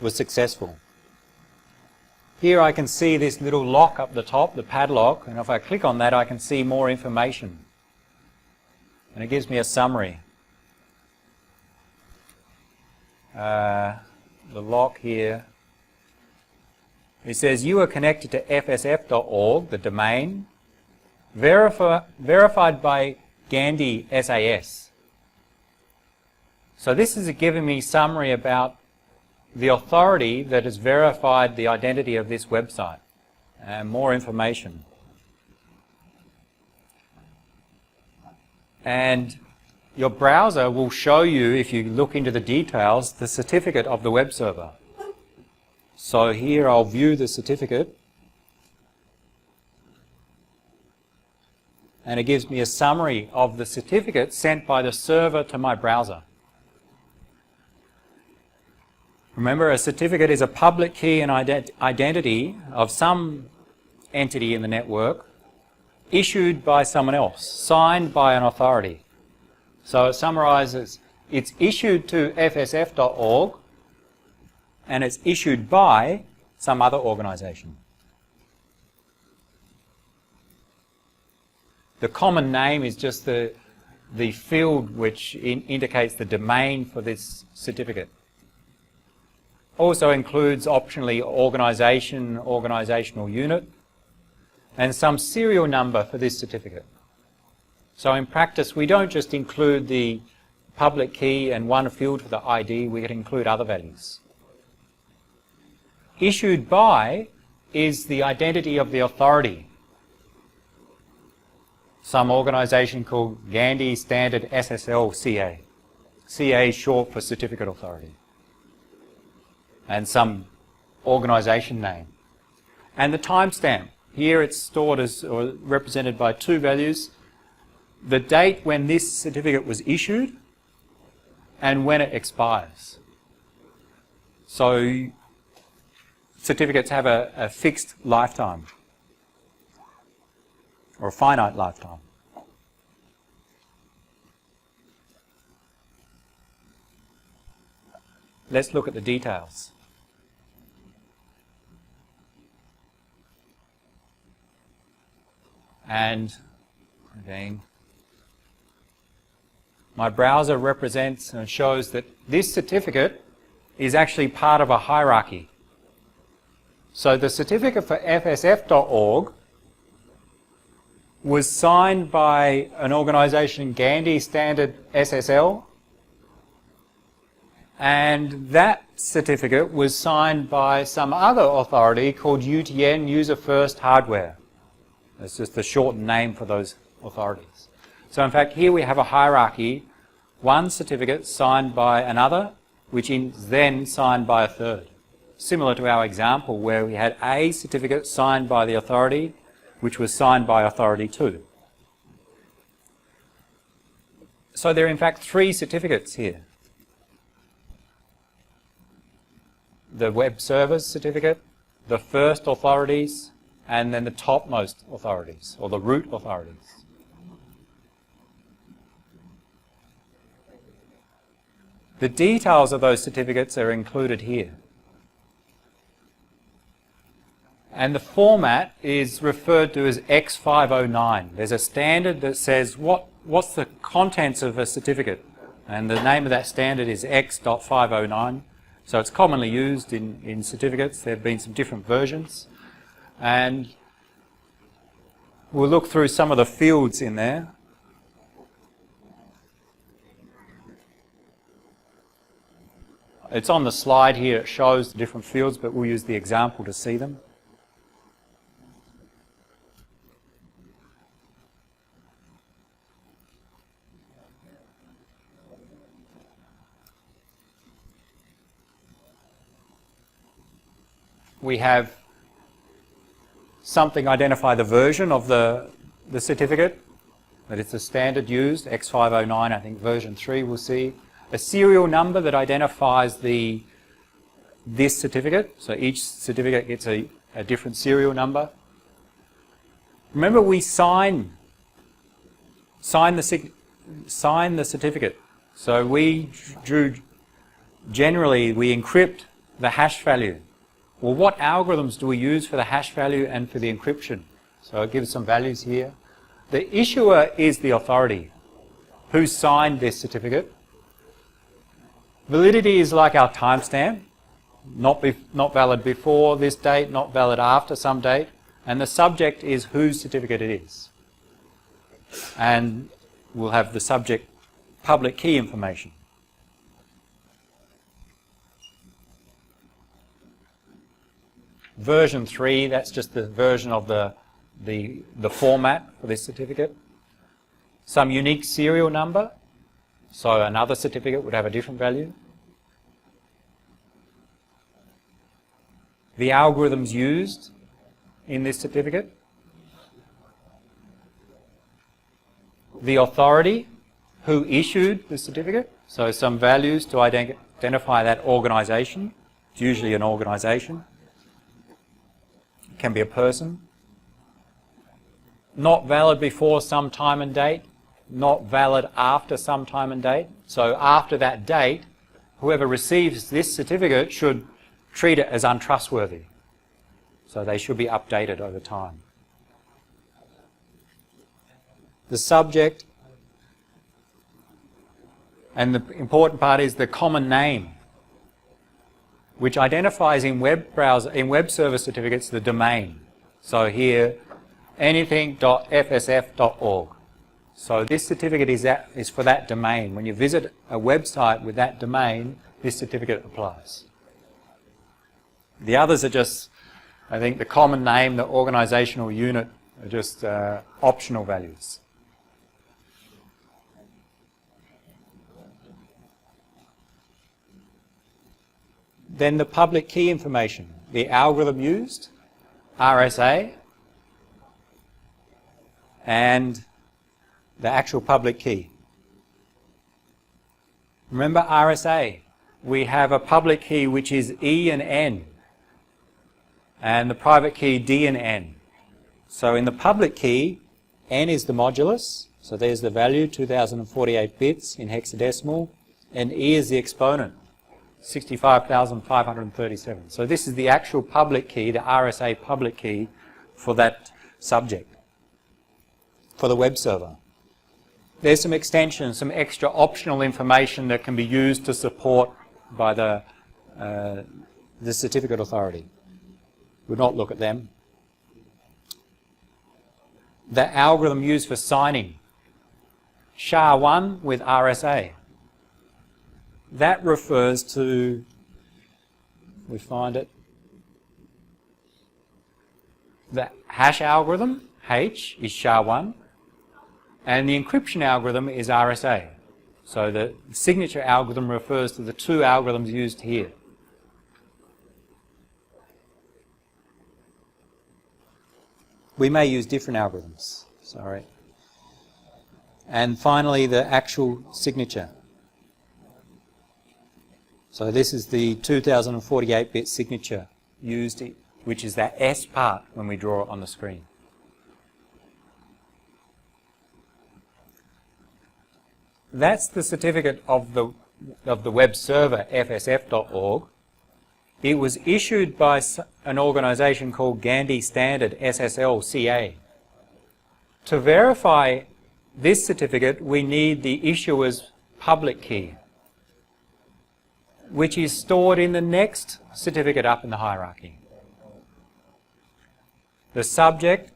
was successful. Here I can see this little lock up the top, the padlock, and if I click on that I can see more information. And it gives me a summary. The lock here. It says you are connected to fsf.org, the domain, verified by Gandhi SAS. So this is giving me summary about the authority that has verified the identity of this website, and more information. And your browser will show you, if you look into the details, the certificate of the web server. So here I'll view the certificate, and it gives me a summary of the certificate sent by the server to my browser. Remember, a certificate is a public key and identity of some entity in the network issued by someone else, signed by an authority. So it summarizes, it's issued to fsf.org and it's issued by some other organization. The common name is just the field which indicates the domain for this certificate. Also includes optionally organization, organizational unit, and some serial number for this certificate. So in practice, we don't just include the public key and one field for the ID, we can include other values. Issued by is the identity of the authority. Some organization called Gandhi Standard SSL CA. CA is short for Certificate Authority. And some organization name. And the timestamp. Here it's stored as, or represented by two values. The date when this certificate was issued and when it expires. So certificates have a fixed lifetime or a finite lifetime. Let's look at the details. And again, my browser represents and shows that this certificate is actually part of a hierarchy. So the certificate for FSF.org was signed by an organization, Gandhi Standard SSL, and that certificate was signed by some other authority called UTN, User First Hardware. That's just the shortened name for those authorities. So in fact, here we have a hierarchy, one certificate signed by another, which is then signed by a third. Similar to our example where we had a certificate signed by the authority, which was signed by authority 2. So there are in fact 3 certificates here. The web servers certificate, the first authorities, and then the topmost authorities, or the root authorities. The details of those certificates are included here. And the format is referred to as X509. There's a standard that says what's the contents of a certificate. And the name of that standard is X.509. So it's commonly used in certificates. There have been some different versions. And we'll look through some of the fields in there. It's on the slide here. It shows the different fields, but we'll use the example to see them. We have something identify the version of the certificate, that it's the standard used, X509, I think version 3 we'll see. A serial number that identifies this certificate, so each certificate gets a different serial number. Remember, we sign the certificate. So we generally encrypt the hash value. Well, what algorithms do we use for the hash value and for the encryption? So it gives some values here. The issuer is the authority who signed this certificate. Validity is like our timestamp, not valid before this date, not valid after some date, and the subject is whose certificate it is. And we'll have the subject public key information. Version 3, that's just the version of the format for this certificate. Some unique serial number, so another certificate would have a different value. The algorithms used in this certificate. The authority who issued the certificate, so some values to identify that organization. It's usually an organization. Can be a person. Not valid before some time and date, not valid after some time and date. So after that date, whoever receives this certificate should treat it as untrustworthy. So they should be updated over time. The subject, and the important part is the common name, which identifies in web server certificates the domain. So here, anything.fsf.org. So this certificate is for that domain. When you visit a website with that domain, this certificate applies. The others are just, I think, the common name, the organizational unit are just optional values. Then the public key information, the algorithm used, RSA, and the actual public key. Remember RSA, we have a public key which is E and N, and the private key D and N. So in the public key, N is the modulus, so there's the value, 2048 bits in hexadecimal, and E is the exponent, 65,537. So this is the actual public key, the RSA public key for that subject, for the web server. There's some extensions, some extra optional information that can be used to support by the the certificate authority. We'll not look at them. The algorithm used for signing, SHA-1 with RSA. That refers to, we find it, the hash algorithm, H, is SHA-1, and the encryption algorithm is RSA. So the signature algorithm refers to the two algorithms used here. We may use different algorithms, sorry. And finally, the actual signature. So this is the 2048-bit signature used, which is that S part when we draw it on the screen. That's the certificate of the web server, fsf.org. It was issued by an organization called Gandhi Standard SSL CA. To verify this certificate, we need the issuer's public key, which is stored in the next certificate up in the hierarchy. The subject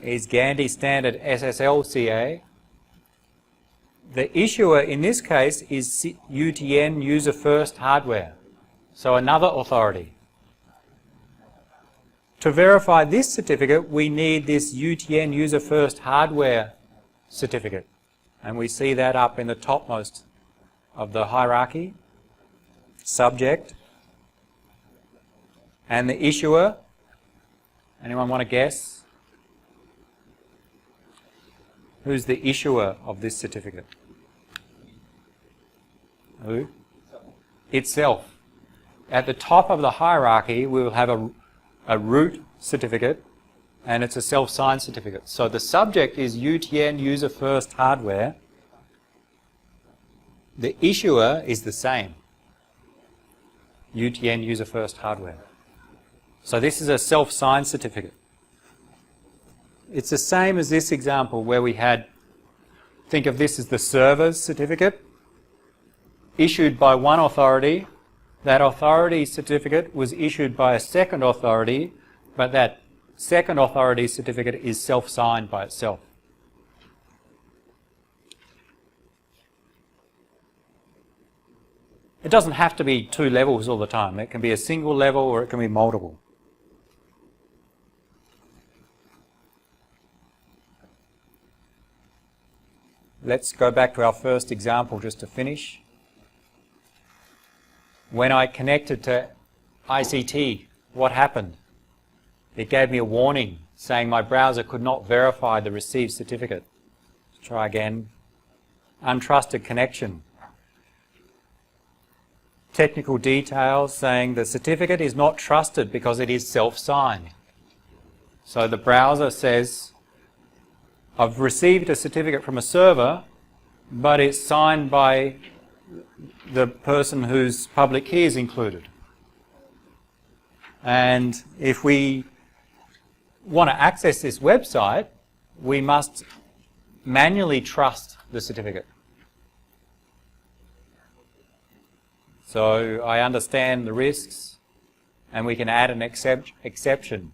is Gandhi Standard SSL CA. The issuer in this case is UTN User First Hardware, so another authority. To verify this certificate, we need this UTN User First Hardware certificate, and we see that up in the topmost of the hierarchy. Subject and the issuer. Anyone want to guess? Who's the issuer of this certificate? Who? Itself. At the top of the hierarchy, we will have a root certificate, and it's a self-signed certificate. So the subject is UTN User First Hardware. The issuer is the same. UTN User First Hardware. So this is a self-signed certificate. It's the same as this example where we had, think of this as the server's certificate, issued by one authority. That authority certificate was issued by a second authority, but that second authority certificate is self-signed by itself. It doesn't have to be two levels all the time. It can be a single level or it can be multiple. Let's go back to our first example just to finish. When I connected to ICT, what happened? It gave me a warning saying my browser could not verify the received certificate. Let's try again. Untrusted connection. Technical details saying the certificate is not trusted because it is self-signed. So the browser says, I've received a certificate from a server, but it's signed by the person whose public key is included. And if we want to access this website, we must manually trust the certificate. So I understand the risks, and we can add an exception.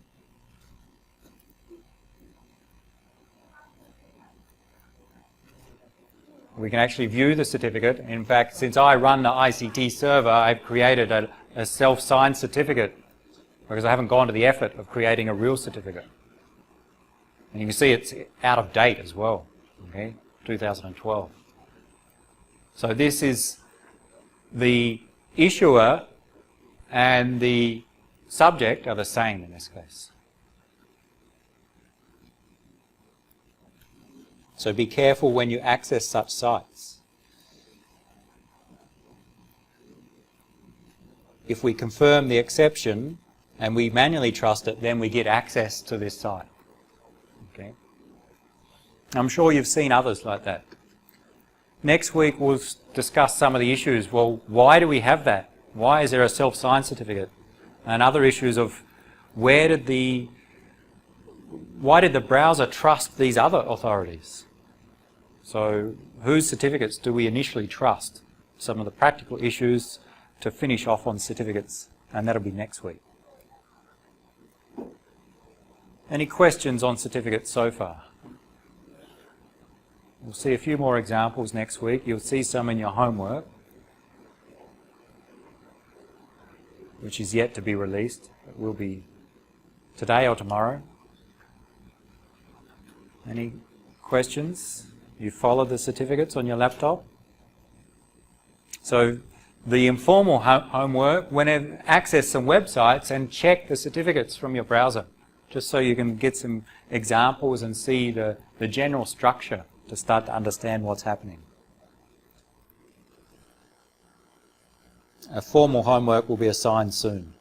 We can actually view the certificate. In fact, since I run the ICT server, I've created a self-signed certificate because I haven't gone to the effort of creating a real certificate. And you can see it's out of date as well, okay, 2012. So this is the issuer and the subject are the same in this case. So be careful when you access such sites. If we confirm the exception and we manually trust it, then we get access to this site. Okay. I'm sure you've seen others like that. Next week we'll discuss some of the issues. Well, why do we have that? Why is there a self-signed certificate? And other issues of why did the browser trust these other authorities? So whose certificates do we initially trust? Some of the practical issues to finish off on certificates, and that'll be next week. Any questions on certificates so far? We'll see a few more examples next week. You'll see some in your homework, which is yet to be released. It will be today or tomorrow. Any questions? You followed the certificates on your laptop? So the informal homework, whenever access some websites and check the certificates from your browser, just so you can get some examples and see the general structure to start to understand what's happening. A formal homework will be assigned soon.